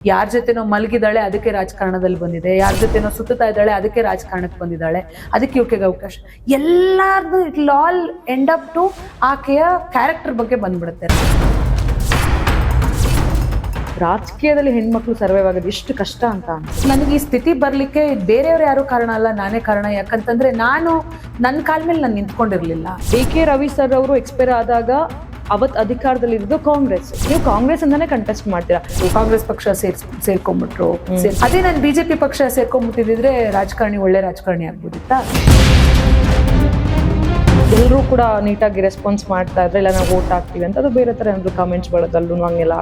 ಯಾರ ಜೊತೆನೋ ಮಲಗಿದಾಳೆ ಅದಕ್ಕೆ ರಾಜಕಾರಣದಲ್ಲಿ ಬಂದಿದೆ, ಯಾರ ಜೊತೆನೋ ಸುತ್ತಾ ಇದ್ದಾಳೆ ಅದಕ್ಕೆ ರಾಜಕಾರಣಕ್ಕೆ ಬಂದಿದ್ದಾಳೆ, ಅದಕ್ಕೆ ಇವಕ್ಕೆ ಅವಕಾಶ. ಎಲ್ಲಾರ್ದು it all end up to ಆಕೆಯ ಕ್ಯಾರೆಕ್ಟರ್ ಬಗ್ಗೆ ಬಂದ್ಬಿಡುತ್ತೆ. ರಾಜಕೀಯದಲ್ಲಿ ಹೆಣ್ಮಕ್ಳು ಸರ್ವೈವ್ ಆಗೋದು ಎಷ್ಟು ಕಷ್ಟ ಅಂತ ನನಗೆ ಈ ಸ್ಥಿತಿ ಬರ್ಲಿಕ್ಕೆ ಬೇರೆಯವ್ರು ಯಾರು ಕಾರಣ ಅಲ್ಲ, ನಾನೇ ಕಾರಣ. ಯಾಕಂತಂದ್ರೆ ನಾನು ನನ್ನ ಕಾಲ ಮೇಲೆ ನಾನು ನಿಂತ್ಕೊಂಡಿರ್ಲಿಲ್ಲ. ಕೆ ರವಿ ಸರ್ ಅವರು ಎಕ್ಸ್ಪೈರ್ ಆದಾಗ ಅವತ್ತು ಅಧಿಕಾರದಲ್ಲಿ ಇರೋದು ಕಾಂಗ್ರೆಸ್, ನೀವು ಕಾಂಗ್ರೆಸ್ ಅಂತಾನೆ ಕಂಟೆಸ್ಟ್ ಮಾಡ್ತೀರಾ. ಕಾಂಗ್ರೆಸ್ ಪಕ್ಷ ಸೇರ್ಕೊಂಡ್ಬಿಟ್ರು. ಅದೇ ನಾನು ಬಿಜೆಪಿ ಪಕ್ಷ ಸೇರ್ಕೊಂಡ್ಬಿಟ್ಟಿದ್ರೆ ರಾಜಕಾರಣಿ ಒಳ್ಳೆ ರಾಜಕಾರಣಿ ಆಗ್ಬೋದಿತ್ತಾ? ಎಲ್ಲರೂ ಕೂಡ ನೀಟಾಗಿ ರೆಸ್ಪಾನ್ಸ್ ಮಾಡ್ತಾ ಇದ್ರೆ ಇಲ್ಲ ನಾವು ವೋಟ್ ಹಾಕ್ತೀವಿ ಅಂತ, ಅದು ಬೇರೆ ತರ ಏನಾದ್ರು ಕಮೆಂಟ್ಸ್ ಬರೋದಲ್ಲೂ ಹಂಗೆಲ್ಲ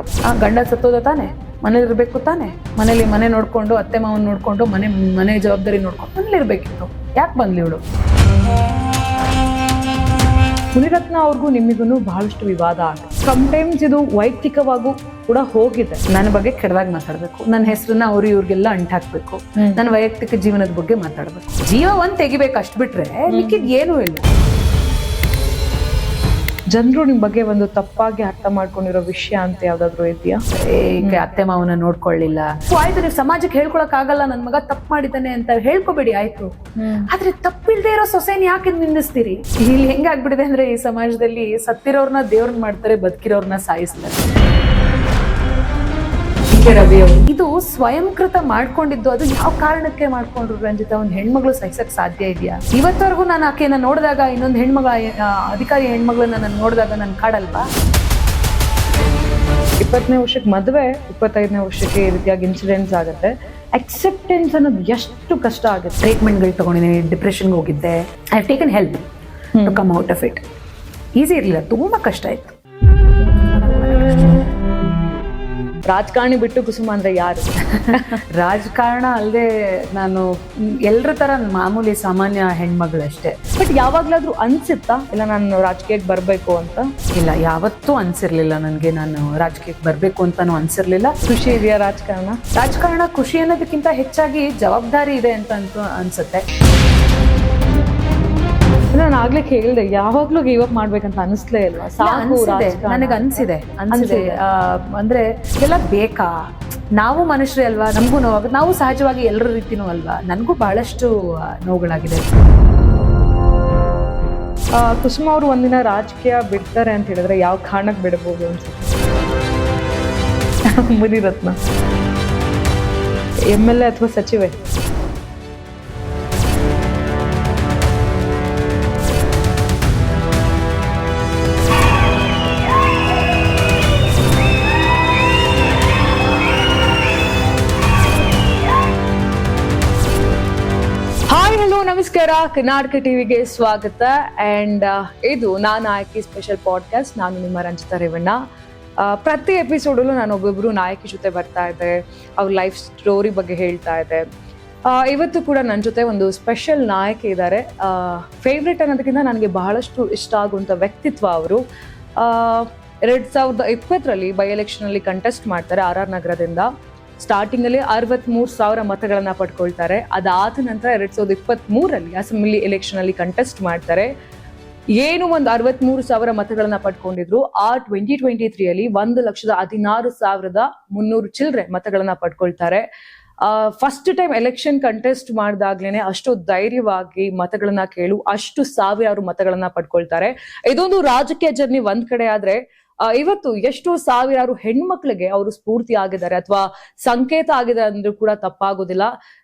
ಗಂಡ ಸತ್ತೋದ ತಾನೆ, ಮನೇಲಿ ಇರ್ಬೇಕು ತಾನೆ, ಮನೇಲಿ ಮನೆ ನೋಡ್ಕೊಂಡು ಅತ್ತೆ ಮಾವನ್ ನೋಡ್ಕೊಂಡು ಮನೆ ಜವಾಬ್ದಾರಿ ನೋಡ್ಕೊಂಡು ಮನೇಲಿ ಇರ್ಬೇಕಿತ್ತು. ಯಾಕೆ ಬಂದ್ಲಿ ಇವಳು? ಮುನಿರತ್ನ ಅವ್ರಿಗೂ ನಿಮಗೂ ಬಹಳಷ್ಟು ವಿವಾದ ಆಗುತ್ತೆ. ಸಮ್ಟೈಮ್ಸ್ ಇದು ವೈಯಕ್ತಿಕವಾಗೂ ಕೂಡ ಹೋಗಿದೆ. ನನ್ನ ಬಗ್ಗೆ ಕೆಡವಾಗಿ ಮಾತಾಡ್ಬೇಕು, ನನ್ನ ಹೆಸರನ್ನ ಅವ್ರು ಇವ್ರಿಗೆಲ್ಲ ಅಂಟಾಕ್ಬೇಕು, ನನ್ನ ವೈಯಕ್ತಿಕ ಜೀವನದ ಬಗ್ಗೆ ಮಾತಾಡ್ಬೇಕು. ಜೀವ ಒಂದ್ ತೆಗಿಬೇಕು, ಅಷ್ಟು ಬಿಟ್ರೆ ಮಿಕ್ಕಿದ್ ಏನೂ ಇಲ್ಲ. ಜನರು ನಿಮ್ ಬಗ್ಗೆ ಒಂದು ತಪ್ಪಾಗಿ ಅರ್ಥ ಮಾಡ್ಕೊಂಡಿರೋ ವಿಷಯ ಅಂತ ಯಾವ್ದಾದ್ರು ಇದೆಯಾ? ಈಗ ಅತ್ತೆ ಮಾವನ ನೋಡ್ಕೊಳ್ಳಿಲ್ಲ, ಆಯ್ತು ನೀವು ಸಮಾಜಕ್ಕೆ ಹೇಳ್ಕೊಳಕ್ ಆಗಲ್ಲ ನನ್ ಮಗ ತಪ್ಪು ಮಾಡಿದ್ದಾನೆ ಅಂತ ಹೇಳ್ಕೊಬೇಡಿ, ಆಯ್ತು. ಆದ್ರೆ ತಪ್ಪಿಲ್ದೇ ಇರೋ ಸೊಸೆನ ಯಾಕೆ ನಿಂದಿಸ್ತೀರಿ? ಇಲ್ಲಿ ಹೆಂಗಾಗ್ಬಿಟ್ಟಿದೆ ಅಂದ್ರೆ ಈ ಸಮಾಜದಲ್ಲಿ ಸತ್ತಿರೋರ್ನ ದೇವ್ರನ್ನ ಮಾಡ್ತಾರೆ, ಬದುಕಿರೋರ್ನ ಸಾಯಿಸ್ತಾರೆ. ಇದು ಸ್ವಯಂಕೃತ ಮಾಡ್ಕೊಂಡಿದ್ದು. ಅದು ಯಾವ ಕಾರಣಕ್ಕೆ ಮಾಡ್ಕೊಂಡ್ರು ರಂಜಿತಾ? ಒಂದ್ ಹೆಣ್ಮಗಳು ಸಹಿಸಕ್ ಸಾಧ್ಯ ಇದೆಯಾ? ಇವತ್ತವರೆಗೂ ನಾನು ಆಕೆನ ನೋಡಿದಾಗ, ಇನ್ನೊಂದು ಹೆಣ್ಮಗಳ ಅಧಿಕಾರಿ ಹೆಣ್ಮಗಳನ್ನ ನಾನು ನೋಡಿದಾಗ ನನ್ ಕಾಡಲ್ವಾ? 20ನೇ ವರ್ಷಕ್ಕೆ ಮದುವೆ, 25ನೇ ವರ್ಷಕ್ಕೆ ಈ ರೀತಿಯಾಗಿ ಇನ್ಸಿಡೆಂಟ್ಸ್ ಆಗುತ್ತೆ. ಅಕ್ಸೆಪ್ಟೆನ್ಸ್ ಅನ್ನೋದು ಎಷ್ಟು ಕಷ್ಟ ಆಗುತ್ತೆ. ಟ್ರೀಟ್ಮೆಂಟ್ಗಳು ತಗೊಂಡಿದ್ದೀನಿ, ಡಿಪ್ರೆಷನ್ಗೆ ಹೋಗಿದ್ದೆ. I have taken help to come out of it. Easy ಇರಲಿಲ್ಲ, ತುಂಬಾ ಕಷ್ಟ ಇತ್ತು. ರಾಜಕಾರಣಿ ಬಿಟ್ಟು ಕುಸುಮ ಅಂದ್ರೆ ಯಾರು? ರಾಜಕಾರಣ ಅಲ್ಲದೆ ನಾನು ಎಲ್ಲರ ತರ ಮಾಮೂಲಿ ಸಾಮಾನ್ಯ ಹೆಣ್ಮಗಳಷ್ಟೇ. ಬಟ್ ಯಾವಾಗ್ಲಾದ್ರೂ ಅನ್ಸುತ್ತಾ ಇಲ್ಲ ನಾನು ರಾಜಕೀಯಕ್ಕೆ ಬರ್ಬೇಕು ಅಂತ? ಇಲ್ಲ, ಯಾವತ್ತೂ ಅನ್ಸಿರ್ಲಿಲ್ಲ ನನಗೆ ನಾನು ರಾಜಕೀಯಕ್ಕೆ ಬರ್ಬೇಕು ಅಂತಾನು ಅನ್ಸಿರ್ಲಿಲ್ಲ. ಖುಷಿ ಇದೆಯಾ ರಾಜಕಾರಣ? ರಾಜಕಾರಣ ಖುಷಿ ಅನ್ನೋದಕ್ಕಿಂತ ಹೆಚ್ಚಾಗಿ ಜವಾಬ್ದಾರಿ ಇದೆ ಅಂತ ಅನ್ಸುತ್ತೆ. ನಾನು ಆಗ್ಲೇ ಹೇಳಿದೆ, ಯಾವಾಗ್ಲೂ ಗಿವ್ ಅಪ್ ಮಾಡ್ಬೇಕಂತ ಅನಿಸ್ಲೇ ಇಲ್ವಾ? ನನಗೆ ಅನ್ಸಿದೆ ಅಂದ್ರೆ ಎಲ್ಲ ಬೇಕಾ? ನಾವು ಮನುಷ್ಯರೇ ಅಲ್ವಾ, ನಮಗೂ ನೋವಾಗ, ನಾವು ಸಹಜವಾಗಿ ಎಲ್ಲರ ರೀತಿನೂ ಅಲ್ವಾ. ನನಗೂ ಬಹಳಷ್ಟು ನೋವುಗಳಾಗಿದೆ. ಕುಸುಮ ಅವರು ಒಂದಿನ ರಾಜಕೀಯ ಬಿಡ್ತಾರೆ ಅಂತ ಹೇಳಿದ್ರೆ ಯಾವ ಕಾರಣಕ್ಕೆ ಬಿಡಬಹುದು ಅನ್ಸುತ್ತೆ? ಮುನಿರತ್ನ MLA ಅಥವಾ ಸಚಿವೆ? ನಮಸ್ಕಾರ, ಕರ್ನಾಟಕ ಟಿವಿಗೆ ಸ್ವಾಗತ. ಅಂಡ್ ಇದು ನಾನು ನಾಯಕಿ ಸ್ಪೆಷಲ್ ಪಾಡ್ಕಾಸ್ಟ್. ನಾನು ನಿಮ್ಮ ರಂಜಿತಾ ರೇವಣ್ಣ. ಪ್ರತಿ ಎಪಿಸೋಡಲ್ಲೂ ನಾನು ಒಬ್ಬೊಬ್ರು ನಾಯಕಿ ಜೊತೆ ಬರ್ತಾ ಇದ್ದೆ, ಅವ್ರ ಲೈಫ್ ಸ್ಟೋರಿ ಬಗ್ಗೆ ಹೇಳ್ತಾ ಇದ್ದೆ. ಇವತ್ತು ಕೂಡ ನನ್ನ ಜೊತೆ ಒಂದು ಸ್ಪೆಷಲ್ ನಾಯಕಿ ಇದ್ದಾರೆ. ಫೇವ್ರೆಟ್ ಅನ್ನೋದಕ್ಕಿಂತ ನನಗೆ ಬಹಳಷ್ಟು ಇಷ್ಟ ಆಗುವಂಥ ವ್ಯಕ್ತಿತ್ವ ಅವರು. 2020ರಲ್ಲಿ ಬೈ ಎಲೆಕ್ಷನಲ್ಲಿ ಕಂಟೆಸ್ಟ್ ಮಾಡ್ತಾರೆ RR ನಗರದಿಂದ. ಸ್ಟಾರ್ಟಿಂಗಲ್ಲಿ 63,000 ಮತಗಳನ್ನ ಪಡ್ಕೊಳ್ತಾರೆ. ಅದಾದ ನಂತರ 2023ರಲ್ಲಿ ಅಸೆಂಬ್ಲಿ ಎಲೆಕ್ಷನ್ ಅಲ್ಲಿ ಕಂಟೆಸ್ಟ್ ಮಾಡ್ತಾರೆ. ಏನು ಒಂದು 63,000 ಮತಗಳನ್ನ ಪಡ್ಕೊಂಡಿದ್ರು, ಆ 2023ಯಲ್ಲಿ 1,16,300 ಚಿಲ್ಲರೆ ಮತಗಳನ್ನ ಪಡ್ಕೊಳ್ತಾರೆ. ಫಸ್ಟ್ ಟೈಮ್ ಎಲೆಕ್ಷನ್ ಕಂಟೆಸ್ಟ್ ಮಾಡಿದಾಗ್ಲೇನೆ ಅಷ್ಟು ಧೈರ್ಯವಾಗಿ ಮತಗಳನ್ನ ಕೇಳು ಅಷ್ಟು ಸಾವಿರಾರು ಮತಗಳನ್ನ ಪಡ್ಕೊಳ್ತಾರೆ. ಇದೊಂದು ರಾಜಕೀಯ ಜರ್ನಿ ಒಂದ್ ಕಡೆ ಆದ್ರೆ, ಇವತ್ತು ಎಷ್ಟೋ ಸಾವಿರಾರು ಹೆಣ್ಮಕ್ಳಿಗೆ ಅವರು ಸ್ಫೂರ್ತಿ ಆಗಿದ್ದಾರೆ ಅಥವಾ ಸಂಕೇತ ಆಗಿದೆ ಅಂದ್ರೂ ಕೂಡ ತಪ್ಪಾಗೋದಿಲ್ಲ.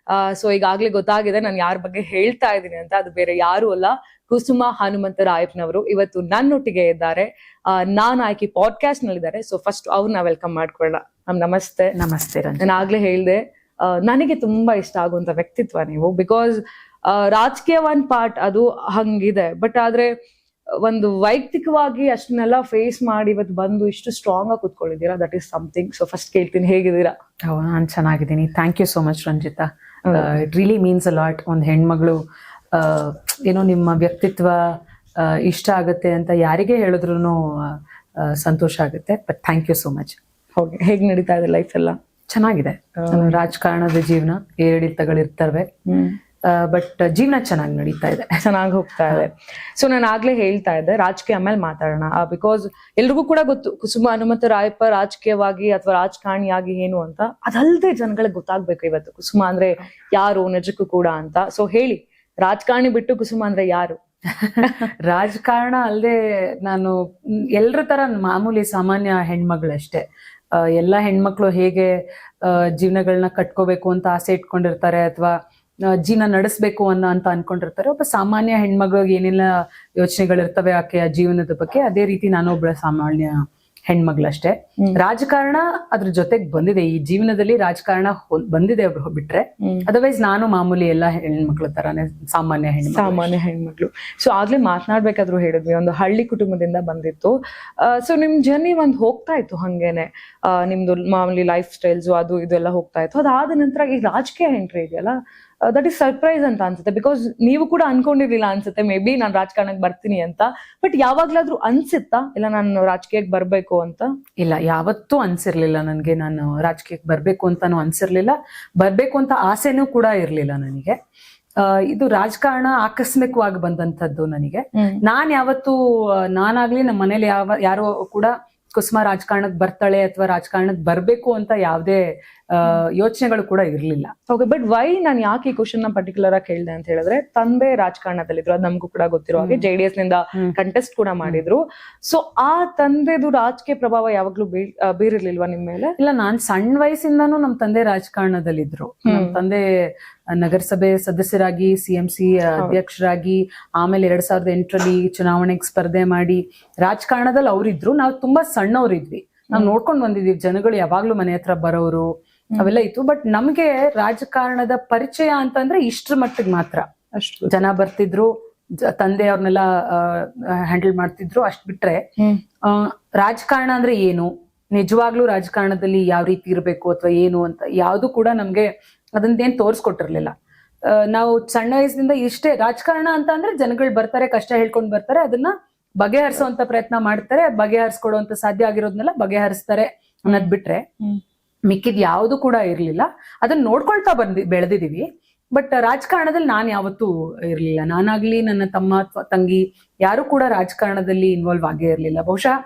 ಸೊ ಈಗಾಗ್ಲೇ ಗೊತ್ತಾಗಿದೆ ನಾನು ಯಾರ ಬಗ್ಗೆ ಹೇಳ್ತಾ ಇದ್ದೀನಿ ಅಂತ. ಅದು ಬೇರೆ ಯಾರು ಅಲ್ಲ, ಕುಸುಮ ಹನುಮಂತರಾಯಪ್ಪನವರು ಇವತ್ತು ನನ್ನೊಟ್ಟಿಗೆ ಇದ್ದಾರೆ. ನಾನ್ ಆಯ್ಕೆ ಪಾಡ್ಕಾಸ್ಟ್ ನಲ್ಲಿದ್ದಾರೆ. ಸೊ ಫಸ್ಟ್ ಅವ್ರನ್ನ ವೆಲ್ಕಮ್ ಮಾಡ್ಕೊಳ್ಳೋಣ. ನಮಸ್ತೆ. ನಮಸ್ತೆ. ನಾನು ಆಗ್ಲೇ ಹೇಳ್ದೆ, ನನಗೆ ತುಂಬಾ ಇಷ್ಟ ಆಗುವಂತ ವ್ಯಕ್ತಿತ್ವ ನೀವು. ಬಿಕಾಸ್ ರಾಜಕೀಯ ಒಂದ್ ಪಾರ್ಟ್ ಅದು ಹಂಗಿದೆ, ಬಟ್ ಆದ್ರೆ ಒಂದು ವೈಯಕ್ತಿಕವಾಗಿ ಅಷ್ಟನ್ನೆಲ್ಲ ಫೇಸ್ ಮಾಡಿ ಇವತ್ತು ಬಂದು ಇಷ್ಟು ಸ್ಟ್ರಾಂಗ್ ಆಗಿ ಕೂತ್ಕೊಂಡಿದ್ದೀರಾ, that is something. So first ಕೇಳ್ತೀನಿ, ಹೇಗಿದ್ದೀರಾ? ನಾನು ಚೆನ್ನಾಗಿದ್ದೀನಿ. Thank you so much Ranjita. It really means a lot. ಒಂದು ಹೆಣ್ಮಗಳು ಏನೋ ನಿಮ್ಮ ವ್ಯಕ್ತಿತ್ವ ಇಷ್ಟ ಆಗುತ್ತೆ ಅಂತ ಯಾರಿಗೆ ಹೇಳಿದ್ರು ಸಂತೋಷ ಆಗುತ್ತೆ. But thank you so much. ಹೇಗೆ ನಡೀತಾ ಇದೆ ಲೈಫ್ ಎಲ್ಲ? ಚೆನ್ನಾಗಿದೆ. ರಾಜಕಾರಣದ ಜೀವನ ಏರಿಳಿತಗಳಿರ್ತವೆ. ಬಟ್ ಜೀವನ ಚೆನ್ನಾಗಿ ನಡೀತಾ ಇದೆ. ಚೆನ್ನಾಗಿ ಹೋಗ್ತಾ ಇದೆ. ಸೊ ನಾನು ಆಗ್ಲೇ ಹೇಳ್ತಾ ಇದ್ದೆ ರಾಜಕೀಯ ಆಮೇಲೆ ಮಾತಾಡೋಣ, ಬಿಕಾಸ್ ಎಲ್ರಿಗೂ ಕೂಡ ಗೊತ್ತು ಕುಸುಮ ಹನುಮಂತರಾಯಪ್ಪ ರಾಜಕೀಯವಾಗಿ ಅಥವಾ ರಾಜಕಾರಣಿಯಾಗಿ ಏನು ಅಂತ. ಅದಲ್ಲದೆ ಜನಗಳಿಗೆ ಗೊತ್ತಾಗ್ಬೇಕು ಇವತ್ತು ಕುಸುಮ ಅಂದ್ರೆ ಯಾರು ನಿಜಕ್ಕೂ ಕೂಡ ಅಂತ. ಸೊ ಹೇಳಿ, ರಾಜಕಾರಣಿ ಬಿಟ್ಟು ಕುಸುಮ ಅಂದ್ರೆ ಯಾರು? ರಾಜಕಾರಣ ಅಲ್ಲದೆ ನಾನು ಎಲ್ರ ತರ ಮಾಮೂಲಿ ಸಾಮಾನ್ಯ ಹೆಣ್ಮಗಳಷ್ಟೇ. ಎಲ್ಲಾ ಹೆಣ್ಮಕ್ಳು ಹೇಗೆ ಜೀವನಗಳನ್ನ ಕಟ್ಕೋಬೇಕು ಅಂತ ಆಸೆ ಇಟ್ಕೊಂಡಿರ್ತಾರೆ ಅಥವಾ ಜೀವನ ನಡೆಸ್ಬೇಕು ಅಂತ ಅನ್ಕೊಂಡಿರ್ತಾರೆ, ಒಬ್ಬ ಸಾಮಾನ್ಯ ಹೆಣ್ಮಗಳಿಗೆ ಏನೆಲ್ಲ ಯೋಚನೆಗಳಿರ್ತವೆ ಆಕೆಯ ಜೀವನದ ಬಗ್ಗೆ, ಅದೇ ರೀತಿ ನಾನು ಒಬ್ಬಳ ಸಾಮಾನ್ಯ ಹೆಣ್ಮಗಳಷ್ಟೇ. ರಾಜಕಾರಣ ಅದ್ರ ಜೊತೆಗೆ ಬಂದಿದೆ, ಈ ಜೀವನದಲ್ಲಿ ರಾಜಕಾರಣ ಬಂದಿದೆ ಬಿಟ್ರೆ, ಅದರ್ವೈಸ್ ನಾನು ಮಾಮೂಲಿ ಎಲ್ಲಾ ಹೆಣ್ಮಕ್ಳ ತರಾನೇ ಸಾಮಾನ್ಯ ಹೆಣ್ಮಕ್ಳು. ಸೊ ಆಗ್ಲೇ ಮಾತನಾಡ್ಬೇಕಾದ್ರು ಹೇಳಿದ್ವಿ, ಒಂದು ಹಳ್ಳಿ ಕುಟುಂಬದಿಂದ ಬಂದಿತ್ತು. ಸೊ ನಿಮ್ ಜರ್ನಿ ಒಂದ್ ಹೋಗ್ತಾ ಇತ್ತು ಹಂಗೇನೆ, ನಿಮ್ದು ಮಾಮೂಲಿ ಲೈಫ್ ಸ್ಟೈಲ್ಸ್ ಅದು ಇದೆಲ್ಲ ಹೋಗ್ತಾ ಇತ್ತು. ಅದಾದ ನಂತರ ಈ ರಾಜಕೀಯ ಎಂಟ್ರಿ ಇದೆಯಲ್ಲ, ದಟ್ ಇಸ್ ಸರ್ಪ್ರೈಸ್ ಅಂತ ಅನ್ಸುತ್ತೆ. ಬಿಕಾಸ್ ನೀವು ಕೂಡ ಅನ್ಕೊಂಡಿರ್ಲಿಲ್ಲ ಅನ್ಸುತ್ತೆ ಮೇ ಬಿ ನಾನು ರಾಜಕಾರಣಕ್ಕೆ ಬರ್ತೀನಿ ಅಂತ. ಬಟ್ ಯಾವಾಗ್ಲಾದ್ರೂ ಅನ್ಸುತ್ತಾ ಇಲ್ಲ ನಾನು ರಾಜಕೀಯಕ್ಕೆ ಬರ್ಬೇಕು ಅಂತ? ಇಲ್ಲ, ಯಾವತ್ತೂ ಅನ್ಸಿರ್ಲಿಲ್ಲ ನನ್ಗೆ ನಾನು ರಾಜಕೀಯಕ್ಕೆ ಬರ್ಬೇಕು ಅಂತಾನು ಅನ್ಸಿರ್ಲಿಲ್ಲ, ಬರ್ಬೇಕು ಅಂತ ಆಸೆನೂ ಕೂಡ ಇರ್ಲಿಲ್ಲ ನನಗೆ. ಇದು ರಾಜಕಾರಣ ಆಕಸ್ಮಿಕವಾಗಿ ಬಂದಂತದ್ದು ನನಗೆ. ನಾನ್ ಯಾವತ್ತೂ ನಾನಾಗ್ಲಿ ನಮ್ಮ ಮನೇಲಿ ಯಾರೋ ಕೂಡ ಕುಸುಮ ರಾಜಕಾರಣಕ್ಕೆ ಬರ್ತಾಳೆ ಅಥವಾ ರಾಜಕಾರಣಕ್ಕೆ ಬರ್ಬೇಕು ಅಂತ ಯಾವ್ದೇ ಯೋಚನೆಗಳು ಕೂಡ ಇರ್ಲಿಲ್ಲ. ಓಕೆ, ಬಟ್ ವೈ ನಾನು ಯಾಕೆ ಈ ಕ್ವಶನ್ ನ ಪರ್ಟಿಕ್ಯುಲರ್ ಆಗಿ ಕೇಳಿದೆ ಅಂತ ಹೇಳಿದ್ರೆ, ತಂದೆ ರಾಜಕಾರಣದಲ್ಲಿದ್ರು, ಅದು ನಮಗೂ ಕೂಡ ಗೊತ್ತಿರೋ ಹಾಗೆ JDS ನಿಂದ ಕಂಟೆಸ್ಟ್ ಕೂಡ ಮಾಡಿದ್ರು. ಸೊ ಆ ತಂದೆದು ರಾಜಕೀಯ ಪ್ರಭಾವ ಯಾವಾಗ್ಲೂ ಬೀರಿರ್ಲಿಲ್ವಾ ನಿಮ್ ಮೇಲೆ? ಇಲ್ಲ, ನಾನ್ ಸಣ್ಣ ವಯಸ್ಸಿಂದಾನು ನಮ್ ತಂದೆ ರಾಜಕಾರಣದಲ್ಲಿದ್ರು. ನಮ್ ತಂದೆ ನಗರಸಭೆ ಸದಸ್ಯರಾಗಿ, CMC ಅಧ್ಯಕ್ಷರಾಗಿ, ಆಮೇಲೆ 2008ರಲ್ಲಿ ಚುನಾವಣೆಗೆ ಸ್ಪರ್ಧೆ ಮಾಡಿ ರಾಜಕಾರಣದಲ್ಲಿ ಅವ್ರಿದ್ರು. ನಾವು ತುಂಬಾ ಸಣ್ಣವ್ರಿದ್ವಿ, ನಾವ್ ನೋಡ್ಕೊಂಡ್ ಬಂದಿದೀವಿ, ಜನಗಳು ಯಾವಾಗ್ಲೂ ಮನೆ ಹತ್ರ ಬರೋರು ಅವೆಲ್ಲ ಇತ್ತು. ಬಟ್ ನಮ್ಗೆ ರಾಜಕಾರಣದ ಪರಿಚಯ ಅಂತಂದ್ರೆ ಇಷ್ಟ್ರ ಮಟ್ಟಿಗೆ ಮಾತ್ರ. ಅಷ್ಟು ಜನ ಬರ್ತಿದ್ರು, ತಂದೆ ಅವ್ರನ್ನೆಲ್ಲ ಹ್ಯಾಂಡಲ್ ಮಾಡ್ತಿದ್ರು, ಅಷ್ಟ್ ಬಿಟ್ರೆ ರಾಜಕಾರಣ ಅಂದ್ರೆ ಏನು, ನಿಜವಾಗ್ಲೂ ರಾಜಕಾರಣದಲ್ಲಿ ಯಾವ ರೀತಿ ಇರ್ಬೇಕು ಅಥವಾ ಏನು ಅಂತ ಯಾವ್ದು ಕೂಡ ನಮ್ಗೆ ಅದನ್ನೇನ್ ತೋರ್ಸ್ಕೊಟ್ಟಿರ್ಲಿಲ್ಲ. ನಾವು ಸಣ್ಣ ವಯಸ್ಸಿನಿಂದ ಇಷ್ಟೇ, ರಾಜಕಾರಣ ಅಂತ ಅಂದ್ರೆ ಜನಗಳು ಬರ್ತಾರೆ, ಕಷ್ಟ ಹೇಳ್ಕೊಂಡ್ ಬರ್ತಾರೆ, ಅದನ್ನ ಬಗೆಹರಿಸುವಂತ ಪ್ರಯತ್ನ ಮಾಡ್ತಾರೆ, ಬಗೆಹರಿಸ್ಕೊಡುವಂತ ಸಾಧ್ಯ ಆಗಿರೋದ್ನೆಲ್ಲ ಬಗೆಹರಿಸ್ತಾರೆ ಅನ್ನೋದ್ ಬಿಟ್ರೆ ಮಿಕ್ಕಿದ್ ಯಾವ್ದು ಕೂಡ ಇರ್ಲಿಲ್ಲ. ಅದನ್ನ ನೋಡ್ಕೊಳ್ತಾ ಬೆಳೆದಿದೀವಿ. ಬಟ್ ರಾಜಕಾರಣದಲ್ಲಿ ನಾನ್ ಯಾವತ್ತೂ ಇರ್ಲಿಲ್ಲ. ನಾನಾಗ್ಲಿ ನನ್ನ ತಮ್ಮ ಅಥವಾ ತಂಗಿ ಯಾರು ಕೂಡ ರಾಜಕಾರಣದಲ್ಲಿ ಇನ್ವಾಲ್ವ್ ಆಗೇ ಇರ್ಲಿಲ್ಲ. ಬಹುಶಃ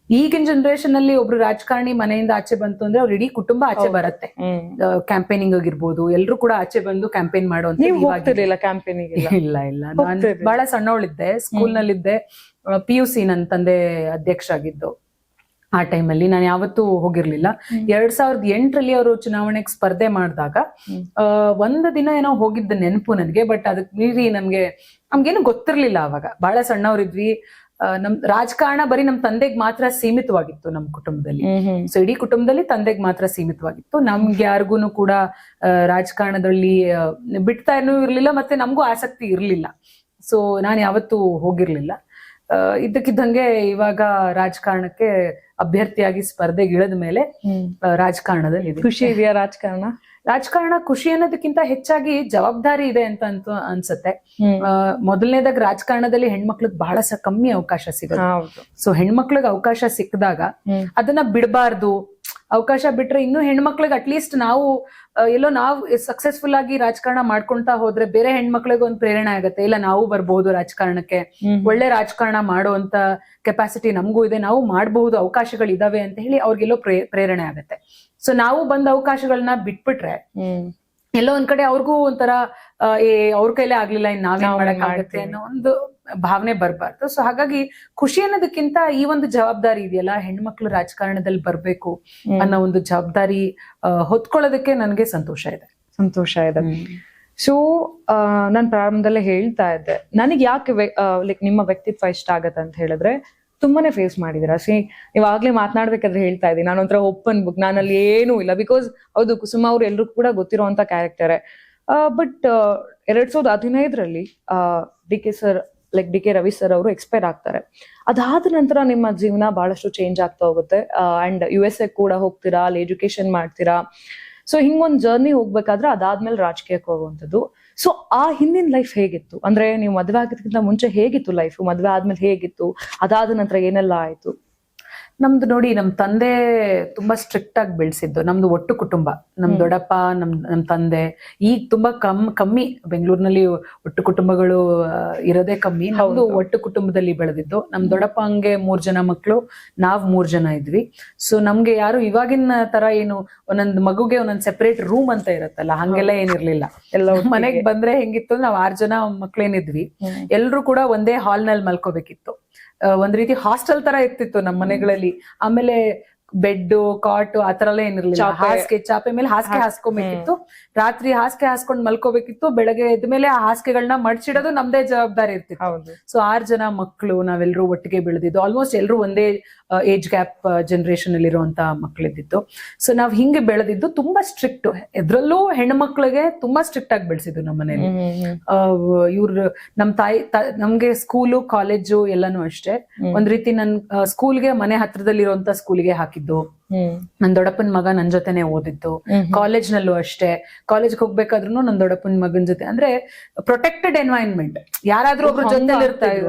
ಈಗಿನ ಜನರೇಷನ್ ಅಲ್ಲಿ ಒಬ್ರು ರಾಜಕಾರಣಿ ಮನೆಯಿಂದ ಆಚೆ ಬಂತು ಅಂದ್ರೆ ಅವ್ರ ಇಡೀ ಕುಟುಂಬ ಆಚೆ ಬರುತ್ತೆ. ಕ್ಯಾಂಪೇನಿಂಗ್ ಆಗಿರ್ಬೋದು, ಎಲ್ರು ಕೂಡ ಆಚೆ ಬಂದು ಕ್ಯಾಂಪೇನ್ ಮಾಡುವಂತ. ಇಲ್ಲ ಇಲ್ಲ, ನಾನ್ ಬಹಳ ಸಣ್ಣವಳಿದ್ದೆ, ಸ್ಕೂಲ್ ನಲ್ಲಿದ್ದೆ, PUC ನನ್ನ ತಂದೆ ಅಧ್ಯಕ್ಷ ಆಗಿದ್ದು. ಆ ಟೈಮಲ್ಲಿ ನಾನು ಯಾವತ್ತೂ ಹೋಗಿರ್ಲಿಲ್ಲ. 2008ರಲ್ಲಿ ಅವರು ಚುನಾವಣೆಗೆ ಸ್ಪರ್ಧೆ ಮಾಡಿದಾಗ ಒಂದು ದಿನ ಏನೋ ಹೋಗಿದ್ದ ನೆನಪು ನನಗೆ. ಬಟ್ ಅದಕ್ ಮೀರಿ ನಮ್ಗೇನು ಗೊತ್ತಿರ್ಲಿಲ್ಲ ಅವಾಗ, ಬಹಳ ಸಣ್ಣವ್ರಿದ್ವಿ. ನಮ್ ರಾಜಕಾರಣ ಬರೀ ನಮ್ ತಂದೆಗ್ ಮಾತ್ರ ಸೀಮಿತವಾಗಿತ್ತು ನಮ್ ಕುಟುಂಬದಲ್ಲಿ. ಸೊ ಇಡೀ ಕುಟುಂಬದಲ್ಲಿ ತಂದೆಗ್ ಮಾತ್ರ ಸೀಮಿತವಾಗಿತ್ತು. ನಮ್ಗೆ ಯಾರಿಗೂನು ಕೂಡ ರಾಜಕಾರಣದಲ್ಲಿ ಬಿಡ್ತಾನೂ ಇರ್ಲಿಲ್ಲ, ಮತ್ತೆ ನಮಗೂ ಆಸಕ್ತಿ ಇರ್ಲಿಲ್ಲ. ಸೊ ನಾನು ಯಾವತ್ತೂ ಹೋಗಿರ್ಲಿಲ್ಲ. ಇದ್ದಕ್ಕಿದ್ದಂಗೆ ಇವಾಗ ರಾಜಕಾರಣಕ್ಕೆ ಅಭ್ಯರ್ಥಿಯಾಗಿ ಸ್ಪರ್ಧೆಗೆ ಇಳಿದ ಮೇಲೆ ರಾಜಕಾರಣದಲ್ಲಿ ಖುಷಿ ಇದೆಯಾ? ರಾಜಕಾರಣ ಖುಷಿ ಅನ್ನೋದಕ್ಕಿಂತ ಹೆಚ್ಚಾಗಿ ಜವಾಬ್ದಾರಿ ಇದೆ ಅಂತ ಅನ್ಸುತ್ತೆ. ಮೊದಲನೇದಾಗ ರಾಜಕಾರಣದಲ್ಲಿ ಹೆಣ್ಮಕ್ಳಿಗೆ ಬಹಳ ಕಮ್ಮಿ ಅವಕಾಶ ಸಿಗೋದು. ಸೊ ಹೆಣ್ಮಕ್ಳಿಗೆ ಅವಕಾಶ ಸಿಕ್ಕಿದಾಗ ಅದನ್ನ ಬಿಡಬಾರ್ದು. ಅವಕಾಶ ಬಿಟ್ರೆ ಇನ್ನು ಹೆಣ್ಮಕ್ಳಿಗೆ ಅಟ್ಲೀಸ್ಟ್ ನಾವು ಎಲ್ಲೋ ನಾವು ಸಕ್ಸಸ್ಫುಲ್ ಆಗಿ ರಾಜಕಾರಣ ಮಾಡ್ಕೊಂತಾ ಹೋದ್ರೆ ಬೇರೆ ಹೆಣ್ಮಕ್ಳಿಗೆ ಒಂದು ಪ್ರೇರಣೆ ಆಗತ್ತೆ. ಇಲ್ಲ, ನಾವು ಬರ್ಬಹುದು ರಾಜಕಾರಣಕ್ಕೆ, ಒಳ್ಳೆ ರಾಜಕಾರಣ ಮಾಡುವಂತ ಕೆಪಾಸಿಟಿ ನಮಗೂ ಇದೆ, ನಾವು ಮಾಡಬಹುದು, ಅವಕಾಶಗಳಿದಾವೆ ಅಂತ ಹೇಳಿ ಅವ್ರಿಗೆಲ್ಲೋ ಪ್ರೇರಣೆ ಆಗತ್ತೆ. ಸೊ ನಾವು ಬಂದ ಅವಕಾಶಗಳನ್ನ ಬಿಟ್ಬಿಟ್ರೆ ಎಲ್ಲೋ ಒಂದ್ ಕಡೆ ಅವ್ರಿಗೂ ಒಂಥರ ಅವ್ರ ಕೈಲೇ ಆಗ್ಲಿಲ್ಲ, ಇನ್ ನಾವೇನ್ ಮಾಡಕ್ಕಾಗತ್ತೆ ಅನ್ನೋ ಒಂದು ಭಾವನೆ ಬರ್ಬಾರ್ದು. ಸೊ ಹಾಗಾಗಿ ಖುಷಿ ಅನ್ನೋದಕ್ಕಿಂತ ಈ ಒಂದು ಜವಾಬ್ದಾರಿ ಇದೆಯಲ್ಲ, ಹೆಣ್ಮಕ್ಳು ರಾಜಕಾರಣದಲ್ಲಿ ಬರ್ಬೇಕು ಅನ್ನೋ ಒಂದು ಜವಾಬ್ದಾರಿ ಹೊತ್ಕೊಳ್ಳೋದಕ್ಕೆ ನನ್ಗೆ ಸಂತೋಷ ಇದೆ. ಸೊ ನಾನ್ ಪ್ರಾರಂಭದಲ್ಲೇ ಹೇಳ್ತಾ ಇದ್ದೆ, ನನಗೆ ಯಾಕೆ ಲೈಕ್ ನಿಮ್ಮ ವ್ಯಕ್ತಿತ್ವ ಇಷ್ಟ ಆಗತ್ತೆ ಅಂತ ಹೇಳಿದ್ರೆ, ತುಂಬಾನೇ ಫೇಸ್ ಮಾಡಿದೀರಾ. ನೀವಾಗ್ಲೇ ಮಾತನಾಡ್ಬೇಕಾದ್ರೆ ಹೇಳ್ತಾ ಇದ್ದೀನಿ, ನಾನು ಒಂಥರ ಓಪನ್ ಬುಕ್, ನಾನಲ್ಲಿ ಏನೂ ಇಲ್ಲ. ಬಿಕಾಸ್ ಹೌದು, ಕುಸುಮ ಅವ್ರು ಎಲ್ರು ಕೂಡ ಗೊತ್ತಿರೋಂತ ಕ್ಯಾರೆಕ್ಟರೇ. ಬಟ್ 2015ರಲ್ಲಿ ಡಿ ಕೆ ರವಿ ಸರ್ ಅವರು ಎಕ್ಸ್ಪೈರ್ ಆಗ್ತಾರೆ. ಅದಾದ ನಂತರ ನಿಮ್ಮ ಜೀವನ ಬಹಳಷ್ಟು ಚೇಂಜ್ ಆಗ್ತಾ ಹೋಗುತ್ತೆ. ಅಂಡ್ USA ಕೂಡ ಹೋಗ್ತೀರಾ, ಅಲ್ಲಿ ಎಜುಕೇಶನ್ ಮಾಡ್ತೀರಾ. ಸೊ ಹಿಂಗೊಂದ್ ಜರ್ನಿ ಹೋಗ್ಬೇಕಾದ್ರೆ ಅದಾದ್ಮೇಲೆ ರಾಜಕೀಯಕ್ಕೆ ಹೋಗುವಂಥದ್ದು. ಸೊ ಆ ಹಿಂದಿನ ಲೈಫ್ ಹೇಗಿತ್ತು? ಅಂದ್ರೆ ನೀವು ಮದ್ವೆ ಆಗೋದಕ್ಕಿಂತ ಮುಂಚೆ ಹೇಗಿತ್ತು ಲೈಫ್? ಮದ್ವೆ ಆದ್ಮೇಲೆ ಹೇಗಿತ್ತು? ಅದಾದ ನಂತರ ಏನೆಲ್ಲ ಆಯ್ತು? ನಮ್ದು ನೋಡಿ, ನಮ್ ತಂದೆ ತುಂಬಾ ಸ್ಟ್ರಿಕ್ಟ್ ಆಗಿ ಬೆಳೆಸಿದ್ದು. ನಮ್ದು ಒಟ್ಟು ಕುಟುಂಬ, ನಮ್ ದೊಡ್ಡಪ್ಪ, ನಮ್ ತಂದೆ. ಈಗ ತುಂಬಾ ಕಮ್ಮಿ ಬೆಂಗಳೂರಿನಲ್ಲಿ ಒಟ್ಟು ಕುಟುಂಬಗಳು ಇರೋದೇ ಕಮ್ಮಿ. ನಮ್ದು ಒಟ್ಟು ಕುಟುಂಬದಲ್ಲಿ ಬೆಳೆದಿದ್ದು. ನಮ್ ದೊಡ್ಡಪ್ಪ ಹಂಗೆ 3 ಜನ ಮಕ್ಳು, ನಾವ್ 3 ಜನ ಇದ್ವಿ. ಸೊ ನಮ್ಗೆ ಯಾರು ಇವಾಗಿನ ತರ ಏನು ಒಂದೊಂದ್ ಮಗುಗೆ ಒಂದೊಂದ್ ಸೆಪರೇಟ್ ರೂಮ್ ಅಂತ ಇರತ್ತಲ್ಲ, ಹಂಗೆಲ್ಲ ಏನಿರ್ಲಿಲ್ಲ. ಮನೆಗ್ ಬಂದ್ರೆ ಹೆಂಗಿತ್ತು, ನಾವ್ 6 ಜನ ಮಕ್ಳೇನಿದ್ವಿ, ಎಲ್ರು ಕೂಡ ಒಂದೇ ಹಾಲ್ ನಲ್ಲಿ ಮಲ್ಕೋಬೇಕಿತ್ತು. ಒಂದ್ ರೀತಿ ಹಾಸ್ಟೆಲ್ ತರ ಇರ್ತಿತ್ತು ನಮ್ಮ ಮನೆಗಳಲ್ಲಿ. ಆಮೇಲೆ ಬೆಡ್, ಕಾಟ್ ಆತರ ಎಲ್ಲ ಏನಿರ್ಲಿಲ್ಲ. ಹಾಸಿಗೆ, ಚಾಪೆ ಮೇಲೆ ಹಾಸಿಗೆ ಹಾಸ್ಕೊಬೇಕಿತ್ತು. ರಾತ್ರಿ ಹಾಸಿಗೆ ಹಾಸ್ಕೊಂಡ್ ಮಲ್ಕೋಬೇಕಿತ್ತು. ಬೆಳಗ್ಗೆ ಎದ್ಮೇಲೆ ಆ ಹಾಸಿಗೆಗಳನ್ನ ಮಡ್ಚಿಡೋದು ನಮ್ದೇ ಜವಾಬ್ದಾರಿ ಇರ್ತಿತ್ತು. ಸೊ 6 ಜನ ಮಕ್ಕಳು, ನಾವೆಲ್ಲರೂ ಒಟ್ಟಿಗೆ ಬೆಳೆದಿದ್ದು. ಆಲ್ಮೋಸ್ಟ್ ಎಲ್ರು ಒಂದೇ ಏಜ್ ಗ್ಯಾಪ್ ಜನರೇಷನ್ ಅಲ್ಲಿ ಇರುವಂತ ಮಕ್ಳಿದ್ದಿತ್ತು. ಸೊ ನಾವ್ ಹಿಂಗೆ ಬೆಳೆದಿದ್ದು. ತುಂಬಾ ಸ್ಟ್ರಿಕ್ಟ್, ಎದ್ರಲ್ಲೂ ಹೆಣ್ಮಕ್ಳಿಗೆ ತುಂಬಾ ಸ್ಟ್ರಿಕ್ಟ್ ಆಗಿ ಬೆಳೆಸಿದ್ದು ನಮ್ಮ ಮನೇಲಿ. ಇವ್ರು ನಮ್ ತಾಯಿ ನಮ್ಗೆ ಸ್ಕೂಲು, ಕಾಲೇಜು ಎಲ್ಲಾನು ಅಷ್ಟೇ. ಒಂದ್ ರೀತಿ ನನ್ ಸ್ಕೂಲ್ಗೆ ಮನೆ ಹತ್ರದಲ್ಲಿರುವಂತ ಸ್ಕೂಲ್ಗೆ ಹಾಕಿದ್ದು. ನನ್ ದೊಡ್ಡಪ್ಪನ ಮಗ ನನ್ ಜೊತೆನೆ ಓದಿದ್ದು. ಕಾಲೇಜ್ ನಲ್ಲೂ ಅಷ್ಟೇ. ಕಾಲೇಜ್ಗೆ ಹೋಗ್ಬೇಕಾದ್ರೂ ನನ್ ದೊಡ್ಡಪ್ಪನ ಮಗನ್ ಜೊತೆ, ಅಂದ್ರೆ ಪ್ರೊಟೆಕ್ಟೆಡ್ ಎನ್ವೈರನ್ಮೆಂಟ್. ಯಾರಾದ್ರೂ ಒಬ್ರು ಜೊತೆ ಇರ್ತಾರೆ.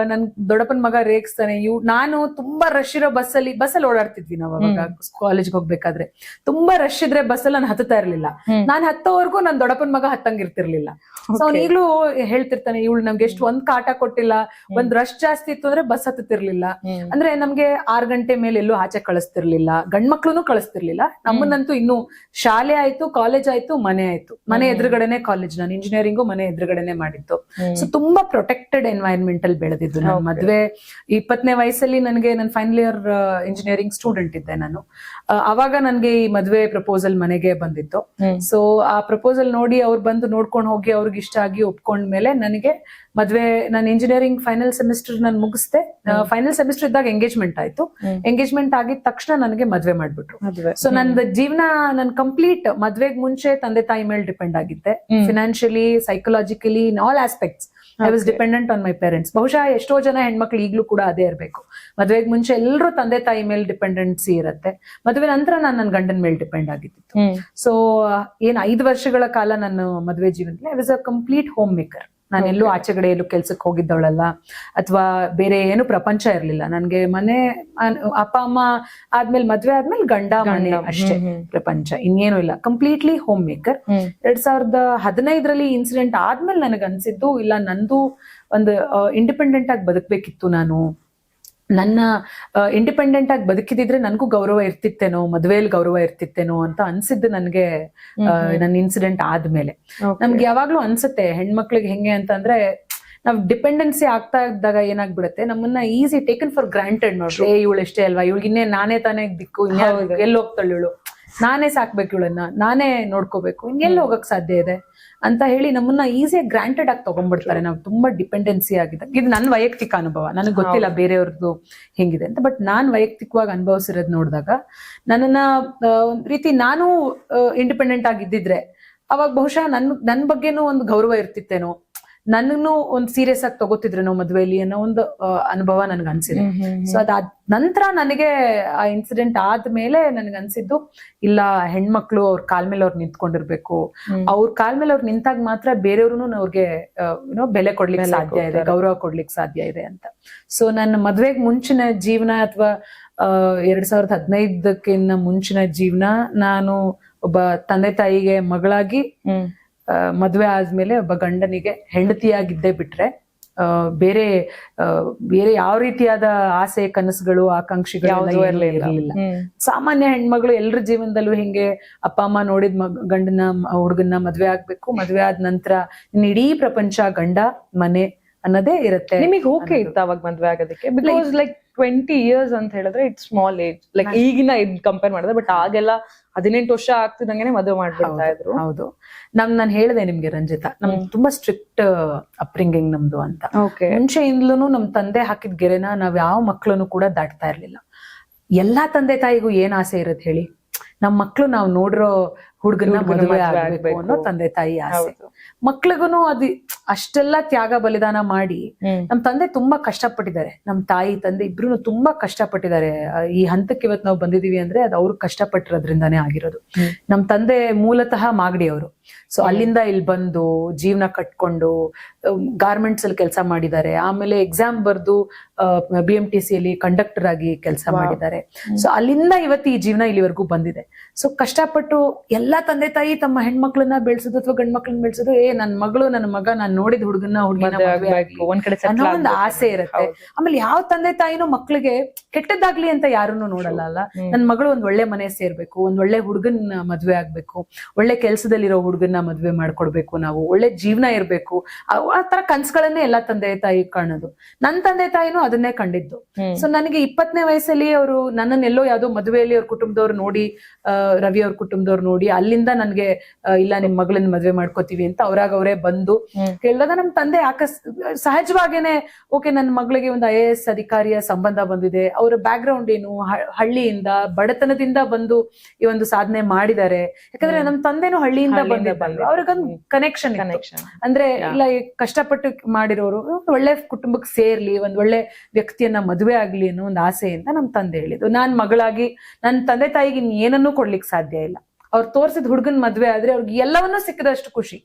ನನ್ ದೊಡ್ಡಪ್ಪನ ಮಗ ರೇಗಿಸ್ತಾನೆ. ನಾನು ತುಂಬಾ ರಶ್ ಇರೋ ಬಸ್ಸಲ್ಲಿ ಓಡಾಡ್ತಿದ್ವಿ ನಾವು ಅವಾಗ ಕಾಲೇಜ್ಗೆ ಹೋಗ್ಬೇಕಾದ್ರೆ. ತುಂಬಾ ರಶ್ ಇದ್ರೆ ಬಸ್ಸಲ್ಲಿ ನಾನು ಹತ್ತುತ್ತಾ ಇರ್ಲಿಲ್ಲ. ನಾನ್ ಹತ್ತೋವರೆಗೂ ನನ್ ದೊಡ್ಡಪ್ಪನ ಮಗ ಹತ್ತಂಗಿರ್ತಿರ್ಲಿಲ್ಲ. ಸೊ ಅವ್ನು ಈಗ್ಲೂ ಹೇಳ್ತಿರ್ತಾನೆ, ಇವಳು ನಮ್ಗೆ ಎಷ್ಟು ಒಂದ್ ಕಾಟ ಕೊಟ್ಟಿಲ್ಲ. ಒಂದ್ ರಶ್ ಜಾಸ್ತಿ ಇತ್ತು ಅಂದ್ರೆ ಬಸ್ ಹತ್ತುತ್ತಿರ್ಲಿಲ್ಲ. ಅಂದ್ರೆ ನಮ್ಗೆ 6 ಗಂಟೆ ಮೇಲೆ ಎಲ್ಲೂ ಆಚೆ ಕಳಿಸ್ತಿರ್ಲಿಲ್ಲ. ಗಂಡ್ಮಕ್ಳುನು ಕಳಿಸ್ತಿರ್ಲಿಲ್ಲ. ನಮ್ಮನ್ನಂತೂ ಇನ್ನು ಶಾಲೆ ಆಯ್ತು, ಕಾಲೇಜ್ ಆಯ್ತು, ಮನೆ ಆಯ್ತು. ಮನೆ ಎದುರುಗಡೆನೆ ಕಾಲೇಜ್. ನಾನು ಇಂಜಿನಿಯರಿಂಗು ಮನೆ ಎದುರುಗಡೆನೆ ಮಾಡಿದ್ದು. ಸೊ ತುಂಬಾ ಪ್ರೊಟೆಕ್ಟೆಡ್ ಎನ್ವೈರನ್ಮೆಂಟ್ ಅಲ್ಲಿ ಬೆಳೆದಿದ್ದು. ನನ್ನ ಮದ್ವೆ 20ನೇ ವಯಸ್ಸಲ್ಲಿ ನನಗೆ, ನಾನು ಫೈನಲ್ ಇಯರ್ ಇಂಜಿನಿಯರಿಂಗ್ ಸ್ಟೂಡೆಂಟ್ ಇದ್ದೆ ನಾನು. ಅವಾಗ ನನ್ಗೆ ಈ ಮದ್ವೆ ಪ್ರಪೋಸಲ್ ಮನೆಗೆ ಬಂದಿತ್ತು. ಸೊ ಆ ಪ್ರಪೋಸಲ್ ನೋಡಿ ಅವ್ರು ಬಂದು ನೋಡ್ಕೊಂಡು ಹೋಗಿ, ಅವ್ರಿಗೆ ಇಷ್ಟ ಆಗಿ ಒಪ್ಕೊಂಡ್ಮೇಲೆ ನನಗೆ ಮದ್ವೆ, ನಾನು ಇಂಜಿನಿಯರಿಂಗ್ ಫೈನಲ್ ಸೆಮಿಸ್ಟರ್ ನಾನು ಮುಗಿಸ್ದೆ. ಫೈನಲ್ ಸೆಮಿಸ್ಟರ್ ಇದ್ದಾಗ ಎಂಗೇಜ್ಮೆಂಟ್ ಆಯ್ತು. ಎಂಗೇಜ್ಮೆಂಟ್ ಆಗಿದ ತಕ್ಷಣ ನನಗೆ ಮದ್ವೆ ಮಾಡ್ಬಿಟ್ರು. ಸೊ ನಂದು ಜೀವನ, ನನ್ ಕಂಪ್ಲೀಟ್ ಮದ್ವೆಗ್ ಮುಂಚೆ ತಂದೆ ತಾಯಿ ಮೇಲೆ ಡಿಪೆಂಡ್ ಆಗಿದ್ದೆ. Financially, psychologically, in all aspects I was dependent on my parents. ಬಹುಶಃ ಎಷ್ಟೋ ಜನ ಹೆಣ್ಮಕ್ಳು ಈಗ್ಲೂ ಕೂಡ ಅದೇ ಇರಬೇಕು. ಮದ್ವೆಗ್ ಮುಂಚೆ ಎಲ್ಲರೂ ತಂದೆ ತಾಯಿ ಮೇಲೆ ಡಿಪೆಂಡೆನ್ಸಿ ಇರುತ್ತೆ. ಮದ್ವೆ ನಂತರ ನಾನು ನನ್ನ ಗಂಡನ ಮೇಲೆ ಡಿಪೆಂಡ್ ಆಗಿದ್ದು. ಸೊ 5 ವರ್ಷಗಳ ಕಾಲ ನನ್ನ ಮದ್ವೆ ಜೀವನದಲ್ಲಿ I was a complete home maker. ನಾನೆಲ್ಲೂ ಆಚೆಗಡೆ ಎಲ್ಲೂ ಕೆಲ್ಸಕ್ಕೆ ಹೋಗಿದ್ದವಳಲ್ಲ, ಅಥವಾ ಬೇರೆ ಏನು ಪ್ರಪಂಚ ಇರ್ಲಿಲ್ಲ ನನ್ಗೆ. ಮನೆ, ಅಪ್ಪ ಅಮ್ಮ ಆದ್ಮೇಲೆ, ಮದ್ವೆ ಆದ್ಮೇಲೆ ಗಂಡ ಮನೆ ಅಷ್ಟೇ ಪ್ರಪಂಚ, ಇನ್ನೇನು ಇಲ್ಲ. Completely home maker. 2015ರಲ್ಲಿ ಇನ್ಸಿಡೆಂಟ್ ಆದ್ಮೇಲೆ ನನಗೆ ಅನ್ಸಿದ್ದು, ಇಲ್ಲ ನಂದು ಒಂದು ಇಂಡಿಪೆಂಡೆಂಟ್ ಆಗಿ ಬದುಕ್ಬೇಕಿತ್ತು. ನಾನು ನನ್ನ ಇಂಡಿಪೆಂಡೆಂಟ್ ಆಗಿ ಬದುಕಿದಿದ್ರೆ ನನ್ಗೂ ಗೌರವ ಇರ್ತಿತ್ತೇನೋ, ಮದ್ವೆಯಲ್ಲಿ ಗೌರವ ಇರ್ತಿತ್ತೇನೋ ಅಂತ ಅನ್ಸಿದ್ದು ನನ್ಗೆ ನನ್ನ ಇನ್ಸಿಡೆಂಟ್ ಆದ್ಮೇಲೆ. ನಮ್ಗೆ ಯಾವಾಗ್ಲೂ ಅನ್ಸುತ್ತೆ ಹೆಣ್ಮಕ್ಳಿಗೆ ಹೆಂಗೆ ಅಂತಂದ್ರೆ, ನಾವ್ ಡಿಪೆಂಡೆನ್ಸಿ ಆಗ್ತಾ ಇದ್ದಾಗ ಏನಾಗ್ಬಿಡುತ್ತೆ, ನಮ್ಮನ್ನ ಈಸಿ ಟೇಕನ್ ಫಾರ್ ಗ್ರಾಂಟೆಡ್. ನೋಡ್ರಿ, ಇವಳು ಎಷ್ಟೇ ಅಲ್ವಾ, ಇವಳಿಗೆ ಇನ್ನೇ ನಾನೇ ತಾನೇ ದಿಕ್ಕು, ಎಲ್ಲಿ ಹೋಗ್ತಾಳೆ ಇವಳು, ನಾನೇ ಸಾಕ್ಬೇಕು ಇವಳನ್ನ, ನಾನೇ ನೋಡ್ಕೋಬೇಕು, ಹಿಂಗೆಲ್ಲ ಹೋಗಕ್ ಸಾಧ್ಯ ಇದೆ ಅಂತ ಹೇಳಿ ನಮ್ಮನ್ನ ಈಸಿಯಾಗಿ ಗ್ರಾಂಟೆಡ್ ಆಗಿ ತಗೊಂಡ್ಬಿಡ್ತಾರೆ. ನಾವು ತುಂಬಾ ಡಿಪೆಂಡೆನ್ಸಿ ಆಗಿದೆ. ಇದು ನನ್ನ ವೈಯಕ್ತಿಕ ಅನುಭವ, ನನಗೆ ಗೊತ್ತಿಲ್ಲ ಬೇರೆಯವ್ರದ್ದು ಹೆಂಗಿದೆ ಅಂತ. ಬಟ್ ನಾನ್ ವೈಯಕ್ತಿಕವಾಗಿ ಅನುಭವಿಸಿರೋದ್ ನೋಡಿದಾಗ, ನನ್ನನ್ನ ಒಂದ್ ರೀತಿ ನಾನು ಇಂಡಿಪೆಂಡೆಂಟ್ ಆಗಿದ್ದಿದ್ರೆ ಅವಾಗ ಬಹುಶಃ ನನ್ ಬಗ್ಗೆನೂ ಒಂದು ಗೌರವ ಇರ್ತಿತ್ತೇನೋ, ನನ್ನನ್ನು ಒಂದ್ ಸೀರಿಯಸ್ ಆಗಿ ತಗೋತಿದ್ರೇನೋ ಮದ್ವೆಲಿ ಅನ್ನೋ ಒಂದು ಅನುಭವ ನನ್ಗೆ ಅನ್ಸಿದೆ. ಸೊ ಅದಾದ ನಂತರ ನನಗೆ ಆ ಇನ್ಸಿಡೆಂಟ್ ಆದ್ಮೇಲೆ ನನ್ಗೆ ಅನ್ಸಿದ್ದು, ಇಲ್ಲ ಹೆಣ್ಮಕ್ಳು ಅವ್ರ ಕಾಲ್ ಮೇಲೆ ಅವ್ರು ನಿಂತ್ಕೊಂಡಿರ್ಬೇಕು. ಅವ್ರ ಕಾಲ್ ಮೇಲೆ ಅವ್ರು ನಿಂತಾಗ ಮಾತ್ರ ಬೇರೆಯವ್ರು ಅವ್ರಿಗೆ ಬೆಲೆ ಕೊಡ್ಲಿಕ್ಕೆ ಸಾಧ್ಯ ಇದೆ, ಗೌರವ ಕೊಡ್ಲಿಕ್ಕೆ ಸಾಧ್ಯ ಇದೆ ಅಂತ. ಸೊ ನನ್ನ ಮದ್ವೆಗ್ ಮುಂಚಿನ ಜೀವನ, ಅಥವಾ 2015ಕ್ಕಿಂತ ಮುಂಚಿನ ಜೀವನ, ನಾನು ಒಬ್ಬ ತಂದೆ ತಾಯಿಗೆ ಮಗಳಾಗಿ, ಮದ್ವೆ ಆದ್ಮೇಲೆ ಒಬ್ಬ ಗಂಡನಿಗೆ ಹೆಂಡತಿಯಾಗಿದ್ದೇ ಬಿಟ್ರೆ ಬೇರೆ ಯಾವ ರೀತಿಯಾದ ಆಸೆ, ಕನಸುಗಳು, ಆಕಾಂಕ್ಷೆಗಳು ಇರಲಿಲ್ಲ. ಸಾಮಾನ್ಯ ಹೆಣ್ಮಗಳು ಎಲ್ರ ಜೀವನದಲ್ಲೂ ಹಿಂಗೆ ಅಪ್ಪ ಅಮ್ಮ ನೋಡಿದ್ ಗಂಡನ, ಹುಡುಗನ್ನ ಮದ್ವೆ ಆಗ್ಬೇಕು, ಮದ್ವೆ ಆದ ನಂತರ ಇಡೀ ಪ್ರಪಂಚ, ಗಂಡ, ಮನೆ ಅನ್ನೋದೇ ಇರುತ್ತೆ. ನಿಮಗೆ ಓಕೆ ಇತ್ತು ಅವಾಗ ಮದ್ವೆ ಆಗೋದಕ್ಕೆ? ಬಿಕಾಸ್ ಲೈಕ್ 20 years ಅಂತ ಹೇಳಿದ್ರೆ ಇಟ್ಸ್ ಸ್ಮಾಲ್ ಏಜ್, ಲೈಕ್ ಈಗಿನ ಕಂಪೇರ್ ಮಾಡಿದ್ರೆ. ಬಟ್ ಆಗೆಲ್ಲ 18 ವರ್ಷ ಆಗ್ತಿದಂಗೆ ಮದುವೆ ಮಾಡ್ಬಿಡ್ತಾ ಇದ್ರು. ಹೌದು, ನಾನು ಹೇಳಿದೆ ನಿಮ್ಗೆ ರಂಜಿತಾ, ನಮ್ದು ತುಂಬಾ ಸ್ಟ್ರಿಕ್ಟ್ ಅಪ್ರಿಂಗಿಂಗ್ ನಮ್ದು ಅಂತ. ಮುಂಚೆಯಿಂದಲೂ ನಮ್ ತಂದೆ ಹಾಕಿದ ಗೆರೆನ ನಾವ್ ಯಾವ ಮಕ್ಳನ್ನು ಕೂಡ ದಾಟ್ತಾ ಇರ್ಲಿಲ್ಲ. ಎಲ್ಲಾ ತಂದೆ ತಾಯಿಗೂ ಏನ್ ಆಸೆ ಇರುತ್ತೆ ಹೇಳಿ, ನಮ್ ಮಕ್ಳು ನಾವ್ ನೋಡಿರೋ ಹುಡುಗನ ಮದುವೆ ಆಗ್ಬೇಕು ಅನ್ನೋ ತಂದೆ ತಾಯಿ ಆಸೆ. ಮಕ್ಳಿಗೂ ಅದು ಅಷ್ಟೆಲ್ಲ ತ್ಯಾಗ ಬಲಿದಾನ ಮಾಡಿ ನಮ್ ತಂದೆ ತುಂಬಾ ಕಷ್ಟಪಟ್ಟಿದ್ದಾರೆ. ನಮ್ ತಾಯಿ ತಂದೆ ಇಬ್ರು ತುಂಬಾ ಕಷ್ಟಪಟ್ಟಿದ್ದಾರೆ. ಈ ಹಂತಕ್ಕೆ ಇವತ್ತು ನಾವು ಬಂದಿದೀವಿ ಅಂದ್ರೆ ಅದು ಅವ್ರು ಕಷ್ಟಪಟ್ಟಿರೋದ್ರಿಂದಾನೇ ಆಗಿರೋದು. ನಮ್ ತಂದೆ ಮೂಲತಃ ಮಾಗಡಿ ಅವರು. ಸೊ ಅಲ್ಲಿಂದ ಇಲ್ಲಿ ಬಂದು ಜೀವನ ಕಟ್ಕೊಂಡು ಗಾರ್ಮೆಂಟ್ಸ್ ಅಲ್ಲಿ ಕೆಲಸ ಮಾಡಿದ್ದಾರೆ. ಆಮೇಲೆ ಎಕ್ಸಾಮ್ ಬರ್ದು BMTC ಅಲ್ಲಿ ಕಂಡಕ್ಟರ್ ಆಗಿ ಕೆಲಸ ಮಾಡಿದ್ದಾರೆ. ಸೊ ಅಲ್ಲಿಂದ ಇವತ್ತು ಈ ಜೀವನ ಇಲ್ಲಿವರೆಗೂ ಬಂದಿದೆ. ಸೊ ಕಷ್ಟಪಟ್ಟು ಎಲ್ಲಾ ತಂದೆ ತಾಯಿ ತಮ್ಮ ಹೆಣ್ಮಕ್ಳನ್ನ ಬೆಳೆಸೋದು ಅಥವಾ ಗಂಡ್ ಮಕ್ಳನ್ನ ಬೆಳೆಸೋದು, ನನ್ನ ಮಗಳು ನನ್ನ ಮಗ ನಾನು ನೋಡಿದ ಹುಡುಗನ ಅನ್ನೋ ಒಂದು ಆಸೆ ಇರುತ್ತೆ. ಆಮೇಲೆ ಯಾವ ತಂದೆ ತಾಯಿನೂ ಮಕ್ಳಿಗೆ ಕೆಟ್ಟದ್ದಾಗ್ಲಿ ಅಂತ ಯಾರನ್ನು ನೋಡಲ್ಲ ಅಲ್ಲ. ನನ್ ಮಗಳು ಒಂದ್ ಒಳ್ಳೆ ಮನೆ ಸೇರ್ಬೇಕು, ಒಂದ್ ಒಳ್ಳೆ ಹುಡುಗನ ಮದ್ವೆ ಆಗ್ಬೇಕು, ಒಳ್ಳೆ ಕೆಲ್ಸದಲ್ಲಿರೋ ಹುಡುಗನ್ನ ಮದ್ವೆ ಮಾಡ್ಕೊಡ್ಬೇಕು, ನಾವು ಒಳ್ಳೆ ಜೀವನ ಇರ್ಬೇಕು, ಆ ತರ ಕನ್ಸುಗಳನ್ನೇ ಎಲ್ಲಾ ತಂದೆ ತಾಯಿ ಕಾಣೋದು. ನನ್ ತಂದೆ ತಾಯಿನೂ ಅದನ್ನೇ ಕಂಡಿದ್ದು. ಸೊ ನನಗೆ 20ನೇ ವಯಸ್ಸಲ್ಲಿ ಅವರು ನನ್ನನ್ನೆಲ್ಲೋ ಯಾವ್ದೋ ಮದುವೆಯಲ್ಲಿ ಅವ್ರ ಕುಟುಂಬದವ್ರು ನೋಡಿ, ರವಿ ಅವ್ರ ಕುಟುಂಬದವ್ರು ನೋಡಿ, ಅಲ್ಲಿಂದ ನನ್ಗೆ ಇಲ್ಲ ನಿಮ್ ಮಗಳನ್ನ ಮದ್ವೆ ಮಾಡ್ಕೋತೀವಿ ಅಂತ ಅವರೇ ಬಂದು ಕೇಳಿದಾಗ ನಮ್ ತಂದೆ ಸಹಜವಾಗೇನೆ ಓಕೆ ನನ್ನ ಮಗಳಿಗೆ ಒಂದು IAS ಅಧಿಕಾರಿಯ ಸಂಬಂಧ ಬಂದಿದೆ, ಅವರ ಬ್ಯಾಕ್ ಗ್ರೌಂಡ್ ಏನು, ಹಳ್ಳಿಯಿಂದ ಬಡತನದಿಂದ ಬಂದು ಈ ಒಂದು ಸಾಧನೆ ಮಾಡಿದ್ದಾರೆ. ಯಾಕಂದ್ರೆ ನಮ್ ತಂದೆನೂ ಹಳ್ಳಿಯಿಂದ ಬಂದಿದ್ದು, ಅವ್ರಿಗೊಂದು ಕನೆಕ್ಷನ್ ಅಂದ್ರೆ ಇಲ್ಲ ಕಷ್ಟಪಟ್ಟು ಮಾಡಿರೋರು ಒಳ್ಳೆ ಕುಟುಂಬಕ್ಕೆ ಸೇರ್ಲಿ, ಒಂದ್ ಒಳ್ಳೆ ವ್ಯಕ್ತಿಯನ್ನ ಮದುವೆ ಆಗ್ಲಿ ಅನ್ನೋ ಒಂದು ಆಸೆಯಿಂದ ನಮ್ ತಂದೆ ಹೇಳಿದ್ದು. ನಾನ್ ಮಗಳಾಗಿ ನನ್ನ ತಂದೆ ತಾಯಿಗೆ ಏನನ್ನೂ ಕೊಡ್ಲಿಕ್ಕೆ ಸಾಧ್ಯ ಇಲ್ಲ. ಅವ್ರು ತೋರ್ಸಿದ್ ಹುಡುಗನ್ ಮದ್ವೆ ಆದ್ರೆ ಅವ್ರಿಗೆ ಎಲ್ಲವನ್ನೂ ಸಿಕ್ಕದಷ್ಟು ಖುಷಿ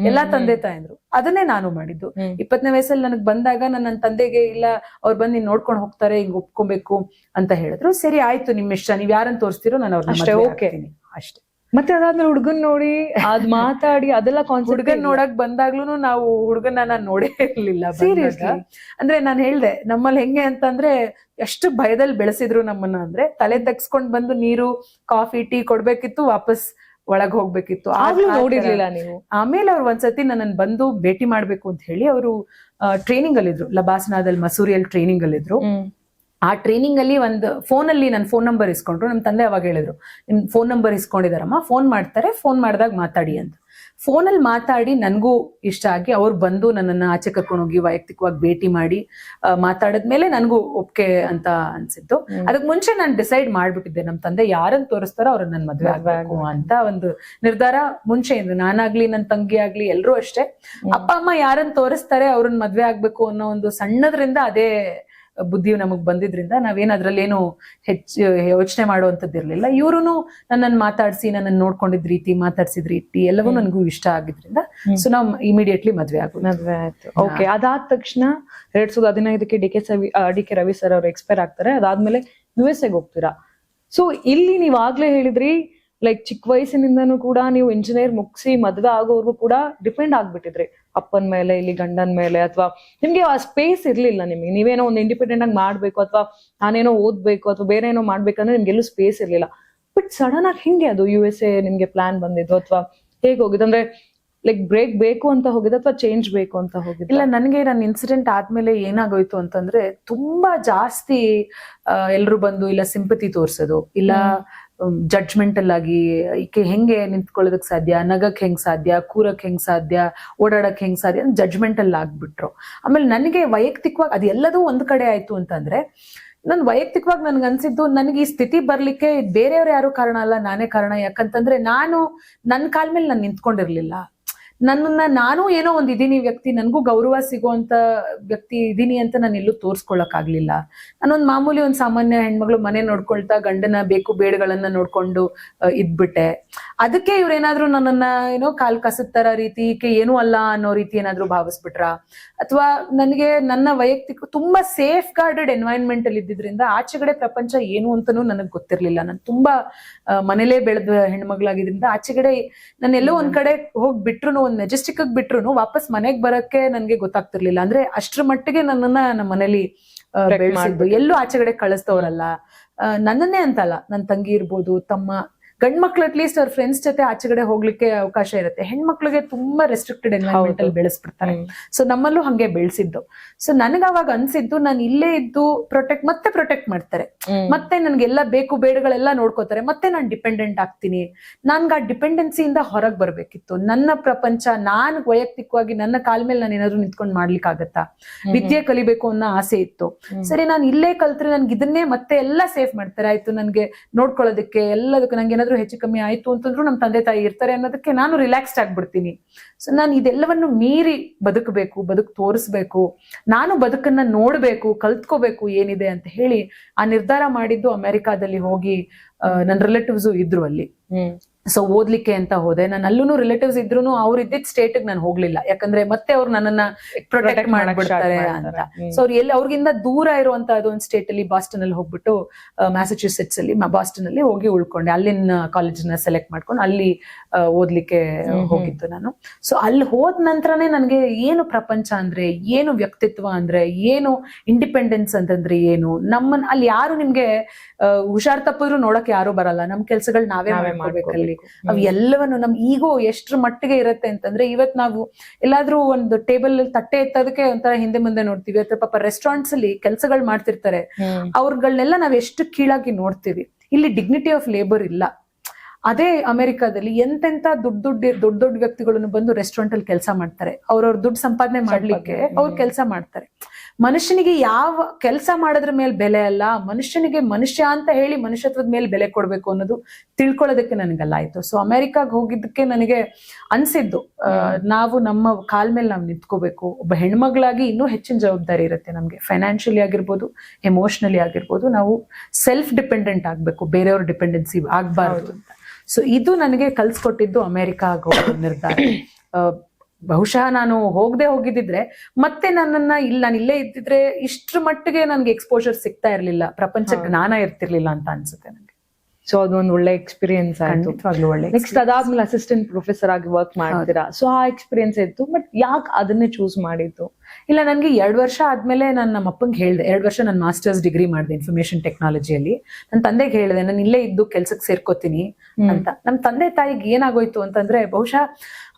ಎಲ್ಲಾ ತಂದೆ ತಾಯಂದ್ರು. ಅದನ್ನೇ ನಾನು ಮಾಡಿದ್ದು. 20ನೇ ವಯಸ್ಸಲ್ಲಿ ನನಗ್ ಬಂದಾಗ ನನ್ನ ತಂದೆಗೆ ಇಲ್ಲ ಅವ್ರು ಬಂದು ನೀನ್ ನೋಡ್ಕೊಂಡು ಹೋಗ್ತಾರೆ, ಹಿಂಗ್ ಒಪ್ಕೊಬೇಕು ಅಂತ ಹೇಳಿದ್ರು. ಸರಿ ಆಯ್ತು, ನಿಮ್ ಇಷ್ಟ, ನೀವ್ ಯಾರನ್ನ ತೋರಿಸ್ತೀರೋ ನಾನು ಅವ್ರನ್ನ ಓಕೆ ಅಷ್ಟೇ. ಮತ್ತೆ ಅದಾದ್ಮೇಲೆ ಹುಡುಗನ್ ನೋಡಿ ಅದ್ ಮಾತಾಡಿ ಅದೆಲ್ಲ ಹುಡುಗನ್ ನೋಡಕ್ ಬಂದಾಗ್ಲೂ ನಾವು ಹುಡುಗನ್ನ ನಾನು ನೋಡೇ ಇರ್ಲಿಲ್ಲ. ಅಂದ್ರೆ ನಾನು ಹೇಳ್ದೆ ನಮ್ಮಲ್ಲಿ ಹೆಂಗೆ ಅಂತಂದ್ರೆ ಎಷ್ಟು ಭಯದಲ್ಲಿ ಬೆಳೆಸಿದ್ರು ನಮ್ಮನ್ನ. ಅಂದ್ರೆ ತಲೆ ತಗ್ಸ್ಕೊಂಡ್ ಬಂದು ನೀರು ಕಾಫಿ ಟೀ ಕೊಡ್ಬೇಕಿತ್ತು, ವಾಪಸ್ ಒಳಗ್ ಹೋಗ್ಬೇಕಿತ್ತು. ಆಗ್ಲೂ ನೋಡಿರ್ಲಿಲ್ಲ ನೀವು. ಆಮೇಲೆ ಅವ್ರು ಒಂದ್ಸತಿ ನನ್ನನ್ನು ಬಂದು ಭೇಟಿ ಮಾಡ್ಬೇಕು ಅಂತ ಹೇಳಿ ಅವರು ಟ್ರೈನಿಂಗ್ ಅಲ್ಲಿ ಇದ್ರು, ಲಬಾಸ್ನಾದಲ್ಲಿ ಮಸೂರಿಯಲ್ಲಿ ಟ್ರೈನಿಂಗ್ ಅಲ್ಲಿ ಇದ್ರು. ಆ ಟ್ರೈನಿಂಗ್ ಅಲ್ಲಿ ಒಂದು ಫೋನ್ ಅಲ್ಲಿ ನನ್ನ ಫೋನ್ ನಂಬರ್ ಇಸ್ಕೊಂಡ್ರು. ನಮ್ ತಂದೆ ಅವಾಗ ಹೇಳಿದ್ರು, ನಿಮ್ ಫೋನ್ ನಂಬರ್ ಇಸ್ಕೊಂಡಿದಾರಮ್ಮ, ಫೋನ್ ಮಾಡ್ತಾರೆ, ಫೋನ್ ಮಾಡಿದಾಗ ಮಾತಾಡಿ ಅಂತ. ಫೋನಲ್ಲಿ ಮಾತಾಡಿ ನನ್ಗೂ ಇಷ್ಟ ಆಗಿ ಅವ್ರು ಬಂದು ನನ್ನನ್ನ ಆಚೆ ಕರ್ಕೊಂಡೋಗಿ ವೈಯಕ್ತಿಕವಾಗಿ ಭೇಟಿ ಮಾಡಿ ಮಾತಾಡದ್ಮೇಲೆ ನನ್ಗೂ ಒಪ್ಕೆ ಅಂತ ಅನ್ಸಿತ್ತು. ಅದಕ್ ಮುಂಚೆ ನಾನು ಡಿಸೈಡ್ ಮಾಡ್ಬಿಟ್ಟಿದ್ದೆ, ನಮ್ ತಂದೆ ಯಾರನ್ನ ತೋರಿಸ್ತಾರೋ ಅವ್ರನ್ನ ನನ್ ಮದ್ವೆ ಆಗ್ಬೇಕು ಅಂತ ಒಂದು ನಿರ್ಧಾರ ಮುಂಚೆಯಿಂದ. ನಾನಾಗ್ಲಿ ನನ್ ತಂಗಿ ಆಗ್ಲಿ ಎಲ್ರೂ ಅಷ್ಟೇ, ಅಪ್ಪ ಅಮ್ಮ ಯಾರನ್ನ ತೋರಿಸ್ತಾರೆ ಅವ್ರನ್ನ ಮದ್ವೆ ಆಗ್ಬೇಕು ಅನ್ನೋ ಒಂದು ಸಣ್ಣದ್ರಿಂದ ಅದೇ ಬುದ್ಧಿ ನಮಗ್ ಬಂದಿದ್ರಿಂದ ನಾವೇನ್ ಅದ್ರಲ್ಲೇನು ಹೆಚ್ಚು ಯೋಚನೆ ಮಾಡುವಂತದ್ದಿರ್ಲಿಲ್ಲ. ಇವ್ರುನು ನನ್ನನ್ನು ಮಾತಾಡ್ಸಿ, ನನ್ನನ್ನು ನೋಡ್ಕೊಂಡಿದ್ ರೀತಿ, ಮಾತಾಡ್ಸಿದ್ ರೀತಿ ಎಲ್ಲವೂ ನನ್ಗೂ ಇಷ್ಟ ಆಗಿದ್ರಿಂದ ಸೊ ನಾವು ಇಮಿಡಿಯೇಟ್ಲಿ ಮದ್ವೆ ಆಯ್ತು. ಓಕೆ, ಅದಾದ ತಕ್ಷಣ 2015ಕ್ಕೆ ಡಿ ಕೆ ರವಿ ಸರ್ ಅವ್ರು ಎಕ್ಸ್ಪೈರ್ ಆಗ್ತಾರೆ. ಅದಾದ್ಮೇಲೆ USA ಹೋಗ್ತೀರಾ. ಸೊ ಇಲ್ಲಿ ನೀವ್ ಆಗ್ಲೇ ಹೇಳಿದ್ರಿ ಲೈಕ್ ಚಿಕ್ಕ ವಯಸ್ಸಿನಿಂದನೂ ಕೂಡ ನೀವು ಇಂಜಿನಿಯರ್ ಮುಗಿಸಿ ಮದ್ವೆ ಆಗೋರ್ಗು ಕೂಡ ಡಿಪೆಂಡ್ ಆಗ್ಬಿಟ್ಟಿದ್ರಿ ಅಪ್ಪನ ಮೇಲೆ, ಇಲ್ಲಿ ಗಂಡನ ಮೇಲೆ, ಅಥವಾ ನಿಮ್ಗೆ ಆ ಸ್ಪೇಸ್ ಇರ್ಲಿಲ್ಲ ನಿಮ್ಗೆ. ನೀವೇನೋ ಒಂದು ಇಂಡಿಪೆಂಡೆಂಟ್ ಆಗಿ ಮಾಡ್ಬೇಕು ಅಥವಾ ನಾನೇನೋ ಓದ್ಬೇಕು ಅಥವಾ ಬೇರೆ ಏನೋ ಮಾಡ್ಬೇಕಂದ್ರೆ ನಿಮ್ಗೆಲ್ಲೂ ಸ್ಪೇಸ್ ಇರ್ಲಿಲ್ಲ. ಬಟ್ ಸಡನ್ ಆಗಿ ಹಿಂಗೆ ಅದು USA ನಿಮ್ಗೆ ಪ್ಲಾನ್ ಬಂದಿದ್ದು ಅಥವಾ ಹೇಗೆ ಹೋಗಿದ್ದು? ಅಂದ್ರೆ ಲೈಕ್ ಬ್ರೇಕ್ ಬೇಕು ಅಂತ ಹೋಗಿದ್ದು ಅಥವಾ ಚೇಂಜ್ ಬೇಕು ಅಂತ ಹೋಗಿದ್ದು? ಇಲ್ಲ, ನನಗೆ ನನ್ನ ಇನ್ಸಿಡೆಂಟ್ ಆದ್ಮೇಲೆ ಏನಾಗೋಯ್ತು ಅಂತಂದ್ರೆ ತುಂಬಾ ಜಾಸ್ತಿ ಎಲ್ರು ಬಂದು ಇಲ್ಲ ಸಿಂಪತಿ ತೋರ್ಸೋದು, ಇಲ್ಲ ಜಡ್ಜ್ಮೆಂಟಲ್ ಆಗಿ ಈಕೆ ಹೆಂಗೆ ನಿಂತ್ಕೊಳ್ಳೋದಕ್ ಸಾಧ್ಯ, ನಗಕ್ ಹೆಂಗ್ ಸಾಧ್ಯ, ಕೂರಕ್ ಹೆಂಗ್ ಸಾಧ್ಯ, ಓಡಾಡಕ್ ಹೆಂಗ್ ಸಾಧ್ಯ, ಜಡ್ಜ್ಮೆಂಟಲ್ ಆಗ್ಬಿಟ್ರು. ಆಮೇಲೆ ನನಗೆ ವೈಯಕ್ತಿಕವಾಗಿ ಅದೆಲ್ಲದೂ ಒಂದ್ ಕಡೆ ಆಯ್ತು ಅಂತಂದ್ರೆ ನನ್ ವೈಯಕ್ತಿಕವಾಗಿ ನನ್ಗೆ ಅನ್ಸಿದ್ದು, ನನಗೆ ಈ ಸ್ಥಿತಿ ಬರ್ಲಿಕ್ಕೆ ಬೇರೆಯವ್ರು ಯಾರು ಕಾರಣ ಅಲ್ಲ, ನಾನೇ ಕಾರಣ. ಯಾಕಂತಂದ್ರೆ ನಾನು ನನ್ನ ಕಾಲ ಮೇಲೆ ನಾನು ನಿಂತ್ಕೊಂಡಿರ್ಲಿಲ್ಲ. ನಾನು ಏನೋ ಒಂದ್ ಇದೀನಿ ವ್ಯಕ್ತಿ, ನನ್ಗೂ ಗೌರವ ಸಿಗುವಂತ ವ್ಯಕ್ತಿ ಇದೀನಿ ಅಂತ ನಾನು ಎಲ್ಲೂ ತೋರ್ಸ್ಕೊಳಕ್ ಆಗ್ಲಿಲ್ಲ. ನಾನೊಂದ್ ಮಾಮೂಲಿ ಒಂದ್ ಸಾಮಾನ್ಯ ಹೆಣ್ಮಗಳು ಮನೆ ನೋಡ್ಕೊಳ್ತಾ ಗಂಡನ ಬೇಕು ಬೇಡಗಳನ್ನ ನೋಡ್ಕೊಂಡು ಇದ್ಬಿಟ್ಟೆ. ಅದಕ್ಕೆ ಇವ್ರೇನಾದ್ರು ನನ್ನನ್ನ ಏನೋ ಕಾಲ್ ಕಸತ್ತರ ರೀತಿ ಏನೂ ಅಲ್ಲ ಅನ್ನೋ ರೀತಿ ಏನಾದ್ರು ಭಾವಿಸ್ಬಿಟ್ರ, ಅಥವಾ ನನಗೆ ನನ್ನ ವೈಯಕ್ತಿಕ ತುಂಬಾ ಸೇಫ್ ಗಾರ್ಡೆಡ್ ಎನ್ವೈರನ್ಮೆಂಟ್ ಅಲ್ಲಿ ಇದ್ದಿದ್ರಿಂದ ಆಚೆಗಡೆ ಪ್ರಪಂಚ ಏನು ಅಂತನೂ ನನಗ್ ಗೊತ್ತಿರ್ಲಿಲ್ಲ. ನಾನು ತುಂಬಾ ಮನೇಲೇ ಬೆಳೆದ ಹೆಣ್ಮಗಳಾಗಿದ್ರಿಂದ ಆಚೆಗಡೆ ನಾನು ಎಲ್ಲೋ ಒಂದ್ ಕಡೆ ಹೋಗ್ಬಿಟ್ರು, ಒಂದ್ ಮೆಜೆಸ್ಟಿಕ್ ಬಿಟ್ರು ವಾಪಸ್ ಮನೆಗ್ ಬರಕ್ಕೆ ನನ್ಗೆ ಗೊತ್ತಾಗ್ತಿರ್ಲಿಲ್ಲ. ಅಂದ್ರೆ ಅಷ್ಟ್ರ ಮಟ್ಟಿಗೆ ನನ್ನನ್ನ ನಮ್ಮ ಮನೇಲಿ ಬೆಳೆಸಿದ್ದು, ಎಲ್ಲೂ ಆಚೆಗಡೆ ಕಳಿಸ್ತವ್ರಲ್ಲ. ನನ್ನನ್ನೇ ಅಂತಲ್ಲ, ನನ್ ತಂಗಿ ಇರ್ಬೋದು, ತಮ್ಮ ಗಂಡ್ ಮಕ್ಳು ಅಟ್ಲೀಸ್ಟ್ ಅವ್ರ ಫ್ರೆಂಡ್ಸ್ ಜೊತೆ ಆಚೆಗಡೆ ಹೋಗ್ಲಿಕ್ಕೆ ಅವಕಾಶ ಇರುತ್ತೆ. ಹೆಣ್ಮಕ್ಳಿಗೆ ತುಂಬಾ ರೆಸ್ಟ್ರಿಕ್ಟೆಡ್ ಎನ್ವೈರನ್ಮೆಂಟ್ ಅಲ್ಲಿ ಬೆಳೆಸ್ಬಿಡ್ತಾರೆ. ಸೊ ನಮ್ಮಲ್ಲೂ ಹಂಗೆ ಬೆಳೆಸಿದ್ದು. ಸೊ ನನಗ್ ಅವಾಗ ಅನ್ಸಿದ್ದು, ನಾನು ಇಲ್ಲೇ ಇದ್ದು ಪ್ರೊಟೆಕ್ಟ್ ಮಾಡ್ತಾರೆ, ಮತ್ತೆ ನನ್ಗೆಲ್ಲ ಬೇಕು ಬೇಡಗಳೆಲ್ಲ ನೋಡ್ಕೋತಾರೆ, ಮತ್ತೆ ನಾನು ಡಿಪೆಂಡೆಂಟ್ ಆಗ್ತೀನಿ. ನನ್ಗೆ ಆ ಡಿಪೆಂಡೆನ್ಸಿಯಿಂದ ಹೊರಗೆ ಬರ್ಬೇಕಿತ್ತು. ನನ್ನ ಪ್ರಪಂಚ ನಾನು ವೈಯಕ್ತಿಕವಾಗಿ ನನ್ನ ಕಾಲ ಮೇಲೆ ನಾನು ಏನಾದ್ರು ನಿಂತ್ಕೊಂಡು ಮಾಡ್ಲಿಕ್ಕೆ ಆಗತ್ತಾ, ವಿದ್ಯೆ ಕಲಿಬೇಕು ಅನ್ನೋ ಆಸೆ ಇತ್ತು. ಸರಿ, ನಾನು ಇಲ್ಲೇ ಕಲ್ತ್ರೆ ನನ್ಗೆ ಇದನ್ನೇ ಮತ್ತೆ ಎಲ್ಲ ಸೇಫ್ ಮಾಡ್ತಾರೆ, ಆಯ್ತು ನನ್ಗೆ ನೋಡ್ಕೊಳ್ಳೋದಕ್ಕೆ ಎಲ್ಲದಕ್ಕೂ, ನಂಗೆ ಏನಾದ್ರೂ ಹೆಚ್ಚು ಕಮ್ಮಿ ಆಯ್ತು ಅಂತಂದ್ರೂ ನಮ್ಮ ತಂದೆ ತಾಯಿ ಇರ್ತಾರೆ ಅನ್ನೋದಕ್ಕೆ ನಾನು ರಿಲ್ಯಾಕ್ಸ್ಡ್ ಆಗ್ಬಿಡ್ತೀನಿ. ಸೊ ನಾನು ಇದೆಲ್ಲವನ್ನು ಮೀರಿ ಬದುಕಬೇಕು, ಬದುಕು ತೋರಿಸ್ಬೇಕು, ನಾನು ಬದುಕನ್ನ ನೋಡ್ಬೇಕು, ಕಲ್ತ್ಕೋಬೇಕು ಏನಿದೆ ಅಂತ ಹೇಳಿ ಆ ನಿರ್ಧಾರ ಮಾಡಿದ್ದು ಅಮೆರಿಕಾದಲ್ಲಿ ಹೋಗಿ ನನ್ನ ರಿಲೇಟಿವ್ಸು ಇದ್ರು ಅಲ್ಲಿ. ಸೊ ಓದ್ಲಿಕ್ಕೆ ಅಂತ ಹೋದೆ. ನಾನು ಅಲ್ಲೂ ರಿಲೇಟಿವ್ಸ್ ಇದ್ರು ಅವ್ರು ಇದ್ದಿದ್ ಸ್ಟೇಟ್ ನಾನು ಹೋಗ್ಲಿಲ್ಲ, ಯಾಕಂದ್ರೆ ಮತ್ತೆ ಅವ್ರು ನನ್ನನ್ನ ಪ್ರೊಟೆಕ್ಟ್ ಮಾಡ್ಬಿಡ್ತಾರೆ ಅಂತ. ಸೊ ಅವ್ರು ಎಲ್ಲಿ ಅವ್ರಿಗಿಂತ ದೂರ ಇರುವಂತ ಅದೊಂದು ಸ್ಟೇಟ್ ಅಲ್ಲಿ ಬಾಸ್ಟನ್ ಅಲ್ಲಿ ಹೋಗ್ಬಿಟ್ಟು ಮ್ಯಾಸಚ್ಯೂಸೆಟ್ಸ್ ಅಲ್ಲಿ ಬಾಸ್ಟನ್ ಅಲ್ಲಿ ಹೋಗಿ ಉಳ್ಕೊಂಡೆ. ಅಲ್ಲಿನ ಕಾಲೇಜ್ನ ಸೆಲೆಕ್ಟ್ ಮಾಡ್ಕೊಂಡು ಅಲ್ಲಿ ಓದ್ಲಿಕ್ಕೆ ಹೋಗಿತ್ತು ನಾನು. ಸೊ ಅಲ್ಲಿ ಹೋದ ನಂತರನೇ ನನ್ಗೆ ಏನು ಪ್ರಪಂಚ ಅಂದ್ರೆ ಏನು, ವ್ಯಕ್ತಿತ್ವ ಅಂದ್ರೆ ಏನು, ಇಂಡಿಪೆಂಡೆನ್ಸ್ ಅಂತಂದ್ರೆ ಏನು, ನಮ್ಮನ್ನ ಅಲ್ಲಿ ಯಾರು ನಿಮ್ಗೆ ಹುಷಾರ್ ತಪ್ಪಿದ್ರು ನೋಡಕ್ ಯಾರು ಬರಲ್ಲ, ನಮ್ ಕೆಲ್ಸಗಳು ನಾವೇ ಮಾಡ್ಬೇಕಲ್ಲಿ. ಅವ್ ಎಲ್ಲವನ್ನು ನಮ್ ಈಗೋ ಎಷ್ಟ್ರ ಮಟ್ಟಿಗೆ ಇರತ್ತೆ ಅಂತಂದ್ರೆ, ಇವತ್ ನಾವು ಎಲ್ಲಾದ್ರೂ ಒಂದು ಟೇಬಲ್ ತಟ್ಟೆ ಎತ್ತೋದಕ್ಕೆ ಒಂಥರ ಹಿಂದೆ ಮುಂದೆ ನೋಡ್ತೀವಿ, ಅಥವಾ ಪಾಪ ರೆಸ್ಟೋರೆಂಟ್ಸ್ ಅಲ್ಲಿ ಕೆಲ್ಸಗಳು ಮಾಡ್ತಿರ್ತಾರೆ, ಅವ್ರಗಳನ್ನೆಲ್ಲ ನಾವ್ ಎಷ್ಟು ಕೀಳಾಗಿ ನೋಡ್ತೀವಿ. ಇಲ್ಲಿ ಡಿಗ್ನಿಟಿ ಆಫ್ ಲೇಬರ್ ಇಲ್ಲ. ಅದೇ ಅಮೆರಿಕಾದಲ್ಲಿ ಎಂತೆಂತ ದೊಡ್ಡ ವ್ಯಕ್ತಿಗಳನ್ನು ಬಂದು ರೆಸ್ಟೋರೆಂಟ್ ಅಲ್ಲಿ ಕೆಲಸ ಮಾಡ್ತಾರೆ, ಅವ್ರವ್ರ ದುಡ್ಡು ಸಂಪಾದನೆ ಮಾಡ್ಲಿಕ್ಕೆ ಅವ್ರು ಕೆಲಸ ಮಾಡ್ತಾರೆ. ಮನುಷ್ಯನಿಗೆ ಯಾವ ಕೆಲಸ ಮಾಡೋದ್ರ ಮೇಲೆ ಬೆಲೆ ಅಲ್ಲ, ಮನುಷ್ಯನಿಗೆ ಮನುಷ್ಯ ಅಂತ ಹೇಳಿ ಮನುಷ್ಯತ್ವದ ಮೇಲೆ ಬೆಲೆ ಕೊಡ್ಬೇಕು ಅನ್ನೋದು ತಿಳ್ಕೊಳ್ಳೋದಕ್ಕೆ ನನಗೆಲ್ಲ ಆಯ್ತು. ಸೊ ಅಮೆರಿಕಾಗ್ ಹೋಗಿದ್ದಕ್ಕೆ ನನಗೆ ಅನ್ಸಿದ್ದು, ನಾವು ನಮ್ಮ ಕಾಲ್ ಮೇಲೆ ನಾವು ನಿಂತ್ಕೋಬೇಕು. ಒಬ್ಬ ಹೆಣ್ಮಗಳಾಗಿ ಇನ್ನೂ ಹೆಚ್ಚಿನ ಜವಾಬ್ದಾರಿ ಇರುತ್ತೆ ನಮ್ಗೆ, ಫೈನಾನ್ಷಿಯಲಿ ಆಗಿರ್ಬೋದು, ಎಮೋಷನಲಿ ಆಗಿರ್ಬೋದು. ನಾವು ಸೆಲ್ಫ್ ಡಿಪೆಂಡೆಂಟ್ ಆಗ್ಬೇಕು, ಬೇರೆಯವ್ರ ಡಿಪೆಂಡೆನ್ಸಿ ಆಗ್ಬಾರ್ದು ಅಂತ. ಸೊ ಇದು ನನಗೆ ಕಲ್ಸ್ಕೊಟ್ಟಿದ್ದು ಅಮೆರಿಕಾಗ್ ಹೋಗೋ ನಿರ್ಧಾರ. ಬಹುಶಃ ನಾನು ಹೋಗಿದ್ದಿದ್ರೆ ಮತ್ತೆ ನಾನು ಇಲ್ಲೇ ಇದ್ದಿದ್ರೆ ಇಷ್ಟ್ರ ಮಟ್ಟಿಗೆ ನನ್ಗೆ ಎಕ್ಸ್ಪೋಜರ್ ಸಿಗ್ತಾ ಇರ್ಲಿಲ್ಲ, ಪ್ರಪಂಚ ಜ್ಞಾನ ಇರ್ತಿರ್ಲಿಲ್ಲ ಅಂತ ಅನ್ಸುತ್ತೆ ನನಗೆ. ಸೊ ಅದೊಂದು ಒಳ್ಳೆ ಎಕ್ಸ್ಪೀರಿಯನ್ಸ್ ಆಯ್ತು. ನೆಕ್ಸ್ಟ್ ಅದಾದ್ಮೇಲೆ ಅಸಿಸ್ಟೆಂಟ್ ಪ್ರೊಫೆಸರ್ ಆಗಿ ವರ್ಕ್ ಮಾಡ್ತೀರಾ. ಸೊ ಆ ಎಕ್ಸ್ಪೀರಿಯನ್ಸ್ ಇತ್ತು, ಬಟ್ ಯಾಕೆ ಅದನ್ನೇ ಚೂಸ್ ಮಾಡಿದ್ದು? ಇಲ್ಲ, ನನ್ಗೆ 2 ವರ್ಷ ಆದ್ಮೇಲೆ ನಾನು ನಮ್ಮ ಅಪ್ಪಂಗೆ ಹೇಳಿದೆ. 2 ವರ್ಷ ನಾನು ಮಾಸ್ಟರ್ಸ್ ಡಿಗ್ರಿ ಮಾಡಿದೆ ಇನ್ಫಾರ್ಮೇಶನ್ ಟೆಕ್ನಾಲಜಿಯಲ್ಲಿ. ನನ್ನ ತಂದೆಗೆ ಹೇಳಿದೆ ನಾನು ಇಲ್ಲೇ ಇದ್ದು ಕೆಲ್ಸಕ್ಕೆ ಸೇರ್ಕೋತೀನಿ ಅಂತ. ನಮ್ಮ ತಂದೆ ತಾಯಿಗೆ ಏನಾಗೋಯ್ತು ಅಂತಂದ್ರೆ, ಬಹುಶಃ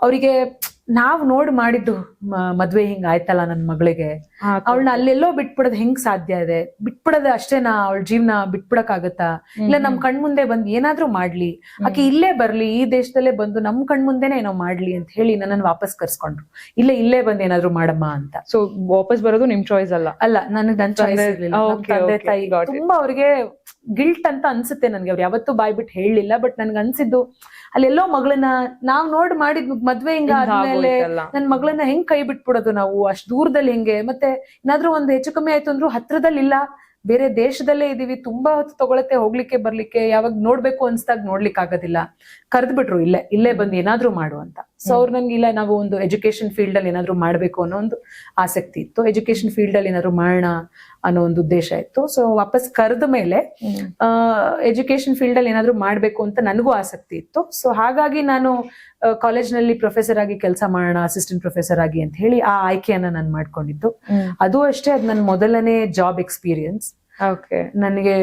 ಅವರಿಗೆ ನಾವ್ ಮಾಡಿದ್ದು ಮದ್ವೆ ಹಿಂಗ ಆಯ್ತಲ್ಲ ನನ್ ಮಗಳಿಗೆ, ಅವಳನ್ನ ಅಲ್ಲೆಲ್ಲೋ ಬಿಟ್ಬಿಡೋದ್ ಹೆಂಗ್ ಸಾಧ್ಯ ಇದೆ, ಬಿಟ್ಬಿಡೋದು ಅಷ್ಟೇನಾ, ಅವಳ ಜೀವನ ಬಿಟ್ಬಿಡಕ್ ಆಗತ್ತಾ, ಇಲ್ಲ ನಮ್ ಕಣ್ಮುಂದೆ ಬಂದ್ ಏನಾದ್ರೂ ಮಾಡ್ಲಿ, ಆಕೆ ಇಲ್ಲೇ ಬರ್ಲಿ, ಈ ದೇಶದಲ್ಲೇ ಬಂದು ನಮ್ ಕಣ್ಮುಂದೆನೆ ಏನೋ ಮಾಡ್ಲಿ ಅಂತ ಹೇಳಿ ನನ್ನನ್ನು ವಾಪಸ್ ಕರ್ಸ್ಕೊಂಡ್ರು. ಇಲ್ಲೇ ಬಂದ್ ಏನಾದ್ರು ಮಾಡಮ್ಮ ಅಂತ. ಸೊ ವಾಪಸ್ ಬರೋದು ನಿಮ್ ಚಾಯ್ಸ್ ಅಲ್ಲ, ನನಗೆ ನನ್ ಚಾಯ್ಸ್ ಇರ್ಲಿಲ್ಲ. ತಂದೆ ತಾಯಿ ತುಂಬಾ ಅವ್ರಿಗೆ ಗಿಲ್ಟ್ ಅಂತ ಅನ್ಸುತ್ತೆ ನನ್ಗೆ. ಅವ್ರು ಯಾವತ್ತೂ ಬಾಯ್ಬಿಟ್ಟು ಹೇಳಲಿಲ್ಲ, ಬಟ್ ನನ್ಗೆ ಅನ್ಸಿದ್ದು ಅಲ್ಲೆಲ್ಲೋ ಮಗಳನ್ನ ನಾವ್ ಮಾಡಿದ್ ಮದ್ವೆ ಹಿಂಗ ಆದ್ಮೇಲೆ ನನ್ ಮಗಳನ್ನ ಹೆಂಗ್ ಕೈ ಬಿಟ್ಬಿಡೋದು ನಾವು, ಅಷ್ಟ್ ದೂರದಲ್ಲಿ ಹೆಂಗೆ, ಮತ್ತೆ ಏನಾದ್ರೂ ಒಂದ್ ಹೆಚ್ಚು ಕಮ್ಮಿ ಆಯ್ತು ಅಂದ್ರೂ ಹತ್ರದಲ್ಲಿ ಇಲ್ಲ, ಬೇರೆ ದೇಶದಲ್ಲೇ ಇದೀವಿ, ತುಂಬಾ ಹೊತ್ತು ತಗೊಳತ್ತೆ ಹೋಗ್ಲಿಕ್ಕೆ ಬರ್ಲಿಕ್ಕೆ, ಯಾವಾಗ ನೋಡ್ಬೇಕು ಅನ್ಸ್ದಾಗ ನೋಡ್ಲಿಕ್ಕೆ ಆಗೋದಿಲ್ಲ, ಕರೆದ್ಬಿಟ್ರು ಇಲ್ಲೇ ಬಂದು ಏನಾದ್ರೂ ಮಾಡು ಅಂತ. ಸೊ ಅವ್ರು ನನ್ಗೆ ಇಲ್ಲ, ನಾವು ಒಂದು ಎಜುಕೇಶನ್ ಫೀಲ್ಡ್ ಅಲ್ಲಿ ಏನಾದ್ರು ಮಾಡ್ಬೇಕು ಅನ್ನೋ ಒಂದು ಆಸಕ್ತಿ ಇತ್ತು, ಎಜುಕೇಶನ್ ಫೀಲ್ಡ್ ಅಲ್ಲಿ ಏನಾದ್ರು ಮಾಡೋಣ ಅನ್ನೋ ಒಂದು ಉದ್ದೇಶ ಇತ್ತು. ಸೊ ವಾಪಸ್ ಕರೆದ ಮೇಲೆ ಎಜುಕೇಶನ್ ಫೀಲ್ಡ್ ಅಲ್ಲಿ ಏನಾದ್ರು ಮಾಡ್ಬೇಕು ಅಂತ ನನಗೂ ಆಸಕ್ತಿ ಇತ್ತು. ಸೊ ಹಾಗಾಗಿ ನಾನು ಕಾಲೇಜ್ನಲ್ಲಿ ಪ್ರೊಫೆಸರ್ ಆಗಿ ಕೆಲಸ ಮಾಡೋಣ, ಅಸಿಸ್ಟೆಂಟ್ ಪ್ರೊಫೆಸರ್ ಆಗಿ ಅಂತ ಹೇಳಿ ಆ ಆಯ್ಕೆಯನ್ನ ನಾನು ಮಾಡ್ಕೊಂಡಿದ್ದು. ಅದು ಅಷ್ಟೇ, ಅದು ನನ್ನ ಮೊದಲನೇ ಜಾಬ್ ಎಕ್ಸ್ಪೀರಿಯನ್ಸ್. ನನಗೆ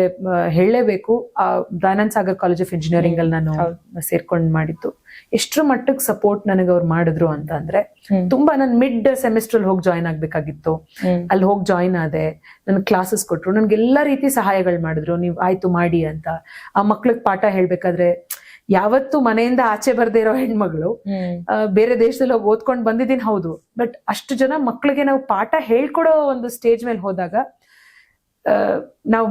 ಹೇಳಲೇಬೇಕು, Dayananda Sagar college of engineering ಅಲ್ಲಿ ನಾನು ಸೇರ್ಕೊಂಡ್ ಮಾಡಿದ್ದು. ಎಷ್ಟ್ರ ಮಟ್ಟಕ್ಕೆ ಸಪೋರ್ಟ್ ನನಗೆ ಅವ್ರು ಮಾಡಿದ್ರು ಅಂತ ಅಂದ್ರೆ, ತುಂಬಾ ನಾನು ಮಿಡ್ ಸೆಮಿಸ್ಟರ್ ಅಲ್ಲಿ ಹೋಗಿ ಜಾಯ್ನ್ ಆಗ್ಬೇಕಾಗಿತ್ತು. ಅಲ್ಲಿ ಹೋಗಿ ಜಾಯ್ನ್ ಆದೆ, ನನ್ ಕ್ಲಾಸಸ್ ಕೊಟ್ರು, ನನ್ಗೆ ಎಲ್ಲಾ ರೀತಿ ಸಹಾಯಗಳು ಮಾಡಿದ್ರು. ನೀವು ಆಯ್ತು ಮಾಡಿ ಅಂತ. ಆ ಮಕ್ಳಿಗೆ ಪಾಠ ಹೇಳ್ಬೇಕಾದ್ರೆ, ಯಾವತ್ತು ಮನೆಯಿಂದ ಆಚೆ ಬರ್ದೇ ಇರೋ ಹೆಣ್ಮಗಳು, ಬೇರೆ ದೇಶದಲ್ಲಿ ಹೋಗಿ ಓದ್ಕೊಂಡ್ ಬಂದಿದ್ದೀನಿ ಹೌದು, ಬಟ್ ಅಷ್ಟು ಜನ ಮಕ್ಳಿಗೆ ನಾವು ಪಾಠ ಹೇಳ್ಕೊಡೋ ಒಂದು ಸ್ಟೇಜ್ ಮೇಲೆ ಹೋದಾಗ ನಾವು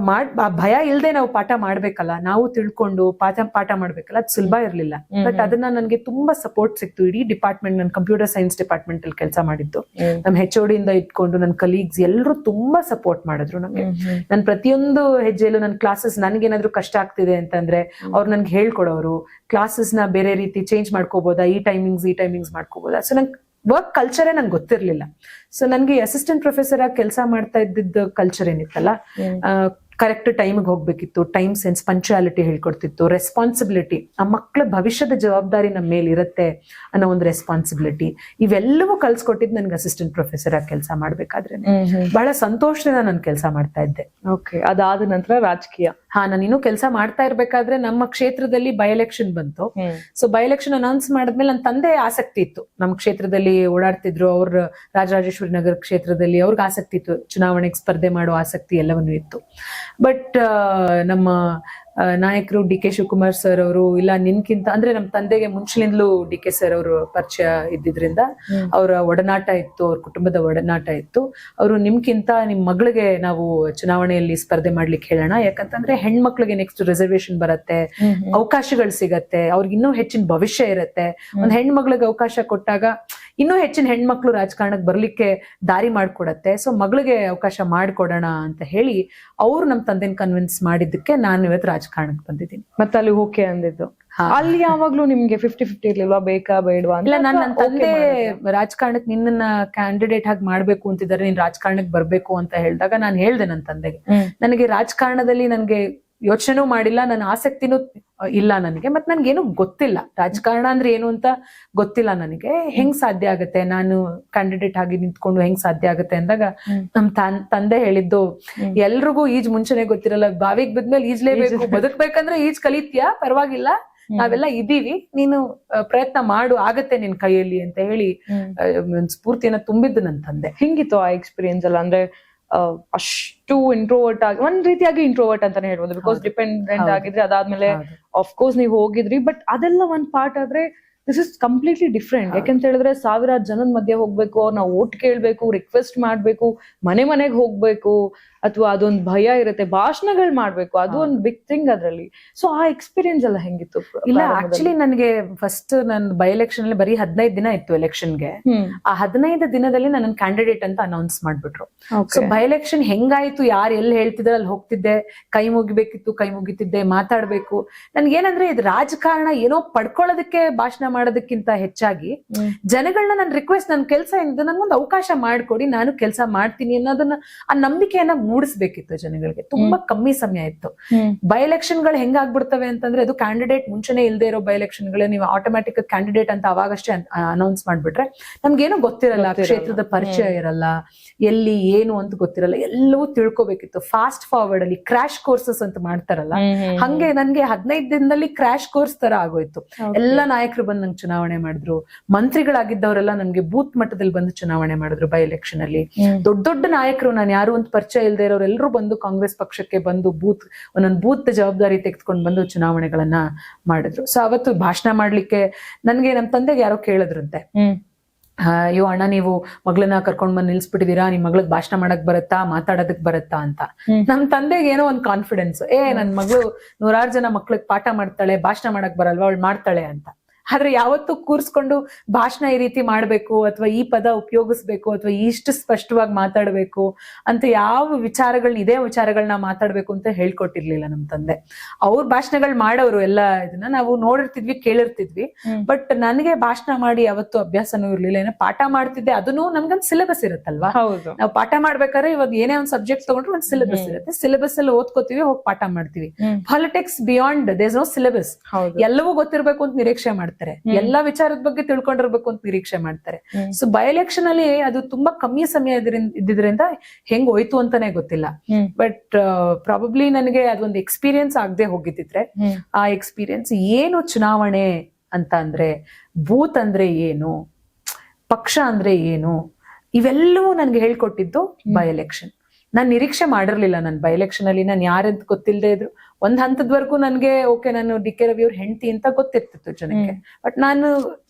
ಭಯ ಇಲ್ದೆ ನಾವು ಪಾಠ ಮಾಡ್ಬೇಕಲ್ಲ, ನಾವು ತಿಳ್ಕೊಂಡು ಪಾಠ ಮಾಡ್ಬೇಕಲ್ಲ, ಅದು ಸುಲಭ ಇರ್ಲಿಲ್ಲ. ಬಟ್ ಅದನ್ನ ನನ್ಗೆ ತುಂಬಾ ಸಪೋರ್ಟ್ ಸಿಕ್ತು. ಇಡೀ ಡಿಪಾರ್ಟ್ಮೆಂಟ್, ನಾನು ಕಂಪ್ಯೂಟರ್ ಸೈನ್ಸ್ ಡಿಪಾರ್ಟ್ಮೆಂಟ್ ಅಲ್ಲಿ ಕೆಲಸ ಮಾಡಿದ್ದು, ನಮ್ HOD ಇಂದ ಇಟ್ಕೊಂಡು ನನ್ನ ಕಲೀಗ್ಸ್ ಎಲ್ಲರೂ ತುಂಬಾ ಸಪೋರ್ಟ್ ಮಾಡಿದ್ರು ನನ್ಗೆ. ನನ್ ಪ್ರತಿಯೊಂದು ಹೆಜ್ಜೆಯಲ್ಲೂ ನನ್ನ ಕ್ಲಾಸಸ್ ನನ್ಗೇನಾದ್ರು ಕಷ್ಟ ಆಗ್ತಿದೆ ಅಂತಂದ್ರೆ ಅವ್ರು ನನ್ಗೆ ಹೇಳ್ಕೊಡೋರು, ಕ್ಲಾಸಸ್ ನ ಬೇರೆ ರೀತಿ ಚೇಂಜ್ ಮಾಡ್ಕೋಬಹುದಾ, ಈ ಟೈಮಿಂಗ್ಸ್ ಮಾಡ್ಕೋಬಹುದಾ. ಸೊ ನಂಗೆ ವರ್ಕ್ ಕಲ್ಚರೇ ನಂಗೆ ಗೊತ್ತಿರ್ಲಿಲ್ಲ. ಸೊ ನನ್ಗೆ ಅಸಿಸ್ಟೆಂಟ್ ಪ್ರೊಫೆಸರ್ ಆಗಿ ಕೆಲಸ ಮಾಡ್ತಾ ಇದ್ದಿದ್ದ ಕಲ್ಚರ್ ಏನಿತ್ತಲ್ಲ, ಕರೆಕ್ಟ್ ಟೈಮಿಗೆ ಹೋಗ್ಬೇಕಿತ್ತು, ಟೈಮ್ ಸೆನ್ಸ್, ಪಂಕ್ಚುಯಾಲಿಟಿ ಹೇಳ್ಕೊಡ್ತಿತ್ತು, ರೆಸ್ಪಾನ್ಸಿಬಿಲಿಟಿ, ಆ ಮಕ್ಕಳ ಭವಿಷ್ಯದ ಜವಾಬ್ದಾರಿ ನಮ್ಮ ಮೇಲೆ ಇರುತ್ತೆ ಅನ್ನೋ ಒಂದು ರೆಸ್ಪಾನ್ಸಿಬಿಲಿಟಿ, ಇವೆಲ್ಲವೂ ಕಲ್ಸ್ಕೊಟ್ಟಿದ್ದು ನನ್ಗೆ ಅಸಿಸ್ಟೆಂಟ್ ಪ್ರೊಫೆಸರ್ ಆಗಿ ಕೆಲಸ ಮಾಡ್ಬೇಕಾದ್ರೆ. ಬಹಳ ಸಂತೋಷದಿಂದ ನಾನು ಕೆಲಸ ಮಾಡ್ತಾ ಇದ್ದೆ. ಓಕೆ, ಅದಾದ ನಂತರ ರಾಜಕೀಯ. ನಾನು ಇನ್ನೂ ಕೆಲಸ ಮಾಡ್ತಾ ಇರ್ಬೇಕಾದ್ರೆ ನಮ್ಮ ಕ್ಷೇತ್ರದಲ್ಲಿ ಬೈ ಎಲೆಕ್ಷನ್ ಬಂತು. ಸೊ ಬೈ ಎಲೆಕ್ಷನ್ ಅನೌನ್ಸ್ ಮಾಡಿದ್ಮೇಲೆ ನನ್ನ ತಂದೆ ಆಸಕ್ತಿ ಇತ್ತು, ನಮ್ಮ ಕ್ಷೇತ್ರದಲ್ಲಿ ಓಡಾಡ್ತಿದ್ರು, ಅವ್ರ ರಾಜರಾಜೇಶ್ವರಿ ನಗರ ಕ್ಷೇತ್ರದಲ್ಲಿ ಅವ್ರಿಗೆ ಆಸಕ್ತಿ ಇತ್ತು, ಚುನಾವಣೆಗೆ ಸ್ಪರ್ಧೆ ಮಾಡೋ ಆಸಕ್ತಿ ಎಲ್ಲವನ್ನೂ ಇತ್ತು. ಬಟ್ ನಮ್ಮ ನಾಯಕರು ಡಿ ಕೆ ಶಿವಕುಮಾರ್ ಸರ್ ಅವರು, ಇಲ್ಲ ನಿನ್ಕಿಂತ ಅಂದ್ರೆ ನಮ್ಮ ತಂದೆಗೆ ಮುಂಚಿನಿಂದಲೂ ಡಿ ಕೆ ಸರ್ ಅವರು ಪರಿಚಯ ಇದ್ದಿದ್ರಿಂದ ಅವರ ಒಡನಾಟ ಇತ್ತು, ಅವ್ರ ಕುಟುಂಬದ ಒಡನಾಟ ಇತ್ತು. ಅವರು ನಿಮ್ಗಿಂತ ನಿಮ್ ಮಗಳಿಗೆ ನಾವು ಚುನಾವಣೆಯಲ್ಲಿ ಸ್ಪರ್ಧೆ ಮಾಡ್ಲಿಕ್ಕೆ ಹೇಳೋಣ, ಯಾಕಂತಂದ್ರೆ ಹೆಣ್ಮಕ್ಳಿಗೆ ನೆಕ್ಸ್ಟ್ ರಿಸರ್ವೇಶನ್ ಬರುತ್ತೆ, ಅವಕಾಶಗಳು ಸಿಗತ್ತೆ, ಅವ್ರಿಗೆ ಇನ್ನೂ ಹೆಚ್ಚಿನ ಭವಿಷ್ಯ ಇರತ್ತೆ. ಒಂದ್ ಹೆಣ್ಮಕ್ಳಿಗೆ ಅವಕಾಶ ಕೊಟ್ಟಾಗ ಇನ್ನೂ ಹೆಚ್ಚಿನ ಹೆಣ್ಮಕ್ಳು ರಾಜಕಾರಣಕ್ಕೆ ಬರ್ಲಿಕ್ಕೆ ದಾರಿ ಮಾಡ್ಕೊಡತ್ತೆ. ಸೊ ಮಗಳಿಗೆ ಅವಕಾಶ ಮಾಡ್ಕೊಡೋಣ ಅಂತ ಹೇಳಿ ಅವ್ರು ನಮ್ ತಂದೆನ ಕನ್ವಿನ್ಸ್ ಮಾಡಿದ್ದಕ್ಕೆ ನಾನು ಇವತ್ತು ರಾಜಕಾರಣಕ್ಕೆ ಬಂದಿದ್ದೀನಿ. ಮತ್ತೆ ಅಲ್ಲಿ ಓಕೆ ಅಂದಿದ್ದು. ಅಲ್ಲಿ ಯಾವಾಗ್ಲೂ ನಿಮ್ಗೆ 50-50 ಇರ್ಲಿಲ್ವಾ, ಬೇಕಾ ಬೇಡವಾ ಅಂತ? ಇಲ್ಲ, ನನ್ನ ತಂದೆ ರಾಜಕಾರಣಕ್ಕೆ ನಿನ್ನ ಕ್ಯಾಂಡಿಡೇಟ್ ಆಗಿ ಮಾಡ್ಬೇಕು ಅಂತಿದ್ದಾರೆ, ನೀನ್ ರಾಜಕಾರಣಕ್ಕೆ ಬರ್ಬೇಕು ಅಂತ ಹೇಳಿದಾಗ ನಾನು ಹೇಳ್ದೆ ನನ್ನ ತಂದೆಗೆ, ನನಗೆ ರಾಜಕಾರಣದಲ್ಲಿ ನನ್ಗೆ ಯೋಚನೆ ಮಾಡಿಲ್ಲ, ನನ್ನ ಆಸಕ್ತಿನೂ ಇಲ್ಲ ನನಗೆ, ಮತ್ತೆ ನನ್ಗೇನು ಗೊತ್ತಿಲ್ಲ, ರಾಜಕಾರಣ ಅಂದ್ರೆ ಏನು ಅಂತ ಗೊತ್ತಿಲ್ಲ ನನಗೆ. ಹೆಂಗ್ ಸಾಧ್ಯ ಆಗತ್ತೆ ನಾನು ಕ್ಯಾಂಡಿಡೇಟ್ ಆಗಿ ನಿಂತ್ಕೊಂಡು ಹೆಂಗ್ ಸಾಧ್ಯ ಆಗತ್ತೆ ಅಂದಾಗ ನಮ್ ತಂದೆ ಹೇಳಿದ್ದು, ಎಲ್ರಿಗೂ ಈಜ್ ಮುಂಚೆನೆ ಗೊತ್ತಿರಲ್ಲ, ಬಾವಿಗೆ ಬಿದ್ಮೇಲೆ ಈಜ್ಲೇಬೇಕು, ಬದುಕ್ಬೇಕಂದ್ರೆ ಈಜ್ ಕಲಿತ್ಯಾ, ಪರವಾಗಿಲ್ಲ, ನಾವೆಲ್ಲ ಇದೀವಿ, ನೀನು ಪ್ರಯತ್ನ ಮಾಡು, ಆಗತ್ತೆ ನಿನ್ ಕೈಯಲ್ಲಿ ಅಂತ ಹೇಳಿ ಸ್ಫೂರ್ತಿಯನ್ನ ತುಂಬಿದ್ದು ನನ್ನ ತಂದೆ. ಹಿಂಗಿತ್ತು ಆ ಎಕ್ಸ್ಪೀರಿಯನ್ಸ್ ಎಲ್ಲ? ಅಂದ್ರೆ ಅಷ್ಟು ಇಂಟ್ರೋವರ್ಟ್ ಆಗಿ, ಒಂದ್ ರೀತಿಯಾಗಿ ಇಂಟ್ರೋವರ್ಟ್ ಅಂತಾನೆ ಹೇಳ್ಬೋದು, ಬಿಕಾಸ್ ಡಿಪೆಂಡೆಂಟ್ ಆಗಿದ್ರೆ ಅದಾದ್ಮೇಲೆ ಆಫ್ಕೋರ್ಸ್ ನೀವು ಹೋಗಿದ್ರಿ, ಬಟ್ ಅದೆಲ್ಲ ಒಂದ್ ಪಾರ್ಟ್ ಆದ್ರೆ ದಿಸ್ ಇಸ್ ಕಂಪ್ಲೀಟ್ಲಿ ಡಿಫ್ರೆಂಟ್. ಯಾಕಂತ ಹೇಳಿದ್ರೆ ಸಾವಿರಾರು ಜನದ ಮಧ್ಯೆ ಹೋಗ್ಬೇಕು, ನಾವು ಓಟ್ ಕೇಳ್ಬೇಕು, ರಿಕ್ವೆಸ್ಟ್ ಮಾಡ್ಬೇಕು, ಮನೆಗೆ ಹೋಗ್ಬೇಕು, ಅಥವಾ ಅದೊಂದು ಭಯ ಇರುತ್ತೆ, ಭಾಷಣಗಳು ಮಾಡ್ಬೇಕು, ಅದು ಒಂದು ಬಿಗ್ ಥಿಂಗ್ ಅದ್ರಲ್ಲಿ. ಸೊ ಆ ಎಕ್ಸ್ಪೀರಿಯನ್ಸ್ ಎಲ್ಲ ಹೆಂಗಿತ್ತು? ಇಲ್ಲ, ಆಕ್ಚುಲಿ ನನಗೆ ಫಸ್ಟ್ ನನ್ ಬೈ ಎಲೆಕ್ಷನ್ ಅಲ್ಲಿ ಬರೀ 15 ದಿನ ಇತ್ತು ಎಲೆಕ್ಷನ್ಗೆ. ಆ 15 ದಿನದಲ್ಲಿ ನನ್ನ ಕ್ಯಾಂಡಿಡೇಟ್ ಅಂತ ಅನೌನ್ಸ್ ಮಾಡ್ಬಿಟ್ರು. ಸೊ ಬೈ ಎಲೆಕ್ಷನ್ ಹೆಂಗಾಯ್ತು, ಯಾರು ಎಲ್ಲಿ ಹೇಳ್ತಿದ್ರೆ ಅಲ್ಲಿ ಹೋಗ್ತಿದ್ದೆ, ಕೈ ಮುಗಿಬೇಕಿತ್ತು ಕೈ ಮುಗಿತಿದ್ದೆ, ಮಾತಾಡ್ಬೇಕು. ನನ್ಗೇನಂದ್ರೆ ಇದು ರಾಜಕಾರಣ ಏನೋ ಪಡ್ಕೊಳ್ಳೋದಕ್ಕೆ ಭಾಷಣ ಮಾಡೋದಕ್ಕಿಂತ ಹೆಚ್ಚಾಗಿ ಜನಗಳನ್ನ ನನ್ನ ರಿಕ್ವೆಸ್ಟ್, ನನ್ನ ಕೆಲಸ ಏನಿದೆ ನನ್ಗೊಂದು ಅವಕಾಶ ಮಾಡ್ಕೊಡಿ, ನಾನು ಕೆಲಸ ಮಾಡ್ತೀನಿ ಅನ್ನೋದನ್ನ, ಆ ನಂಬಿಕೆಯನ್ನ ಮೂಡಿಸ್ಬೇಕಿತ್ತು ಜನಗಳಿಗೆ. ತುಂಬಾ ಕಮ್ಮಿ ಸಮಯ ಇತ್ತು. ಬೈ ಎಲೆಕ್ಷನ್ ಗಳು ಹೆಂಗಾಗ್ಬಿಡ್ತವೆ ಅಂತಂದ್ರೆ, ಅದು ಕ್ಯಾಂಡಿಡೇಟ್ ಮುಂಚೆನೆ ಇಲ್ದೇ ಇರೋ ಬೈ ಎಲೆಕ್ಷನ್ ಗಳು, ನೀವು ಆಟೋಮ್ಯಾಟಿಕ್ ಕ್ಯಾಂಡಿಡೇಟ್ ಅಂತ ಅವಾಗಷ್ಟೇ ಅನೌನ್ಸ್ ಮಾಡ್ಬಿಟ್ರೆ ನಮ್ಗೇನು ಗೊತ್ತಿರಲ್ಲ, ಕ್ಷೇತ್ರದ ಪರಿಚಯ ಇರಲ್ಲ, ಎಲ್ಲಿ ಏನು ಅಂತ ಗೊತ್ತಿರಲ್ಲ, ಎಲ್ಲವೂ ತಿಳ್ಕೊಬೇಕಿತ್ತು. ಫಾಸ್ಟ್ ಫಾರ್ವರ್ಡ್ ಅಲ್ಲಿ ಕ್ರಾಶ್ ಕೋರ್ಸಸ್ ಅಂತ ಮಾಡ್ತಾರಲ್ಲ, ಹಂಗೆ ನನ್ಗೆ 15 ದಿನದಲ್ಲಿ ಕ್ರಾಶ್ ಕೋರ್ಸ್ ತರ ಆಗೋಯ್ತು. ಎಲ್ಲ ನಾಯಕರು ಬಂದು ನಂಗೆ ಚುನಾವಣೆ ಮಾಡಿದ್ರು, ಮಂತ್ರಿಗಳಾಗಿದ್ದವರೆಲ್ಲ ನನ್ಗೆ ಬೂತ್ ಮಟ್ಟದಲ್ಲಿ ಬಂದು ಚುನಾವಣೆ ಮಾಡಿದ್ರು ಬೈ ಎಲೆಕ್ಷನ್ ಅಲ್ಲಿ. ದೊಡ್ಡ ದೊಡ್ಡ ನಾಯಕರು, ನಾನು ಯಾರು ಅಂತ ಪರಿಚಯ ಇಲ್ದೇ ಇರೋರೆಲ್ಲರೂ ಬಂದು ಕಾಂಗ್ರೆಸ್ ಪಕ್ಷಕ್ಕೆ ಬಂದು ಒಂದೊಂದು ಬೂತ್ ಜವಾಬ್ದಾರಿ ತೆಗೆದುಕೊಂಡು ಬಂದು ಚುನಾವಣೆಗಳನ್ನ ಮಾಡಿದ್ರು. ಸೊ ಅವತ್ತು ಭಾಷಣ ಮಾಡ್ಲಿಕ್ಕೆ ನನ್ಗೆ ನಮ್ ತಂದೆಗೆ ಯಾರೋ ಕೇಳಿದ್ರಂತೆ, ಅಯ್ಯೋ ಅಣ್ಣ, ನೀವು ಮಗಳನ್ನ ಕರ್ಕೊಂಡ್ ಬಂದ್ ನಿಲ್ಸ್ಬಿಟ್ಟಿದೀರಾ, ನಿಮ್ ಮಗಳಿಗೆ ಭಾಷಣ ಮಾಡಕ್ ಬರುತ್ತಾ, ಮಾತಾಡೋದಕ್ ಬರುತ್ತಾ ಅಂತ. ನಮ್ ತಂದೆಗೆ ಏನೋ ಒಂದ್ ಕಾನ್ಫಿಡೆನ್ಸ್, ನನ್ ಮಗಳು 100 ಜನ ಮಕ್ಳಿಗೆ ಪಾಠ ಮಾಡ್ತಾಳೆ, ಭಾಷಣ ಮಾಡಕ್ ಬರಲ್ವಾ, ಅವಳು ಮಾಡ್ತಾಳೆ ಅಂತ. ಆದ್ರೆ ಯಾವತ್ತೂ ಕೂರ್ಸ್ಕೊಂಡು ಭಾಷಣ ಈ ರೀತಿ ಮಾಡ್ಬೇಕು, ಅಥವಾ ಈ ಪದ ಉಪಯೋಗಿಸ್ಬೇಕು, ಅಥವಾ ಇಷ್ಟು ಸ್ಪಷ್ಟವಾಗಿ ಮಾತಾಡ್ಬೇಕು ಅಂತ ಯಾವ ವಿಚಾರಗಳನ್ನ, ಇದೇ ವಿಚಾರಗಳನ್ನ ಮಾತಾಡ್ಬೇಕು ಅಂತ ಹೇಳ್ಕೊಟ್ಟಿರ್ಲಿಲ್ಲ ನಮ್ ತಂದೆ. ಅವ್ರ ಭಾಷಣಗಳು ಮಾಡೋರು, ಎಲ್ಲ ಇದನ್ನ ನಾವು ನೋಡಿರ್ತಿದ್ವಿ, ಕೇಳಿರ್ತಿದ್ವಿ. ಬಟ್ ನನಗೆ ಭಾಷಣ ಮಾಡಿ ಯಾವತ್ತೂ ಅಭ್ಯಾಸನೂ ಇರ್ಲಿಲ್ಲ. ಏನೋ ಪಾಠ ಮಾಡ್ತಿದ್ದೆ, ಅದನ್ನು ನಮ್ಗೊಂದು ಸಿಲೆಬಸ್ ಇರುತ್ತಲ್ವಾ, ನಾವು ಪಾಠ ಮಾಡ್ಬೇಕಾದ್ರೆ ಇವಾಗ ಏನೇ ಒಂದ್ ಸಬ್ಜೆಕ್ಟ್ ತಗೊಂಡ್ರೆ ಒಂದ್ ಸಿಲೆಬಸ್ ಇರುತ್ತೆ, ಸಿಲೆಬಸ್ ಅಲ್ಲಿ ಓದ್ಕೋತೀವಿ, ಹೋಗಿ ಪಾಠ ಮಾಡ್ತೀವಿ. Politics beyond, there is no syllabus, ಎಲ್ಲವೂ ಗೊತ್ತಿರ್ಬೇಕು ಅಂತ ನಿರೀಕ್ಷೆ ಮಾಡ್ತಾರೆ, ಎಲ್ಲಾ ವಿಚಾರದ ಬಗ್ಗೆ ತಿಳ್ಕೊಂಡಿರ್ಬೇಕು ಅಂತ ನಿರೀಕ್ಷೆ ಮಾಡ್ತಾರೆ. ಸೊ ಬೈ ಎಲೆಕ್ಷನ್ ಅಲ್ಲಿ ಅದು ತುಂಬಾ ಕಮ್ಮಿ ಸಮಯ ಇದ್ದಿದ್ರಿಂದ ಹೆಂಗ್ ಹೋಯ್ತು ಅಂತಾನೆ ಗೊತ್ತಿಲ್ಲ. ಬಟ್ ಪ್ರಾಬಬ್ಲಿ ನನಗೆ ಅದೊಂದು ಎಕ್ಸ್ಪೀರಿಯನ್ಸ್ ಆಗದೆ ಹೋಗಿದ್ದಿದ್ರೆ, ಆ ಎಕ್ಸ್ಪೀರಿಯನ್ಸ್ ಏನು, ಚುನಾವಣೆ ಅಂತ ಅಂದ್ರೆ, ಬೂತ್ ಅಂದ್ರೆ ಏನು, ಪಕ್ಷ ಅಂದ್ರೆ ಏನು, ಇವೆಲ್ಲವೂ ನನ್ಗೆ ಹೇಳ್ಕೊಟ್ಟಿದ್ದು ಬೈ ಎಲೆಕ್ಷನ್. ನಾನ್ ನಿರೀಕ್ಷೆ ಮಾಡಿರ್ಲಿಲ್ಲ ನನ್ನ ಬೈ ಎಲೆಕ್ಷನ್ ಅಲ್ಲಿ ನಾನು ಯಾರಂತ ಗೊತ್ತಿಲ್ಲದೆ ಇದ್ರು. ಒಂದ್ ಹಂತದವರೆಗೂ ನನ್ಗೆ ಓಕೆ, ನಾನು ಡಿ ಕೆ ರವಿ ಅವ್ರ ಹೆಂಡತಿ ಅಂತ ಗೊತ್ತಿರ್ತಿತ್ತು ಜನಕ್ಕೆ. ಬಟ್ ನಾನು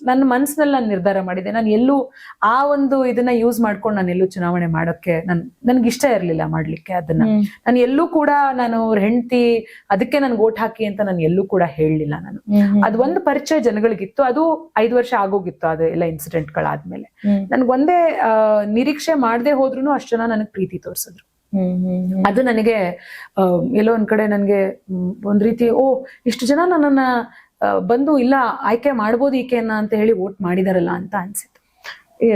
ನನ್ನ ಮನಸ್ಸಿನಲ್ಲಿ ನಾನು ನಿರ್ಧಾರ ಮಾಡಿದೆ, ನಾನು ಎಲ್ಲೂ ಆ ಒಂದು ಇದನ್ನ ಯೂಸ್ ಮಾಡ್ಕೊಂಡು ನಾನು ಎಲ್ಲೂ ಚುನಾವಣೆ ಮಾಡೋಕೆ ನನ್ಗೆ ಇಷ್ಟ ಇರ್ಲಿಲ್ಲ ಮಾಡ್ಲಿಕ್ಕೆ. ಅದನ್ನ ನಾನು ಎಲ್ಲೂ ಕೂಡ, ನಾನು ಅವ್ರ ಹೆಂಡತಿ ಅದಕ್ಕೆ ನನ್ಗೆ ಓಟ್ ಹಾಕಿ ಅಂತ ನಾನು ಎಲ್ಲೂ ಕೂಡ ಹೇಳಲಿಲ್ಲ. ನಾನು ಅದು ಒಂದು ಪರಿಚಯ ಜನಗಳಿಗಿತ್ತು, ಅದು 5 ವರ್ಷ ಆಗೋಗಿತ್ತು ಅದು ಎಲ್ಲ ಇನ್ಸಿಡೆಂಟ್ಗಳಾದ್ಮೇಲೆ. ನನ್ಗೊಂದೇ ನಿರೀಕ್ಷೆ ಮಾಡದೆ ಹೋದ್ರು ಅಷ್ಟು ಜನ ನನಗ್ ಪ್ರೀತಿ ತೋರ್ಸಿದ್ರು. ಅದು ನನಗೆ ಎಲ್ಲೋ ಒಂದ್ ಕಡೆ ನನ್ಗೆ ಒಂದ್ ರೀತಿ, ಇಷ್ಟು ಜನ ನನ್ನನ್ನ ಬಂದು ಇಲ್ಲ ಆಯ್ಕೆ ಮಾಡ್ಬೋದು ಈಕೆಯನ್ನ ಅಂತ ಹೇಳಿ ವೋಟ್ ಮಾಡಿದಾರಲ್ಲ ಅಂತ ಅನ್ಸಿತ್ತು.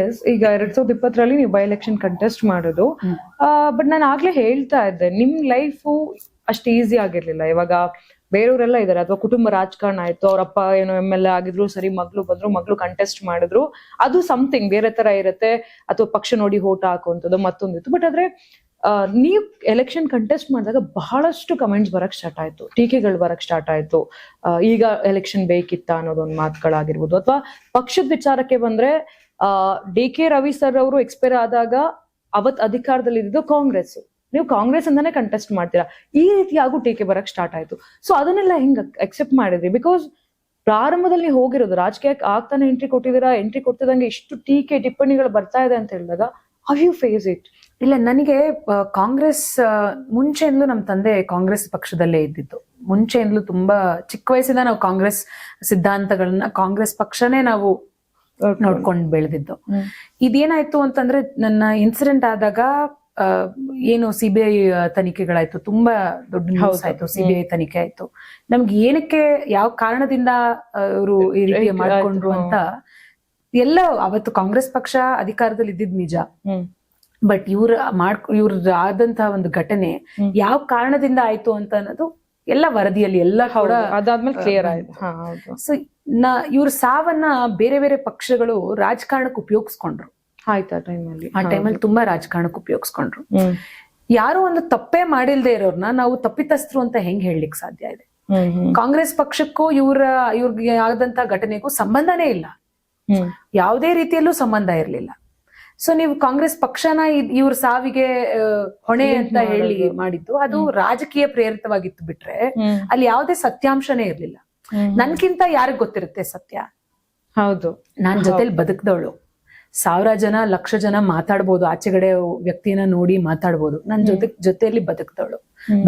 ಎಸ್, ಈಗ 2020 ನೀವು ಬೈ ಎಲೆಕ್ಷನ್ ಕಂಟೆಸ್ಟ್ ಮಾಡೋದು, ಬಟ್ ನಾನು ಆಗ್ಲೇ ಹೇಳ್ತಾ ಇದ್ದೆ, ನಿಮ್ ಲೈಫು ಅಷ್ಟು ಈಸಿ ಆಗಿರ್ಲಿಲ್ಲ. ಇವಾಗ ಬೇರೆಯವರೆಲ್ಲ ಇದಾರೆ, ಅಥವಾ ಕುಟುಂಬ ರಾಜಕಾರಣ ಆಯ್ತು, ಅವ್ರಪ್ಪ ಏನೋ MLA ಆಗಿದ್ರು, ಸರಿ ಮಗಳು ಬಂದ್ರು, ಮಗಳು ಕಂಟೆಸ್ಟ್ ಮಾಡಿದ್ರು, ಅದು ಸಮಥಿಂಗ್ ಬೇರೆ ತರ ಇರುತ್ತೆ, ಅಥವಾ ಪಕ್ಷ ನೋಡಿ ಓಟ್ ಹಾಕುವಂಥದ್ದು ಮತ್ತೊಂದಿತ್ತು. ಬಟ್ ಆದ್ರೆ ನೀವು ಎಲೆಕ್ಷನ್ ಕಂಟೆಸ್ಟ್ ಮಾಡಿದಾಗ ಬಹಳಷ್ಟು ಕಮೆಂಟ್ಸ್ ಬರಕ್ ಸ್ಟಾರ್ಟ್ ಆಯ್ತು, ಟೀಕೆಗಳು ಬರಕ್ ಸ್ಟಾರ್ಟ್ ಆಯ್ತು. ಈಗ ಎಲೆಕ್ಷನ್ ಬೇಕಿತ್ತ ಅನ್ನೋದೊಂದು ಮಾತುಗಳಾಗಿರ್ಬೋದು, ಅಥವಾ ಪಕ್ಷದ ವಿಚಾರಕ್ಕೆ ಬಂದ್ರೆ ಡಿ ಕೆ ರವಿ ಸರ್ ಅವರು ಎಕ್ಸ್ಪೈರ್ ಆದಾಗ ಅವತ್ ಅಧಿಕಾರದಲ್ಲಿ ಇದ್ದು ಕಾಂಗ್ರೆಸ್, ನೀವು ಕಾಂಗ್ರೆಸ್ ಅಂತಾನೆ ಕಂಟೆಸ್ಟ್ ಮಾಡ್ತೀರಾ, ಈ ರೀತಿಯಾಗೂ ಟೀಕೆ ಬರಕ್ ಸ್ಟಾರ್ಟ್ ಆಯ್ತು. ಸೊ ಅದನ್ನೆಲ್ಲ ಹೆಂಗ್ ಅಕ್ಸೆಪ್ಟ್ ಮಾಡಿದ್ರಿ? ಬಿಕಾಸ್ ಪ್ರಾರಂಭದಲ್ಲಿ ಹೋಗಿರೋದು ರಾಜಕೀಯಕ್ಕೆ ಆಗ್ತಾನೆ ಎಂಟ್ರಿ ಕೊಟ್ಟಿದ್ದೀರಾ, ಎಂಟ್ರಿ ಕೊಡ್ತಿದಂಗೆ ಇಷ್ಟು ಟೀಕೆ ಟಿಪ್ಪಣಿಗಳು ಬರ್ತಾ ಇದೆ ಅಂತ ಹೇಳಿದಾಗ ಹೌ ಯು ಫೇಸ್ ಇಟ್? ಇಲ್ಲ, ನನಗೆ ಕಾಂಗ್ರೆಸ್ ಮುಂಚೆಯಿಂದಲೂ ನಮ್ಮ ತಂದೆ ಕಾಂಗ್ರೆಸ್ ಪಕ್ಷದಲ್ಲೇ ಇದ್ದಿತ್ತು. ಮುಂಚೆಯಿಂದಲೂ ತುಂಬಾ ಚಿಕ್ಕ ವಯಸ್ಸಿಂದ ನಾವು ಕಾಂಗ್ರೆಸ್ ಸಿದ್ಧಾಂತಗಳನ್ನ, ಕಾಂಗ್ರೆಸ್ ಪಕ್ಷನೇ ನಾವು ನೋಡ್ಕೊಂಡು ಬೆಳೆದಿದ್ದು. ಇದೇನಾಯ್ತು ಅಂತಂದ್ರೆ, ನನ್ನ ಇನ್ಸಿಡೆಂಟ್ ಆದಾಗ ಏನು ಸಿಬಿಐ ತನಿಖೆಗಳಾಯ್ತು, ತುಂಬಾ ದೊಡ್ಡ ನ್ಯೂಸ್ ಆಯ್ತು, ಸಿಬಿಐ ತನಿಖೆ ಆಯ್ತು. ನಮ್ಗೆ ಏನಕ್ಕೆ, ಯಾವ ಕಾರಣದಿಂದ ಅವರು ಈ ರೀತಿ ಮಾಡ್ಕೊಂಡ್ರು ಅಂತ ಎಲ್ಲ, ಅವತ್ತು ಕಾಂಗ್ರೆಸ್ ಪಕ್ಷ ಅಧಿಕಾರದಲ್ಲಿ ಇದ್ದಿದ್ ನಿಜ, ಬಟ್ ಇವ್ರ ಆದಂತಹ ಒಂದು ಘಟನೆ ಯಾವ ಕಾರಣದಿಂದ ಆಯ್ತು ಅಂತ ಅನ್ನೋದು ಎಲ್ಲ ವರದಿಯಲ್ಲಿ ಎಲ್ಲ ಕೂಡ ಅದಾದ್ಮೇಲೆ ಕ್ಲಿಯರ್ ಆಯ್ತು. ಸೊ ಇವ್ರ ಸಾವನ್ನ ಬೇರೆ ಬೇರೆ ಪಕ್ಷಗಳು ರಾಜಕಾರಣಕ್ಕೆ ಉಪಯೋಗಿಸ್ಕೊಂಡ್ರು. ಆಯ್ತು, ಆ ಟೈಮಲ್ಲಿ ತುಂಬಾ ರಾಜಕಾರಣಕ್ಕೆ ಉಪಯೋಗಿಸ್ಕೊಂಡ್ರು. ಯಾರು ಒಂದು ತಪ್ಪೇ ಮಾಡಿಲ್ದೇ ಇರೋರ್ನ ನಾವು ತಪ್ಪಿತಸ್ಥರು ಅಂತ ಹೆಂಗ್ ಹೇಳಲಿಕ್ಕೆ ಸಾಧ್ಯ ಇದೆ? ಕಾಂಗ್ರೆಸ್ ಪಕ್ಷಕ್ಕೂ ಇವ್ರಿಗೆ ಆದಂತ ಘಟನೆಗೂ ಸಂಬಂಧನೇ ಇಲ್ಲ, ಯಾವುದೇ ರೀತಿಯಲ್ಲೂ ಸಂಬಂಧ ಇರ್ಲಿಲ್ಲ. ಸೊ ನೀವು ಕಾಂಗ್ರೆಸ್ ಪಕ್ಷನ ಇವ್ರ ಸಾವಿಗೆ ಹೊಣೆ ಅಂತ ಹೇಳಿ ಮಾಡಿದ್ದು ಅದು ರಾಜಕೀಯ ಪ್ರೇರಿತವಾಗಿತ್ತು ಬಿಟ್ರೆ ಅಲ್ಲಿ ಯಾವುದೇ ಸತ್ಯಾಂಶನೇ ಇರ್ಲಿಲ್ಲ. ನನ್ಕಿಂತ ಯಾರಿಗ್ ಗೊತ್ತಿರುತ್ತೆ ಸತ್ಯ? ಹೌದು, ನಾನ್ ಜೊತೆಲಿ ಬದುಕ್ದವಳು. 1000 ಜನ 1,00,000 ಜನ ಮಾತಾಡ್ಬೋದು, ಆಚೆಗಡೆ ವ್ಯಕ್ತಿನ ನೋಡಿ ಮಾತಾಡ್ಬೋದು. ನನ್ ಜೊತೆಯಲ್ಲಿ ಬದುಕ್ದವಳು,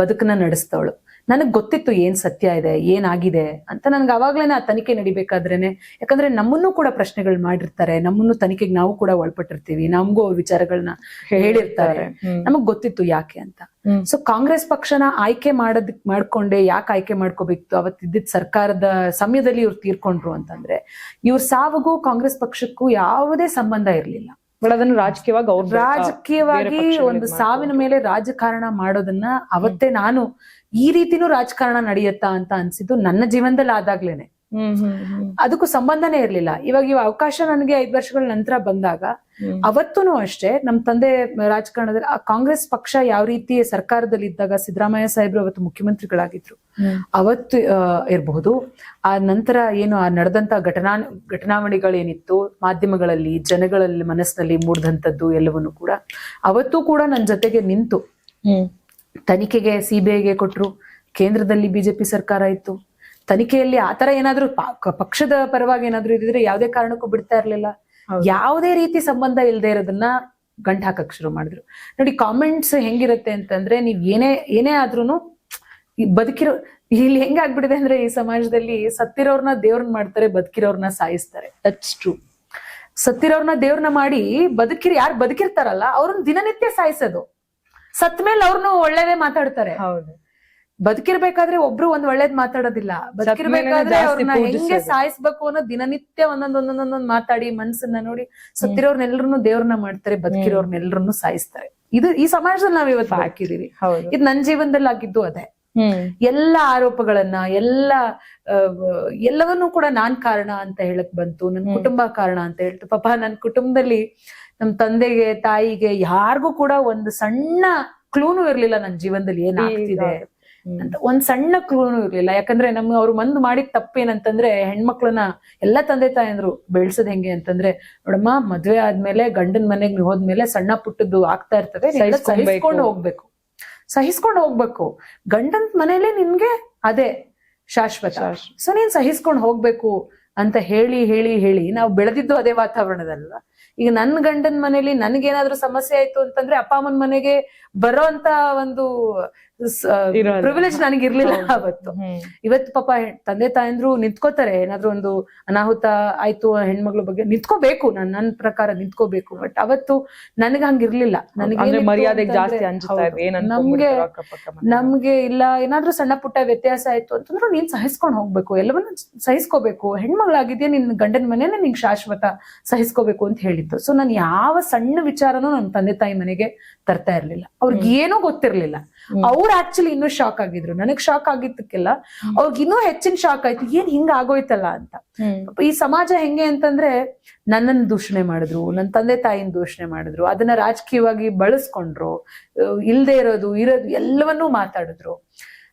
ಬದುಕನ್ನ ನಡೆಸ್ದವಳು. ನನಗ್ ಗೊತ್ತಿತ್ತು ಏನ್ ಸತ್ಯ ಇದೆ, ಏನಾಗಿದೆ ಅಂತ. ನನ್ಗೆ ಅವಾಗ್ಲೇನೆ ಆ ತನಿಖೆ ನಡಿಬೇಕಾದ್ರೇನೆ, ಯಾಕಂದ್ರೆ ನಮ್ಮನ್ನು ಕೂಡ ಪ್ರಶ್ನೆಗಳು ಮಾಡಿರ್ತಾರೆ, ನಮ್ಮನ್ನು ತನಿಖೆಗೆ ನಾವು ಕೂಡ ಒಳಪಟ್ಟಿರ್ತೀವಿ, ನಮಗೂ ಅವ್ರ ವಿಚಾರಗಳನ್ನ ಹೇಳಿರ್ತಾರೆ, ನಮಗ್ ಗೊತ್ತಿತ್ತು ಯಾಕೆ ಅಂತ. ಸೊ ಕಾಂಗ್ರೆಸ್ ಪಕ್ಷನ ಆಯ್ಕೆ ಮಾಡ್ಕೊಂಡೆ ಯಾಕೆ ಆಯ್ಕೆ ಮಾಡ್ಕೋಬೇಕು? ಅವತ್ತಿದ್ದ ಸರ್ಕಾರದ ಸಮಯದಲ್ಲಿ ಇವ್ರು ತೀರ್ಕೊಂಡ್ರು ಅಂತಂದ್ರೆ ಇವ್ರ ಸಾವಗೂ ಕಾಂಗ್ರೆಸ್ ಪಕ್ಷಕ್ಕೂ ಯಾವುದೇ ಸಂಬಂಧ ಇರ್ಲಿಲ್ಲ. ಬಟ್ ಅದನ್ನು ರಾಜಕೀಯವಾಗಿ ಒಂದು ಸಾವಿನ ಮೇಲೆ ರಾಜಕಾರಣ ಮಾಡೋದನ್ನ ಅವತ್ತೇ ನಾನು ಈ ರೀತಿನೂ ರಾಜಕಾರಣ ನಡೆಯುತ್ತಾ ಅಂತ ಅನ್ಸಿದ್ದು ನನ್ನ ಜೀವನದಲ್ಲಿ ಆದಾಗ್ಲೇನೆ. ಅದಕ್ಕೂ ಸಂಬಂಧನೇ ಇರ್ಲಿಲ್ಲ. ಇವಾಗ ಅವಕಾಶ ನನಗೆ 5 ವರ್ಷಗಳ ನಂತರ ಬಂದಾಗ ಅವತ್ತೂ ಅಷ್ಟೇ ನಮ್ ತಂದೆ ರಾಜಕಾರಣದಲ್ಲಿ, ಆ ಕಾಂಗ್ರೆಸ್ ಪಕ್ಷ ಯಾವ ರೀತಿ ಸರ್ಕಾರದಲ್ಲಿ ಇದ್ದಾಗ, ಸಿದ್ದರಾಮಯ್ಯ ಸಾಹೇಬ್ರು ಅವತ್ತು ಮುಖ್ಯಮಂತ್ರಿಗಳಾಗಿದ್ರು, ಅವತ್ತು ಇರಬಹುದು, ಆ ನಂತರ ಏನು ಆ ನಡೆದಂತ ಘಟನಾವಳಿಗಳೇನಿತ್ತು ಮಾಧ್ಯಮಗಳಲ್ಲಿ, ಜನಗಳಲ್ಲಿ ಮನಸ್ಸಿನಲ್ಲಿ ಮೂಡಿದಂಥದ್ದು ಎಲ್ಲವನ್ನೂ ಕೂಡ ಅವತ್ತೂ ಕೂಡ ನನ್ನ ಜೊತೆಗೆ ನಿಂತು ತನಿಖೆಗೆ ಸಿಬಿಐಗೆ ಕೊಟ್ರು. ಕೇಂದ್ರದಲ್ಲಿ ಬಿಜೆಪಿ ಸರ್ಕಾರ ಇತ್ತು. ತನಿಖೆಯಲ್ಲಿ ಆತರ ಏನಾದ್ರು ಪಕ್ಷದ ಪರವಾಗಿ ಏನಾದ್ರು ಇದ್ರೆ ಯಾವುದೇ ಕಾರಣಕ್ಕೂ ಬಿಡ್ತಾ ಇರ್ಲಿಲ್ಲ. ಯಾವುದೇ ರೀತಿ ಸಂಬಂಧ ಇಲ್ಲದೆ ಇರೋದನ್ನ ಗಂಟು ಹಾಕಕ್ ಶುರು ಮಾಡಿದ್ರು. ನೋಡಿ ಕಾಮೆಂಟ್ಸ್ ಹೆಂಗಿರುತ್ತೆ ಅಂತಂದ್ರೆ, ನೀವ್ ಏನೇ ಆದ್ರೂನು ಬದುಕಿರೋ, ಇಲ್ಲಿ ಹೆಂಗಾಗ್ಬಿಟ್ಟಿದೆ ಅಂದ್ರೆ ಈ ಸಮಾಜದಲ್ಲಿ ಸತ್ತಿರೋರ್ನ ದೇವ್ರನ್ನ ಮಾಡ್ತಾರೆ, ಬದುಕಿರೋರ್ನ ಸಾಯಿಸ್ತಾರೆ. That's true. ಸತ್ತಿರೋರ್ನ ದೇವ್ರನ್ನ ಮಾಡಿ ಯಾರು ಬದುಕಿರ್ತಾರಲ್ಲ ಅವ್ರನ್ನ ದಿನನಿತ್ಯ ಸಾಯಿಸೋದು. ಸತ್ ಮೇಲೆ ಅವ್ರನ್ನು ಒಳ್ಳೇದೇ ಮಾತಾಡ್ತಾರೆ. ಹೌದು, ಬದುಕಿರ್ಬೇಕಾದ್ರೆ ಒಬ್ರು ಒಂದ್ ಒಳ್ಳೇದ್ ಮಾತಾಡೋದಿಲ್ಲ, ಬದುಕಿರ್ಬೇಕಾದ್ರೆ ಅವ್ರನ್ನ ಹೆಂಗೆ ಸಾಯಿಸ್ಬೇಕು ಅನ್ನೋ ದಿನನಿತ್ಯ ಒಂದೊಂದೊಂದೊಂದೊಂದ್ ಮಾತಾಡಿ ಮನ್ಸನ್ನ ನೋಡಿ ಸತ್ತಿರೋರ್ನೆಲ್ರನ್ನು ದೇವ್ರನ್ನ ಮಾಡ್ತಾರೆ, ಬದುಕಿರೋರ್ನೆಲ್ರನ್ನು ಸಾಯಿಸ್ತಾರೆ. ಇದು ಈ ಸಮಾಜದಲ್ಲಿ ನಾವ್ ಇವತ್ತು ಹಾಕಿದೀವಿ. ಇದು ನನ್ ಜೀವನದಲ್ಲಿ ಆಗಿದ್ದು ಅದೇ. ಎಲ್ಲ ಆರೋಪಗಳನ್ನ ಎಲ್ಲವನ್ನೂ ಕೂಡ ನಾನ್ ಕಾರಣ ಅಂತ ಹೇಳಕ್ ಬಂತು, ನನ್ ಕುಟುಂಬ ಕಾರಣ ಅಂತ ಹೇಳ್ತು. ಪಾಪ ನನ್ ಕುಟುಂಬದಲ್ಲಿ ನಮ್ ತಂದೆಗೆ, ತಾಯಿಗೆ, ಯಾರಿಗೂ ಕೂಡ ಒಂದು ಸಣ್ಣ ಕ್ಲೂನು ಇರ್ಲಿಲ್ಲ ನನ್ ಜೀವನದಲ್ಲಿ ಏನಾಗ್ತಿದೆ ಅಂತ. ಒಂದ್ ಸಣ್ಣ ಕ್ಲೂನು ಇರ್ಲಿಲ್ಲ. ಯಾಕಂದ್ರೆ ನಮ್ಗೆ ಅವ್ರು ಮಾಡಿದ ತಪ್ಪೇನಂತಂದ್ರೆ, ಹೆಣ್ಮಕ್ಳನ್ನ ಎಲ್ಲಾ ತಂದೆ ತಾಯಂದ್ರು ಬೆಳ್ಸದ್ ಹೆಂಗೆ ಅಂತಂದ್ರೆ, ನೋಡಮ್ಮ ಮದ್ವೆ ಆದ್ಮೇಲೆ ಗಂಡನ್ ಮನೆಗ್ ಹೋದ್ಮೇಲೆ ಸಣ್ಣ ಪುಟ್ಟದ್ದು ಆಗ್ತಾ ಇರ್ತದೆ, ಸಹಿಸ್ಕೊಂಡು ಹೋಗ್ಬೇಕು. ಗಂಡನ್ ಮನೇಲಿ ನಿನ್ಗೆ ಅದೇ ಶಾಶ್ವತ, ಸೊ ನೀನ್ ಸಹಿಸ್ಕೊಂಡು ಹೋಗ್ಬೇಕು ಅಂತ ಹೇಳಿ ಹೇಳಿ ಹೇಳಿ ನಾವು ಬೆಳೆದಿದ್ದು ಅದೇ ವಾತಾವರಣದಲ್ಲ. ಈಗ ನನ್ ಗಂಡನ್ ಮನೇಲಿ ನನ್ಗೇನಾದ್ರೂ ಸಮಸ್ಯೆ ಆಯ್ತು ಅಂತಂದ್ರೆ ಅಪ್ಪ ಅಮ್ಮನ ಮನೆಗೆ ಬರೋ ಅಂತ ಒಂದು ಪ್ರಿವಿಲೇಜ್ ನನಗಿರ್ಲಿಲ್ಲ ಅವತ್ತು. ಇವತ್ತು ಪಾಪ ತಂದೆ ತಾಯಂದ್ರು ನಿಂತ್ಕೋತಾರೆ, ಏನಾದ್ರು ಒಂದು ಅನಾಹುತ ಆಯ್ತು ಹೆಣ್ಮಕ್ಳ ಬಗ್ಗೆ ನಿಂತ್ಕೋಬೇಕು, ನನ್ನ ಪ್ರಕಾರ ನಿಂತ್ಕೋಬೇಕು. ಬಟ್ ಅವತ್ತು ನನಗೆ ಹಂಗಿರ್ಲಿಲ್ಲ. ನನಗೆ ಮರ್ಯಾದೆಗೆ ಜಾಸ್ತಿ ನಮ್ಗೆ ಇಲ್ಲ, ಏನಾದ್ರೂ ಸಣ್ಣ ಪುಟ್ಟ ವ್ಯತ್ಯಾಸ ಆಯ್ತು ಅಂತಂದ್ರು ನೀನ್ ಸಹಿಸ್ಕೊಂಡ್ ಹೋಗ್ಬೇಕು, ಎಲ್ಲವನ್ನೂ ಸಹಿಸ್ಕೋಬೇಕು, ಹೆಣ್ಮಗಳಾಗಿದ್ಯಾ, ನಿನ್ ಗಂಡನ ಮನೇನೆ ನಿಂಗೆ ಶಾಶ್ವತ, ಸಹಿಸ್ಕೋಬೇಕು ಅಂತ ಹೇಳಿದ್ದು. ಸೊ ನಾನು ಯಾವ ಸಣ್ಣ ವಿಚಾರನೂ ನನ್ನ ತಂದೆ ತಾಯಿ ಮನೆಗೆ ತರ್ತಾ ಇರ್ಲಿಲ್ಲ. ಅವ್ರಿಗೆ ಏನೂ ಗೊತ್ತಿರ್ಲಿಲ್ಲ. ಅವ್ರು ಆಕ್ಚುಲಿ ಇನ್ನೂ ಶಾಕ್ ಆಗಿದ್ರು. ನನಗ್ ಶಾಕ್ ಆಗಿದ್ದಕ್ಕೆಲ್ಲ ಅವ್ರಿಗೆ ಇನ್ನೂ ಹೆಚ್ಚಿನ ಶಾಕ್ ಆಯ್ತು, ಏನ್ ಹಿಂಗ ಆಗೋಯ್ತಲ್ಲ ಅಂತ. ಈ ಸಮಾಜ ಹೆಂಗೆ ಅಂತಂದ್ರೆ, ನನ್ನನ್ನು ದೂಷಣೆ ಮಾಡಿದ್ರು, ನನ್ನ ತಂದೆ ತಾಯಿನ ದೂಷಣೆ ಮಾಡಿದ್ರು, ಅದನ್ನ ರಾಜಕೀಯವಾಗಿ ಬಳಸ್ಕೊಂಡ್ರು, ಇಲ್ದೇ ಇರೋದು ಎಲ್ಲವನ್ನೂ ಮಾತಾಡಿದ್ರು.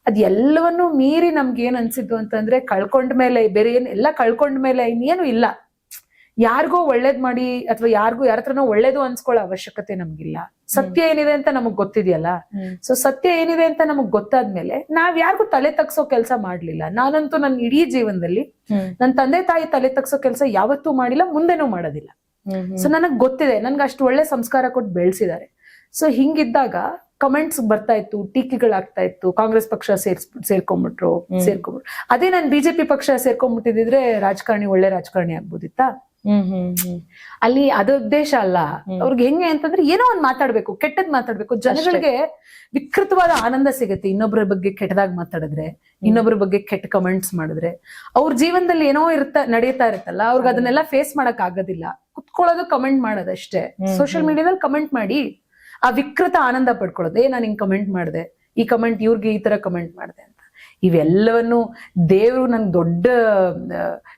ಅದ್ ಎಲ್ಲವನ್ನೂ ಮೀರಿ ನಮ್ಗೆ ಏನ್ ಅನ್ಸಿದ್ದು ಅಂತಂದ್ರೆ, ಕಳ್ಕೊಂಡ್ಮೇಲೆ ಬೇರೆ ಎಲ್ಲ ಕಳ್ಕೊಂಡ್ಮೇಲೆ ಇನ್ನೇನು ಇಲ್ಲ, ಯಾರಿಗೋ ಒಳ್ಳೇದ್ ಮಾಡಿ ಅಥವಾ ಯಾರ ಹತ್ರನೋ ಒಳ್ಳೇದು ಅನ್ಸ್ಕೊಳ್ಳೋ ಅವಶ್ಯಕತೆ ನಮ್ಗಿಲ್ಲ. ಸತ್ಯ ಏನಿದೆ ಅಂತ ನಮಗ್ ಗೊತ್ತಿದೆಯಲ್ಲ. ಸೊ ಸತ್ಯ ಏನಿದೆ ಅಂತ ನಮಗ್ ಗೊತ್ತಾದ್ಮೇಲೆ ನಾವ್ ಯಾರಿಗೂ ತಲೆ ತಗ್ಸೋ ಕೆಲಸ ಮಾಡ್ಲಿಲ್ಲ. ನಾನಂತೂ ನನ್ನ ಇಡೀ ಜೀವನದಲ್ಲಿ ನನ್ನ ತಂದೆ ತಾಯಿ ತಲೆ ತಗ್ಸೋ ಕೆಲಸ ಯಾವತ್ತೂ ಮಾಡಿಲ್ಲ, ಮುಂದೆನೂ ಮಾಡೋದಿಲ್ಲ. ಸೊ ನನಗ್ ಗೊತ್ತಿದೆ, ನನ್ಗೆ ಅಷ್ಟು ಒಳ್ಳೆ ಸಂಸ್ಕಾರ ಕೊಟ್ಟು ಬೆಳೆಸಿದ್ದಾರೆ. ಸೊ ಹಿಂಗಿದ್ದಾಗ ಕಮೆಂಟ್ಸ್ ಬರ್ತಾ ಇತ್ತು, ಟೀಕೆಗಳಾಗ್ತಾ ಇತ್ತು. ಕಾಂಗ್ರೆಸ್ ಪಕ್ಷ ಸೇರ್ಕೊಂಡ್ಬಿಟ್ರು. ಅದೇ ನಾನು ಬಿಜೆಪಿ ಪಕ್ಷ ಸೇರ್ಕೊಂಡ್ಬಿಟ್ಟಿದ್ರೆ ರಾಜಕಾರಣಿ ಒಳ್ಳೆ ರಾಜಕಾರಣಿ ಆಗ್ಬೋದಿತ್ತಾ? ಅಲ್ಲಿ ಅದು ಉದ್ದೇಶ ಅಲ್ಲ. ಅವ್ರಿಗೆ ಹೆಂಗೆ ಅಂತಂದ್ರೆ ಏನೋ ಒಂದ್ ಮಾತಾಡ್ಬೇಕು, ಕೆಟ್ಟದ್ ಮಾತಾಡ್ಬೇಕು. ಜನಗಳಿಗೆ ವಿಕೃತವಾದ ಆನಂದ ಸಿಗುತ್ತೆ ಇನ್ನೊಬ್ಬರ ಬಗ್ಗೆ ಕೆಟ್ಟದಾಗ ಮಾತಾಡಿದ್ರೆ, ಇನ್ನೊಬ್ಬರ ಬಗ್ಗೆ ಕೆಟ್ಟ ಕಮೆಂಟ್ಸ್ ಮಾಡಿದ್ರೆ. ಅವ್ರ ಜೀವನದಲ್ಲಿ ಏನೋ ನಡೀತಾ ಇರುತ್ತಲ್ಲ, ಅವ್ರಿಗೆ ಅದನ್ನೆಲ್ಲ ಫೇಸ್ ಮಾಡಕ್ ಆಗೋದಿಲ್ಲ. ಕುತ್ಕೊಳ್ಳೋದು, ಕಮೆಂಟ್ ಮಾಡೋದಷ್ಟೇ. ಸೋಷಿಯಲ್ ಮೀಡಿಯಾದಲ್ಲಿ ಕಮೆಂಟ್ ಮಾಡಿ ಆ ವಿಕೃತ ಆನಂದ ಪಡ್ಕೊಳ್ಳೋದು. ನಾನು ಹಿಂಗ್ ಕಮೆಂಟ್ ಮಾಡಿದೆ, ಈ ಕಮೆಂಟ್ ಇವ್ರಿಗೆ ಈ ತರ ಕಮೆಂಟ್ ಮಾಡಿದೆ ಅಂತ. ಇವೆಲ್ಲವನ್ನು ದೇವ್ರು ನಂಗೆ ದೊಡ್ಡ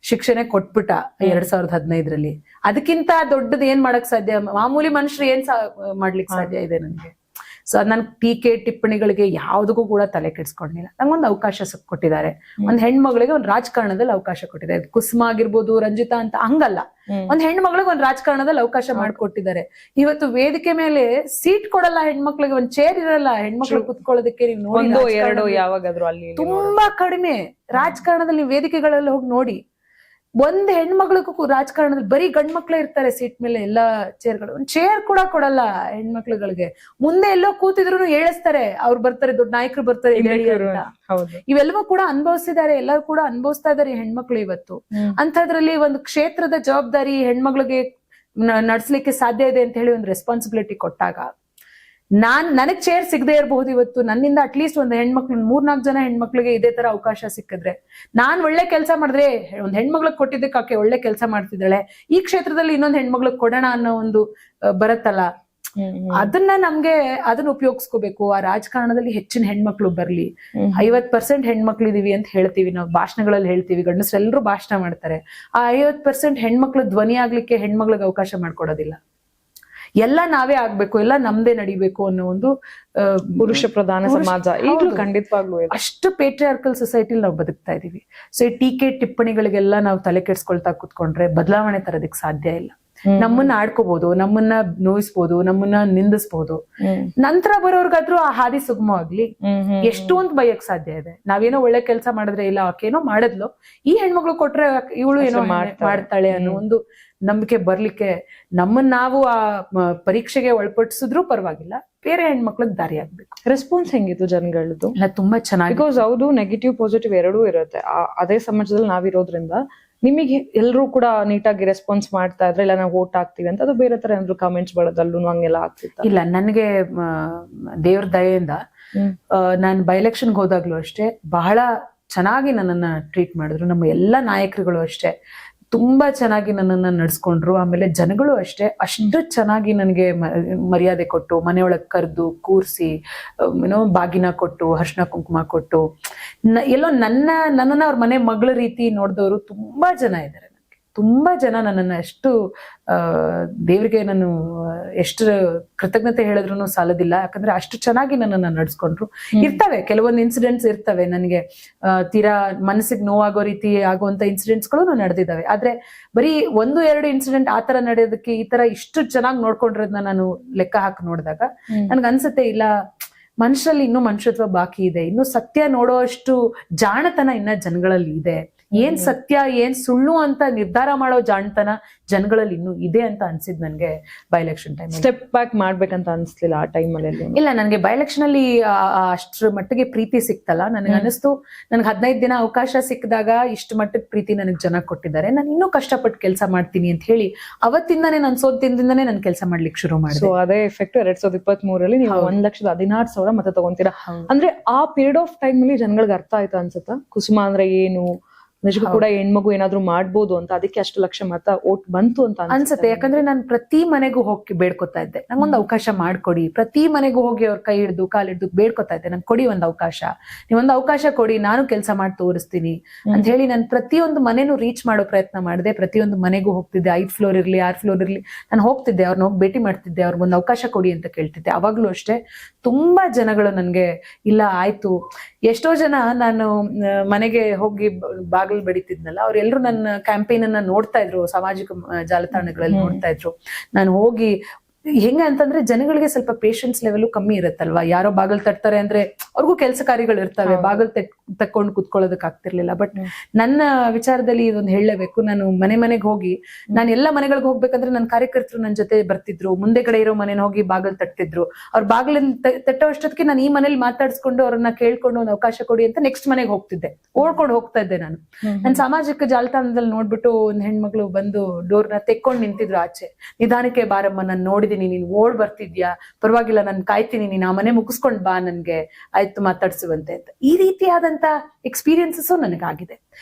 ಶಿಕ್ಷಣೆ ಕೊಟ್ಬಿಟ್ಟ 2015ರಲ್ಲಿ. ಅದಕ್ಕಿಂತ ದೊಡ್ಡದು ಏನ್ ಮಾಡಕ್ ಸಾಧ್ಯ? ಮಾಮೂಲಿ ಮನುಷ್ಯರು ಏನ್ ಮಾಡ್ಲಿಕ್ಕೆ ಸಾಧ್ಯ ಇದೆ ನನಗೆ? ಸೊ ಅದ್ ನನ್ ಟೀಕೆ ಟಿಪ್ಪಣಿಗಳಿಗೆ ಯಾವ್ದಕ್ಕೂ ಕೂಡ ತಲೆ ಕೆಡ್ಸ್ಕೊಂಡಿಲ್ಲ. ನಂಗೊಂದು ಅವಕಾಶ ಕೊಟ್ಟಿದ್ದಾರೆ. ಒಂದ್ ಹೆಣ್ಮಗಳಿಗೆ ಒಂದ್ ರಾಜಕಾರಣದಲ್ಲಿ ಅವಕಾಶ ಕೊಟ್ಟಿದ್ದಾರೆ. ಕುಸುಮ ಆಗಿರ್ಬೋದು, ರಂಜಿತಾ ಅಂತ ಹಂಗಲ್ಲ, ಒಂದ್ ಹೆಣ್ಮಗಳಿಗೆ ಒಂದ್ ರಾಜಕಾರಣದಲ್ಲಿ ಅವಕಾಶ ಮಾಡ್ಕೊಟ್ಟಿದ್ದಾರೆ. ಇವತ್ತು ವೇದಿಕೆ ಮೇಲೆ ಸೀಟ್ ಕೊಡಲ್ಲ ಹೆಣ್ಮಕ್ಳಿಗೆ, ಒಂದ್ ಚೇರ್ ಇರಲ್ಲ ಹೆಣ್ಮಕ್ಳು ಕುತ್ಕೊಳ್ಳೋದಕ್ಕೆ. ನೀವು ನೋಡಿ, ತುಂಬಾ ಕಡಿಮೆ ರಾಜಕಾರಣದಲ್ಲಿ ವೇದಿಕೆಗಳಲ್ಲಿ ಹೋಗಿ ನೋಡಿ. ಒಂದ್ ಹೆಣ್ಮಕ್ಳಿಗೂ ರಾಜಕಾರಣದಲ್ಲಿ ಬರೀ ಗಂಡ್ ಮಕ್ಳೇ ಇರ್ತಾರೆ ಸೀಟ್ ಮೇಲೆ, ಎಲ್ಲಾ ಚೇರ್ಗಳು. ಒಂದ್ ಚೇರ್ ಕೂಡ ಕೊಡಲ್ಲ ಹೆಣ್ಮಕ್ಳುಗಳಿಗೆ. ಮುಂದೆ ಎಲ್ಲೋ ಕೂತಿದ್ರು ಹೇಳಿಸ್ತಾರೆ, ಅವ್ರು ಬರ್ತಾರೆ, ದೊಡ್ಡ ನಾಯಕರು ಬರ್ತಾರೆ ಅಂತ. ಇವೆಲ್ಲವೂ ಕೂಡ ಅನುಭವಿಸಿದ್ದಾರೆ, ಎಲ್ಲರೂ ಕೂಡ ಅನುಭವಿಸ್ತಾ ಇದಾರೆ ಹೆಣ್ಮಕ್ಳು ಇವತ್ತು. ಅಂಥದ್ರಲ್ಲಿ ಒಂದು ಕ್ಷೇತ್ರದ ಜವಾಬ್ದಾರಿ ಹೆಣ್ಮಕ್ಳಿಗೆ ನಡ್ಸ್ಲಿಕ್ಕೆ ಸಾಧ್ಯ ಇದೆ ಅಂತ ಹೇಳಿ ಒಂದು ರೆಸ್ಪಾನ್ಸಿಬಿಲಿಟಿ ಕೊಟ್ಟಾಗ, ನನಗ್ ಚೇರ್ ಸಿಗದೆ ಇರಬಹುದು ಇವತ್ತು. ನನ್ನಿಂದ ಅಟ್ಲೀಸ್ಟ್ ಒಂದು ಹೆಣ್ಮಕ್ಳು 3-4 ಜನ ಹೆಣ್ಮಕ್ಳಿಗೆ ಇದೇ ತರ ಅವಕಾಶ ಸಿಕ್ಕಿದ್ರೆ, ನಾನ್ ಒಳ್ಳೆ ಕೆಲಸ ಮಾಡಿದ್ರೆ ಒಂದ್ ಹೆಣ್ಮಕ್ಳಿಗೆ ಕೊಟ್ಟಿದ್ದಕ್ಕೆ ಆಕೆ ಒಳ್ಳೆ ಕೆಲಸ ಮಾಡ್ತಿದ್ದಾಳೆ, ಈ ಕ್ಷೇತ್ರದಲ್ಲಿ ಇನ್ನೊಂದ್ ಹೆಣ್ಮಕ್ಳಿಗೆ ಕೊಡೋಣ ಅನ್ನೋ ಒಂದು ಬರತ್ತಲ್ಲ, ಅದನ್ನ ಉಪಯೋಗಿಸ್ಕೋಬೇಕು. ಆ ರಾಜಕಾರಣದಲ್ಲಿ ಹೆಚ್ಚಿನ ಹೆಣ್ಮಕ್ಳು ಬರ್ಲಿ. 50% ಹೆಣ್ಮಕ್ಳು ಇದೀವಿ ಅಂತ ಹೇಳ್ತೀವಿ ನಾವು, ಭಾಷಣಗಳಲ್ಲಿ ಹೇಳ್ತೀವಿ, ಗಂಡಸರೆಲ್ಲರೂ ಭಾಷಣ ಮಾಡ್ತಾರೆ. ಆ 50% ಹೆಣ್ಮಕ್ಳು ಧ್ವನಿ ಆಗ್ಲಿಕ್ಕೆ ಹೆಣ್ಮಕ್ಳಿಗೆ ಅವಕಾಶ ಮಾಡ್ಕೊಡೋದಿಲ್ಲ. ಎಲ್ಲ ನಾವೇ ಆಗ್ಬೇಕು, ಎಲ್ಲ ನಮ್ದೇ ನಡಿಬೇಕು ಅನ್ನೋ ಒಂದು ಪುರುಷ ಪ್ರಧಾನ ಸಮಾಜ ಈಗಲೂ ಖಂಡಿತವಾಗ್ಲೂ ಅಷ್ಟು ಪೇಟ್ರಿಯಾರ್ಕಲ್ ಸೊಸೈಟಿಲಿ ನಾವು ಬದುಕ್ತಾ ಇದೀವಿ. ಸೊ ಈ ಟೀಕೆ ಟಿಪ್ಪಣಿಗಳಿಗೆಲ್ಲ ನಾವು ತಲೆ ಕೆಡ್ಸ್ಕೊಳ್ತಾ ಕುತ್ಕೊಂಡ್ರೆ ಬದಲಾವಣೆ ತರೋದಕ್ಕೆ ಸಾಧ್ಯ ಇಲ್ಲ. ನಮ್ಮನ್ನ ಆಡ್ಕೋಬಹುದು, ನಮ್ಮನ್ನ ನೋಯಿಸ್ಬೋದು, ನಮ್ಮನ್ನ ನಿಂದಿಸ್ಬೋದು. ನಂತರ ಬರೋರ್ಗಾದ್ರೂ ಆ ಹಾದಿ ಸುಗಮವಾಗ್ಲಿ. ಎಷ್ಟೊಂದು ಬಯಕ್ ಸಾಧ್ಯ ಇದೆ. ನಾವೇನೋ ಒಳ್ಳೆ ಕೆಲಸ ಮಾಡಿದ್ರೆ, ಇಲ್ಲ ಆಕೇನೋ ಮಾಡಿದ್ಲು, ಈ ಹೆಣ್ಮಕ್ಳು ಕೊಟ್ರೆ ಇವಳು ಏನೋ ಮಾಡ್ತಾಳೆ ಅನ್ನೋ ಒಂದು ನಂಬಿಕೆ ಬರ್ಲಿಕ್ಕೆ ನಮ್ಮನ್ನ ನಾವು ಆ ಪರೀಕ್ಷೆಗೆ ಒಳಪಡಿಸಿದ್ರು ಪರವಾಗಿಲ್ಲ, ಬೇರೆ ಹೆಣ್ಮಕ್ಳಿಗೆ ದಾರಿ ಆಗ್ಬೇಕು. ರೆಸ್ಪಾನ್ಸ್ ಹೆಂಗಿತ್ತು ಜನಗಳದ್ದು? ಇಲ್ಲ, ತುಂಬಾ ಚೆನ್ನಾಗಿ. ಬಿಕಾಸ್ ಹೌದು, ನೆಗೆಟಿವ್ ಪಾಸಿಟಿವ್ ಎರಡೂ ಇರುತ್ತೆ. ಅದೇ ಸಮಾಜದಲ್ಲಿ ನಾವಿರೋದ್ರಿಂದ ನಿಮಗೆ ಎಲ್ಲರೂ ಕೂಡ ನೀಟಾಗಿ ರೆಸ್ಪಾನ್ಸ್ ಮಾಡ್ತಾ ಇದ್ರೆ, ಇಲ್ಲ ನಾವು ವೋಟ್ ಹಾಕ್ತಿವಿ ಅಂತ, ಅದು ಬೇರೆ ತರ ಏನಾದ್ರು ಕಾಮೆಂಟ್ಸ್ ಬರೋದಲ್ಲೂ ಹಂಗೆಲ್ಲ ಆಗ್ತಿತ್ತು? ಇಲ್ಲ, ನನಗೆ ದೇವ್ರ ದಯೆಯಿಂದ ನಾನು ಬೈ ಎಲೆಕ್ಷನ್ಗೆ ಹೋದಾಗ್ಲೂ ಅಷ್ಟೇ ಬಹಳ ಚೆನ್ನಾಗಿ ನನ್ನನ್ನ ಟ್ರೀಟ್ ಮಾಡಿದ್ರು. ನಮ್ಮ ಎಲ್ಲ ನಾಯಕರುಗಳು ಅಷ್ಟೇ ತುಂಬಾ ಚೆನ್ನಾಗಿ ನನ್ನನ್ನ ನಡ್ಸ್ಕೊಂಡ್ರು. ಆಮೇಲೆ ಜನಗಳು ಅಷ್ಟೇ ಅಷ್ಟು ಚೆನ್ನಾಗಿ ನನಗೆ ಮರ್ಯಾದೆ ಕೊಟ್ಟು, ಮನೆಯೊಳಗೆ ಕರೆದು ಕೂರಿಸಿ, ಏನೋ ಬಾಗಿನ ಕೊಟ್ಟು, ಅರ್ಶಿನ ಕುಂಕುಮ ಕೊಟ್ಟು, ಎಲ್ಲೋ ನನ್ನನ್ನ ಅವ್ರ ಮನೆ ಮಗಳ ರೀತಿ ನೋಡಿದವರು ತುಂಬಾ ಜನ ಇದ್ದಾರೆ. ತುಂಬಾ ಜನ ನನ್ನನ್ನ ಎಷ್ಟು ದೇವ್ರಿಗೆ ನಾನು ಎಷ್ಟು ಕೃತಜ್ಞತೆ ಹೇಳಿದ್ರು ಸಾಲದಿಲ್ಲ. ಯಾಕಂದ್ರೆ ಅಷ್ಟು ಚೆನ್ನಾಗಿ ನನ್ನನ್ನ ನಡ್ಸ್ಕೊಂಡ್ರು. ಇರ್ತವೆ ಕೆಲವೊಂದು ಇನ್ಸಿಡೆಂಟ್ಸ್ ಇರ್ತವೆ ನನಗೆ ತೀರಾ ಮನಸ್ಸಿಗೆ ನೋವಾಗೋ ರೀತಿ ಆಗುವಂತ ಇನ್ಸಿಡೆಂಟ್ಸ್ಗಳು ನಡೆದಿದ್ದಾವೆ. ಆದ್ರೆ ಬರೀ 1-2 ಇನ್ಸಿಡೆಂಟ್ ಆತರ ನಡೆಯೋದಕ್ಕೆ ಈ ತರ ಇಷ್ಟು ಚೆನ್ನಾಗಿ ನೋಡ್ಕೊಂಡಿರೋದನ್ನ ನಾನು ಲೆಕ್ಕ ಹಾಕಿ ನೋಡಿದಾಗ ನನ್ಗನ್ಸುತ್ತೆ, ಇಲ್ಲ ಮನುಷ್ಯರಲ್ಲಿ ಇನ್ನೂ ಮನುಷ್ಯತ್ವ ಬಾಕಿ ಇದೆ, ಇನ್ನು ಸತ್ಯ ನೋಡೋ ಅಷ್ಟು ಜಾಣತನ ಇನ್ನ ಜನಗಳಲ್ಲಿ ಇದೆ. ಏನ್ ಸತ್ಯ ಏನ್ ಸುಳ್ಳು ಅಂತ ನಿರ್ಧಾರ ಮಾಡೋ ಜಾಣತನ ಜನಗಳಲ್ಲಿ ಇನ್ನೂ ಇದೆ ಅಂತ ಅನ್ಸಿದ್ ನನ್ಗೆ by election time. Step back ಮಾಡ್ಬೇಕಂತ ಅನ್ಸ್ಲಿಲ್ಲ ಆ ಟೈಮ್ ಅಲ್ಲಿ? ಇಲ್ಲ, ನನ್ಗೆ ಬೈ ಎಲೆಕ್ಷನ್ ಅಲ್ಲಿ ಅಷ್ಟ್ರ ಮಟ್ಟಿಗೆ ಪ್ರೀತಿ ಸಿಕ್ತಲ್ಲ. ನನಗೆ ಅನಿಸ್ತು, ನನ್ಗೆ 15 ದಿನ ಅವಕಾಶ ಸಿಕ್ಕಿದಾಗ ಇಷ್ಟು ಮಟ್ಟದ ಪ್ರೀತಿ ನನಗೆ ಜನ ಕೊಟ್ಟಿದ್ದಾರೆ, ನಾನು ಇನ್ನೂ ಕಷ್ಟಪಟ್ಟು ಕೆಲಸ ಮಾಡ್ತೀನಿ ಅಂತ ಹೇಳಿ ಅವತ್ತಿಂದಾನೇ ನಾನು ಸೋತಿಂದಾನೇ ನಾನು ಕೆಲಸ ಮಾಡ್ಲಿಕ್ಕೆ ಶುರು ಮಾಡಿದೆ. ಸೊ ಅದೇ ಎಫೆಕ್ಟ್ 2023ರಲ್ಲಿ ನೀವು 1,16,000 ಮತ ತಗೊಂತೀರಾ. ಅಂದ್ರೆ ಆ ಪೀರಿಯಡ್ ಆಫ್ ಟೈಮ್ ಅಲ್ಲಿ ಜನಗಳಿಗೆ ಅರ್ಥ ಆಯ್ತಾ ಅನ್ಸುತ್ತಾ ಕುಸುಮ ಅಂದ್ರೆ ಏನು, ನಿಜಕ್ಕೂ ಕೂಡ ಹೆಣ್ಮಗು ಏನಾದ್ರು ಮಾಡ್ಬೋದು ಅಂತ, ಅದಕ್ಕೆ ಅಷ್ಟು ಲಕ್ಷ ಮತ ಓಟ್ ಬಂತು ಅಂತ ಅನ್ಸುತ್ತೆ. ಯಾಕಂದ್ರೆ ನಾನು ಪ್ರತಿ ಮನೆಗೂ ಹೋಗಿ ಬೇಡ್ಕೊತಾ ಇದ್ದೆ, ನಂಗೊಂದು ಅವಕಾಶ ಮಾಡ್ಕೊಡಿ. ಪ್ರತಿ ಮನೆಗೂ ಹೋಗಿ ಅವ್ರ ಕೈ ಹಿಡ್ದು ಕಾಲ್ ಹಿಡ್ದು ಬೇಡ್ಕೊತಾ ಇದ್ದೆ, ನಂಗೆ ಕೊಡಿ ಒಂದು ಅವಕಾಶ, ನೀವೊಂದು ಅವಕಾಶ ಕೊಡಿ, ನಾನು ಕೆಲಸ ಮಾಡಿ ತೋರಿಸ್ತೀನಿ ಅಂತ ಹೇಳಿ ನಾನು ಪ್ರತಿಯೊಂದು ಮನೆನೂ ರೀಚ್ ಮಾಡೋ ಪ್ರಯತ್ನ ಮಾಡಿದೆ. ಪ್ರತಿಯೊಂದು ಮನೆಗೂ ಹೋಗ್ತಿದ್ದೆ, 5 ಫ್ಲೋರ್ ಇರ್ಲಿ 6 ಫ್ಲೋರ್ ಇರ್ಲಿ, ನಾನು ಹೋಗ್ತಿದ್ದೆ, ಅವ್ರನ್ನ ಹೋಗಿ ಭೇಟಿ ಮಾಡ್ತಿದ್ದೆ, ಅವ್ರಿಗೊಂದು ಅವಕಾಶ ಕೊಡಿ ಅಂತ ಕೇಳ್ತಿದ್ದೆ. ಅವಾಗ್ಲೂ ಅಷ್ಟೇ ತುಂಬಾ ಜನಗಳು ನನ್ಗೆ ಇಲ್ಲ ಆಯ್ತು, ಎಷ್ಟೋ ಜನ ನಾನು ಮನೆಗೆ ಹೋಗಿ ಬಾಗಿಲು ಬಡಿತಿದ್ನಲ್ಲ, ಅವ್ರೆಲ್ರು ನನ್ನ ಕ್ಯಾಂಪೇನ್ ಅನ್ನ ನೋಡ್ತಾ ಇದ್ರು, ಸಾಮಾಜಿಕ ಜಾಲತಾಣಗಳಲ್ಲಿ ನೋಡ್ತಾ ಇದ್ರು. ನಾನು ಹೋಗಿ ಹೆಂಗ ಅಂತಂದ್ರೆ ಜನಗಳಿಗೆ ಸ್ವಲ್ಪ ಪೇಶನ್ಸ್ ಲೆವೆಲ್ ಕಮ್ಮಿ ಇರುತ್ತಲ್ವಾ. ಯಾರೋ ಬಾಗಿಲು ತಟ್ತಾರೆ ಅಂದ್ರೆ ಅವ್ರಿಗೂ ಕೆಲಸ ಕಾರ್ಯಗಳು ಇರ್ತವೆ, ಬಾಗಿಲು ತಕ್ಕೊಂಡು ಕುತ್ಕೊಳ್ಳೋದಕ್ ಆಗ್ತಿರ್ಲಿಲ್ಲ. ಬಟ್ ನನ್ನ ವಿಚಾರದಲ್ಲಿ ಇದೊಂದು ಹೇಳಲೇಬೇಕು. ನಾನು ಮನೆಗೆ ಹೋಗಿ, ನಾನು ಎಲ್ಲ ಮನೆಗಳಿಗೆ ಹೋಗ್ಬೇಕಂದ್ರೆ ನನ್ನ ಕಾರ್ಯಕರ್ತರು ನನ್ನ ಜೊತೆ ಬರ್ತಿದ್ರು, ಮುಂದೆ ಕಡೆ ಇರೋ ಮನೇನ ಹೋಗಿ ಬಾಗಿಲು ತಟ್ತಿದ್ರು. ಅವ್ರ ಬಾಗಿಲಲ್ಲಿ ತಟ್ಟೋ ಅಷ್ಟೊತ್ತಿಗೆ ನಾನು ಈ ಮನೇಲಿ ಮಾತಾಡ್ಸ್ಕೊಂಡು ಅವ್ರನ್ನ ಕೇಳ್ಕೊಂಡು ಒಂದು ಅವಕಾಶ ಕೊಡಿ ಅಂತ ನೆಕ್ಸ್ಟ್ ಮನೆಗೆ ಹೋಗ್ತಿದ್ದೆ, ಓಡ್ಕೊಂಡು ಹೋಗ್ತಾ ಇದ್ದೆ. ನಾನು ಸಾಮಾಜಿಕ ಜಾಲತಾಣದಲ್ಲಿ ನೋಡ್ಬಿಟ್ಟು ಒಂದ್ ಹೆಣ್ಮಕ್ಳು ಬಂದು ಡೋರ್ನ ತೆಕ್ಕೊಂಡು ನಿಂತಿದ್ರು ಆಚೆ. ನಿಧಾನಕ್ಕೆ ಬಾರಮ್ಮ, ನಾನು ನೋಡಿದೀನಿ, ನೀನ್ ಓಡ್ ಬರ್ತಿದ್ಯಾ, ಪರವಾಗಿಲ್ಲ ನಾನು ಕಾಯ್ತೀನಿ, ನೀನ್ ಆ ಮನೆ ಮುಗಿಸ್ಕೊಂಡ್ ಬಾ, ನನ್ಗೆ ಆಯ್ತು ಮಾತಾಡ್ಸುವಂತೆ ಅಂತ. ಈ ರೀತಿಯಾದಂತ ಎಕ್ಸ್ಪೀರಿಯನ್ಸಸ್ ನನಗಾಗಿದೆ.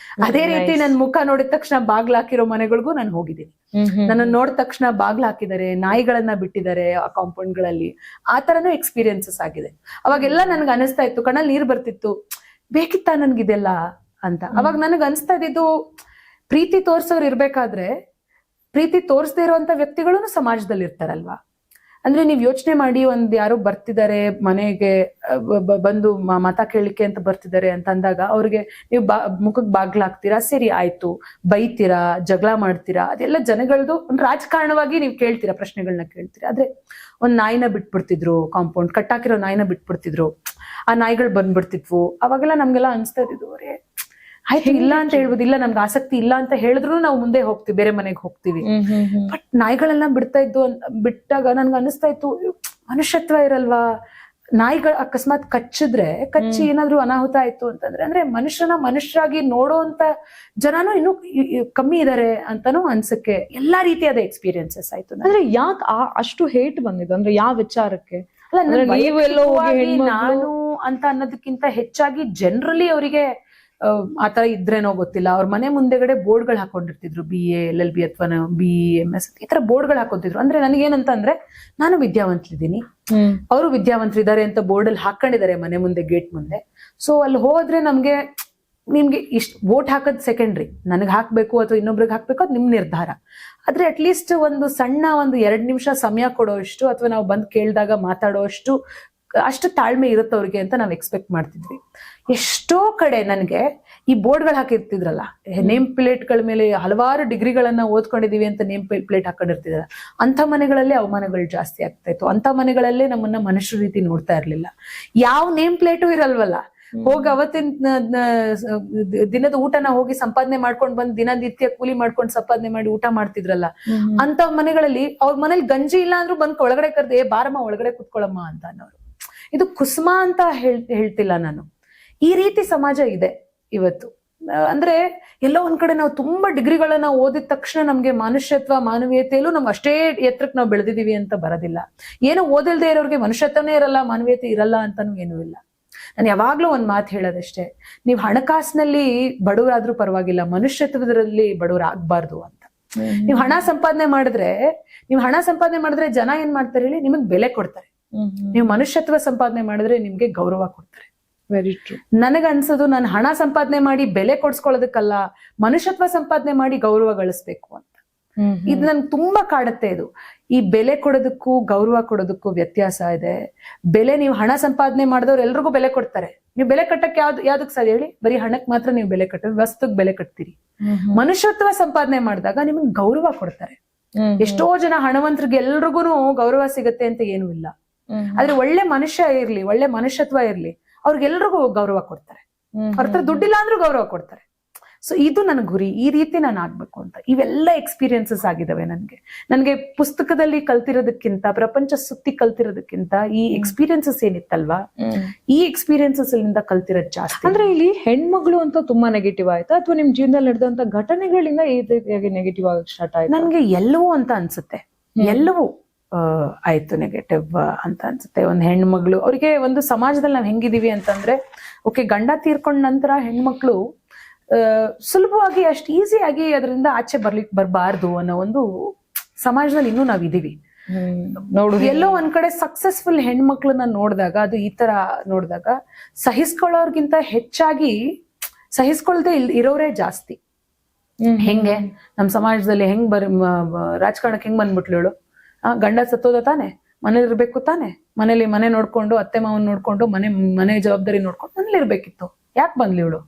ಅದೇ ರೀತಿ ನನ್ ಮುಖ ನೋಡಿದ ತಕ್ಷಣ ಬಾಗ್ಲ ಹಾಕಿರೋ ಮನೆಗಳಿಗೂ ನಾನು ಹೋಗಿದ್ದೀನಿ. ನನ್ನ ನೋಡಿದ ತಕ್ಷಣ ಬಾಗ್ಲ ಹಾಕಿದ್ದಾರೆ, ನಾಯಿಗಳನ್ನ ಬಿಟ್ಟಿದ್ದಾರೆ ಆ ಕಾಂಪೌಂಡ್ ಗಳಲ್ಲಿ, ಆ ತರನೂ ಎಕ್ಸ್ಪೀರಿಯನ್ಸಸ್ ಆಗಿದೆ. ಅವಾಗೆಲ್ಲ ನನ್ಗೆ ಅನಿಸ್ತಾ ಇತ್ತು, ಕಣ್ಣಲ್ಲಿ ನೀರ್ ಬರ್ತಿತ್ತು, ಬೇಕಿತ್ತ ನನ್ಗಿದೆಲ್ಲ ಅಂತ. ಅವಾಗ ನನಗ್ ಅನಿಸ್ತಾ ಇದ್ದಿದ್ದು, ಪ್ರೀತಿ ತೋರ್ಸೋರು ಇರ್ಬೇಕಾದ್ರೆ ಪ್ರೀತಿ ತೋರಿಸದೇ ಇರುವಂತ ವ್ಯಕ್ತಿಗಳು ಸಮಾಜದಲ್ಲಿ ಇರ್ತಾರಲ್ವಾ. ಅಂದ್ರೆ ನೀವ್ ಯೋಚನೆ ಮಾಡಿ, ಒಂದ್ ಯಾರೋ ಬರ್ತಿದ್ದಾರೆ ಮನೆಗೆ, ಬಂದು ಮತ ಕೇಳಿಕೆ ಅಂತ ಬರ್ತಿದ್ದಾರೆ ಅಂತ ಅಂದಾಗ ಅವ್ರಿಗೆ ನೀವು ಮುಖಕ್ಕೆ ಬಾಗ್ಲ ಹಾಕ್ತೀರಾ, ಸರಿ ಆಯ್ತು, ಬೈತೀರಾ, ಜಗಳ ಮಾಡ್ತೀರಾ, ಅದೆಲ್ಲ ಜನಗಳದು ಒಂದು ರಾಜಕಾರಣವಾಗಿ ನೀವು ಕೇಳ್ತೀರಾ, ಪ್ರಶ್ನೆಗಳನ್ನ ಕೇಳ್ತೀರಾ. ಆದ್ರೆ ಒಂದ್ ನಾಯಿನ ಬಿಟ್ಬಿಡ್ತಿದ್ರು, ಕಾಂಪೌಂಡ್ ಕಟ್ಟಾಕಿರೋ ನಾಯಿನ ಬಿಟ್ಬಿಡ್ತಿದ್ರು, ಆ ನಾಯಿಗಳು ಬಂದ್ಬಿಡ್ತಿದ್ವು. ಅವಾಗೆಲ್ಲ ನಮ್ಗೆಲ್ಲ ಅನ್ಸ್ತಾ ಇದ್ದಿದ್ದು, ಅವರೇ ಆಯ್ತು ಇಲ್ಲ ಅಂತ ಹೇಳ್ಬೋದು, ಇಲ್ಲ ನಮ್ಗೆ ಆಸಕ್ತಿ ಇಲ್ಲ ಅಂತ ಹೇಳಿದ್ರು ನಾವು ಮುಂದೆ ಹೋಗ್ತೀವಿ, ಬೇರೆ ಮನೆಗೆ ಹೋಗ್ತೀವಿ. ಬಟ್ ನಾಯಿಗಳೆಲ್ಲ ಬಿಟ್ಟಾಗ ನನ್ಗೆ ಅನಿಸ್ತಾ ಇತ್ತು, ಮನುಷ್ಯತ್ವ ಇರಲ್ವಾ. ನಾಯಿಗಳು ಅಕಸ್ಮಾತ್ ಕಚ್ಚಿ ಏನಾದ್ರು ಅನಾಹುತ ಆಯ್ತು ಅಂತಂದ್ರೆ, ಅಂದ್ರೆ ಮನುಷ್ಯರಾಗಿ ನೋಡೋ ಅಂತ ಜನನು ಇನ್ನೂ ಕಮ್ಮಿ ಇದಾರೆ ಅಂತಾನು ಅನ್ಸಕ್ಕೆ ಎಲ್ಲಾ ರೀತಿಯಾದ ಎಕ್ಸ್ಪೀರಿಯನ್ಸಸ್ ಆಯ್ತು. ಅಂದ್ರೆ ಯಾಕೆ ಅಷ್ಟು ಹೇಟ್ ಬಂದಿದೆ, ಅಂದ್ರೆ ಯಾವ ವಿಚಾರಕ್ಕೆ? ನಾನು ಅಂತ ಅನ್ನೋದಕ್ಕಿಂತ ಹೆಚ್ಚಾಗಿ ಜನರಲಿ ಅವರಿಗೆ ಆತರ ಇದ್ರೇನೋ ಗೊತ್ತಿಲ್ಲ, ಅವ್ರ ಮನೆ ಮುಂದೆಗಡೆ ಬೋರ್ಡ್ಗಳು ಹಾಕೊಂಡಿರ್ತಿದ್ರು, BA LLB ಅಥವಾ BE MS ಈ ತರ ಬೋರ್ಡ್ಗಳು ಹಾಕೊಂಡಿದ್ರು. ಅಂದ್ರೆ ನನಗೇನಂತ ಅಂದ್ರೆ, ನಾನು ವಿದ್ಯಾವಂತರಿದ್ದೀನಿ, ಅವರು ವಿದ್ಯಾವಂತರಿದ್ದಾರೆ ಅಂತ ಬೋರ್ಡ್ ಅಲ್ಲಿ ಹಾಕೊಂಡಿದ್ದಾರೆ ಮನೆ ಮುಂದೆ, ಗೇಟ್ ಮುಂದೆ. ಸೊ ಅಲ್ಲಿ ಹೋದ್ರೆ ನಿಮ್ಗೆ ಇಷ್ಟ ವೋಟ್ ಹಾಕೋದ್ ಸೆಕೆಂಡ್ರಿ, ನನಗ್ ಹಾಕ್ಬೇಕು ಅಥವಾ ಇನ್ನೊಬ್ರಿಗೆ ಹಾಕ್ಬೇಕು ಅದು ನಿಮ್ ನಿರ್ಧಾರ. ಆದ್ರೆ ಅಟ್ಲೀಸ್ಟ್ ಒಂದು 2 ನಿಮಿಷ ಸಮಯ ಕೊಡೋಷ್ಟು, ಅಥವಾ ನಾವು ಬಂದ್ ಕೇಳಿದಾಗ ಮಾತಾಡೋಷ್ಟು ಅಷ್ಟು ತಾಳ್ಮೆ ಇರುತ್ತೆ ಅವ್ರಿಗೆ ಅಂತ ನಾವ್ ಎಕ್ಸ್ಪೆಕ್ಟ್ ಮಾಡ್ತಿದ್ವಿ. ಎಷ್ಟೋ ಕಡೆ ನನಗೆ ಈ ಬೋರ್ಡ್ಗಳು ಹಾಕಿರ್ತಿದ್ರಲ್ಲ, ನೇಮ್ ಪ್ಲೇಟ್ಗಳ ಮೇಲೆ ಹಲವಾರು ಡಿಗ್ರಿಗಳನ್ನ ಓದ್ಕೊಂಡಿದೀವಿ ಅಂತ ನೇಮ್ ಪ್ಲೇಟ್ ಹಾಕೊಂಡಿರ್ತಿದ್ರ, ಅಂತ ಮನೆಗಳಲ್ಲಿ ಅವಮಾನಗಳು ಜಾಸ್ತಿ ಆಗ್ತಾ ಇತ್ತು. ಅಂತ ಮನೆಗಳಲ್ಲೇ ನಮ್ಮನ್ನ ಮನುಷ್ಯ ರೀತಿ ನೋಡ್ತಾ ಇರ್ಲಿಲ್ಲ. ಯಾವ ನೇಮ್ ಪ್ಲೇಟು ಇರಲ್ವಲ್ಲ, ಹೋಗಿ ಅವತ್ತಿನ ದಿನದ ಊಟನ ಹೋಗಿ ಸಂಪಾದನೆ ಮಾಡ್ಕೊಂಡ್ ಬಂದ್ ದಿನನಿತ್ಯ ಕೂಲಿ ಮಾಡ್ಕೊಂಡು ಸಂಪಾದನೆ ಮಾಡಿ ಊಟ ಮಾಡ್ತಿದ್ರಲ್ಲ, ಅಂತ ಮನೆಗಳಲ್ಲಿ ಅವ್ರ ಮನೇಲಿ ಗಂಜಿ ಇಲ್ಲ ಅಂದ್ರೂ ಬಂದ್ ಒಳಗಡೆ ಕರ್ದೆ, ಬಾರಮ್ಮ ಒಳಗಡೆ ಕುತ್ಕೊಳಮ್ಮ ಅಂತ ಅನ್ನೋರು. ಇದು ಕುಸುಮ ಅಂತ ಹೇಳ್ತಿಲ್ಲ ನಾನು, ಈ ರೀತಿ ಸಮಾಜ ಇದೆ ಇವತ್ತು. ಅಂದ್ರೆ ಎಲ್ಲೋ ಒಂದ್ ಕಡೆ ನಾವು ತುಂಬಾ ಡಿಗ್ರಿಗಳನ್ನ ಓದಿದ ತಕ್ಷಣ ನಮ್ಗೆ ಮನುಷ್ಯತ್ವ, ಮಾನವೀಯತೆಯಲ್ಲೂ ನಮ್ಗೆ ಅಷ್ಟೇ ಎತ್ತರಕ್ಕೆ ನಾವು ಬೆಳೆದಿದೀವಿ ಅಂತ ಬರೋದಿಲ್ಲ. ಏನೋ ಓದಿಲ್ದೇ ಇರೋರಿಗೆ ಮನುಷ್ಯತ್ವನೇ ಇರಲ್ಲ, ಮಾನವೀಯತೆ ಇರಲ್ಲ ಅಂತಾನು ಏನೂ ಇಲ್ಲ. ನಾನು ಯಾವಾಗ್ಲೂ ಒಂದ್ ಮಾತು ಹೇಳೋದಷ್ಟೇ, ನೀವು ಹಣಕಾಸಿನಲ್ಲಿ ಬಡವರಾದ್ರೂ ಪರವಾಗಿಲ್ಲ, ಮನುಷ್ಯತ್ವದಲ್ಲಿ ಬಡವರಾಗಬಾರ್ದು ಅಂತ. ನೀವು ಹಣ ಸಂಪಾದನೆ ಮಾಡಿದ್ರೆ ಜನ ಏನ್ ಮಾಡ್ತಾರೆ ಹೇಳಿ, ನಿಮಗ್ ಬೆಲೆ ಕೊಡ್ತಾರೆ. ನೀವು ಮನುಷ್ಯತ್ವ ಸಂಪಾದನೆ ಮಾಡಿದ್ರೆ ನಿಮ್ಗೆ ಗೌರವ ಕೊಡ್ತಾರೆ. Very true. ನನಗನ್ಸೋದು, ನಾನು ಹಣ ಸಂಪಾದನೆ ಮಾಡಿ ಬೆಲೆ ಕೊಡ್ಸ್ಕೊಳ್ಳೋದಕ್ಕಲ್ಲ, ಮನುಷ್ಯತ್ವ ಸಂಪಾದನೆ ಮಾಡಿ ಗೌರವ ಗಳಿಸ್ಬೇಕು ಅಂತ. ಇದು ನನ್ಗೆ ತುಂಬಾ ಕಾಡುತ್ತೆ. ಇದು ಈ ಬೆಲೆ ಕೊಡೋದಕ್ಕೂ ಗೌರವ ಕೊಡೋದಕ್ಕೂ ವ್ಯತ್ಯಾಸ ಇದೆ. ಬೆಲೆ, ನೀವು ಹಣ ಸಂಪಾದನೆ ಮಾಡಿದವ್ರು ಎಲ್ರಿಗೂ ಬೆಲೆ ಕೊಡ್ತಾರೆ. ನೀವು ಬೆಲೆ ಕಟ್ಟಕ್ಕೆ ಯಾವ್ದಕ್ ಸಾಧ್ಯ ಹೇಳಿ? ಬರೀ ಹಣಕ್ ಮಾತ್ರ ನೀವು ಬೆಲೆ ಕಟ್ಟ, ವಸ್ತುಕ್ ಬೆಲೆ ಕಟ್ತೀರಿ. ಮನುಷ್ಯತ್ವ ಸಂಪಾದನೆ ಮಾಡಿದಾಗ ನಿಮ್ಗೆ ಗೌರವ ಕೊಡ್ತಾರೆ. ಎಷ್ಟೋ ಜನ ಹಣವಂತರಿಗೆ ಎಲ್ರಿಗೂ ಗೌರವ ಸಿಗತ್ತೆ ಅಂತ ಏನೂ ಇಲ್ಲ. ಆದ್ರೆ ಒಳ್ಳೆ ಮನುಷ್ಯ ಇರ್ಲಿ, ಒಳ್ಳೆ ಮನುಷ್ಯತ್ವ ಇರ್ಲಿ, ಅವ್ರಿಗೆಲ್ರಿಗೂ ಗೌರವ ಕೊಡ್ತಾರೆ. ಅವ್ರ ಹತ್ರ ದುಡ್ಡಿಲ್ಲ ಅಂದ್ರೂ ಗೌರವ ಕೊಡ್ತಾರೆ. ಸೊ ಇದು ನನ್ನ ಗುರಿ, ಈ ರೀತಿ ನಾನು ಆಗ್ಬೇಕು ಅಂತ. ಇವೆಲ್ಲ ಎಕ್ಸ್ಪೀರಿಯನ್ಸಸ್ ಆಗಿದಾವೆ ನನ್ಗೆ ಪುಸ್ತಕದಲ್ಲಿ ಕಲ್ತಿರೋದಕ್ಕಿಂತ, ಪ್ರಪಂಚ ಸುತ್ತಿ ಕಲ್ತಿರೋದಕ್ಕಿಂತ ಈ ಎಕ್ಸ್ಪೀರಿಯನ್ಸಸ್ ಏನಿತ್ತಲ್ವಾ, ಈ ಎಕ್ಸ್ಪೀರಿಯನ್ಸಸ್ ಇಂದ ಕಲ್ತಿರೋದು ಜಾಸ್ತಿ. ಅಂದ್ರೆ ಇಲ್ಲಿ ಹೆಣ್ಮಗಳು ಅಂತ ತುಂಬಾ ನೆಗೆಟಿವ್ ಆಯ್ತಾ, ಅಥವಾ ನಿಮ್ ಜೀವನದಲ್ಲಿ ನಡೆದಂತ ಘಟನೆಗಳಿಂದ ಈ ರೀತಿಯಾಗಿ ನೆಗೆಟಿವ್ ಆಗಿ ಸ್ಟಾರ್ಟ್ ಆಯ್ತು? ನನ್ಗೆ ಎಲ್ಲವೂ ಅಂತ ಅನ್ಸುತ್ತೆ, ಎಲ್ಲವೂ ಆಯ್ತು ನೆಗೆಟಿವ್ ಅಂತ ಅನ್ಸುತ್ತೆ. ಒಂದು ಹೆಣ್ಮಗಳು, ಅವ್ರಿಗೆ ಒಂದು ಸಮಾಜದಲ್ಲಿ ನಾವ್ ಹೆಂಗಿದೀವಿ ಅಂತಂದ್ರೆ, ಓಕೆ ಗಂಡ ತೀರ್ಕೊಂಡ ನಂತರ ಹೆಣ್ಮಕ್ಳು ಸುಲಭವಾಗಿ ಅಷ್ಟು ಈಸಿಯಾಗಿ ಅದರಿಂದ ಆಚೆ ಬರಬಾರ್ದು ಅನ್ನೋ ಒಂದು ಸಮಾಜದಲ್ಲಿ ಇನ್ನೂ ನಾವಿದೀವಿ. ಎಲ್ಲೋ ಒಂದ್ ಕಡೆ ಸಕ್ಸಸ್ಫುಲ್ ಹೆಣ್ಮಕ್ಳನ್ನ ನೋಡಿದಾಗ, ಅದು ಈ ತರ ನೋಡಿದಾಗ, ಸಹಿಸ್ಕೊಳ್ಳೋರ್ಗಿಂತ ಹೆಚ್ಚಾಗಿ ಸಹಿಸ್ಕೊಳ್ದೆ ಇರೋರೇ ಜಾಸ್ತಿ. ಹೆಂಗೆ ನಮ್ ಸಮಾಜದಲ್ಲಿ ರಾಜಕಾರಣಕ್ಕೆ ಹೆಂಗ್ ಬಂದ್ಬಿಟ್ಲು, ಗಂಡ ಸತ್ತೋದ ತಾನೆ, ಮನೇಲಿ ಇರ್ಬೇಕು ತಾನೆ, ಮನೆ ನೋಡ್ಕೊಂಡು, ಅತ್ತೆ ಮಾವನ್ ನೋಡ್ಕೊಂಡು, ಮನೆ ಜವಾಬ್ದಾರಿ ನೋಡ್ಕೊಂಡು ಮನೇಲಿ ಇರ್ಬೇಕಿತ್ತು, ಯಾಕೆ ಬಂದ್ಲಿ ಇವಳು?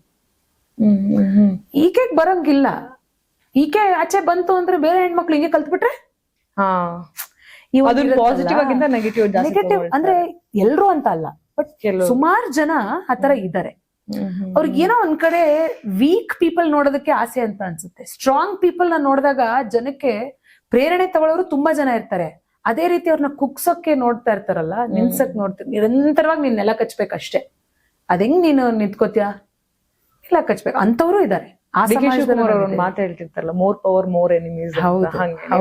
ಈಕೆಗ್ ಬರಂಗಿಲ್ಲ, ಈಕೆ ಆಚೆ ಬಂತು ಅಂದ್ರೆ ಬೇರೆ ಹೆಣ್ಮಕ್ಳು ಹಿಂಗೆ ಕಲ್ತ್ಬಿಟ್ರೆ ಪಾಸಿಟಿವ್ ಆಗಿಂದ ನೆಗೆಟಿವ್ ನೆಗೆಟಿವ್ ಅಂದ್ರೆ ಎಲ್ರು ಅಂತ ಅಲ್ಲ, ಬಟ್ ಸುಮಾರು ಜನ ಆತರ ಇದ್ದಾರೆ. ಅವ್ರಿಗೆ ಏನೋ ಒಂದ್ ಕಡೆ ವೀಕ್ ಪೀಪಲ್ ನೋಡೋದಕ್ಕೆ ಆಸೆ ಅಂತ ಅನ್ಸುತ್ತೆ. ಸ್ಟ್ರಾಂಗ್ ಪೀಪಲ್ ನ ನೋಡಿದಾಗ ಜನಕ್ಕೆ ಪ್ರೇರಣೆ ತಗೊಳ್ಳೋರು ತುಂಬಾ ಜನ ಇರ್ತಾರೆ. ಅದೇ ರೀತಿ ಅವ್ರನ್ನ ಕುಗ್ಸೋಕೆ ನೋಡ್ತಾ ಇರ್ತಾರಲ್ಲ, ನಿಲ್ಸಕ್ ನೋಡ್ತಾರೆ. ನಿರಂತರವಾಗಿ ನೀನ್ ನೆಲ ಕಚ್ಬೇಕಷ್ಟೇ. ಅದೆಂಗ್ ನೀನು ನಿಂತ್ಕೋತೀಯ? ನೆಲ ಕಚ್ಬೇಕು ಅಂತವ್ರು ಇದಾರೆ. ಮಾತಾಡ್ತಿರ್ತಾರಲ್ಲ, ಮೋರ್ ಪವರ್ ಮೋರ್ ಎನಿಮೀಸ್.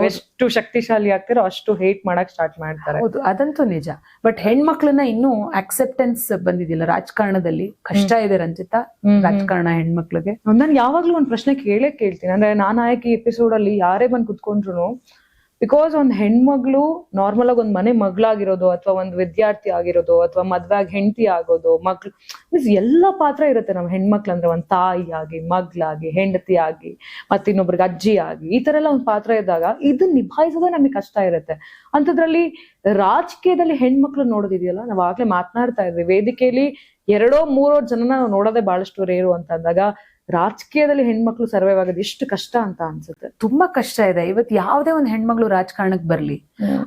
ಎಷ್ಟು ಶಕ್ತಿಶಾಲಿ ಆಗ್ತಿರೋ ಅಷ್ಟು ಹೇಟ್ ಮಾಡಕ್ ಸ್ಟಾರ್ಟ್ ಮಾಡ್ತಾರೆ. ಹೌದು, ಅದಂತೂ ನಿಜ. ಬಟ್ ಹೆಣ್ಮಕ್ಳನ್ನ ಇನ್ನೂ ಅಕ್ಸೆಪ್ಟೆನ್ಸ್ ಬಂದಿದ್ದಿಲ್ಲ ರಾಜಕಾರಣದಲ್ಲಿ. ಕಷ್ಟ ಇದೆ ರಂಜಿತಾ ರಾಜಕಾರಣ ಹೆಣ್ಮಕ್ಳಿಗೆ. ನಾನು ಯಾವಾಗ್ಲೂ ಒಂದ್ ಪ್ರಶ್ನೆ ಕೇಳ್ತೀನಿ. ಅಂದ್ರೆ ನಾನ್ ಆಯ್ಕೆ ಎಪಿಸೋಡ್ ಅಲ್ಲಿ ಯಾರೇ ಬಂದ್ ಕುತ್ಕೊಂಡ್ರು, ಬಿಕಾಸ್ ಒಂದ್ ಹೆಣ್ಮಗ್ಳು ನಾರ್ಮಲ್ ಆಗಿ ಒಂದ್ ಮನೆ ಮಗಳಾಗಿರೋದು, ಅಥವಾ ಒಂದ್ ವಿದ್ಯಾರ್ಥಿ ಆಗಿರೋದು, ಅಥವಾ ಮದ್ವೆ ಆಗಿ ಹೆಂಡತಿ ಆಗೋದು, ಮಕ್ಳು ಮೀನ್ಸ್ ಎಲ್ಲ ಪಾತ್ರ ಇರುತ್ತೆ ನಮ್ ಹೆಣ್ಮಕ್ಳು ಅಂದ್ರೆ. ಒಂದ್ ತಾಯಿ ಆಗಿ, ಮಗ್ಳಾಗಿ, ಹೆಂಡತಿ ಆಗಿ, ಮತ್ತೆ ಇನ್ನೊಬ್ರಿಗೆ ಅಜ್ಜಿ ಆಗಿ, ಈ ತರ ಎಲ್ಲ ಒಂದ್ ಪಾತ್ರ ಇದ್ದಾಗ ಇದನ್ನ ನಿಭಾಯಿಸೋದೇ ನಮಗೆ ಕಷ್ಟ ಇರುತ್ತೆ. ಅಂತದ್ರಲ್ಲಿ ರಾಜಕೀಯದಲ್ಲಿ ಹೆಣ್ಮಕ್ಳು ನೋಡೋದಿದೆಯಲ್ಲ, ನಾವ್ ಆಗ್ಲೇ ಮಾತನಾಡ್ತಾ ಇದ್ವಿ, ವೇದಿಕೆಯಲ್ಲಿ 2-3 ಜನನ ನಾವು ನೋಡೋದೇ ಬಹಳಷ್ಟು ರೇರು ಅಂತ ಅಂದಾಗ ರಾಜಕೀಯದಲ್ಲಿ ಹೆಣ್ಮಕ್ಳು ಸರ್ವೈವ್ ಆಗೋದು ಎಷ್ಟು ಕಷ್ಟ ಅಂತ ಅನ್ಸುತ್ತೆ. ತುಂಬಾ ಕಷ್ಟ ಇದೆ. ಇವತ್ತು ಯಾವ್ದೇ ಒಂದ್ ಹೆಣ್ಮಗಳು ರಾಜಕಾರಣಕ್ಕೆ ಬರ್ಲಿ,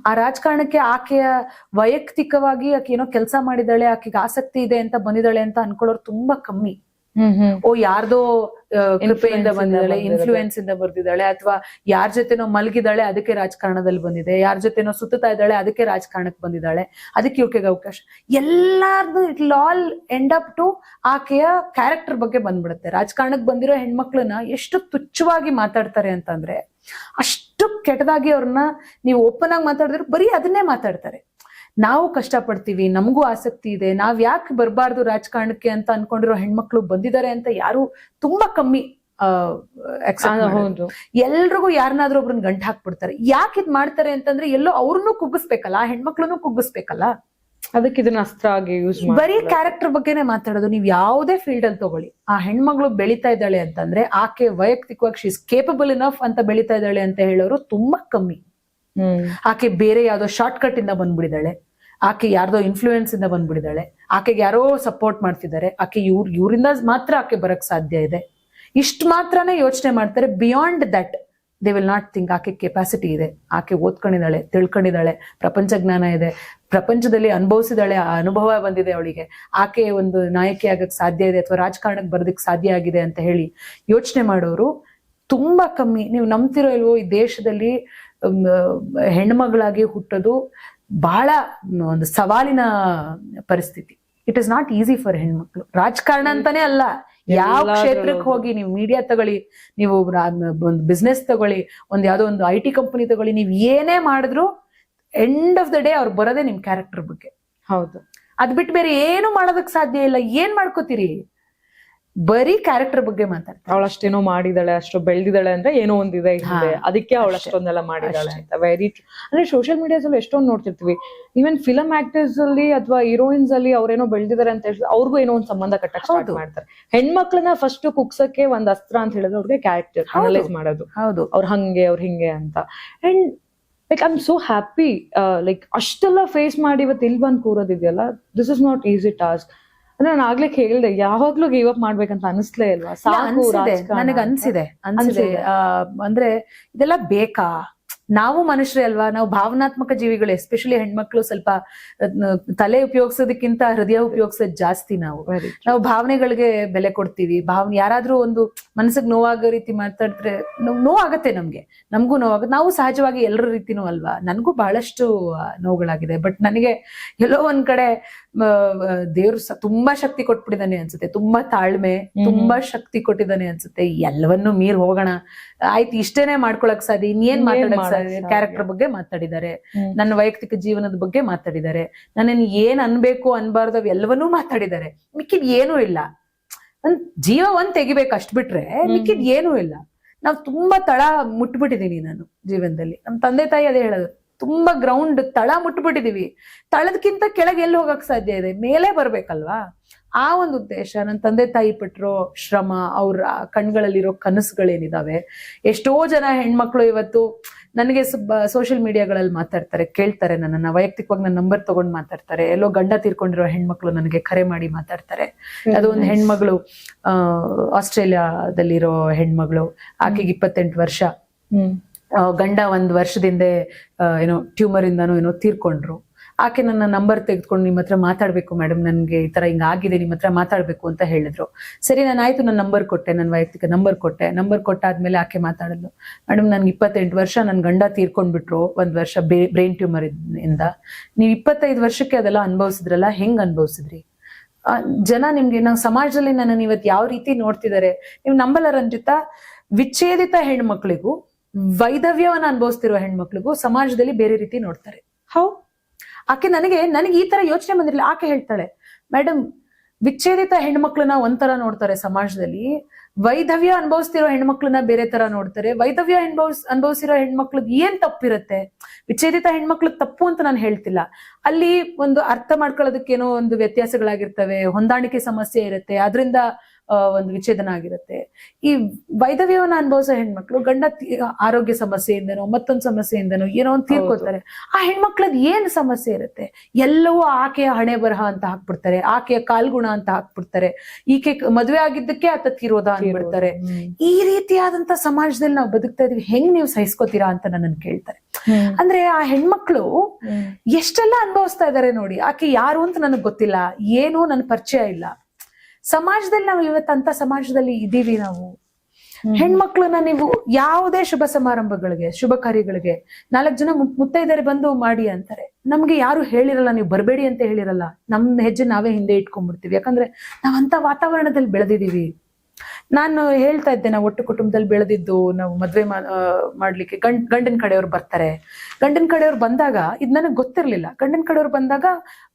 ಆ ರಾಜಕಾರಣಕ್ಕೆ ಆಕೆಯ ವೈಯಕ್ತಿಕವಾಗಿ ಆಕೆ ಏನೋ ಕೆಲಸ ಮಾಡಿದಾಳೆ, ಆಕೆಗೆ ಆಸಕ್ತಿ ಇದೆ ಅಂತ ಬಂದಿದ್ದಾಳೆ ಅಂತ ಅನ್ಕೊಳ್ಳೋರು ತುಂಬಾ ಕಮ್ಮಿ. ಓ ಯಾರ್ದೋ ಕೃಪೆಯಿಂದ ಬಂದಿದ್ದಾಳೆ, ಇನ್ಫ್ಲೂಯೆನ್ಸ್ ಇಂದ ಬರ್ದಿದ್ದಾಳೆ, ಅಥವಾ ಯಾರ ಜೊತೆನೋ ಮಲಗಿದಾಳೆ ಅದಕ್ಕೆ ರಾಜಕಾರಣದಲ್ಲಿ ಬಂದಿದೆ, ಯಾರ ಜೊತೆನೋ ಸುತ್ತಾ ಇದ್ದಾಳೆ ಅದಕ್ಕೆ ರಾಜಕಾರಣಕ್ಕೆ ಬಂದಿದ್ದಾಳೆ, ಅದಕ್ಕೆ ಇವಕ್ಕೆ ಅವಕಾಶ. ಎಲ್ಲಾರ್ದು it all end up to ಆಕೆಯ ಕ್ಯಾರೆಕ್ಟರ್ ಬಗ್ಗೆ ಬಂದ್ಬಿಡುತ್ತೆ. ರಾಜಕಾರಣಕ್ಕೆ ಬಂದಿರೋ ಹೆಣ್ಮಕ್ಳನ್ನ ಎಷ್ಟು ತುಚ್ಛವಾಗಿ ಮಾತಾಡ್ತಾರೆ ಅಂತಂದ್ರೆ, ಅಷ್ಟು ಕೆಟ್ಟದಾಗಿ ಅವ್ರನ್ನ ನೀವು ಓಪನ್ ಆಗಿ ಮಾತಾಡಿದ್ರೆ ಬರೀ ಅದನ್ನೇ ಮಾತಾಡ್ತಾರೆ. ನಾವು ಕಷ್ಟ ಪಡ್ತೀವಿ, ನಮಗೂ ಆಸಕ್ತಿ ಇದೆ, ನಾವ್ ಯಾಕೆ ಬರಬಾರ್ದು ರಾಜಕಾರಣಕ್ಕೆ ಅಂತ ಅನ್ಕೊಂಡಿರೋ ಹೆಣ್ಮಕ್ಳು ಬಂದಿದ್ದಾರೆ ಅಂತ ಯಾರು ತುಂಬಾ ಕಮ್ಮಿ ಎಲ್ರಿಗೂ ಯಾರನ್ನಾದ್ರೂ ಒಬ್ರನ್ನ ಗಂಟು ಹಾಕ್ಬಿಡ್ತಾರೆ. ಯಾಕೆ ಇದ್ ಮಾಡ್ತಾರೆ ಅಂತಂದ್ರೆ ಎಲ್ಲೋ ಅವ್ರನ್ನೂ ಕುಗ್ಗಿಸ್ಬೇಕಲ್ಲ, ಆ ಹೆಣ್ಮಕ್ಳನ್ನು ಕುಗ್ಗಿಸ್ಬೇಕಲ್ಲ, ಅದಕ್ಕೆ ಇದನ್ನ ಅಸ್ತ್ರ ಆಗಿ ಯೂಸ್ ಬರೀ ಕ್ಯಾರೆಕ್ಟರ್ ಬಗ್ಗೆನೇ ಮಾತಾಡೋದು. ನೀವ್ ಯಾವುದೇ ಫೀಲ್ಡ್ ಅಲ್ಲಿ ತಗೊಳ್ಳಿ, ಆ ಹೆಣ್ಮಗಳು ಬೆಳೀತಾ ಇದ್ದಾಳೆ ಅಂತಂದ್ರೆ ಆಕೆ ವೈಯಕ್ತಿಕವಾಗಿ ಶಿ ಇಸ್ ಕೇಪಬಲ್ ಇನಫ್ ಅಂತ ಬೆಳೀತಾ ಇದ್ದಾಳೆ ಅಂತ ಹೇಳೋರು ತುಂಬಾ ಕಮ್ಮಿ. ಆಕೆ ಬೇರೆ ಯಾವ್ದೋ ಶಾರ್ಟ್ ಕಟ್ ಇಂದ ಬಂದ್ಬಿಡಿದಾಳೆ, ಆಕೆ ಯಾರ್ದೋ ಇನ್ಫ್ಲೂಯೆನ್ಸ್ ಇಂದ ಬಂದ್ಬಿಡಿದಾಳೆ, ಆಕೆಗೆ ಯಾರೋ ಸಪೋರ್ಟ್ ಮಾಡ್ತಿದ್ದಾರೆ, ಆಕೆ ಇವರಿಂದ ಮಾತ್ರ ಆಕೆ ಬರಕ್ ಸಾಧ್ಯ ಇದೆ, ಇಷ್ಟು ಮಾತ್ರನೇ ಯೋಚನೆ ಮಾಡ್ತಾರೆ. Beyond that they will not think. ಆಕೆ ಕೆಪಾಸಿಟಿ ಇದೆ, ಆಕೆ ಓದ್ಕೊಂಡಿದ್ದಾಳೆ, ತಿಳ್ಕೊಂಡಿದ್ದಾಳೆ, ಪ್ರಪಂಚ ಜ್ಞಾನ ಇದೆ, ಪ್ರಪಂಚದಲ್ಲಿ ಅನುಭವಿಸಿದಾಳೆ, ಆ ಅನುಭವ ಬಂದಿದೆ ಅವಳಿಗೆ, ಆಕೆ ಒಂದು ನಾಯಕಿ ಆಗಕ್ ಸಾಧ್ಯ ಇದೆ ಅಥವಾ ರಾಜಕಾರಣಕ್ಕೆ ಬರೋದಕ್ಕೆ ಸಾಧ್ಯ ಆಗಿದೆ ಅಂತ ಹೇಳಿ ಯೋಚನೆ ಮಾಡೋರು ತುಂಬಾ ಕಮ್ಮಿ. ನೀವು ನಂಬ್ತಿರೋ ಇಲ್ವೋ, ಈ ದೇಶದಲ್ಲಿ ಹೆಣ್ಮಗಳಾಗಿ ಹುಟ್ಟೋದು ಬಹಳ ಒಂದು ಸವಾಲಿನ ಪರಿಸ್ಥಿತಿ. It is not easy for ಹೆಣ್ಮಕ್ಳು. ರಾಜಕಾರಣ ಅಂತಾನೆ ಅಲ್ಲ, ಯಾವ ಕ್ಷೇತ್ರಕ್ಕೆ ಹೋಗಿ, ನೀವು ಮೀಡಿಯಾ ತಗೊಳ್ಳಿ, ನೀವು ಒಂದು ಬಿಸ್ನೆಸ್ ತಗೊಳ್ಳಿ, ಒಂದ್ ಯಾವ್ದೋ ಒಂದು IT ಕಂಪನಿ ತಗೊಳ್ಳಿ, ನೀವ್ ಏನೇ ಮಾಡಿದ್ರು ಎಂಡ್ ಆಫ್ ದ ಡೇ ಅವ್ರು ಬರೋದೇ ನಿಮ್ ಕ್ಯಾರೆಕ್ಟರ್ ಬಗ್ಗೆ. ಹೌದು, ಅದ್ ಬಿಟ್ಟು ಬೇರೆ ಏನು ಮಾಡೋದಕ್ ಸಾಧ್ಯ ಇಲ್ಲ. ಏನ್ ಮಾಡ್ಕೋತೀರಿ? ಬರೀ ಕ್ಯಾರೆಕ್ಟರ್ ಬಗ್ಗೆ ಮಾತಾಡ್ತಾರೆ. ಅವಳಷ್ಟೇನೋ ಮಾಡಿದಾಳೆ, ಅಷ್ಟು ಬೆಳೆದಿದ್ದಾಳೆ ಅಂದ್ರೆ ಏನೋ ಒಂದಿದೆ ಹಿಂದೆ, ಅದಕ್ಕೆ ಅವಳು ಅಷ್ಟೊಂದೆಲ್ಲ ಮಾಡಿದಾಳೆ ಅಂತ. Very true. ಅಂದ್ರೆ ಸೋಷಿಯಲ್ ಮೀಡಿಯಾಸ್ ಅಲ್ಲಿ ಎಷ್ಟೊಂದು ನೋಡ್ತಿರ್ತೀವಿ, ಈವನ್ ಫಿಲಂ ಆಕ್ಟರ್ಸ್ ಅಲ್ಲಿ ಅಥವಾ ಹೀರೋಯಿನ್ಸ್ ಅಲ್ಲಿ ಅವ್ರೇನೋ ಬೆಳೆದಿದ್ದಾರೆ ಅಂತ ಹೇಳಿದ್ರೆ ಅವ್ರಿಗೂ ಏನೋ ಒಂದು ಸಂಬಂಧ ಕಟ್ಟಕ್ ಸ್ಟಾರ್ಟ್ ಮಾಡ್ತಾರೆ. ಹೆಣ್ಮಕ್ಳನ್ನ ಫಸ್ಟ್ ಕುಗ್ಸಕ್ಕೆ ಒಂದ್ ಅಸ್ತ್ರ ಅಂತ ಹೇಳಿದ್ರೆ ಅವ್ರಿಗೆ ಕ್ಯಾರೆಕ್ಟರ್ ಅನಲೈಸ್ ಮಾಡೋದು. ಹೌದು, ಅವ್ರ ಹಂಗೆ ಅವ್ರ ಹಿಂಗೆ ಅಂತ. And like I am so happy, like ಅಷ್ಟೆಲ್ಲ ಫೇಸ್ ಮಾಡಿ ಇವತ್ತು ಇಲ್ಲಿ ಬಂದು ಕೂರೋದಿದೆಯಲ್ಲ, this is not easy task. ಅಂದ್ರೆ ನಾನು ಆಗ್ಲೇ ಕೇಳಿದೆ, ಯಾವಾಗ್ಲೂ ಗಿವ್ ಅಪ್ ಮಾಡ್ಬೇಕಂತ ಅನಿಸ್ಲೇ ಇಲ್ವಾ? ನನಗೆ ಅನ್ಸಿದೆ. ಅಂದ್ರೆ ಇದೆಲ್ಲ ಬೇಕಾ? ನಾವು ಮನುಷ್ಯರೇ ಅಲ್ವಾ, ನಾವು ಭಾವನಾತ್ಮಕ ಜೀವಿಗಳು. ಎಸ್ಪೆಷಲಿ ಹೆಣ್ಮಕ್ಳು ಸ್ವಲ್ಪ ತಲೆ ಉಪಯೋಗಿಸೋದಕ್ಕಿಂತ ಹೃದಯ ಉಪಯೋಗಿಸೋದ್ ಜಾಸ್ತಿ. ನಾವು ಭಾವನೆಗಳಿಗೆ ಬೆಲೆ ಕೊಡ್ತೀವಿ. ಯಾರಾದ್ರೂ ಒಂದು ಮನಸ್ಸಿಗೆ ನೋವಾಗೋ ರೀತಿ ಮಾತಾಡಿದ್ರೆ ನೋವಾಗತ್ತೆ, ನಮಗೂ ನೋವಾಗುತ್ತೆ. ನಾವು ಸಹಜವಾಗಿ ಎಲ್ಲರ ರೀತಿನೂ ಅಲ್ವಾ. ನನಗೂ ಬಹಳಷ್ಟು ನೋವುಗಳಾಗಿದೆ. ಬಟ್ ನನಗೆ ಎಲ್ಲೋ ಒಂದ್ ಕಡೆ ದೇವ್ರು ತುಂಬಾ ಶಕ್ತಿ ಕೊಟ್ಬಿಟ್ಟಿದ್ದಾನೆ ಅನ್ಸುತ್ತೆ, ತುಂಬಾ ತಾಳ್ಮೆ, ತುಂಬಾ ಶಕ್ತಿ ಕೊಟ್ಟಿದ್ದಾನೆ ಅನ್ಸುತ್ತೆ. ಎಲ್ಲವನ್ನೂ ಮೀರ್ ಹೋಗೋಣ, ಆಯ್ತು ಇಷ್ಟೇನೆ ಮಾಡ್ಕೊಳಕ್ ಸಾಧ್ಯ, ಇನ್ನೇನ್ ಮಾತಾಡಕ್ ಸಾಧ್ಯ? ಕ್ಯಾರೆಕ್ಟರ್ ಬಗ್ಗೆ ಮಾತಾಡಿದ್ದಾರೆ, ನನ್ನ ವೈಯಕ್ತಿಕ ಜೀವನದ ಬಗ್ಗೆ ಮಾತಾಡಿದ್ದಾರೆ, ನನ್ನನ್ನು ಏನ್ ಅನ್ಬೇಕು ಅನ್ಬಾರ್ದು ಎಲ್ಲವನ್ನೂ ಮಾತಾಡಿದ್ದಾರೆ. ಮಿಕ್ಕಿದ್ ಏನೂ ಇಲ್ಲ. ನನ್ ಜೀವ ಒಂದ್ ತೆಗಿಬೇಕು ಅಷ್ಟ್ ಬಿಟ್ರೆ ಮಿಕ್ಕಿದ್ ಏನೂ ಇಲ್ಲ. ನಾವ್ ತುಂಬಾ ತಳ ಮುಟ್ಬಿಟ್ಟಿದೀನಿ ನಾನು ಜೀವನದಲ್ಲಿ. ನಮ್ ತಂದೆ ತಾಯಿ ಅದೇ ಹೇಳೋದು, ತುಂಬಾ ಗ್ರೌಂಡ್ ತಳ ಮುಟ್ಬಿಟ್ಟಿದೀವಿ. ತಳದಕ್ಕಿಂತ ಕೆಳಗೆ ಎಲ್ಲಿ ಹೋಗಕ್ ಸಾಧ್ಯ ಇದೆ? ಮೇಲೆ ಬರ್ಬೇಕಲ್ವಾ? ಆ ಒಂದು ಉದ್ದೇಶ. ನನ್ನ ತಂದೆ ತಾಯಿ ಪಟ್ಟಿರೋ ಶ್ರಮ, ಅವ್ರ ಕಣ್ಗಳಲ್ಲಿರೋ ಕನಸುಗಳೇನಿದಾವೆ, ಎಷ್ಟೋ ಜನ ಹೆಣ್ಮಕ್ಳು ಇವತ್ತು ನನಗೆ ಸೋಷಿಯಲ್ ಮೀಡಿಯಾಗಳಲ್ಲಿ ಮಾತಾಡ್ತಾರೆ, ಕೇಳ್ತಾರೆ, ನನ್ನನ್ನ ವೈಯಕ್ತಿಕವಾಗಿ ನನ್ನ ನಂಬರ್ ತಗೊಂಡು ಮಾತಾಡ್ತಾರೆ. ಎಲ್ಲೋ ಗಂಡ ತೀರ್ಕೊಂಡಿರೋ ಹೆಣ್ಮಕ್ಳು ನನಗೆ ಕರೆ ಮಾಡಿ ಮಾತಾಡ್ತಾರೆ. ಅದು ಒಂದು ಹೆಣ್ಮಗಳು ಆಸ್ಟ್ರೇಲಿಯಾದಲ್ಲಿರೋ ಹೆಣ್ಮಗಳು, ಆಕೆಗೆ 28 ವರ್ಷ, ಗಂಡ 1 ವರ್ಷದಿಂದ ಏನೋ ಟ್ಯೂಮರ್ ಇಂದಾನೋ ಏನೋ ತೀರ್ಕೊಂಡ್ರು. ಆಕೆ ನನ್ನ ನಂಬರ್ ತೆಗೆದುಕೊಂಡು ನಿಮ್ಮ ಹತ್ರ ಮಾತಾಡ್ಬೇಕು ಮೇಡಮ್, ನನ್ಗೆ ಈ ತರ ಹಿಂಗ ಆಗಿದೆ, ನಿಮ್ಮ ಹತ್ರ ಮಾತಾಡ್ಬೇಕು ಅಂತ ಹೇಳಿದ್ರು. ಸರಿ, ನಾನು ಆಯ್ತು, ನನ್ನ ನಂಬರ್ ಕೊಟ್ಟೆ, ನನ್ನ ವೈಯಕ್ತಿಕ ನಂಬರ್ ಕೊಟ್ಟೆ. ನಂಬರ್ ಕೊಟ್ಟಾದ್ಮೇಲೆ ಆಕೆ ಮಾತಾಡಿದ್ಲು, ಮೇಡಮ್ ನನ್ಗೆ 28 ವರ್ಷ, ನನ್ ಗಂಡ ತೀರ್ಕೊಂಡ್ಬಿಟ್ರು 1 ವರ್ಷ ಬ್ರೈನ್ ಟ್ಯೂಮರ್ ಇಂದ. ನೀವು 25 ವರ್ಷಕ್ಕೆ ಅದೆಲ್ಲ ಅನುಭವಿಸಿದ್ರಲ್ಲ, ಹೆಂಗ್ ಅನುಭವಿಸಿದ್ರಿ? ಜನ ನಿಮ್ಗೆ, ನಾವು ಸಮಾಜದಲ್ಲಿ ನನ್ನನ್ನು ಇವತ್ತು ಯಾವ ರೀತಿ ನೋಡ್ತಿದ್ದಾರೆ ನೀವು ನಂಬಲ್ಲ ರಂಜಿತಾ. ವಿಚ್ಛೇದಿತ ಹೆಣ್ಮಕ್ಳಿಗೂ ವೈಧವ್ಯವನ್ನ ಅನುಭವಿಸ್ತಿರುವ ಹೆಣ್ಮಕ್ಳಿಗೂ ಸಮಾಜದಲ್ಲಿ ಬೇರೆ ರೀತಿ ನೋಡ್ತಾರೆ. ಆಕೆ ನನಗೆ ಈ ತರ ಯೋಚನೆ ಬಂದಿರಲಿಲ್ಲ. ಆಕೆ ಹೇಳ್ತಾಳೆ, ಮೇಡಮ್ ವಿಚ್ಛೇದಿತ ಹೆಣ್ಮಕ್ಳನ್ನ ಒಂಥರ ನೋಡ್ತಾರೆ ಸಮಾಜದಲ್ಲಿ, ವೈಧವ್ಯ ಅನುಭವಿಸ್ತಿರೋ ಹೆಣ್ಮಕ್ಳನ್ನ ಬೇರೆ ತರ ನೋಡ್ತಾರೆ. ವೈಧವ್ಯ ಅನುಭವಿಸಿರೋ ಹೆಣ್ಮಕ್ಳದ್ ಏನ್ ತಪ್ಪಿರುತ್ತೆ? ವಿಚ್ಛೇದಿತ ಹೆಣ್ಮಕ್ಳದ್ ತಪ್ಪು ಅಂತ ನಾನು ಹೇಳ್ತಿಲ್ಲ. ಅಲ್ಲಿ ಒಂದು ಅರ್ಥ ಮಾಡ್ಕೊಳ್ಳೋದಕ್ಕೇನೋ ಒಂದು ವ್ಯತ್ಯಾಸಗಳಾಗಿರ್ತವೆ, ಹೊಂದಾಣಿಕೆ ಸಮಸ್ಯೆ ಇರುತ್ತೆ, ಅದರಿಂದ ಒಂದು ವಿಚ್ಛೇದನ ಆಗಿರುತ್ತೆ. ಈ ವೈಧವ್ಯವನ್ನ ಅನುಭವಿಸೋ ಹೆಣ್ಮಕ್ಳು ಗಂಡ ಆರೋಗ್ಯ ಸಮಸ್ಯೆಯಿಂದನೋ ಮತ್ತೊಂದು ಸಮಸ್ಯೆಯಿಂದನೋ ಏನೋ ಒಂದು ತೀರ್ಕೊಳ್ತಾರೆ. ಆ ಹೆಣ್ಮಕ್ಳದ್ ಏನ್ ಸಮಸ್ಯೆ ಇರುತ್ತೆ? ಎಲ್ಲವೂ ಆಕೆಯ ಹಣೆ ಬರಹ ಅಂತ ಹಾಕ್ಬಿಡ್ತಾರೆ, ಆಕೆಯ ಕಾಲ್ಗುಣ ಅಂತ ಹಾಕ್ಬಿಡ್ತಾರೆ, ಈಕೆ ಮದುವೆ ಆಗಿದ್ದಕ್ಕೆ ಆತ ತೀರೋದ ಅಂದ್ಬಿಡ್ತಾರೆ. ಈ ರೀತಿಯಾದಂತ ಸಮಾಜದಲ್ಲಿ ನಾವು ಬದುಕ್ತಾ ಇದೀವಿ, ಹೆಂಗ್ ನೀವು ಸಹಿಸ್ಕೋತೀರಾ ಅಂತ ನನ್ನನ್ನು ಕೇಳ್ತಾರೆ. ಅಂದ್ರೆ ಆ ಹೆಣ್ಮಕ್ಳು ಎಷ್ಟೆಲ್ಲ ಅನುಭವಿಸ್ತಾ ಇದಾರೆ ನೋಡಿ. ಆಕೆ ಯಾರು ಅಂತ ನನಗ್ ಗೊತ್ತಿಲ್ಲ, ಏನು ನನ್ ಪರಿಚಯ ಇಲ್ಲ. ಸಮಾಜದಲ್ಲಿ ನಾವು ಇವತ್ತಂತ ಸಮಾಜದಲ್ಲಿ ಇದೀವಿ ನಾವು. ಹೆಣ್ಮಕ್ಳನ್ನ ನೀವು ಯಾವುದೇ ಶುಭ ಸಮಾರಂಭಗಳಿಗೆ, ಶುಭ ಕಾರ್ಯಗಳಿಗೆ 4 ಜನ ಮುತ್ತೈದೆಯರು ಬಂದು ಮಾಡಿ ಅಂತಾರೆ. ನಮ್ಗೆ ಯಾರು ಹೇಳಿರಲ್ಲ, ನೀವು ಬರಬೇಡಿ ಅಂತ ಹೇಳಿರಲ್ಲ. ನಮ್ ಹೆಜ್ಜೆ ನಾವೇ ಹಿಂದೆ ಇಟ್ಕೊಂಡ್ಬಿಡ್ತೀವಿ, ಯಾಕಂದ್ರೆ ನಾವಂತ ವಾತಾವರಣದಲ್ಲಿ ಬೆಳೆದಿದೀವಿ. ನಾನು ಹೇಳ್ತಾ ಇದ್ದೆ, ನಾವು ಒಟ್ಟು ಕುಟುಂಬದಲ್ಲಿ ಬೆಳೆದಿದ್ದು, ನಾವು ಮದ್ವೆ ಮಾಡ್ಲಿಕ್ಕೆ ಗಂಡನ ಕಡೆಯವ್ರು ಬರ್ತಾರೆ. ಗಂಡನ ಕಡೆಯವ್ರು ಬಂದಾಗ ಇದು ನನಗೆ ಗೊತ್ತಿರ್ಲಿಲ್ಲ. ಗಂಡನ ಕಡೆಯವ್ರು ಬಂದಾಗ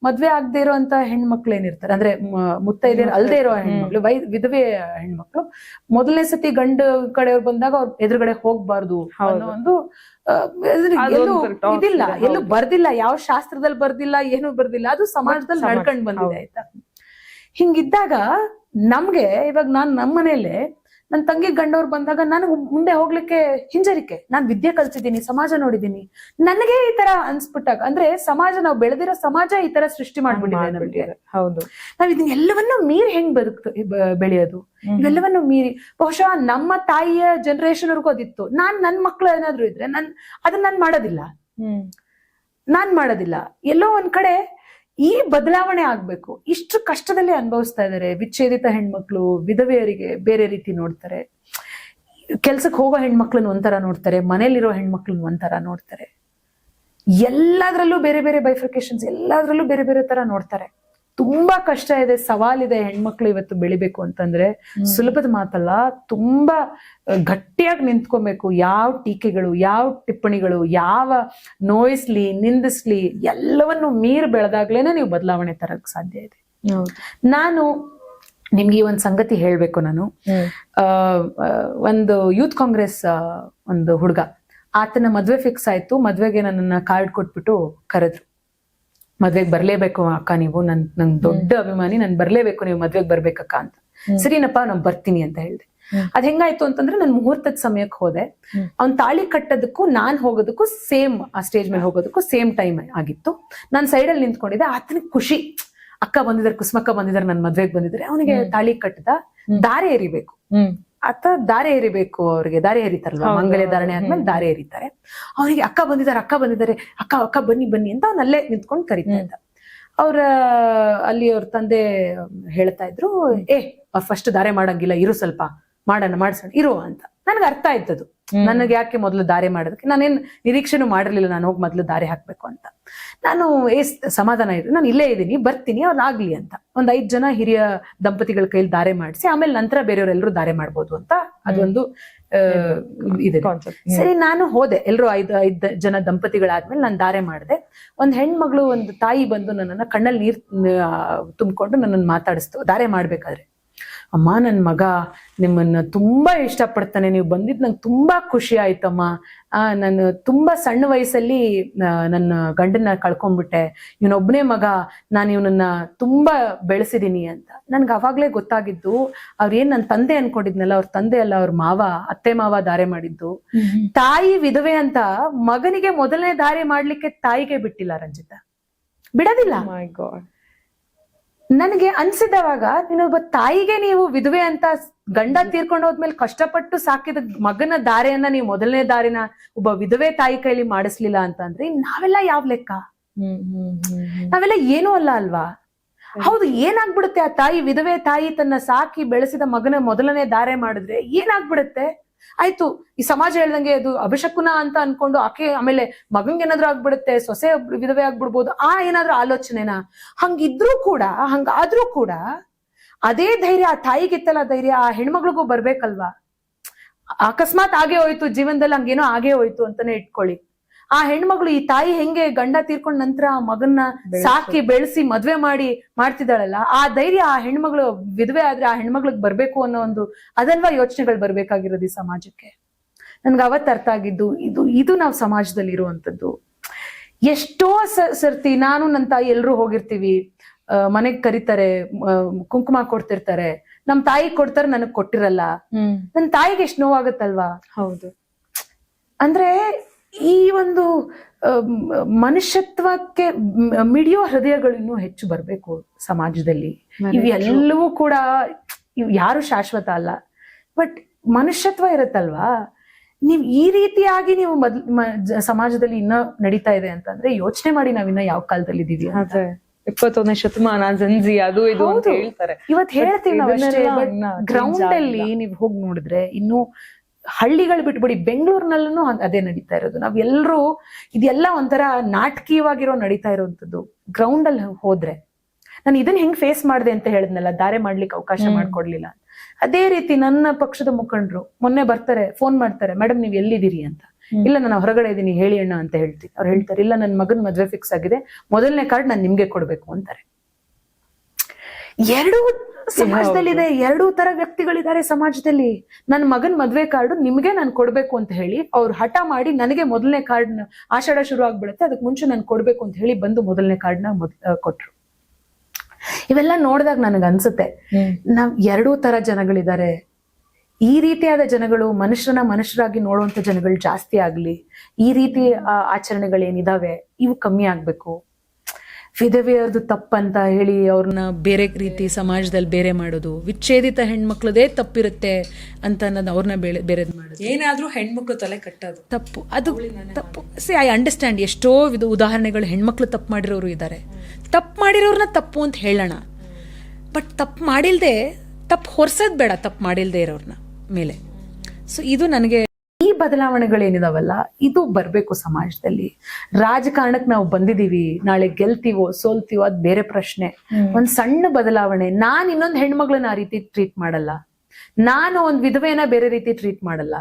ಮದ್ವೆ ಆಗದೆ ಇರೋಂತ ಹೆಣ್ಮಕ್ಳು ಏನಿರ್ತಾರೆ, ಅಂದ್ರೆ ಮುತ್ತೈದೆ ಅಲ್ದೇ ಇರೋ ಹೆಣ್ಮಕ್ಳು, ವಿಧವೆ ಹೆಣ್ಮಕ್ಳು, ಮೊದಲನೇ ಸತಿ ಗಂಡ ಕಡೆಯವ್ರು ಬಂದಾಗ ಅವ್ರ ಎದುರುಗಡೆ ಹೋಗ್ಬಾರ್ದು ಅನ್ನೋ ಒಂದು ಇದಿಲ್ಲ, ಎಲ್ಲೂ ಬರ್ದಿಲ್ಲ, ಯಾವ ಶಾಸ್ತ್ರದಲ್ಲಿ ಬರ್ದಿಲ್ಲ, ಏನು ಬರ್ದಿಲ್ಲ, ಅದು ಸಮಾಜದಲ್ಲಿ ನಡ್ಕೊಂಡ್ ಬಂದಿದೆ. ಆಯ್ತಾ? ಹಿಂಗಿದ್ದಾಗ ನಮ್ಗೆ ಇವಾಗ ನಮ್ಮ ಮನೇಲೆ ನನ್ನ ತಂಗಿ ಗಂಡವ್ರು ಬಂದಾಗ ನನಗೆ ಮುಂದೆ ಹೋಗ್ಲಿಕ್ಕೆ ಹಿಂಜರಿಕೆ. ನಾನ್ ವಿದ್ಯೆ ಕಲ್ತಿದ್ದೀನಿ, ಸಮಾಜ ನೋಡಿದೀನಿ, ನನಗೆ ಈ ತರ ಅನ್ಸ್ಬಿಟ್ಟಾಗ, ಅಂದ್ರೆ ಸಮಾಜ, ನಾವು ಬೆಳೆದಿರೋ ಸಮಾಜ ಈ ತರ ಸೃಷ್ಟಿ ಮಾಡ್ಬಿಟ್ಟಿದೆ ನಮ್ಗೆ. ಹೌದು, ನಾವ್ ಇದನ್ನ ಎಲ್ಲವನ್ನೂ ಮೀರಿ ಹೆಂಗ್ ಬೆಳೆಯೋದು? ಇವೆಲ್ಲವನ್ನು ಮೀರಿ ಬಹುಶಃ ನಮ್ಮ ತಾಯಿಯ ಜನರೇಷನ್ ವರ್ಗೂ ಅದಿತ್ತು. ನನ್ ಮಕ್ಳು ಏನಾದ್ರು ಇದ್ರೆ ಅದನ್ನ ನಾನ್ ಮಾಡೋದಿಲ್ಲ. ಎಲ್ಲೋ ಒಂದ್ ಕಡೆ ಈ ಬದಲಾವಣೆ ಆಗ್ಬೇಕು. ಇಷ್ಟು ಕಷ್ಟದಲ್ಲಿ ಅನುಭವಿಸ್ತಾ ಇದಾರೆ ವಿಚ್ಛೇದಿತ ಹೆಣ್ಮಕ್ಳು. ವಿಧವೆಯರಿಗೆ ಬೇರೆ ರೀತಿ ನೋಡ್ತಾರೆ, ಕೆಲ್ಸಕ್ಕೆ ಹೋಗೋ ಹೆಣ್ಮಕ್ಳನ್ನ ಒಂಥರ ನೋಡ್ತಾರೆ, ಮನೇಲಿರೋ ಹೆಣ್ಮಕ್ಳನ್ನ ಒಂಥರ ನೋಡ್ತಾರೆ. ಎಲ್ಲಾದ್ರಲ್ಲೂ ಬೇರೆ ಬೇರೆ ಬೈಫರ್ಕೇಶನ್ಸ್, ಎಲ್ಲಾದ್ರಲ್ಲೂ ಬೇರೆ ಬೇರೆ ತರ ನೋಡ್ತಾರೆ. ತುಂಬಾ ಕಷ್ಟ ಇದೆ, ಸವಾಲಿದೆ. ಹೆಣ್ಮಕ್ಳು ಇವತ್ತು ಬೆಳಿಬೇಕು ಅಂತಂದ್ರೆ ಸುಲಭದ ಮಾತಲ್ಲ. ತುಂಬಾ ಗಟ್ಟಿಯಾಗಿ ನಿಂತ್ಕೊಬೇಕು. ಯಾವ ಟೀಕೆಗಳು, ಯಾವ ಟಿಪ್ಪಣಿಗಳು, ಯಾವ ನೋಯಿಸ್ಲಿ, ನಿಂದಿಸ್ಲಿ, ಎಲ್ಲವನ್ನು ಮೀರಿ ಬೆಳೆದಾಗ್ಲೇನೆ ನೀವು ಬದಲಾವಣೆ ತರಕ್ ಸಾಧ್ಯ ಇದೆ. ನಾನು ನಿಮ್ಗೆ ಈ ಒಂದು ಸಂಗತಿ ಹೇಳ್ಬೇಕು. ನಾನು ಒಂದು ಯೂತ್ ಕಾಂಗ್ರೆಸ್ ಒಂದು ಹುಡುಗ, ಆತನ ಮದ್ವೆ ಫಿಕ್ಸ್ ಆಯ್ತು. ಮದ್ವೆಗೆ ನನ್ನನ್ನ ಕಾರ್ಡ್ ಕೊಟ್ಬಿಟ್ಟು ಕರೆದ್ರು, ಮದ್ವೆಗೆ ಬರ್ಲೇಬೇಕು ಅಕ್ಕ ನೀವು, ನಂಗೆ ದೊಡ್ಡ ಅಭಿಮಾನಿ, ನನ್ ಬರ್ಲೇಬೇಕು, ನೀವು ಮದ್ವೆಗೆ ಬರ್ಬೇಕಕ್ಕ ಅಂತ. ಸರಿನಪ್ಪ ನಾನ್ ಬರ್ತೀನಿ ಅಂತ ಹೇಳ್ದೆ. ಅದ್ ಹೆಂಗಾಯ್ತು ಅಂತಂದ್ರೆ, ನನ್ ಮುಹೂರ್ತದ ಸಮಯಕ್ಕೆ ಹೋದೆ. ಅವ್ನ್ ತಾಳಿ ಕಟ್ಟೋದಕ್ಕೂ ನಾನ್ ಹೋಗೋದಕ್ಕೂ ಸೇಮ್, ಆ ಸ್ಟೇಜ್ ಮೇಲೆ ಹೋಗೋದಕ್ಕೂ ಸೇಮ್ ಟೈಮ್ ಆಗಿತ್ತು. ನಾನ್ ಸೈಡಲ್ಲಿ ನಿಂತ್ಕೊಂಡಿದ್ದೆ. ಆತನಿಗೆ ಖುಷಿ, ಅಕ್ಕ ಬಂದಿದ್ದಾರೆ, ಕುಸುಮಕ್ಕ ಬಂದಿದ್ದಾರೆ, ನನ್ ಮದ್ವೆಗೆ ಬಂದಿದ್ದಾರೆ. ಅವನಿಗೆ ತಾಳಿ ಕಟ್ಟದ, ದಾರೆ ಎರಿಬೇಕು. ಆತ ದಾರೆ ಎರಿಬೇಕು, ಅವ್ರಿಗೆ ದಾರೆ ಎರಿತಾರಲ್ವಾ, ಮಂಗಲ್ಯ ಧಾರಣೆ ಆದ್ಮೇಲೆ ದಾರೆ ಎರಿತಾರೆ. ಅವ್ರಿಗೆ ಅಕ್ಕ ಬಂದಿದ್ದಾರೆ, ಅಕ್ಕ ಬನ್ನಿ ಅಂತ ಅವ್ನ ಅಲ್ಲೇ ನಿಂತ್ಕೊಂಡು ಕರಿತಾ ಇದ್ದ. ಅಲ್ಲಿ ಅವ್ರ ತಂದೆ ಹೇಳ್ತಾ ಇದ್ರು, ಅವ್ರು ಫಸ್ಟ್ ದಾರೆ ಮಾಡಂಗಿಲ್ಲ, ಇರು ಸ್ವಲ್ಪ ಮಾಡ್ಸೋಣ ಇರು ಅಂತ. ನನ್ಗೆ ಅರ್ಥ ಆಯ್ತದು, ನನಗೆ ಯಾಕೆ ಮೊದಲು ದಾರೆ ಮಾಡೋದಕ್ಕೆ ನಾನೇನ್ ನಿರೀಕ್ಷೆನೂ ಮಾಡಿರ್ಲಿಲ್ಲ, ನಾನು ಹೋಗಿ ಮೊದ್ಲು ದಾರೆ ಹಾಕ್ಬೇಕು ಅಂತ. ನಾನು ಸಮಾಧಾನ ಇದ್ರು, ನಾನು ಇಲ್ಲೇ ಇದ್ದೀನಿ, ಬರ್ತೀನಿ, ಅವ್ರಾಗ್ಲಿ ಅಂತ. ಒಂದ್ 5 ಜನ ಹಿರಿಯ ದಂಪತಿಗಳ ಕೈಲಿ ದಾರೆ ಮಾಡಿಸಿ ಆಮೇಲೆ ನಂತರ ಬೇರೆಯವರೆಲ್ಲರೂ ದಾರೆ ಮಾಡ್ಬೋದು ಅಂತ ಅದೊಂದು ಇದೆ. ಸರಿ, ನಾನು ಹೋದೆ. ಎಲ್ರು 5 ಜನ ದಂಪತಿಗಳಾದ್ಮೇಲೆ ನಾನು ದಾರೆ ಮಾಡಿದೆ. ಒಂದ್ ಹೆಣ್ಮಗಳು, ಒಂದು ತಾಯಿ ಬಂದು ನನ್ನನ್ನ ಕಣ್ಣಲ್ಲಿ ನೀರ್ ತುಂಬಿಕೊಂಡು ನನ್ನನ್ನು ಮಾತಾಡಿಸ್ತು ದಾರೆ ಮಾಡ್ಬೇಕಾದ್ರೆ. ಅಮ್ಮ ನನ್ನ ಮಗ ನಿಮ್ಮನ್ನ ತುಂಬಾ ಇಷ್ಟಪಡ್ತಾನೆ, ನೀವು ಬಂದಿದ್ದು ನಂಗೆ ತುಂಬಾ ಖುಷಿ ಆಯ್ತಮ್ಮ. ನಾನು ತುಂಬಾ ಸಣ್ಣ ವಯಸ್ಸಲ್ಲಿ ನನ್ನ ಗಂಡನ್ನ ಕಳ್ಕೊಂಡ್ಬಿಟ್ಟೆ, ಇವನೊಬ್ಬನೇ ಮಗ, ನಾನು ಇವನನ್ನ ತುಂಬಾ ಬೆಳೆಸಿದೀನಿ ಅಂತ. ನನ್ಗೆ ಅವಾಗ್ಲೇ ಗೊತ್ತಾಗಿದ್ದು ಅವ್ರೇನ್ ನನ್ನ ತಂದೆ ಅನ್ಕೊಂಡಿದ್ನಲ್ಲ, ಅವ್ರ ತಂದೆ ಅಲ್ಲ, ಅವ್ರ ಮಾವ, ಅತ್ತೆ ಮಾವ ದಾರೆ ಮಾಡಿದ್ದು. ತಾಯಿ ವಿಧವೆ ಅಂತ ಮಗನಿಗೆ ಮೊದಲನೇ ದಾರಿ ಮಾಡ್ಲಿಕ್ಕೆ ತಾಯಿಗೆ ಬಿಟ್ಟಿಲ್ಲ ರಂಜಿತಾ, ಬಿಡೋದಿಲ್ಲ. ಮೈ ಗಾಡ್. ನನಗೆ ಅನ್ಸಿದವಾಗ ನೀನೊಬ್ಬ ತಾಯಿಗೆ ನೀವು ವಿಧವೆ ಅಂತ ಗಂಡ ತೀರ್ಕೊಂಡು ಹೋದ್ಮೇಲೆ ಕಷ್ಟಪಟ್ಟು ಸಾಕಿದ ಮಗನ ದಾರಿಯನ್ನ ನೀವು ಮೊದಲನೇ ದಾರಿನ ಒಬ್ಬ ವಿಧವೆ ತಾಯಿ ಕೈಲಿ ಮಾಡಿಸ್ಲಿಲ್ಲ ಅಂತಂದ್ರೆ ನಾವೆಲ್ಲ ಯಾವ ಲೆಕ್ಕ? ನಾವೆಲ್ಲ ಏನೂ ಅಲ್ಲ ಅಲ್ವಾ? ಹೌದು, ಏನಾಗ್ಬಿಡುತ್ತೆ ಆ ತಾಯಿ, ವಿಧವೆ ತಾಯಿ ತನ್ನ ಸಾಕಿ ಬೆಳೆಸಿದ ಮಗನ ಮೊದಲನೇ ದಾರೆ ಮಾಡಿದ್ರೆ ಏನಾಗ್ಬಿಡುತ್ತೆ? ಆಯ್ತು, ಈ ಸಮಾಜ ಹೇಳ್ದಂಗೆ ಅದು ಅಭಿಷಕುನ ಅಂತ ಅನ್ಕೊಂಡು ಆಕೆ ಆಮೇಲೆ ಮಗಂಗೆ ಏನಾದ್ರೂ ಆಗ್ಬಿಡುತ್ತೆ, ಸೊಸೆ ವಿಧವೆ ಆಗ್ಬಿಡ್ಬೋದು, ಏನಾದ್ರೂ ಆಲೋಚನೆನಾ? ಹಂಗಾದ್ರೂ ಕೂಡ ಅದೇ ಧೈರ್ಯ ಆ ತಾಯಿಗಿತ್ತಲ್ಲ ಧೈರ್ಯ, ಆ ಹೆಣ್ಮಗಳಿಗೂ ಬರ್ಬೇಕಲ್ವಾ? ಅಕಸ್ಮಾತ್ ಆಗೇ ಹೋಯ್ತು ಜೀವನದಲ್ಲಿ, ಹಂಗೇನೋ ಆಗೇ ಹೋಯ್ತು ಅಂತಾನೆ ಇಟ್ಕೊಳ್ಳಿ. ಆ ಹೆಣ್ಮಗಳು, ಈ ತಾಯಿ ಹೆಂಗೆ ಗಂಡ ತೀರ್ಕೊಂಡ ನಂತರ ಆ ಮಗನ್ನ ಸಾಕಿ ಬೆಳೆಸಿ ಮದ್ವೆ ಮಾಡ್ತಿದ್ದಾಳಲ್ಲ, ಆ ಧೈರ್ಯ ಆ ಹೆಣ್ಮಗಳು ವಿಧವೆ ಆದ್ರೆ ಆ ಹೆಣ್ಮಗ್ಳಿಗೆ ಬರ್ಬೇಕು ಅನ್ನೋ ಒಂದು ಅದಲ್ವಾ ಯೋಚನೆಗಳು ಬರ್ಬೇಕಾಗಿರೋದು ಈ ಸಮಾಜಕ್ಕೆ. ನನ್ಗೆ ಅವತ್ತು ಅರ್ಥ ಆಗಿದ್ದು ಇದು ನಾವು ಸಮಾಜದಲ್ಲಿ ಇರುವಂತದ್ದು. ಎಷ್ಟೋ ಸರ್ತಿ ನಾನು ನನ್ನ ತಾಯಿ ಎಲ್ರೂ ಹೋಗಿರ್ತೀವಿ, ಮನೆಗ್ ಕರೀತಾರೆ, ಕುಂಕುಮ ಕೊಡ್ತಿರ್ತಾರೆ, ನಮ್ ತಾಯಿ ಕೊಡ್ತಾರೆ, ನನಗ್ ಕೊಟ್ಟಿರಲ್ಲ. ನನ್ ತಾಯಿಗೆ ಎಷ್ಟು ನೋವಾಗತ್ತಲ್ವಾ? ಹೌದು. ಅಂದ್ರೆ ಈ ಒಂದು ಮನುಷ್ಯತ್ವಕ್ಕೆ ಮಿಡಿಯೋ ಹೃದಯಗಳು ಇನ್ನೂ ಹೆಚ್ಚು ಬರ್ಬೇಕು ಸಮಾಜದಲ್ಲಿ. ಇವೆಲ್ಲವೂ ಕೂಡ ಯಾರು ಶಾಶ್ವತ ಅಲ್ಲ, ಬಟ್ ಮನುಷ್ಯತ್ವ ಇರುತ್ತಲ್ವಾ? ನೀವ್ ಈ ರೀತಿಯಾಗಿ ನೀವು ಸಮಾಜದಲ್ಲಿ ಇನ್ನ ನಡೀತಾ ಇದೆ ಅಂತಂದ್ರೆ ಯೋಚನೆ ಮಾಡಿ ನಾವಿನ್ನ ಯಾವ ಕಾಲದಲ್ಲಿ ಇದೀವಿ. 21ನೇ ಶತಮಾನ, ಜನ್ಜಿ, ಅದು ಇದು ಅಂತ ಹೇಳ್ತಾರೆ. ಇವತ್ತು ಹೇಳ್ತೀವಿ ನಾವು, ಗ್ರೌಂಡ್ ಅಲ್ಲಿ ನೀವ್ ಹೋಗಿ ನೋಡಿದ್ರೆ ಇನ್ನು ಹಳ್ಳಿಗಳು ಬಿಟ್ಬಿಡಿ, ಬೆಂಗಳೂರಿನಲ್ಲೂ ಅದೇ ನಡೀತಾ ಇರೋದು. ನಾವೆಲ್ಲರೂ ಇದೆಲ್ಲ ಒಂಥರ ನಾಟಕೀಯವಾಗಿರೋ ನಡೀತಾ ಇರೋಂಥದ್ದು. ಗ್ರೌಂಡ್ ಅಲ್ಲಿ ಹೋದ್ರೆ ನಾನು ಇದನ್ನ ಹೆಂಗ್ ಫೇಸ್ ಮಾಡಿದೆ ಅಂತ ಹೇಳಿದ್ನಲ್ಲ, ದಾರೆ ಮಾಡ್ಲಿಕ್ಕೆ ಅವಕಾಶ ಮಾಡ್ಕೊಡ್ಲಿಲ್ಲ. ಅದೇ ರೀತಿ ನನ್ನ ಪಕ್ಷದ ಮುಖಂಡರು ಮೊನ್ನೆ ಬರ್ತಾರೆ, ಫೋನ್ ಮಾಡ್ತಾರೆ, ಮೇಡಮ್ ನೀವ್ ಎಲ್ಲಿದ್ದೀರಿ ಅಂತ. ಇಲ್ಲ, ನಾನು ಹೊರಗಡೆ ಇದೀನಿ, ಹೇಳಿ ಅಣ್ಣ ಅಂತ ಹೇಳ್ತೀನಿ. ಅವ್ರು ಹೇಳ್ತಾರೆ, ಇಲ್ಲ ನನ್ನ ಮಗನ್ ಮದ್ವೆ ಫಿಕ್ಸ್ ಆಗಿದೆ, ಮೊದಲನೇ ಕಾರ್ಡ್ ನಾನು ನಿಮ್ಗೆ ಕೊಡ್ಬೇಕು ಅಂತಾರೆ. ಎರಡೂ ಸಮಾಜದಲ್ಲಿದೆ, ಎರಡೂ ತರ ವ್ಯಕ್ತಿಗಳಿದ್ದಾರೆ ಸಮಾಜದಲ್ಲಿ. ನನ್ನ ಮಗನ್ ಮದ್ವೆ ಕಾರ್ಡ್ ನಿಮ್ಗೆ ನಾನು ಕೊಡ್ಬೇಕು ಅಂತ ಹೇಳಿ ಅವ್ರು ಹಠ ಮಾಡಿ ನನಗೆ ಮೊದಲನೇ ಕಾರ್ಡ್, ಆಷಾಢ ಶುರು ಆಗ್ಬಿಡುತ್ತೆ, ಅದಕ್ಕೆ ಮುಂಚೆ ನಾನು ಕೊಡ್ಬೇಕು ಅಂತ ಹೇಳಿ ಬಂದು ಮೊದಲನೇ ಕಾರ್ಡ್ನ ಕೊಟ್ರು. ಇವೆಲ್ಲ ನೋಡಿದಾಗ ನನಗೆ ಅನ್ಸುತ್ತೆ, ನಾವ್ ಎರಡೂ ತರ ಜನಗಳಿದ್ದಾರೆ. ಈ ರೀತಿಯಾದ ಜನಗಳು ಮನುಷ್ಯರನ್ನ ಮನುಷ್ಯರಾಗಿ ನೋಡುವಂತ ಜನಗಳು ಜಾಸ್ತಿ ಆಗ್ಲಿ. ಈ ರೀತಿ ಆಚರಣೆಗಳೇನಿದಾವೆ ಇವು ಕಮ್ಮಿ ಆಗ್ಬೇಕು. ವಿಧವೆಯರದು ತಪ್ಪಂತ ಹೇಳಿ ಅವ್ರನ್ನ ಬೇರೆ ರೀತಿ ಸಮಾಜದಲ್ಲಿ ಬೇರೆ ಮಾಡೋದು, ವಿಚ್ಛೇದಿತ ಹೆಣ್ಮಕ್ಳದೇ ತಪ್ಪಿರುತ್ತೆ ಅಂತ ಅನ್ನೋದು ಅವ್ರನ್ನ ಬೇರೆ ಮಾಡೋದು, ಏನಾದ್ರೂ ಹೆಣ್ಮಕ್ಳು ತಲೆ ಕಟ್ಟೋದು ತಪ್ಪು. ಅದು ತಪ್ಪು. ಐ ಅಂಡರ್ಸ್ಟ್ಯಾಂಡ್, ಎಷ್ಟೋ ಉದಾಹರಣೆಗಳು ಹೆಣ್ಮಕ್ಳು ತಪ್ಪು ಮಾಡಿರೋರು ಇದ್ದಾರೆ. ತಪ್ಪು ಮಾಡಿರೋರ್ನ ತಪ್ಪು ಅಂತ ಹೇಳೋಣ, ಬಟ್ ತಪ್ಪು ಮಾಡಿಲ್ದೆ ತಪ್ಪು ಹೊರ್ಸೋದ್ ಬೇಡ ತಪ್ಪು ಮಾಡಿಲ್ದೆ ಇರೋರ್ನ ಮೇಲೆ. ಸೊ ಇದು ನನಗೆ ಈ ಬದಲಾವಣೆಗಳೇನಿದಾವಲ್ಲ ಇದು ಬರ್ಬೇಕು ಸಮಾಜದಲ್ಲಿ. ರಾಜಕಾರಣಕ್ಕೆ ನಾವು ಬಂದಿದೀವಿ, ನಾಳೆ ಗೆಲ್ತೀವೋ ಸೋಲ್ತೀವೋ ಅದ್ ಬೇರೆ ಪ್ರಶ್ನೆ. ಒಂದ್ ಸಣ್ಣ ಬದಲಾವಣೆ, ನಾನ್ ಇನ್ನೊಂದ್ ಹೆಣ್ಮಗಳನ್ನ ಆ ರೀತಿ ಟ್ರೀಟ್ ಮಾಡಲ್ಲ, ನಾನು ಒಂದ್ ವಿಧವೆಯನ್ನ ಬೇರೆ ರೀತಿ ಟ್ರೀಟ್ ಮಾಡಲ್ಲ,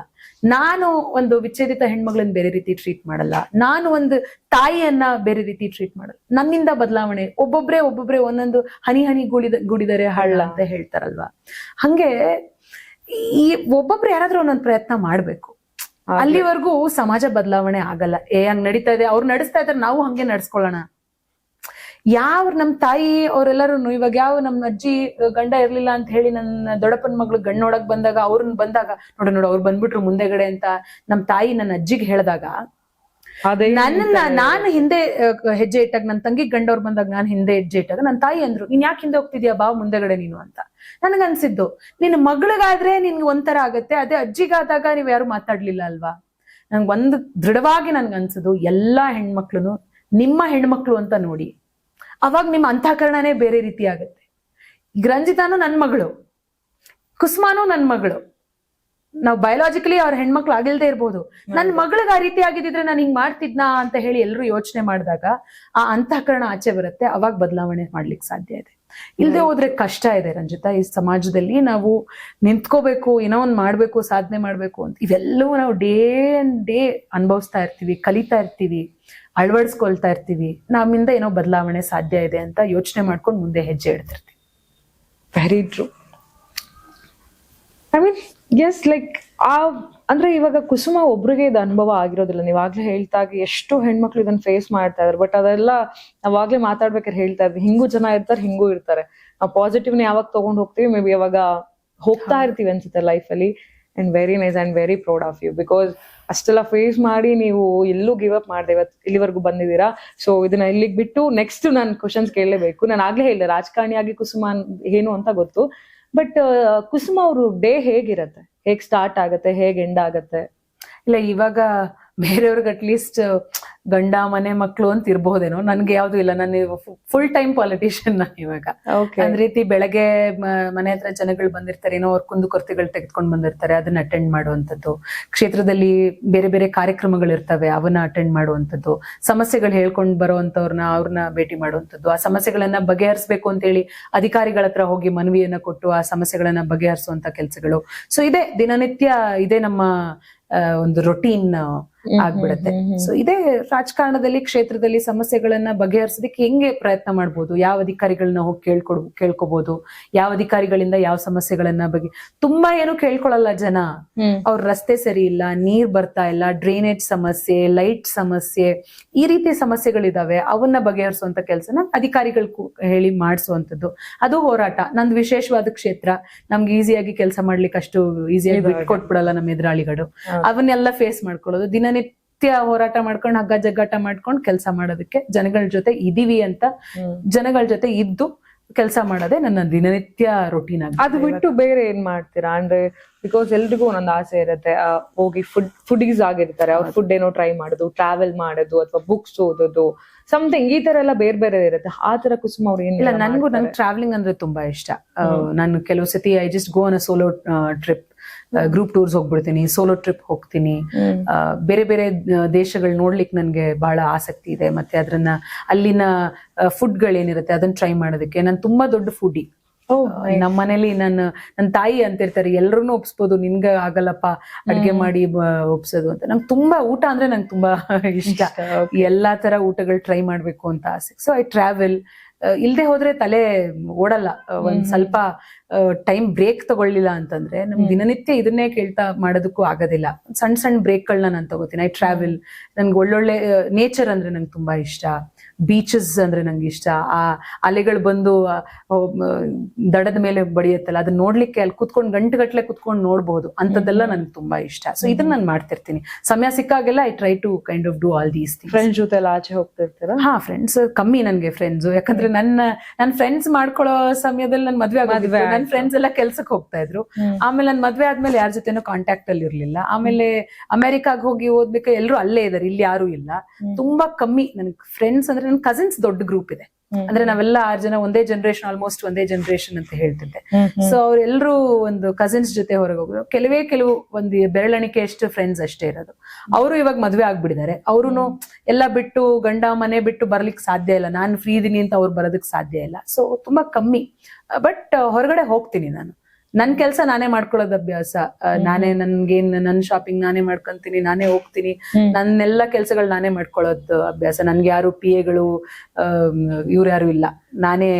ನಾನು ಒಂದು ವಿಚ್ಛೇದಿತ ಹೆಣ್ಮಗಳನ್ನ ಬೇರೆ ರೀತಿ ಟ್ರೀಟ್ ಮಾಡಲ್ಲ, ನಾನು ಒಂದು ತಾಯಿಯನ್ನ ಬೇರೆ ರೀತಿ ಟ್ರೀಟ್ ಮಾಡಲ್ಲ. ನನ್ನಿಂದ ಬದಲಾವಣೆ. ಒಬ್ಬೊಬ್ರೆ ಒಂದೊಂದು ಹನಿ ಹನಿ ಗುಡಿದರೆ ಹಳ್ಳ ಅಂತ ಹೇಳ್ತಾರಲ್ವಾ, ಹಂಗೆ ಈ ಒಬ್ಬೊಬ್ರು ಯಾರಾದ್ರೂ ಒಂದೊಂದು ಪ್ರಯತ್ನ ಮಾಡ್ಬೇಕು. ಅಲ್ಲಿವರೆಗೂ ಸಮಾಜ ಬದಲಾವಣೆ ಆಗಲ್ಲ. ಹಂಗ್ ನಡೀತಾ ಇದೆ, ಅವ್ರು ನಡೆಸ್ತಾ ಇದಾರೆ, ನಾವು ಹಂಗೆ ನಡ್ಸ್ಕೊಳ್ಳೋಣ. ನಮ್ ತಾಯಿ ಅವ್ರೆಲ್ಲರೂ ಇವಾಗ ನಮ್ ಅಜ್ಜಿ ಗಂಡ ಇರ್ಲಿಲ್ಲ ಅಂತ ಹೇಳಿ ನನ್ನ ದೊಡ್ಡಪ್ಪನ ಮಗಳು ಗಂಡ ನೋಡಕ್ ಬಂದಾಗ ನೋಡು ಅವ್ರು ಬಂದ್ಬಿಟ್ರು ಮುಂದೆಗಡೆ ಅಂತ ನಮ್ ತಾಯಿ ನನ್ನ ಅಜ್ಜಿಗೆ ಹೇಳಿದಾಗ, ನಾನು ಹಿಂದೆ ಹೆಜ್ಜೆ ಇಟ್ಟಾಗ, ನನ್ನ ತಂಗಿ ಗಂಡವ್ರು ಬಂದಾಗ ನಾನು ಹಿಂದೆ ಹೆಜ್ಜೆ ಇಟ್ಟಾಗ ನನ್ನ ತಾಯಿ ಅಂದ್ರು, ನೀನ್ ಯಾಕೆ ಹಿಂದೆ ಹೋಗ್ತಿದ್ಯಾ ಬಾ ಮುಂದೆಗಡೆ ನೀನು ಅಂತ. ನನ್ಗನ್ಸಿದ್ದು, ನಿನ್ ಮಗಳಿಗಾದ್ರೆ ನಿನ್ಗೆ ಒಂಥರ ಆಗತ್ತೆ, ಅದೇ ಅಜ್ಜಿಗಾದಾಗ ನೀವ್ ಯಾರು ಮಾತಾಡ್ಲಿಲ್ಲ ಅಲ್ವಾ. ನಂಗೆ ಒಂದು ದೃಢವಾಗಿ ನನ್ಗನ್ಸುದು, ಎಲ್ಲಾ ಹೆಣ್ಮಕ್ಳು ನಿಮ್ಮ ಹೆಣ್ಮಕ್ಳು ಅಂತ ನೋಡಿ, ಅವಾಗ ನಿಮ್ಮ ಅಂತಃಕರಣನೇ ಬೇರೆ ರೀತಿ ಆಗತ್ತೆ. ರಂಜಿತಾನು ನನ್ ಮಗಳು, ಕುಸುಮಾನು ನನ್ ಮಗಳು. ನಾವು ಬಯೋಲಾಜಿಕಲಿ ಅವ್ರ ಹೆಣ್ಮಕ್ಳು ಆಗಿಲ್ದೇ ಇರ್ಬೋದು, ನನ್ ಮಗಳಿಗೆ ಆ ರೀತಿ ಆಗಿದ್ರೆ ನಾನು ಹಿಂಗ್ ಮಾಡ್ತಿದ್ನಾ ಅಂತ ಹೇಳಿ ಎಲ್ಲರೂ ಯೋಚನೆ ಮಾಡಿದಾಗ ಆ ಅಂತಃಕರಣ ಆಚೆ ಬರುತ್ತೆ. ಅವಾಗ ಬದಲಾವಣೆ ಮಾಡ್ಲಿಕ್ಕೆ ಸಾಧ್ಯ ಇದೆ. ಇಲ್ದೆ ಹೋದ್ರೆ ಕಷ್ಟ ಇದೆ ರಂಜಿತಾ. ಈ ಸಮಾಜದಲ್ಲಿ ನಾವು ನಿಂತ್ಕೋಬೇಕು, ಏನೋ ಒಂದ್ ಮಾಡ್ಬೇಕು, ಸಾಧನೆ ಮಾಡ್ಬೇಕು ಅಂತ ಇವೆಲ್ಲವೂ ನಾವು ಡೇ ಅಂಡ್ ಡೇ ಅನುಭವಿಸ್ತಾ ಇರ್ತೀವಿ, ಕಲಿತಾ ಇರ್ತೀವಿ, ಅಳವಡಿಸ್ಕೊಳ್ತಾ ಇರ್ತೀವಿ. ನಮ್ಮಿಂದ ಏನೋ ಬದಲಾವಣೆ ಸಾಧ್ಯ ಇದೆ ಅಂತ ಯೋಚನೆ ಮಾಡ್ಕೊಂಡು ಮುಂದೆ ಹೆಜ್ಜೆ ಇಡ್ತಿರ್ತೀವಿ. Very true. I mean yes like ಅಂದ್ರೆ ಇವಾಗ ಕುಸುಮ ಒಬ್ರಿಗೆ ಇದು ಅನುಭವ ಆಗಿರೋದಿಲ್ಲ. ನೀವಾಗ್ಲೇ ಹೇಳ್ತಾಗಿ ಎಷ್ಟೋ ಹೆಣ್ಮಕ್ಳು ಇದನ್ನ ಫೇಸ್ ಮಾಡ್ತಾ ಇದಾರೆ. ಬಟ್ ಅದೆಲ್ಲ ನಾವಾಗ್ಲೇ ಮಾತಾಡ್ಬೇಕಾದ್ರೆ ಹೇಳ್ತಾ ಇದ್ವಿ, ಹಿಂಗೂ ಜನ ಇರ್ತಾರೆ, ಹಿಂಗೂ ಇರ್ತಾರೆ. ನಾವು ಪಾಸಿಟಿವ್ ನ ಯಾವಾಗ ತಗೊಂಡ್ ಹೋಗ್ತೀವಿ, ಮೇ ಬಿ ಯಾವಾಗ ಹೋಗ್ತಾ ಇರ್ತೀವಿ ಅನ್ಸುತ್ತೆ ಲೈಫ್ ಅಲ್ಲಿ. And very nice and very proud of you, because ಅಷ್ಟೆಲ್ಲ ಫೇಸ್ ಮಾಡಿ ನೀವು ಎಲ್ಲೂ ಗಿವ್ ಅಪ್ ಮಾಡ್ದೆ ಇಲ್ಲಿವರೆಗೂ ಬಂದಿದ್ದೀರಾ. ಸೊ ಇದನ್ನ ಇಲ್ಲಿಗೆ ಬಿಟ್ಟು ನೆಕ್ಸ್ಟ್ ನಾನು ಕ್ವಶನ್ಸ್ ಕೇಳಲೇಬೇಕು. ನಾನು ಆಗ್ಲೇ ಹೇಳಿದೆ ರಾಜಕಾರಣಿಯಾಗಿ ಕುಸುಮ ಏನು ಅಂತ ಗೊತ್ತು, ಬಟ್ ಕುಸುಮ ಅವರು ಡೇ ಹೇಗಿರತ್ತೆ, ಹೇಗ್ ಸ್ಟಾರ್ಟ್ ಆಗತ್ತೆ, ಹೇಗ್ ಎಂಡ್ ಆಗತ್ತೆ? ಇಲ್ಲ, ಇವಾಗ ಬೇರೆಯವ್ರಿಗೆ ಅಟ್ಲೀಸ್ಟ್ ಗಂಡ ಮನೆ ಮಕ್ಳು ಅಂತ ಇರ್ಬಹುದೇನೋ, ನನ್ಗೆ ಯಾವ್ದು ಇಲ್ಲ. ನಾನು ಫುಲ್ ಟೈಮ್ ಪಾಲಿಟಿಷಿಯನ್ ನಾನು ಇವಾಗ. ಒಂದ್ ರೀತಿ ಬೆಳಗ್ಗೆ ಮನೆ ಹತ್ರ ಜನಗಳು ಬಂದಿರ್ತಾರೆ, ಏನೋ ಅವ್ರ ಕುಂದುಕೊರತೆಗಳು ತೆಗೆದುಕೊಂಡು ಬಂದಿರ್ತಾರೆ, ಅದನ್ನ ಅಟೆಂಡ್ ಮಾಡುವಂಥದ್ದು. ಕ್ಷೇತ್ರದಲ್ಲಿ ಬೇರೆ ಬೇರೆ ಕಾರ್ಯಕ್ರಮಗಳು ಇರ್ತವೆ, ಅವನ್ನ ಅಟೆಂಡ್ ಮಾಡುವಂಥದ್ದು. ಸಮಸ್ಯೆಗಳು ಹೇಳ್ಕೊಂಡು ಅವ್ರನ್ನ ಭೇಟಿ ಮಾಡುವಂಥದ್ದು. ಆ ಸಮಸ್ಯೆಗಳನ್ನ ಬಗೆಹರಿಸಬೇಕು ಅಂತೇಳಿ ಅಧಿಕಾರಿಗಳ ಹತ್ರ ಹೋಗಿ ಮನವಿಯನ್ನ ಕೊಟ್ಟು ಆ ಸಮಸ್ಯೆಗಳನ್ನ ಬಗೆಹರಿಸುವಂತ ಕೆಲಸಗಳು. ಸೊ ಇದೇ ದಿನನಿತ್ಯ, ಇದೇ ನಮ್ಮ ಒಂದು ರೊಟೀನ್ ಆಗ್ಬಿಡುತ್ತೆ. ಸೊ ಇದೇ ರಾಜಕಾರಣದಲ್ಲಿ, ಕ್ಷೇತ್ರದಲ್ಲಿ ಸಮಸ್ಯೆಗಳನ್ನ ಬಗೆಹರಿಸೋದಕ್ಕೆ ಹೆಂಗೆ ಪ್ರಯತ್ನ ಮಾಡ್ಬೋದು, ಯಾವ ಅಧಿಕಾರಿಗಳನ್ನ ಹೋಗಿ ಕೇಳ್ಕೋಬಹುದು, ಯಾವ ಅಧಿಕಾರಿಗಳಿಂದ ಯಾವ ಸಮಸ್ಯೆಗಳನ್ನ ತುಂಬಾ ಏನು ಕೇಳ್ಕೊಳಲ್ಲ ಜನ. ಅವ್ರ ರಸ್ತೆ ಸರಿ ಇಲ್ಲ, ನೀರ್ ಬರ್ತಾ ಇಲ್ಲ, ಡ್ರೈನೇಜ್ ಸಮಸ್ಯೆ, ಲೈಟ್ ಸಮಸ್ಯೆ, ಈ ರೀತಿ ಸಮಸ್ಯೆಗಳಿದಾವೆ, ಅವನ್ನ ಬಗೆಹರಿಸುವಂತ ಕೆಲಸನ ಅಧಿಕಾರಿಗಳು ಹೇಳಿ ಮಾಡಿಸುವಂತದ್ದು. ಅದು ಹೋರಾಟ. ನಂದು ವಿಶೇಷವಾದ ಕ್ಷೇತ್ರ, ನಮ್ಗೆ ಈಸಿಯಾಗಿ ಕೆಲಸ ಮಾಡ್ಲಿಕ್ಕೆ ಅಷ್ಟು ಈಸಿಯಾಗಿ ಬಿಟ್ಕೊಟ್ಬಿಡಲ್ಲ ನಮ್ಮ ಎದುರಾಳಿಗಳು. ಅವನ್ನೆಲ್ಲ ಫೇಸ್ ಮಾಡ್ಕೊಳ್ಳೋದು, ದಿನನಿತ್ಯ ಹೋರಾಟ ಮಾಡ್ಕೊಂಡು, ಹಗ್ಗ ಜಗ್ಗಾಟ ಮಾಡ್ಕೊಂಡು ಕೆಲಸ ಮಾಡೋದಕ್ಕೆ, ಜನಗಳ ಜೊತೆ ಇದೀವಿ ಅಂತ ಜನಗಳ ಜೊತೆ ಇದ್ದು ಕೆಲಸ ಮಾಡೋದೇ ನನ್ನ ದಿನನಿತ್ಯ ರೊಟೀನ್ ಆಗಿ. ಅದು ಬಿಟ್ಟು ಬೇರೆ ಏನ್ ಮಾಡ್ತೀರಾ? ಅಂದ್ರೆ ಬಿಕಾಸ್ ಎಲ್ರಿಗೂ ಒಂದೊಂದು ಆಸೆ ಇರುತ್ತೆ, ಹೋಗಿ ಫುಡೀಸ್ ಆಗಿರ್ತಾರೆ, ಅವ್ರ ಫುಡ್ ಏನೋ ಟ್ರೈ ಮಾಡೋದು, ಟ್ರಾವೆಲ್ ಮಾಡೋದು, ಅಥವಾ ಬುಕ್ಸ್ ಓದೋದು, ಸಮಥಿಂಗ್ ಈ ತರ ಎಲ್ಲ ಬೇರೆ ಬೇರೆ ಇರುತ್ತೆ. ಆ ತರ ಕುಸುಮ ಅವ್ರು ಏನಿಲ್ಲ. ನನ್ಗೆ ಟ್ರಾವೆಲಿಂಗ್ ಅಂದ್ರೆ ತುಂಬಾ ಇಷ್ಟ. ನಾನು ಕೆಲವು ಸತಿ I just go on a solo trip, group tours ಹೋಗ್ಬಿಡ್ತೀನಿ, ಸೋಲೋ ಟ್ರಿಪ್ ಹೋಗ್ತೀನಿ. ಬೇರೆ ಬೇರೆ ದೇಶಗಳು ನೋಡ್ಲಿಕ್ಕೆ ನನ್ಗೆ ಬಹಳ ಆಸಕ್ತಿ ಇದೆ. ಮತ್ತೆ ಅದ್ರನ್ನ ಅಲ್ಲಿನ ಫುಡ್ಗಳೇನಿರುತ್ತೆ ಅದನ್ನ ಟ್ರೈ ಮಾಡೋದಕ್ಕೆ ನಾನು ತುಂಬಾ ದೊಡ್ಡ ಫುಡಿ. ನಮ್ಮ ಮನೇಲಿ ನನ್ನ ತಾಯಿ ಅಂತಿರ್ತಾರೆ, ಎಲ್ರನ್ನೂ ಒಪ್ಸ್ಬೋದು, ನಿನ್ಗೆ ಆಗಲ್ಲಪ್ಪ ಅಡ್ಗೆ ಮಾಡಿ ಒಪ್ಸೋದು ಅಂತ. ನಂಗೆ ತುಂಬಾ ಊಟ ಅಂದ್ರೆ ನಂಗೆ ತುಂಬಾ ಇಷ್ಟ. ಎಲ್ಲಾ ತರ ಊಟಗಳು ಟ್ರೈ ಮಾಡ್ಬೇಕು ಅಂತ ಆಸೆ. So I travel. ಇಲ್ದೆ ಹೋದ್ರೆ ತಲೆ ಓಡಲ್ಲ. ಒಂದ್ ಸ್ವಲ್ಪ ಟೈಮ್ ಬ್ರೇಕ್ ತಗೊಳ್ಳಿಲ್ಲ ಅಂತಂದ್ರೆ ನಮ್ಗೆ ದಿನನಿತ್ಯ ಇದನ್ನೇ ಕೇಳ್ತಾ ಮಾಡೋದಕ್ಕೂ ಆಗೋದಿಲ್ಲ. ಸಣ್ಣ ಸಣ್ಣ ಬ್ರೇಕ್ಗಳನ್ನ ನಾನು ತಗೋತೀನಿ. I travel. ನನ್ಗೆ ಒಳ್ಳೊಳ್ಳೆ ನೇಚರ್ ಅಂದ್ರೆ ನಂಗೆ ತುಂಬಾ ಇಷ್ಟ. ಬೀಚಸ್ ಅಂದ್ರೆ ನಂಗೆ ಇಷ್ಟ. ಆ ಅಲೆಗಳು ಬಂದು ದಡದ ಮೇಲೆ ಬಡಿಯತ್ತಲ್ಲ, ಅದನ್ನ ನೋಡ್ಲಿಕ್ಕೆ ಅಲ್ಲಿ ಕುತ್ಕೊಂಡು ಗಂಟೆಗಟ್ಲೆ ಕುತ್ಕೊಂಡು ನೋಡ್ಬೋದು, ಅಂತದೆಲ್ಲ ನನ್ಗೆ ತುಂಬಾ ಇಷ್ಟ. ಸೊ ಇದನ್ನ ನಾನು ಮಾಡ್ತಿರ್ತೀನಿ. ಸಮಯ ಸಿಕ್ಕಾಗೆಲ್ಲ I try to kind of do all these things. Friends ಜೊತೆ ಎಲ್ಲ ಆಚೆ ಹೋಗ್ತಿರ್ತೀರಾ? ಹಾ, ಫ್ರೆಂಡ್ಸ್ ಕಮ್ಮಿ ನನ್ಗೆ ಫ್ರೆಂಡ್ಸ್. ಯಾಕಂದ್ರೆ ನನ್ನ ಫ್ರೆಂಡ್ಸ್ ಮಾಡ್ಕೊಳ್ಳೋ ಸಮಯದಲ್ಲಿ ನನ್ ಮದ್ವೆ ಆಗಿದ್ವಿ. ನನ್ನ ಫ್ರೆಂಡ್ಸ್ ಎಲ್ಲ ಕೆಲ್ಸಕ್ಕೆ ಹೋಗ್ತಾ ಇದ್ರು. ಆಮೇಲೆ ನನ್ ಮದ್ವೆ ಆದ್ಮೇಲೆ ಯಾರ ಜೊತೆನೂ ಕಾಂಟ್ಯಾಕ್ಟ್ ಅಲ್ಲಿ ಇರ್ಲಿಲ್ಲ. ಆಮೇಲೆ ಅಮೆರಿಕಾಗ್ ಹೋಗಿ ಓದ್ಬೇಕು, ಎಲ್ರು ಅಲ್ಲೇ ಇದಾರೆ, ಇಲ್ಲಿ ಯಾರು ಇಲ್ಲ. ತುಂಬಾ ಕಮ್ಮಿ ನನ್ಗೆ ಫ್ರೆಂಡ್ಸ್. ಅಂದ್ರೆ ನನ್ ಕಸಿನ್ಸ್ ದೊಡ್ಡ ಗ್ರೂಪ್ ಇದೆ. ಅಂದ್ರೆ ನಾವೆಲ್ಲ 6 ಜನ ಒಂದೇ ಜನರೇಷನ್, ಆಲ್ಮೋಸ್ಟ್ ಒಂದೇ ಜನರೇಷನ್ ಅಂತ ಹೇಳ್ತಿದ್ದೆ. ಸೊ ಅವ್ರೆಲ್ರೂ ಒಂದು ಕಸಿನ್ಸ್ ಜೊತೆ ಹೊರಗೆ ಹೋಗೋದು. ಕೆಲವು ಒಂದು ಬೆರಳೆಣಿಕೆ ಅಷ್ಟು ಫ್ರೆಂಡ್ಸ್ ಅಷ್ಟೇ ಇರೋದು. ಅವರು ಇವಾಗ ಮದ್ವೆ ಆಗ್ಬಿಟ್ಟಿದ್ದಾರೆ. ಅವ್ರು ಎಲ್ಲ ಬಿಟ್ಟು, ಗಂಡ ಮನೆ ಬಿಟ್ಟು ಬರ್ಲಿಕ್ಕೆ ಸಾಧ್ಯ ಇಲ್ಲ. ನಾನು ಫ್ರೀ ಇದೀನಿ ಅಂತ ಅವ್ರು ಬರೋದಕ್ಕೆ ಸಾಧ್ಯ ಇಲ್ಲ. ಸೊ ತುಂಬಾ ಕಮ್ಮಿ. ಬಟ್ ಹೊರಗಡೆ ಹೋಗ್ತೀನಿ ನಾನು. ನನ್ ಕೆಲ್ಸ ನಾನೇ ಮಾಡ್ಕೊಳ್ಳೋದು ಅಭ್ಯಾಸ. ನಾನೇ ನನ್ ಶಾಪಿಂಗ್ ನಾನೇ ಮಾಡ್ಕೊಂತೀನಿ, ನಾನೇ ಹೋಗ್ತೀನಿ. ನನ್ನೆಲ್ಲ ಕೆಲ್ಸಗಳು ನಾನೇ ಮಾಡ್ಕೊಳ್ಳೋದು ಅಭ್ಯಾಸ. ನನ್ಗೆ ಯಾರು PAಗಳು ಇವ್ರು ಯಾರು ಇಲ್ಲ, ನಾನೇ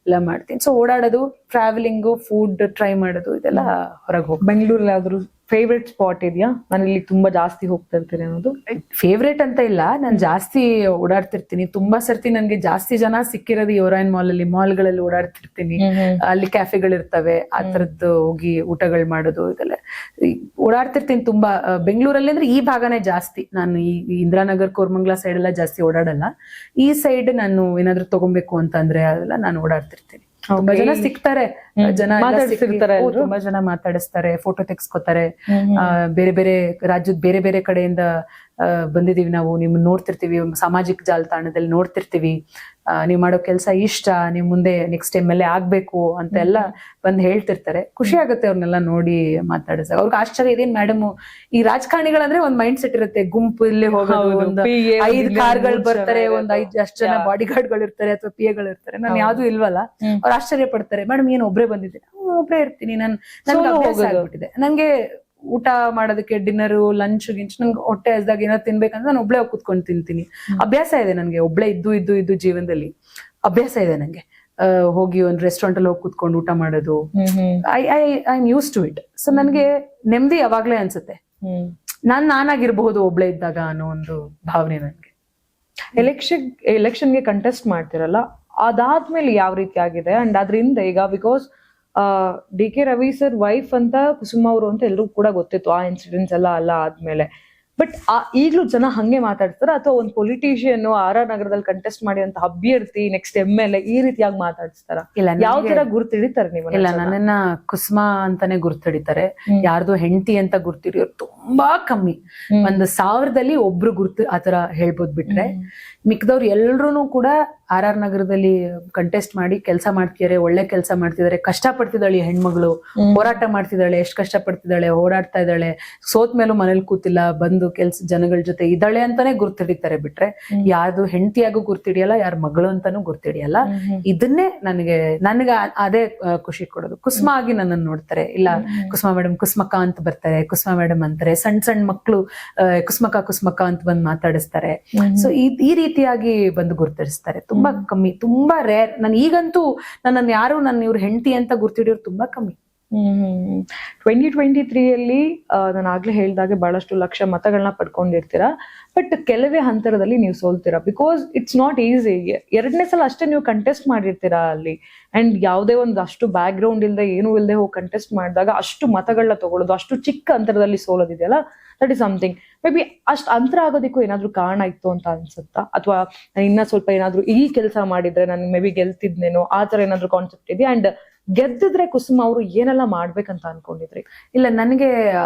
ಎಲ್ಲ ಮಾಡ್ತೀನಿ. ಸೊ ಓಡಾಡೋದು, ಟ್ರಾವೆಲಿಂಗು, ಫುಡ್ ಟ್ರೈ ಮಾಡೋದು, ಇದೆಲ್ಲ ಹೊರಗೆ ಹೋಗಿ. ಬೆಂಗಳೂರಲ್ಲಿ ಯಾವ್ದಾದ್ರು ಫೇವ್ರೆಟ್ ಸ್ಪಾಟ್ ಇದೆಯಾ? ನಾನು ಇಲ್ಲಿ ತುಂಬಾ ಜಾಸ್ತಿ ಹೋಗ್ತಾ ಇರ್ತೀನಿ ಅನ್ನೋದು. ಫೇವ್ರೇಟ್ ಅಂತ ಇಲ್ಲ, ನಾನು ಜಾಸ್ತಿ ಓಡಾಡ್ತಿರ್ತೀನಿ. ತುಂಬಾ ಸರ್ತಿ ನನ್ಗೆ ಜಾಸ್ತಿ ಜನ ಸಿಕ್ಕಿರೋದು ಯುವರಾಯನ್ ಮಾಲ್ಗಳಲ್ಲಿ ಓಡಾಡ್ತಿರ್ತೀನಿ. ಅಲ್ಲಿ ಕ್ಯಾಫೆಗಳಿರ್ತವೆ, ಆ ತರದ್ದು ಹೋಗಿ ಊಟಗಳು ಮಾಡೋದು, ಇದೆಲ್ಲ ಓಡಾಡ್ತಿರ್ತೀನಿ ತುಂಬಾ. ಬೆಂಗಳೂರಲ್ಲಿ ಅಂದ್ರೆ ಈ ಭಾಗನೇ ಜಾಸ್ತಿ. ನಾನು ಈ ಇಂದಿರಾನಗರ್, ಕೋರ್ಮಂಗ್ಲಾ ಸೈಡ್ ಎಲ್ಲ ಜಾಸ್ತಿ ಓಡಾಡಲ್ಲ. ಈ ಸೈಡ್ ನಾನು ಏನಾದ್ರು ತಗೋಬೇಕು ಅಂತ ಅಂದ್ರೆ ಅದೆಲ್ಲ ನಾನು ಓಡಾಡ್ತಿರ್ತೀನಿ. ತುಂಬಾ ಜನ ಸಿಗ್ತಾರೆ, ತುಂಬಾ ಜನ ಮಾತಾಡಿಸ್ತಾರೆ, ಫೋಟೋ ತೆಗ್ಸ್ಕೊತಾರೆ. ಬೇರೆ ಬೇರೆ ರಾಜ್ಯದ ಬೇರೆ ಬೇರೆ ಕಡೆಯಿಂದ ಬಂದಿದೀವಿ ನಾವು, ನಿಮ್ಮನ್ನ ನೋಡ್ತಿರ್ತೀವಿ, ಸಾಮಾಜಿಕ ಜಾಲತಾಣದಲ್ಲಿ ನೋಡ್ತಿರ್ತೀವಿ, ನೀವ್ ಮಾಡೋ ಕೆಲ್ಸ ಇಷ್ಟ, ನೀವ್ ಮುಂದೆ ನೆಕ್ಸ್ಟ್ MLA ಆಗ್ಬೇಕು ಅಂತ ಎಲ್ಲ ಬಂದ್ ಹೇಳ್ತಿರ್ತಾರೆ. ಖುಷಿ ಆಗುತ್ತೆ ಅವ್ರನ್ನೆಲ್ಲ ನೋಡಿ ಮಾತಾಡಿದಾಗ. ಅವ್ರಿಗೆ ಆಶ್ಚರ್ಯ, ಇದೇನ್ ಮೇಡಮ್ ಈ ರಾಜಕಾರಣಿಗಳಂದ್ರೆ ಒಂದ್ ಮೈಂಡ್ ಸೆಟ್ ಇರುತ್ತೆ, ಗುಂಪು ಇಲ್ಲಿ ಹೋಗೋದು, ಒಂದು 5 ಕಾರ್ಗಳು ಬರ್ತಾರೆ, ಒಂದ್ 5 ಅಷ್ಟು ಜನ ಬಾಡಿ ಗಾರ್ಡ್ಗಳು ಇರ್ತಾರೆ ಅಥವಾ PAಗಳು ಇರ್ತಾರೆ. ನಾನು ಯಾವ್ದು ಇಲ್ವಲ್ಲ. ಅವ್ರು ಆಶ್ಚರ್ಯ ಪಡ್ತಾರೆ, ಮೇಡಮ್ ಏನ್ ಒಬ್ರೇ ಬಂದಿದ್ದೀನಿ? ಒಬ್ರೇ ಇರ್ತೀನಿ, ನನ್ಗೆ ಅಭ್ಯಾಸ ಆಗ್ಬಿಟ್ಟಿದೆ. ನಂಗೆ ಊಟ ಮಾಡೋದಕ್ಕೆ, ಡಿನ್ನರು, ಲಂಚ್ ಗಿಂಚ್, ನಂಗೆ ಹೊಟ್ಟೆ ಹಸ್ದಾಗ ಏನಾದ್ರು ತಿನ್ಬೇಕಂದ್ರೆ ನಾನು ಒಬ್ಳೆ ಕುತ್ಕೊಂಡು ತಿಂತೀನಿ. ಅಭ್ಯಾಸ ಇದೆ ನನ್ಗೆ, ಒಬ್ಳೆ ಇದ್ದು ಜೀವನದಲ್ಲಿ ಅಭ್ಯಾಸ ಇದೆ ನಂಗೆ. ಹೋಗಿ ಒಂದು ರೆಸ್ಟೋರೆಂಟ್ ಅಲ್ಲಿ ಹೋಗಿ ಕೂತ್ಕೊಂಡು ಊಟ ಮಾಡೋದು. I am use to it. So ನನ್ಗೆ ನೆಮ್ಮದಿ ಯಾವಾಗ್ಲೇ ಅನ್ಸುತ್ತೆ, ನಾನಾಗಿರ್ಬಹುದು ಒಬ್ಳೆ ಇದ್ದಾಗ ಅನ್ನೋ ಒಂದು ಭಾವನೆ ನನ್ಗೆ. ಎಲೆಕ್ಷನ್ಗೆ ಕಂಟೆಸ್ಟ್ ಮಾಡ್ತಿರಲ್ಲ, ಅದಾದ್ಮೇಲೆ ಯಾವ ರೀತಿ ಆಗಿದೆ ಅಂಡ್ ಅದ್ರಿಂದ ಈಗ because D K Ravi sir wife ಅಂತ ಕುಸುಮ ಅವರು ಅಂತ ಎಲ್ರಿಗೂ ಕೂಡ ಗೊತ್ತಿತ್ತು ಆ ಇನ್ಸಿಡೆಂಟ್ಸ್ ಎಲ್ಲ ಆದ್ಮೇಲೆ. ಬಟ್ ಈಗ್ಲೂ ಜನ ಹಂಗೆ ಮಾತಾಡ್ತಾರ ಅಥವಾ ಒಂದು ಪೊಲಿಟಿಷಿಯನ್ RR ನಗರದಲ್ಲಿ ಕಂಟೆಸ್ಟ್ ಮಾಡಿದಂತ ಅಭ್ಯರ್ಥಿ ನೆಕ್ಸ್ಟ್ MLA ಈ ರೀತಿಯಾಗಿ ಮಾತಾಡಿಸ್ತಾರ? ಇಲ್ಲ, ಯಾವ ತರ ಗುರ್ತಿಡಿತಾರೆ ನೀವು? ಇಲ್ಲ, ನನ್ನನ್ನ ಕುಸುಮ ಅಂತಾನೆ ಗುರ್ತಿಡಿತಾರೆ. ಯಾರ್ದು ಹೆಂಡತಿ ಅಂತ ಗುರ್ತಿಡಿಯೋರು ತುಂಬಾ ಕಮ್ಮಿ. 1000ದಲ್ಲಿ ಒಬ್ರು ಗುರ್ತು ಆತರ ಹೇಳ್ಬೋದು ಬಿಟ್ರೆ ಮಿಕ್ಕದವ್ರು ಎಲ್ರು ಕೂಡ RR ನಗರದಲ್ಲಿ ಕಂಟೆಸ್ಟ್ ಮಾಡಿ ಕೆಲಸ ಮಾಡ್ತಿದ್ದಾರೆ, ಒಳ್ಳೆ ಕೆಲಸ ಮಾಡ್ತಿದ್ದಾರೆ, ಕಷ್ಟ ಪಡ್ತಿದ್ದಾಳೆ ಹೆಣ್ಮಗಳು, ಹೋರಾಟ ಮಾಡ್ತಿದ್ದಾಳೆ, ಎಷ್ಟು ಕಷ್ಟ ಪಡ್ತಿದ್ದಾಳೆ, ಓಡಾಡ್ತಾ ಇದ್ದಾಳೆ, ಸೋತ್ ಮೇಲೂ ಮನೇಲಿ ಕೂತಿಲ್ಲ, ಬಂದು ಜನಗಳ ಜೊತೆ ಇದ್ದಾಳೆ ಅಂತಾನೆ ಗುರ್ತಿಡಿತಾರೆ ಬಿಟ್ರೆ ಯಾರ್ದು ಹೆಂಡತಿಯಾಗೂ ಗುರ್ತಿಡಿಯಲ್ಲ, ಯಾರ ಮಗಳು ಅಂತಾನು ಗುರ್ತಿಡಿಯಲ್ಲ. ಇದನ್ನೇ ನನಗೆ ಅದೇ ಖುಷಿ ಕೊಡೋದು. ಕುಸುಮ ಆಗಿ ನನ್ನನ್ನು ನೋಡ್ತಾರೆ. ಇಲ್ಲ ಕುಸುಮ ಮೇಡಮ್, ಕುಸುಮಕ್ಕ ಅಂತ ಬರ್ತಾರೆ, ಕುಸುಮ ಮೇಡಮ್ ಅಂತಾರೆ. ಸಣ್ಣ ಮಕ್ಕಳು ಕುಸುಮಕ್ಕ ಅಂತ ಬಂದು ಮಾತಾಡಿಸ್ತಾರೆ. ಸೊ ಈ ರೀತಿಯಾಗಿ ಬಂದು ಗುರ್ತಿಸ್ತಾರೆ. ತುಂಬಾ ಕಮ್ಮಿ, ತುಂಬಾ ರೇರ್. ಈಗಂತೂ ನನ್ನನ್ನು ಯಾರು ಇವ್ರ ಹೆಂಡತಿ ಅಂತ ಗುರ್ತಿಡಿಯೋರು ತುಂಬಾ ಕಮ್ಮಿ. 2023 ನಾನು ಆಗ್ಲೇ ಹೇಳ್ದಾಗೆ ಬಹಳಷ್ಟು ಲಕ್ಷ ಮತಗಳನ್ನ ಪಡ್ಕೊಂಡಿರ್ತೀರಾ, ಬಟ್ ಕೆಲವೇ ಹಂತರದಲ್ಲಿ ನೀವು ಸೋಲ್ತೀರಾ. Because it's not easy. 2ನೇ ಸಲ ಅಷ್ಟೇ ನೀವು ಕಂಟೆಸ್ಟ್ ಮಾಡಿರ್ತೀರಾ ಅಲ್ಲಿ, ಅಂಡ್ ಯಾವುದೇ ಒಂದು ಅಷ್ಟು ಬ್ಯಾಕ್ ಗ್ರೌಂಡ್ ಇಲ್ಲದೆ ಏನೂ ಇಲ್ಲದೆ ಹೋಗಿ ಕಂಟೆಸ್ಟ್ ಮಾಡಿದಾಗ ಅಷ್ಟು ಮತಗಳನ್ನ ತಗೊಳ್ಳೋದು, ಅಷ್ಟು ಚಿಕ್ಕ ಅಂತರದಲ್ಲಿ ಸೋಲೋದಿದೆಯಲ್ಲ, that is something. Maybe ಅಷ್ಟು ಅಂತರ ಆಗೋದಕ್ಕೂ ಏನಾದ್ರು ಕಾರಣ ಇತ್ತು ಅಂತ ಅನ್ಸುತ್ತಾ? ಅಥವಾ ಇನ್ನ ಸ್ವಲ್ಪ ಏನಾದ್ರು ಈ ಕೆಲಸ ಮಾಡಿದ್ರೆ ನಾನು ಮೇ ಬಿ ಗೆಲ್ತಿದ್ನೇನೋ, ಆ ತರ ಏನಾದ್ರು ಕಾನ್ಸೆಪ್ಟ್ ಇದೆಯಾ? ಅಂಡ್ ಗೆದ್ದಿದ್ರೆ ಕುಸುಮ ಅವರು ಏನೆಲ್ಲ ಮಾಡ್ಬೇಕಂತ ಅನ್ಕೊಂಡಿದ್ರಿ? ಇಲ್ಲ, ನನಗೆ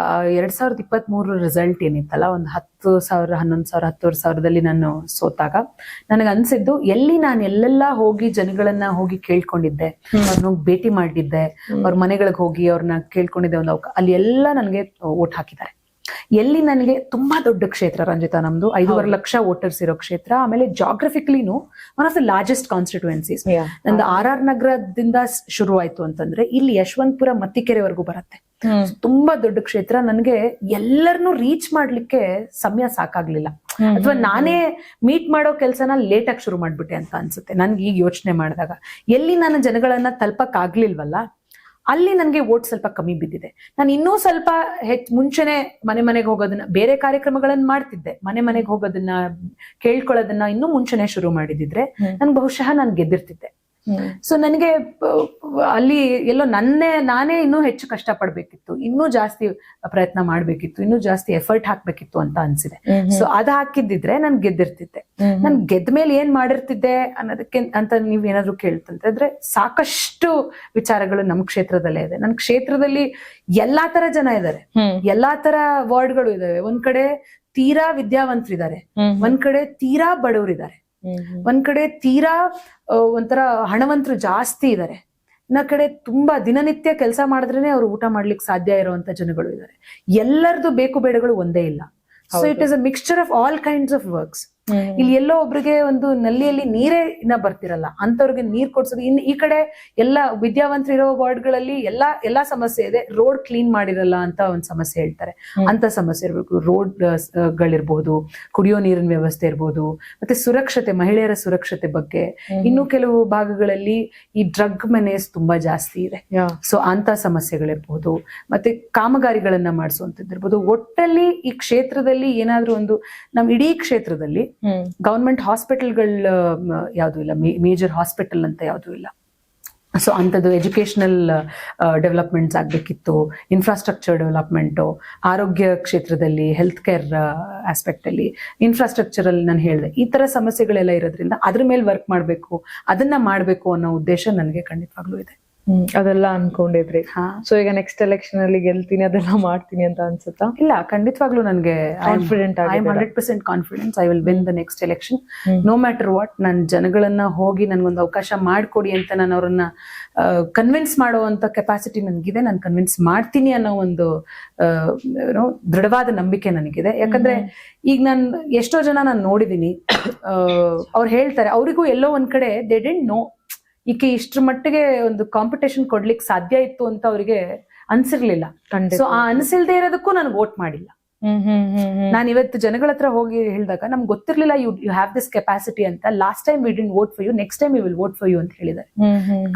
2023 ರಿಸಲ್ಟ್ ಏನಿತ್ತಲ್ಲ, ಒಂದು 10,000, 11,000, 10,000ದಲ್ಲಿ ನಾನು ಸೋತಾಗ ನನಗೆ ಅನ್ಸಿದ್ದು, ನಾನು ಎಲ್ಲೆಲ್ಲ ಹೋಗಿ ಜನಗಳನ್ನ ಹೋಗಿ ಕೇಳ್ಕೊಂಡಿದ್ದೆ, ಅವ್ರನ್ನ ಭೇಟಿ ಮಾಡಿದ್ದೆ, ಅವ್ರ ಮನೆಗಳಿಗೆ ಹೋಗಿ ಅವ್ರನ್ನ ಕೇಳ್ಕೊಂಡಿದ್ದೆ, ಅಲ್ಲಿ ಎಲ್ಲ ನನಗೆ ಓಟ್ ಹಾಕಿದ್ದಾರೆ. ಎಲ್ಲಿ ನನಗೆ ತುಂಬಾ ದೊಡ್ಡ ಕ್ಷೇತ್ರ ರಂಜಿತಾ, ನಮ್ದು 5.5 ಲಕ್ಷ ವೋಟರ್ಸ್ ಇರೋ ಕ್ಷೇತ್ರ. ಆಮೇಲೆ ಜಾಗ್ರಫಿಕಲಿನೂ one of the largest constituencies. ನಂದು RR ನಗರದಿಂದ ಶುರುವಾಯ್ತು ಅಂತಂದ್ರೆ ಇಲ್ಲಿ ಯಶವಂತಪುರ ಮತ್ತಿಕೆರೆವರೆಗೂ ಬರುತ್ತೆ. ತುಂಬಾ ದೊಡ್ಡ ಕ್ಷೇತ್ರ. ನನಗೆ ಎಲ್ಲರನ್ನೂ ರೀಚ್ ಮಾಡ್ಲಿಕ್ಕೆ ಸಮಯ ಸಾಕಾಗ್ಲಿಲ್ಲ, ಅಥವಾ ನಾನೇ ಮೀಟ್ ಮಾಡೋ ಕೆಲ್ಸನ ಲೇಟ್ ಆಗಿ ಶುರು ಮಾಡ್ಬಿಟ್ಟೆ ಅಂತ ಅನ್ಸುತ್ತೆ ನನ್ಗೆ ಈಗ ಯೋಚನೆ ಮಾಡಿದಾಗ. ಎಲ್ಲಿ ನಾನು ಜನಗಳನ್ನ ತಲುಪಕ್ ಆಗ್ಲಿಲ್ವಲ್ಲ, ಅಲ್ಲಿ ನನಗೆ ವೋಟ್ ಸ್ವಲ್ಪ ಕಮ್ಮಿ ಬಿದ್ದಿದೆ. ನಾನು ಇನ್ನೂ ಸ್ವಲ್ಪ ಮುಂಚೆನೆ ಮನೆಗೆ ಹೋಗೋದನ್ನ, ಬೇರೆ ಕಾರ್ಯಕ್ರಮಗಳನ್ನ ಮಾಡ್ತಿದ್ದೆ, ಮನೆಗೆ ಹೋಗೋದನ್ನ ಕೇಳ್ಕೊಳ್ಳೋದನ್ನ ಇನ್ನೂ ಮುಂಚೆನೆ ಶುರು ಮಾಡಿದಿದ್ರೆ ನನ್ ಬಹುಶಃ ನಾನು ಗೆದ್ದಿರ್ತಿದ್ದೆ. ಸೊ ನನಗೆ ಅಲ್ಲಿ ಎಲ್ಲೋ ನಾನೇ ಇನ್ನೂ ಹೆಚ್ಚು ಕಷ್ಟ ಪಡ್ಬೇಕಿತ್ತು, ಇನ್ನೂ ಜಾಸ್ತಿ ಪ್ರಯತ್ನ ಮಾಡ್ಬೇಕಿತ್ತು, ಇನ್ನೂ ಜಾಸ್ತಿ ಎಫರ್ಟ್ ಹಾಕ್ಬೇಕಿತ್ತು ಅಂತ ಅನ್ಸಿದೆ. ಸೊ ಅದ್ ಹಾಕಿದ್ದಿದ್ರೆ ನಾನು ಗೆದ್ದಿರ್ತಿದ್ದೆ. ನನ್ ಗೆದ್ದ ಮೇಲೆ ಏನ್ ಮಾಡಿರ್ತಿದ್ದೆ ಅನ್ನೋದಕ್ಕೆ ಅಂತ ನೀವ್ ಏನಾದ್ರು ಕೇಳ್ತಂದ್ರೆ, ಸಾಕಷ್ಟು ವಿಚಾರಗಳು ನಮ್ ಕ್ಷೇತ್ರದಲ್ಲೇ ಇದೆ. ನನ್ ಕ್ಷೇತ್ರದಲ್ಲಿ ಎಲ್ಲಾ ತರ ಜನ ಇದ್ದಾರೆ, ಎಲ್ಲಾ ತರ ವಾರ್ಡ್ಗಳು ಇದಾವೆ. ಒಂದ್ ಕಡೆ ತೀರಾ ವಿದ್ಯಾವಂತರಿದ್ದಾರೆ, ಒಂದ್ ಕಡೆ ತೀರಾ ಬಡವರಿದ್ದಾರೆ, ಒಂದ್ ಕಡೆ ತೀರಾ ಒಂಥರ ಹಣವಂತರು ಜಾಸ್ತಿ ಇದ್ದಾರೆ, ಇನ್ನ ಕಡೆ ತುಂಬಾ ದಿನನಿತ್ಯ ಕೆಲಸ ಮಾಡಿದ್ರೇನೆ ಅವ್ರು ಊಟ ಮಾಡ್ಲಿಕ್ಕೆ ಸಾಧ್ಯ ಇರುವಂತ ಜನಗಳು ಇದ್ದಾರೆ. ಎಲ್ಲರದು ಬೇಕು ಬೇಡಗಳು ಒಂದೇ ಇಲ್ಲ. So it is a mixture of all kinds of works. ಇಲ್ಲಿ ಎಲ್ಲೋ ಒಬ್ರಿಗೆ ಒಂದು ನಲ್ಲಿಯಲ್ಲಿ ನೀರೇ ಇನ್ನ ಬರ್ತಿರಲ್ಲ, ಅಂತವ್ರಿಗೆ ನೀರ್ ಕೊಡ್ಸೋದು. ಈ ಕಡೆ ಎಲ್ಲ ವಿದ್ಯಾವಂತರಿರೋ ವಾರ್ಡ್ಗಳಲ್ಲಿ ಎಲ್ಲಾ ಸಮಸ್ಯೆ ಇದೆ. ರೋಡ್ ಕ್ಲೀನ್ ಮಾಡಿರಲ್ಲ ಅಂತ ಒಂದ್ ಸಮಸ್ಯೆ ಹೇಳ್ತಾರೆ, ಅಂತ ಸಮಸ್ಯೆ ಇರ್ಬೇಕು. ರೋಡ್ ಗಳಿರ್ಬಹುದು, ಕುಡಿಯೋ ನೀರಿನ ವ್ಯವಸ್ಥೆ ಇರ್ಬೋದು, ಮತ್ತೆ ಸುರಕ್ಷತೆ, ಮಹಿಳೆಯರ ಸುರಕ್ಷತೆ ಬಗ್ಗೆ. ಇನ್ನು ಕೆಲವು ಭಾಗಗಳಲ್ಲಿ ಈ ಡ್ರಗ್ ಮೆನೇಸ್ ತುಂಬಾ ಜಾಸ್ತಿ ಇದೆ. ಸೊ ಅಂತ ಸಮಸ್ಯೆಗಳಿರ್ಬಹುದು, ಮತ್ತೆ ಕಾಮಗಾರಿಗಳನ್ನ ಮಾಡಿಸುವಂತದ್ದಿರ್ಬೋದು. ಒಟ್ಟಲ್ಲಿ ಈ ಕ್ಷೇತ್ರದಲ್ಲಿ ಏನಾದ್ರೂ ಒಂದು, ನಮ್ ಇಡೀ ಕ್ಷೇತ್ರದಲ್ಲಿ ಗವರ್ಮೆಂಟ್ ಹಾಸ್ಪಿಟಲ್ಗಳು ಯಾವ್ದು ಇಲ್ಲ, ಮೇಜರ್ ಹಾಸ್ಪಿಟಲ್ ಅಂತ ಯಾವ್ದು ಇಲ್ಲ. ಸೊ ಅಂಥದ್ದು ಎಜುಕೇಶನಲ್ ಡೆವಲಪ್ಮೆಂಟ್ಸ್ ಆಗ್ಬೇಕಿತ್ತು, ಇನ್ಫ್ರಾಸ್ಟ್ರಕ್ಚರ್ ಡೆವಲಪ್ಮೆಂಟು, ಆರೋಗ್ಯ ಕ್ಷೇತ್ರದಲ್ಲಿ, ಹೆಲ್ತ್ ಕೇರ್ ಆಸ್ಪೆಕ್ಟ್ ಅಲ್ಲಿ, ಇನ್ಫ್ರಾಸ್ಟ್ರಕ್ಚರ್ ಅಲ್ಲಿ ನಾನು ಹೇಳಿದೆ, ಈ ತರ ಸಮಸ್ಯೆಗಳೆಲ್ಲ ಇರೋದ್ರಿಂದ ಅದ್ರ ಮೇಲೆ ವರ್ಕ್ ಮಾಡ್ಬೇಕು, ಅದನ್ನ ಮಾಡ್ಬೇಕು ಅನ್ನೋ ಉದ್ದೇಶ ನನಗೆ ಖಂಡಿತವಾಗ್ಲೂ ಇದೆ. ಅದೆಲ್ಲ ಅನ್ಕೊಂಡಿದ್ರಿ. ಸೊ ಈಗ ನೆಕ್ಸ್ಟ್ ಎಲೆಕ್ಷನ್ ಅಲ್ಲಿ ಗೆಲ್ತೀನಿ, ಅದೆಲ್ಲ ಮಾಡ್ತೀನಿ ಅಂತ ಅನ್ಸುತ್ತಾ? ಇಲ್ಲ, ಖಂಡಿತವಾಗ್ಲೂ ನನಗೆ confident, I am 100% confidence I will win the next election, no matter what. ನನ್ ಜನಗಳನ್ನ ಹೋಗಿ ನನ್ಗೊಂದು ಅವಕಾಶ ಮಾಡ್ಕೊಡಿ ಅಂತ ನಾನು ಅವ್ರನ್ನ ಕನ್ವಿನ್ಸ್ ಮಾಡುವಂತ ಕೆಪಾಸಿಟಿ ನನಗಿದೆ. ನಾನು ಕನ್ವಿನ್ಸ್ ಮಾಡ್ತೀನಿ ಅನ್ನೋ ಒಂದು ದೃಢವಾದ ನಂಬಿಕೆ ನನಗಿದೆ. ಯಾಕಂದ್ರೆ ಈಗ ನಾನು ಎಷ್ಟೋ ಜನ ನಾನು ನೋಡಿದೀನಿ, ಅವ್ರು ಹೇಳ್ತಾರೆ, ಅವರಿಗೂ ಎಲ್ಲೋ ಒಂದ್ ಕಡೆ ದೇ ಡಿಡ್ಂಟ್ ನೋ ಈಕೆ ಇಷ್ಟ್ರ ಮಟ್ಟಿಗೆ ಒಂದು ಕಾಂಪಿಟೇಷನ್ ಕೊಡ್ಲಿಕ್ಕೆ ಸಾಧ್ಯ ಇತ್ತು ಅಂತ ಅವ್ರಿಗೆ ಅನ್ಸಿರ್ಲಿಲ್ಲ. ಸೊ ಆ ಅನ್ಸಿಲ್ದೇ ಇರೋದಕ್ಕೂ ನಾನು ವೋಟ್ ಮಾಡಿಲ್ಲ. ನಾನು ಇವತ್ತು ಜನಗಳ ಹತ್ರ ಹೋಗಿ ಹೇಳಿದಾಗ ನಮ್ಗೆ ಗೊತ್ತಿರ್ಲಿಲ್ಲ ಯು ಹ್ಯಾವ್ ದಿಸ್ ಕೆಪಾಸಿಟಿ ಅಂತ. Last time we didn't vote for you, next time we will vote for you ಅಂತ ಹೇಳಿದ್ದಾರೆ.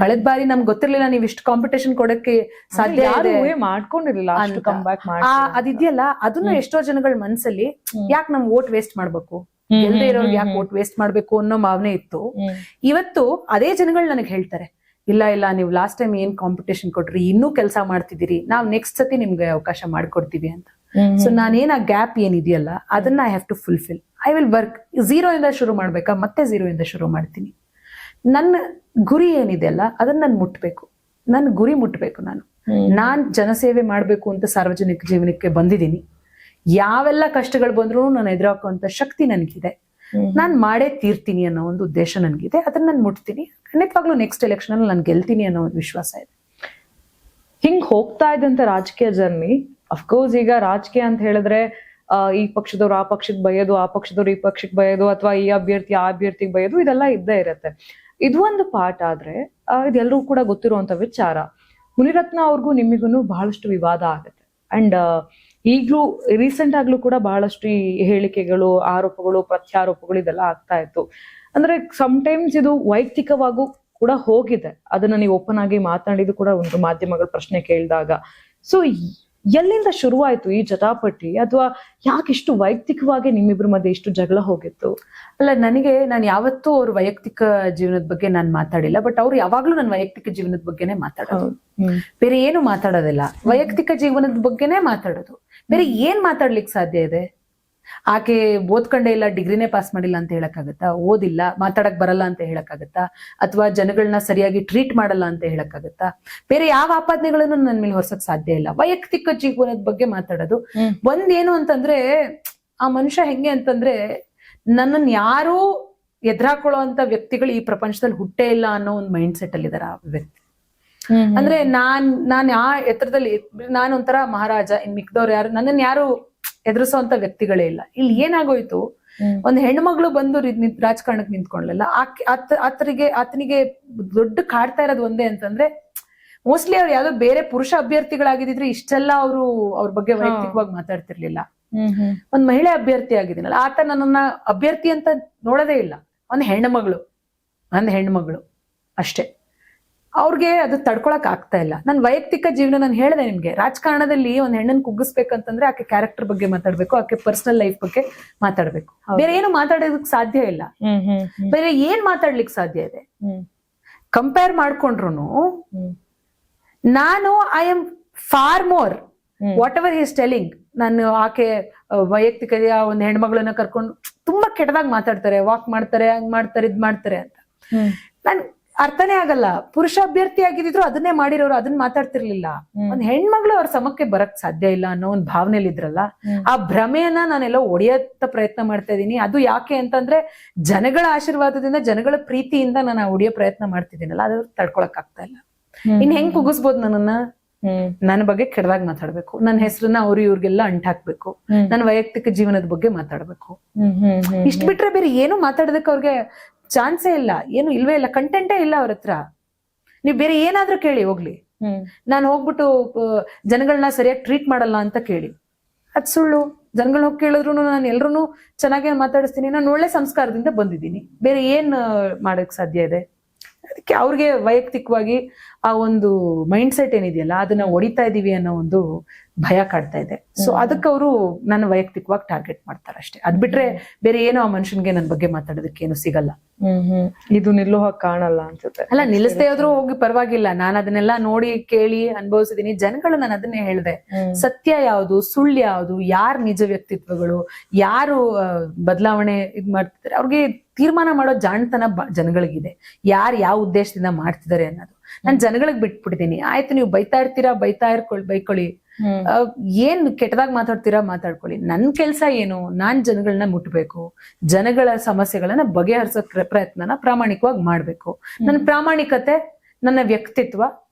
ಕಳೆದ ಬಾರಿ ನಮ್ಗೆ ಗೊತ್ತಿರ್ಲಿಲ್ಲ ನೀವು ಇಷ್ಟು ಕಾಂಪಿಟೇಷನ್ ಕೊಡಕ್ಕೆ ಸಾಧ್ಯ ಇದೆ ಮಾಡ್ಕೊಂಡಿರ್ಲಿಲ್ಲ ಅದಿದೆಯಲ್ಲ, ಅದನ್ನ ಎಷ್ಟೋ ಜನಗಳ ಮನ್ಸಲ್ಲಿ ಯಾಕೆ ನಮ್ ವೋಟ್ ವೇಸ್ಟ್ ಮಾಡ್ಬೇಕು, ಎಲ್ಲದೆ ಇರೋರ್ಗೆ ಯಾಕೆ ವೋಟ್ ವೇಸ್ಟ್ ಮಾಡ್ಬೇಕು ಅನ್ನೋ ಭಾವನೆ ಇತ್ತು. ಇವತ್ತು ಅದೇ ಜನಗಳು ನನಗೆ ಹೇಳ್ತಾರೆ, ಇಲ್ಲ ಇಲ್ಲ ನೀವು ಲಾಸ್ಟ್ ಟೈಮ್ ಏನ್ ಕಾಂಪಿಟೇಷನ್ ಕೊಟ್ರಿ, ಇನ್ನೂ ಕೆಲಸ ಮಾಡ್ತಿದ್ದೀರಿ, ನಾವ್ ನೆಕ್ಸ್ಟ್ ಸತಿ ನಿಮ್ಗೆ ಅವಕಾಶ ಮಾಡ್ಕೊಡ್ತೀವಿ ಅಂತ. ಸೊ ನಾನೇನ್ ಆ ಗ್ಯಾಪ್ ಏನಿದೆಯಲ್ಲ ಅದನ್ನ I have to fulfil. I will work. 0 ಇಂದ ಶುರು ಮಾಡ್ಬೇಕಾ, ಮತ್ತೆ 0 ಇಂದ ಶುರು ಮಾಡ್ತೀನಿ. ನನ್ನ ಗುರಿ ಏನಿದೆಯಲ್ಲ ಅದನ್ನ ನಾನು ಮುಟ್ಬೇಕು, ನನ್ನ ಗುರಿ ಮುಟ್ಬೇಕು. ನಾನ್ ಜನಸೇವೆ ಮಾಡ್ಬೇಕು ಅಂತ ಸಾರ್ವಜನಿಕ ಜೀವನಕ್ಕೆ ಬಂದಿದ್ದೀನಿ. ಯಾವೆಲ್ಲ ಕಷ್ಟಗಳು ಬಂದ್ರು ನಾನು ಎದುರಾಕುವಂತ ಶಕ್ತಿ ನನಗಿದೆ. ನಾನ್ ಮಾಡೇ ತೀರ್ತೀನಿ ಅನ್ನೋ ಒಂದು ಉದ್ದೇಶ ನನ್ಗಿದೆ. ಅದನ್ನ ನಾನು ಮುಟ್ತೀನಿ. ಖಂಡಿತವಾಗ್ಲೂ ನೆಕ್ಸ್ಟ್ ಎಲೆಕ್ಷನ್ ಅಲ್ಲಿ ನಾನು ಗೆಲ್ತೀನಿ ಅನ್ನೋ ಒಂದು ವಿಶ್ವಾಸ ಇದೆ. ಹಿಂಗ್ ಹೋಗ್ತಾ ಇದ್ದಂತ ರಾಜಕೀಯ ಜರ್ನಿ, ಅಫ್ಕೋರ್ಸ್ ಈಗ ರಾಜಕೀಯ ಅಂತ ಹೇಳಿದ್ರೆ ಈ ಪಕ್ಷದವ್ರು ಆ ಪಕ್ಷಕ್ಕೆ ಬಯೋದು, ಆ ಪಕ್ಷದವ್ರು ಈ ಪಕ್ಷಕ್ಕೆ ಬಯೋದು, ಅಥವಾ ಈ ಅಭ್ಯರ್ಥಿ ಆ ಅಭ್ಯರ್ಥಿಗೆ ಬಯೋದು, ಇದೆಲ್ಲ ಇದ್ದೇ ಇರತ್ತೆ. ಇದು ಒಂದು ಪಾರ್ಟ್ ಆದ್ರೆ ಇದೆಲ್ಲರೂ ಕೂಡ ಗೊತ್ತಿರುವಂತ ವಿಚಾರ. ಮುನಿರತ್ನ ಅವ್ರಿಗೂ ನಿಮಗೂ ಬಹಳಷ್ಟು ವಿವಾದ ಆಗುತ್ತೆ. ಅಂಡ್ ಈಗ್ಲೂ ರೀಸೆಂಟ್ ಆಗ್ಲೂ ಕೂಡ ಬಹಳಷ್ಟು ಈ ಹೇಳಿಕೆಗಳು, ಆರೋಪಗಳು, ಪ್ರತ್ಯಾರೋಪಗಳು ಇದೆಲ್ಲ ಆಗ್ತಾ ಇತ್ತು. ಅಂದ್ರೆ ಸಮ್ಟೈಮ್ಸ್ ಇದು ವೈಯಕ್ತಿಕವಾಗೂ ಕೂಡ ಹೋಗಿದೆ. ಅದನ್ನ ನೀವು ಓಪನ್ ಆಗಿ ಮಾತನಾಡಿದ್ದು ಕೂಡ ಒಂದು ಮಾಧ್ಯಮಗಳ ಪ್ರಶ್ನೆ ಕೇಳಿದಾಗ. ಸೊ ಎಲ್ಲಿಂದ ಶುರುವಾಯ್ತು ಈ ಜಟಾಪಟಿ, ಅಥವಾ ಯಾಕೆ ಇಷ್ಟು ವೈಯಕ್ತಿಕವಾಗಿ ನಿಮ್ಮಿಬ್ರ ಮಧ್ಯೆ ಇಷ್ಟು ಜಗಳ ಹೋಗಿತ್ತು? ಅಲ್ಲ, ನಾನು ಯಾವತ್ತೂ ಅವ್ರ ವೈಯಕ್ತಿಕ ಜೀವನದ ಬಗ್ಗೆ ನಾನು ಮಾತಾಡಿಲ್ಲ. ಬಟ್ ಅವ್ರು ಯಾವಾಗ್ಲೂ ನನ್ನ ವೈಯಕ್ತಿಕ ಜೀವನದ ಬಗ್ಗೆನೇ ಮಾತಾಡೋದು, ಬೇರೆ ಏನು ಮಾತಾಡೋದಿಲ್ಲ. ವೈಯಕ್ತಿಕ ಜೀವನದ ಬಗ್ಗೆನೇ ಮಾತಾಡೋದು. ಬೇರೆ ಏನ್ ಮಾತಾಡ್ಲಿಕ್ಕೆ ಸಾಧ್ಯ ಇದೆ? ಆಕೆ ಓದ್ಕೊಂಡೇ ಇಲ್ಲ, ಡಿಗ್ರಿನೇ ಪಾಸ್ ಮಾಡಿಲ್ಲ ಅಂತ ಹೇಳಕ್ಕಾಗತ್ತಾ? ಓದಿಲ್ಲ, ಮಾತಾಡಕ್ ಬರಲ್ಲ ಅಂತ ಹೇಳಕ್ಕಾಗತ್ತಾ? ಅಥವಾ ಜನಗಳನ್ನ ಸರಿಯಾಗಿ ಟ್ರೀಟ್ ಮಾಡಲ್ಲ ಅಂತ ಹೇಳಕ್ಕಾಗತ್ತಾ? ಬೇರೆ ಯಾವ ಆಪಾದನೆಗಳನ್ನು ನನ್ನ ಮೇಲೆ ಹೊರಸಕ್ ಸಾಧ್ಯ ಇಲ್ಲ. ವೈಯಕ್ತಿಕ ಜೀವನದ ಬಗ್ಗೆ ಮಾತಾಡೋದು. ಒಂದೇನು ಅಂತಂದ್ರೆ, ಆ ಮನುಷ್ಯ ಹೆಂಗೆ ಅಂತಂದ್ರೆ, ನನ್ನನ್ನು ಯಾರೂ ಎದುರಾಕೊಳ್ಳೋ ಅಂತ ವ್ಯಕ್ತಿಗಳು ಈ ಪ್ರಪಂಚದಲ್ಲಿ ಹುಟ್ಟೇ ಇಲ್ಲ ಅನ್ನೋ ಒಂದು ಮೈಂಡ್ ಸೆಟ್ ಅಲ್ಲಿ ಇದಾರೆ ಆ ವ್ಯಕ್ತಿ. ಅಂದ್ರೆ ನಾನ್ ಆ ಎತ್ತರದಲ್ಲಿ ನಾನು ಒಂಥರ ಮಹಾರಾಜ, ಇನ್ ಮಿಕ್ದವ್ರು ಯಾರು ನನ್ನನ್ನು ಯಾರು ಎದುರಿಸೋಂತ ವ್ಯಕ್ತಿಗಳೇ ಇಲ್ಲ. ಇಲ್ಲಿ ಏನಾಗೋಯ್ತು, ಒಂದ್ ಹೆಣ್ಮಗಳು ಬಂದು ರಾಜಕಾರಣಕ್ಕೆ ನಿಂತ್ಕೊಂಡ್ಲಲ್ಲ, ಆತನಿಗೆ ದೊಡ್ಡ ಕಾಡ್ತಾ ಇರೋದು ಒಂದೇ ಅಂತಂದ್ರೆ, ಮೋಸ್ಟ್ಲಿ ಅವ್ರು ಯಾವ್ದೋ ಬೇರೆ ಪುರುಷ ಅಭ್ಯರ್ಥಿಗಳಾಗಿದ್ರೆ ಇಷ್ಟೆಲ್ಲ ಅವ್ರ ಬಗ್ಗೆ ವೈಯಕ್ತಿಕವಾಗಿ ಮಾತಾಡ್ತಿರ್ಲಿಲ್ಲ. ಒಂದ್ ಮಹಿಳೆ ಅಭ್ಯರ್ಥಿ ಆಗಿದ್ದೀನಲ್ಲ, ಆತ ನನ್ನನ್ನ ಅಭ್ಯರ್ಥಿ ಅಂತ ನೋಡೋದೇ ಇಲ್ಲ. ಒಂದ್ ಹೆಣ್ಮಗಳು ಅಷ್ಟೇ. ಅವ್ರಿಗೆ ಅದು ತಡ್ಕೊಳಕ್ ಆಗ್ತಾ ಇಲ್ಲ. ನನ್ ವೈಯಕ್ತಿಕ ಜೀವನ ನಾನು ಹೇಳಿದೆ ನಿಮ್ಗೆ, ರಾಜಕಾರಣದಲ್ಲಿ ಒಂದ್ ಹೆಣ್ಣನ್ ಕುಗ್ಗಿಸ್ಬೇಕಂತಂದ್ರೆ ಆಕೆ ಕ್ಯಾರೆಕ್ಟರ್ ಬಗ್ಗೆ ಮಾತಾಡ್ಬೇಕು, ಆಕೆ ಪರ್ಸನಲ್ ಲೈಫ್ ಬಗ್ಗೆ ಮಾತಾಡ್ಬೇಕು. ಬೇರೆ ಏನು ಮಾತಾಡೋದಕ್ ಸಾಧ್ಯ ಇಲ್ಲ. ಬೇರೆ ಏನ್ ಮಾತಾಡ್ಲಿಕ್ಕೆ ಸಾಧ್ಯ ಇದೆ? ಕಂಪೇರ್ ಮಾಡ್ಕೊಂಡ್ರು ನಾನು I am for more what ever he is telling. ನಾನು ಆಕೆ ವೈಯಕ್ತಿಕ ಒಂದ್ ಹೆಣ್ಮಗಳನ್ನ ಕರ್ಕೊಂಡು ತುಂಬಾ ಕೆಟ್ಟದಾಗ ಮಾತಾಡ್ತಾರೆ, ವಾಕ್ ಮಾಡ್ತಾರೆ, ಹಂಗ್ ಮಾಡ್ತಾರೆ, ಇದ್ ಮಾಡ್ತಾರೆ ಅಂತ. ನನ್ ಅರ್ಥನೇ ಆಗಲ್ಲ. ಪುರುಷ ಅಭ್ಯರ್ಥಿ ಆಗಿದ್ರು ಅದನ್ನೇ ಮಾಡಿರೋರು, ಅದನ್ನ ಮಾತಾಡ್ತಿರ್ಲಿಲ್ಲ. ಒಂದ್ ಹೆಣ್ಮಗಳು ಅವ್ರ ಸಮಕ್ಕೆ ಬರಕ್ ಸಾಧ್ಯ ಇಲ್ಲ ಅನ್ನೋ ಒಂದ್ ಭಾವನೆಯಲ್ಲಿ ಇದ್ರಲ್ಲ, ಆ ಭ್ರಮೆಯನ್ನ ನಾನೆಲ್ಲ ಒಡೆಯತ್ತ ಪ್ರಯತ್ನ ಮಾಡ್ತಾ ಇದೀನಿ. ಅದು ಯಾಕೆ ಅಂತಂದ್ರೆ, ಜನಗಳ ಆಶೀರ್ವಾದದಿಂದ, ಜನಗಳ ಪ್ರೀತಿಯಿಂದ ನಾನು ಒಡೆಯೋ ಪ್ರಯತ್ನ ಮಾಡ್ತಿದ್ದೀನಲ್ಲ, ಅದು ತಡ್ಕೊಳಕ್ ಆಗ್ತಾ ಇಲ್ಲ. ಇನ್ ಹೆಂಗ್ ಕುಗಿಸ್ಬೋದು ನನ್ನನ್ನ? ನನ್ನ ಬಗ್ಗೆ ಕೆಡದಾಗ ಮಾತಾಡ್ಬೇಕು, ನನ್ನ ಹೆಸರನ್ನ ಅವ್ರು ಇವ್ರಿಗೆಲ್ಲ ಅಂಟಾಕ್ಬೇಕು, ನನ್ನ ವೈಯಕ್ತಿಕ ಜೀವನದ ಬಗ್ಗೆ ಮಾತಾಡ್ಬೇಕು. ಇಷ್ಟ ಬಿಟ್ರೆ ಬೇರೆ ಏನು ಮಾತಾಡೋದಕ್ಕೆ ಅವ್ರಿಗೆ ಚಾನ್ಸೇ ಇಲ್ಲ, ಏನು ಇಲ್ವೇ ಇಲ್ಲ, ಕಂಟೆಂಟೇ ಇಲ್ಲ ಅವ್ರ ಹತ್ರ. ನೀವ್ ಬೇರೆ ಏನಾದ್ರೂ ಕೇಳಿ ಹೋಗ್ಲಿ, ನಾನು ಹೋಗ್ಬಿಟ್ಟು ಜನಗಳನ್ನ ಸರಿಯಾಗಿ ಟ್ರೀಟ್ ಮಾಡಲ್ಲ ಅಂತ ಕೇಳಿ, ಅದ್ ಸುಳ್ಳು. ಜನಗಳನ್ನ ಹೋಗಿ ಕೇಳಿದ್ರು ನಾನು ಎಲ್ರು ಚೆನ್ನಾಗೇ ಮಾತಾಡಿಸ್ತೀನಿ, ನಾನು ಒಳ್ಳೆ ಸಂಸ್ಕಾರದಿಂದ ಬಂದಿದ್ದೀನಿ, ಬೇರೆ ಏನ್ ಮಾಡಕ್ ಸಾಧ್ಯ ಇದೆ? ಅದಕ್ಕೆ ಅವ್ರಿಗೆ ವೈಯಕ್ತಿಕವಾಗಿ ಆ ಒಂದು ಮೈಂಡ್ ಸೆಟ್ ಏನಿದೆಯಲ್ಲ, ಅದನ್ನ ಹೊಡಿತಾ ಇದೀವಿ ಅನ್ನೋ ಒಂದು ಭಯ ಕಾಡ್ತಾ ಇದೆ. ಸೊ ಅದಕ್ಕೆ ಅವರು ನನ್ನ ವೈಯಕ್ತಿಕವಾಗಿ ಟಾರ್ಗೆಟ್ ಮಾಡ್ತಾರೆ ಅಷ್ಟೇ. ಅದ್ ಬಿಟ್ರೆ ಬೇರೆ ಏನೋ ಆ ಮನುಷ್ಯನ್ಗೆ ನನ್ನ ಬಗ್ಗೆ ಮಾತಾಡೋದಕ್ಕೆ ಏನು ಸಿಗಲ್ಲ. ಇದು ನಿಲ್ಲೋ ಹಾಗೆ ಕಾಣಲ್ಲ ಅನ್ಸುತ್ತೆ. ಅಲ್ಲ, ನಿಲ್ಲಿಸದೇ ಹೋದ್ರೂ ಹೋಗಿ ಪರವಾಗಿಲ್ಲ. ನಾನು ಅದನ್ನೆಲ್ಲ ನೋಡಿ ಕೇಳಿ ಅನುಭವಿಸಿದೀನಿ. ಜನಗಳು ನಾನು ಅದನ್ನೇ ಹೇಳ್ದೆ, ಸತ್ಯ ಯಾವುದು, ಸುಳ್ಳು ಯಾವುದು, ಯಾರು ನಿಜ ವ್ಯಕ್ತಿತ್ವಗಳು, ಯಾರು ಬದಲಾವಣೆ ಇದ್ ಮಾಡ್ತಿದ್ದಾರೆ, ಅವ್ರಿಗೆ ತೀರ್ಮಾನ ಮಾಡೋ ಜಾಣತನ ಜನಗಳಿಗಿದೆ, ಯಾರು ಯಾವ ಉದ್ದೇಶದಿಂದ ಮಾಡ್ತಿದ್ದಾರೆ ಅನ್ನೋದು. ನಾನು ಜನಗಳಿಗೆ ಬಿಟ್ಬಿಟ್ಟಿದ್ದೀನಿ. ಆಯ್ತು, ನೀವು ಬೈತಾ ಇರ್ತೀರಾ, ಬೈಕೊಳ್ಳಿ, ಏನ್ ಕೆಟ್ಟದಾಗ ಮಾತಾಡ್ತೀರಾ ಮಾತಾಡ್ಕೊಳ್ಳಿ. ನನ್ ಕೆಲ್ಸ ಏನು? ನಾನ್ ಜನಗಳನ್ನ ಮುಟ್ಬೇಕು, ಜನಗಳ ಸಮಸ್ಯೆಗಳನ್ನ ಬಗೆಹರಿಸೋ ಪ್ರಯತ್ನನ ಪ್ರಾಮಾಣಿಕವಾಗಿ ಮಾಡ್ಬೇಕು. ನನ್ನ ಪ್ರಾಮಾಣಿಕತೆ, ನನ್ನ ವ್ಯಕ್ತಿತ್ವ,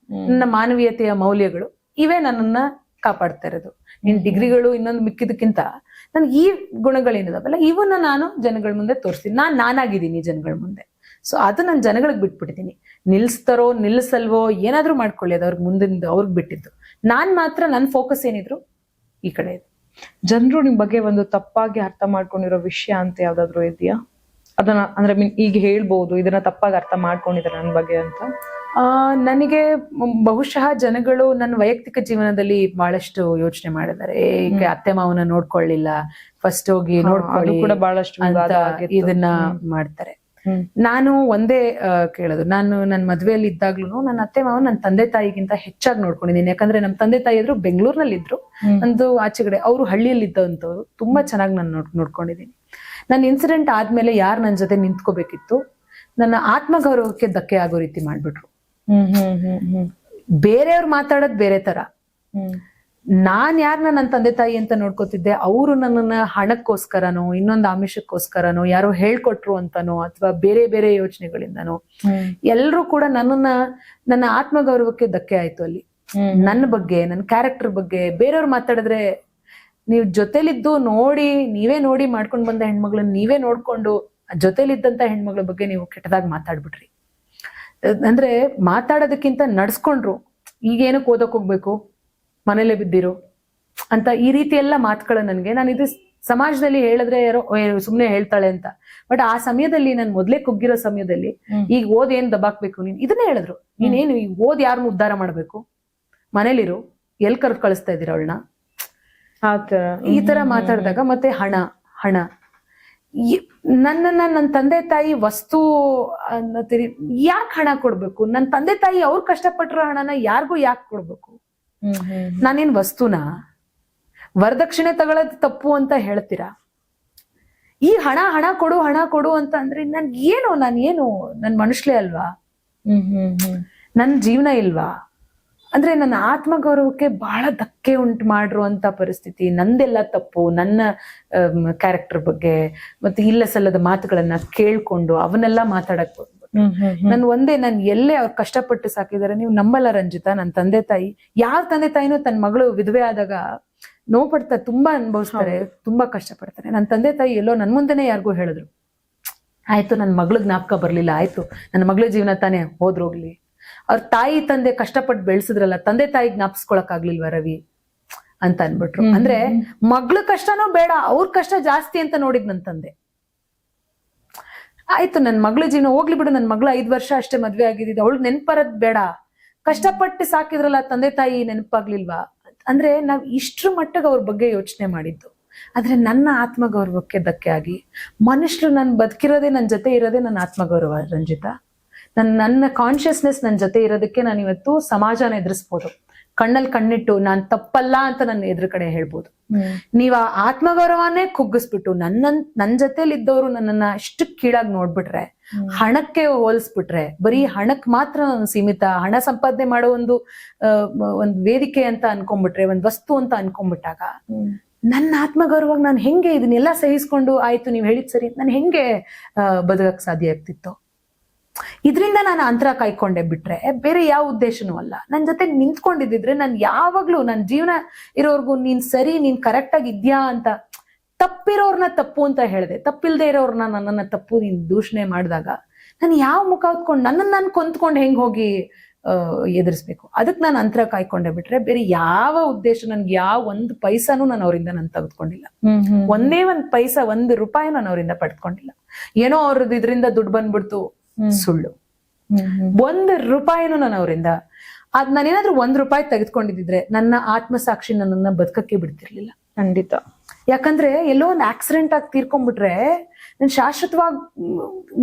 ನನ್ನ ಮಾನವೀಯತೆಯ ಮೌಲ್ಯಗಳು, ಇವೇ ನನ್ನನ್ನ ಕಾಪಾಡ್ತಾ ಇರೋದು. ನಿನ್ ಡಿಗ್ರಿಗಳು ಇನ್ನೊಂದು ಮಿಕ್ಕಿದಕ್ಕಿಂತ ನನ್ ಈ ಗುಣಗಳೇನಿದಾವಲ್ಲ, ಇವನ್ನ ನಾನು ಜನಗಳ ಮುಂದೆ ತೋರಿಸ್ತೀನಿ. ನಾನಾಗಿದ್ದೀನಿ ಜನಗಳ ಮುಂದೆ. ಸೊ ಅದು ನಾನು ಜನಗಳಿಗೆ ಬಿಟ್ಬಿಟ್ಟಿದ್ದೀನಿ. ನಿಲ್ಸ್ತಾರೋ ನಿಲ್ಲಿಸಲ್ವೋ ಏನಾದ್ರೂ ಮಾಡ್ಕೊಳ್ಳಿ, ಅದು ಅವ್ರಿಗೆ ಮುಂದಿಂದ ಅವ್ರಿಗೆ ಬಿಟ್ಟಿದ್ದು. ನಾನ್ ಮಾತ್ರ ನನ್ನ ಫೋಕಸ್ ಏನಿದ್ರು ಈ ಕಡೆ ಇದೆ. ಜನರು ನಿಮ್ ಬಗ್ಗೆ ಒಂದು ತಪ್ಪಾಗಿ ಅರ್ಥ ಮಾಡ್ಕೊಂಡಿರೋ ವಿಷಯ ಅಂತ ಯಾವ್ದಾದ್ರು ಇದೆಯಾ? ಅದನ್ನ ಅಂದ್ರೆ ಈಗ ಹೇಳ್ಬೋದು ಇದನ್ನ ತಪ್ಪಾಗಿ ಅರ್ಥ ಮಾಡ್ಕೊಂಡಿದ್ದಾರೆ ನನ್ನ ಬಗ್ಗೆ ಅಂತ. ನನಗೆ ಬಹುಶಃ ಜನಗಳು ನನ್ನ ವೈಯಕ್ತಿಕ ಜೀವನದಲ್ಲಿ ಬಹಳಷ್ಟು ಯೋಚನೆ ಮಾಡಿದ್ದಾರೆ. ಈಗ ಅತ್ತೆ ಮಾವನ ನೋಡ್ಕೊಳ್ಳಿಲ್ಲ, ಫಸ್ಟ್ ಹೋಗಿ ನೋಡ್ಕೊಳ್ಳಿ ಕೂಡ ಬಹಳಷ್ಟು ವಿವಾದ ಅಂತ ಆಗಿತ್ತು. ಇದನ್ನ ಮಾಡ್ತಾರೆ. ನಾನು ಒಂದೇ ಕೇಳೋದು, ನಾನು ನನ್ನ ಮದ್ವೆಯಲ್ಲಿ ಇದ್ದಾಗ್ಲೂ ನನ್ನ ಅತ್ತೆ ಮಾವ ನನ್ನ ತಂದೆ ತಾಯಿಗಿಂತ ಹೆಚ್ಚಾಗಿ ನೋಡ್ಕೊಂಡಿದ್ದೀನಿ. ಯಾಕಂದ್ರೆ ನಮ್ಮ ತಂದೆ ತಾಯಿ ಇದ್ರು ಬೆಂಗಳೂರಿನಲ್ಲಿ ಇದ್ರು, ನಂದು ಆಚೆಗಡೆ, ಅವರು ಹಳ್ಳಿಯಲ್ಲಿ ಇದ್ದಂಥವ್ರು. ತುಂಬಾ ಚೆನ್ನಾಗಿ ನಾನು ನೋಡ್ಕೊಂಡಿದ್ದೀನಿ. ನನ್ನ ಇನ್ಸಿಡೆಂಟ್ ಆದ್ಮೇಲೆ ಯಾರು ನನ್ನ ಜೊತೆ ನಿಂತ್ಕೋಬೇಕಿತ್ತು, ನನ್ನ ಆತ್ಮಗೌರವಕ್ಕೆ ಧಕ್ಕೆ ಆಗೋ ರೀತಿ ಮಾಡ್ಬಿಟ್ರು. ಬೇರೆಯವ್ರು ಮಾತಾಡೋದ್ ಬೇರೆ ತರ, ನಾನ್ ಯಾರನ್ನ ನನ್ನ ತಂದೆ ತಾಯಿ ಅಂತ ನೋಡ್ಕೋತಿದ್ದೆ, ಅವರು ನನ್ನನ್ನ ಹಣಕ್ಕೋಸ್ಕರನೋ ಇನ್ನೊಂದು ಆಮಿಷಕ್ಕೋಸ್ಕರನೋ ಯಾರೋ ಹೇಳ್ಕೊಟ್ರು ಅಂತಾನೋ ಅಥವಾ ಬೇರೆ ಬೇರೆ ಯೋಚನೆಗಳಿಂದನೋ ಎಲ್ರೂ ಕೂಡ ನನ್ನ ಆತ್ಮಗೌರವಕ್ಕೆ ಧಕ್ಕೆ ಆಯ್ತು. ಅಲ್ಲಿ ನನ್ನ ಬಗ್ಗೆ, ನನ್ನ ಕ್ಯಾರೆಕ್ಟರ್ ಬಗ್ಗೆ ಬೇರೆಯವ್ರು ಮಾತಾಡಿದ್ರೆ, ನೀವು ಜೊತೆಲಿದ್ದು ನೀವೇ ನೋಡಿ ಮಾಡ್ಕೊಂಡ್ ಬಂದ ಹೆಣ್ಮಗಳನ್ನ ನೀವೇ ನೋಡ್ಕೊಂಡು ಜೊತೆಲಿದ್ದಂತ ಹೆಣ್ಮಗಳ ಬಗ್ಗೆ ನೀವು ಕೆಟ್ಟದಾಗಿ ಮಾತಾಡ್ಬಿಟ್ರಿ. ಅಂದ್ರೆ ಮಾತಾಡೋದಕ್ಕಿಂತ ನಡ್ಸ್ಕೊಂಡ್ರು, ಈಗೇನಕ್ಕೆ ಓದಕ್ ಹೋಗ್ಬೇಕು, ಮನೇಲೆ ಬಿದ್ದಿರು ಅಂತ ಈ ರೀತಿ ಎಲ್ಲ ಮಾತುಗಳು ನನ್ಗೆ, ನಾನು ಇದು ಸಮಾಜದಲ್ಲಿ ಹೇಳಿದ್ರೆ ಯಾರೋ ಸುಮ್ನೆ ಹೇಳ್ತಾಳೆ ಅಂತ. ಬಟ್ ಆ ಸಮಯದಲ್ಲಿ ನಾನು ಮೊದ್ಲೇ ಕುಗ್ಗಿರೋ ಸಮಯದಲ್ಲಿ ಈಗ ಓದ್ ಏನ್ ದಬಾಕ್ಬೇಕು ನೀನ್, ಇದನ್ನೇ ಹೇಳಿದ್ರು. ನೀನೇನು ಈಗ ಓದ್ ಯಾರನ್ನ ಉದ್ಧಾರ ಮಾಡ್ಬೇಕು, ಮನೇಲಿರು, ಎಲ್ ಕರ್ದು ಕಳಿಸ್ತಾ ಇದೀರ ಅವಳನ್ನ, ಈ ತರ ಮಾತಾಡಿದಾಗ. ಮತ್ತೆ ಹಣ ನನ್ನ ತಂದೆ ತಾಯಿ ವಸ್ತು ಅನ್ನೋತೀರಿ, ಯಾಕೆ ಹಣ ಕೊಡ್ಬೇಕು? ನನ್ನ ತಂದೆ ತಾಯಿ ಅವ್ರು ಕಷ್ಟಪಟ್ಟಿರೋ ಹಣನ ಯಾರಿಗೂ ಯಾಕೆ ಕೊಡ್ಬೇಕು? ನಾನೇನ್ ವಸ್ತುನ ವರದಕ್ಷಿಣೆ ತಗೊಳ್ಳೋದು ತಪ್ಪು ಅಂತ ಹೇಳ್ತೀರಾ? ಈ ಹಣ ಕೊಡು ಅಂತ ಅಂದ್ರೆ ನಾನೇನು ನನ್ ಮನುಷ್ಯಲೇ ಅಲ್ವಾ? ನನ್ ಜೀವನ ಇಲ್ವಾ? ಅಂದ್ರೆ ನನ್ನ ಆತ್ಮಗೌರವಕ್ಕೆ ಬಹಳ ಧಕ್ಕೆ ಉಂಟು ಮಾಡಿರುವಂತ ಪರಿಸ್ಥಿತಿ. ನಂದೆಲ್ಲ ತಪ್ಪು, ನನ್ನ ಕ್ಯಾರೆಕ್ಟರ್ ಬಗ್ಗೆ ಮತ್ತೆ ಇಲ್ಲ ಸಲ್ಲದ ಮಾತುಗಳನ್ನ ಕೇಳ್ಕೊಂಡು ಅವನ್ನೆಲ್ಲ ಮಾತಾಡಕ್ ನಾನು ಎಲ್ಲೇ ಅವ್ರು ಕಷ್ಟಪಟ್ಟು ಸಾಕಿದ್ದಾರೆ. ನೀವು ನಂಬಲ್ಲ ರಂಜಿತಾ, ನನ್ನ ತಂದೆ ತಾಯಿ, ಯಾರ ತಂದೆ ತಾಯಿನೂ ತನ್ನ ಮಗಳು ವಿಧವೆ ಆದಾಗ ನೋವು ಪಡ್ತಾರೆ, ತುಂಬಾ ಅನುಭವಿಸ್ತಾರೆ, ತುಂಬಾ ಕಷ್ಟಪಡ್ತಾರೆ. ನನ್ನ ತಂದೆ ತಾಯಿ ಎಲ್ಲೋ ನನ್ ಮುಂದೆನೆ ಯಾರಿಗೂ ಹೇಳಿದ್ರು, ಆಯ್ತು ನನ್ನ ಮಗ್ಳಿಗೆ ಜ್ಞಾಪಕ ಬರ್ಲಿಲ್ಲ, ಆಯ್ತು ನನ್ನ ಮಗಳ ಜೀವನ ತಾನೇ ಹೋದ್ರೋಗ್ಲಿ. ಅವ್ರ ತಾಯಿ ತಂದೆ ಕಷ್ಟಪಟ್ಟು ಬೆಳೆಸಿದ್ರಲ್ಲ, ತಂದೆ ತಾಯಿ ಜ್ಞಾಪಿಸ್ಕೊಳಕ್ ಆಗ್ಲಿಲ್ವಾ ರವಿ ಅಂತ ಅನ್ಬಿಟ್ರು. ಅಂದ್ರೆ ಮಗ್ಳ ಕಷ್ಟನೂ ಬೇಡ, ಅವ್ರ ಕಷ್ಟ ಜಾಸ್ತಿ ಅಂತ ನೋಡಿದ್ ನನ್ ತಂದೆ. ಆಯ್ತು ನನ್ ಮಗಳ ಜೀವನ ಹೋಗ್ಲಿ ಬಿಡು, ನನ್ ಮಗಳು 5 ವರ್ಷ ಅಷ್ಟೇ ಮದ್ವೆ ಆಗಿದ್ದು, ಅವಳು ನೆನ್ಪರದ್ ಬೇಡ, ಕಷ್ಟಪಟ್ಟು ಸಾಕಿದ್ರಲ್ಲ ತಂದೆ ತಾಯಿ ನೆನಪಾಗ್ಲಿಲ್ವಾ? ಅಂದ್ರೆ ನಾವ್ ಇಷ್ಟ್ರ ಮಟ್ಟಿಗೆ ಅವ್ರ ಬಗ್ಗೆ ಯೋಚನೆ ಮಾಡಿದ್ದು. ಆದ್ರೆ ನನ್ನ ಆತ್ಮಗೌರವಕ್ಕೆ ಧಕ್ಕೆ ಆಗಿ, ಮನುಷ್ಯರು ನನ್ ಬದುಕಿರೋದೇ, ನನ್ ಜೊತೆ ಇರೋದೇ ನನ್ನ ಆತ್ಮಗೌರವ ರಂಜಿತಾ. ನನ್ನ ಕಾನ್ಶಿಯಸ್ನೆಸ್ ನನ್ನ ಜೊತೆ ಇರೋದಕ್ಕೆ ನಾನು ಇವತ್ತು ಸಮಾಜನ ಎದುರಿಸ್ಬೋದು, ಕಣ್ಣಲ್ಲಿ ಕಣ್ಣಿಟ್ಟು ನಾನ್ ತಪ್ಪಲ್ಲ ಅಂತ ನನ್ನ ಎದುರು ಕಡೆ ಹೇಳ್ಬೋದು. ನೀವ್ ಆ ಆತ್ಮಗೌರವನೇ ಕುಗ್ಗಿಸ್ಬಿಟ್ಟು ನನ್ ಜೊತೆಲಿ ಇದ್ದವರು ನನ್ನನ್ನ ಇಷ್ಟು ಕೀಳಾಗಿ ನೋಡ್ಬಿಟ್ರೆ, ಹಣಕ್ಕೆ ಹೋಲಿಸ್ಬಿಟ್ರೆ, ಬರೀ ಹಣಕ್ ಮಾತ್ರ ನಾನು ಸೀಮಿತ, ಹಣ ಸಂಪಾದನೆ ಮಾಡೋ ಒಂದು ವೇದಿಕೆ ಅಂತ ಅನ್ಕೊಂಡ್ಬಿಟ್ರೆ, ಒಂದ್ ವಸ್ತು ಅಂತ ಅನ್ಕೊಂಡ್ಬಿಟ್ಟಾಗ ನನ್ನ ಆತ್ಮಗೌರವಾಗ ನಾನು ಹೆಂಗೆ ಇದನ್ನೆಲ್ಲ ಸಹಿಸ್ಕೊಂಡು ಆಯ್ತು ನೀವ್ ಹೇಳಿದ್ ಸರಿ, ನಾನು ಹೆಂಗೆ ಬದುಕಕ್ ಸಾಧ್ಯ ಆಗ್ತಿತ್ತು? ಇದರಿಂದ ನಾನು ಅಂತರ ಕಾಯ್ಕೊಂಡೆ ಬಿಟ್ರೆ ಬೇರೆ ಯಾವ ಉದ್ದೇಶನೂ ಅಲ್ಲ. ನನ್ನ ಜೊತೆ ನಿಂತ್ಕೊಂಡಿದ್ರೆ ನಾನು ಯಾವಾಗ್ಲೂ ನನ್ನ ಜೀವನ ಇರೋರ್ಗು ನೀನ್ ಸರಿ, ನೀನ್ ಕರೆಕ್ಟ್ ಆಗಿ ಇದ್ಯಾ ಅಂತ, ತಪ್ಪಿರೋರ್ನ ತಪ್ಪು ಅಂತ ಹೇಳಿದೆ, ತಪ್ಪಿಲ್ದೇ ಇರೋರ್ನ ನನ್ನನ್ನ ತಪ್ಪು ನೀನ್ ದೂಷಣೆ ಮಾಡಿದಾಗ ನಾನು ಯಾವ ಮುಖ ಹೊತ್ಕೊಂಡು ನನ್ನನ್ನು ನಾನು ಕೊಂತ್ಕೊಂಡು ಹೆಂಗ್ ಹೋಗಿ ಎದುರಿಸ್ಬೇಕು? ಅದಕ್ಕೆ ನಾನು ಅಂತರ ಕಾಯ್ಕೊಂಡೆ ಬಿಟ್ರೆ ಬೇರೆ ಯಾವ ಉದ್ದೇಶ, ನನ್ಗೆ ಯಾವ ಒಂದು ಪೈಸಾನು ನಾನು ಅವರಿಂದ ನಾನು ತೆಗೆದುಕೊಂಡಿಲ್ಲ. ಒಂದೇ ಒಂದ್ ಪೈಸಾ, 1 ರೂಪಾಯಿ ನಾನು ಅವರಿಂದ ಪಡ್ಕೊಂಡಿಲ್ಲ. ಏನೋ ಅವ್ರದ್ದು ಇದರಿಂದ ದುಡ್ಡು ಬಂದ್ಬಿಡ್ತು, ಸುಳ್ಳು. 1 ರೂಪಾಯಿನೂ ನಾನು ಅವರಿಂದ, ಅದ್ ನಾನೇನಾದ್ರೂ 1 ರೂಪಾಯಿ ತೆಗೆದುಕೊಂಡಿದ್ರೆ ನನ್ನ ಆತ್ಮಸಾಕ್ಷಿ ನನ್ನನ್ನ ಬದುಕಕ್ಕೆ ಬಿಡ್ತಿರ್ಲಿಲ್ಲ ಖಂಡಿತ. ಯಾಕಂದ್ರೆ ಎಲ್ಲೋ ಒಂದು ಆಕ್ಸಿಡೆಂಟ್ ಆಗಿ ತೀರ್ಕೊಂಡ್ಬಿಟ್ರೆ ನನ್ ಶಾಶ್ವತವಾಗಿ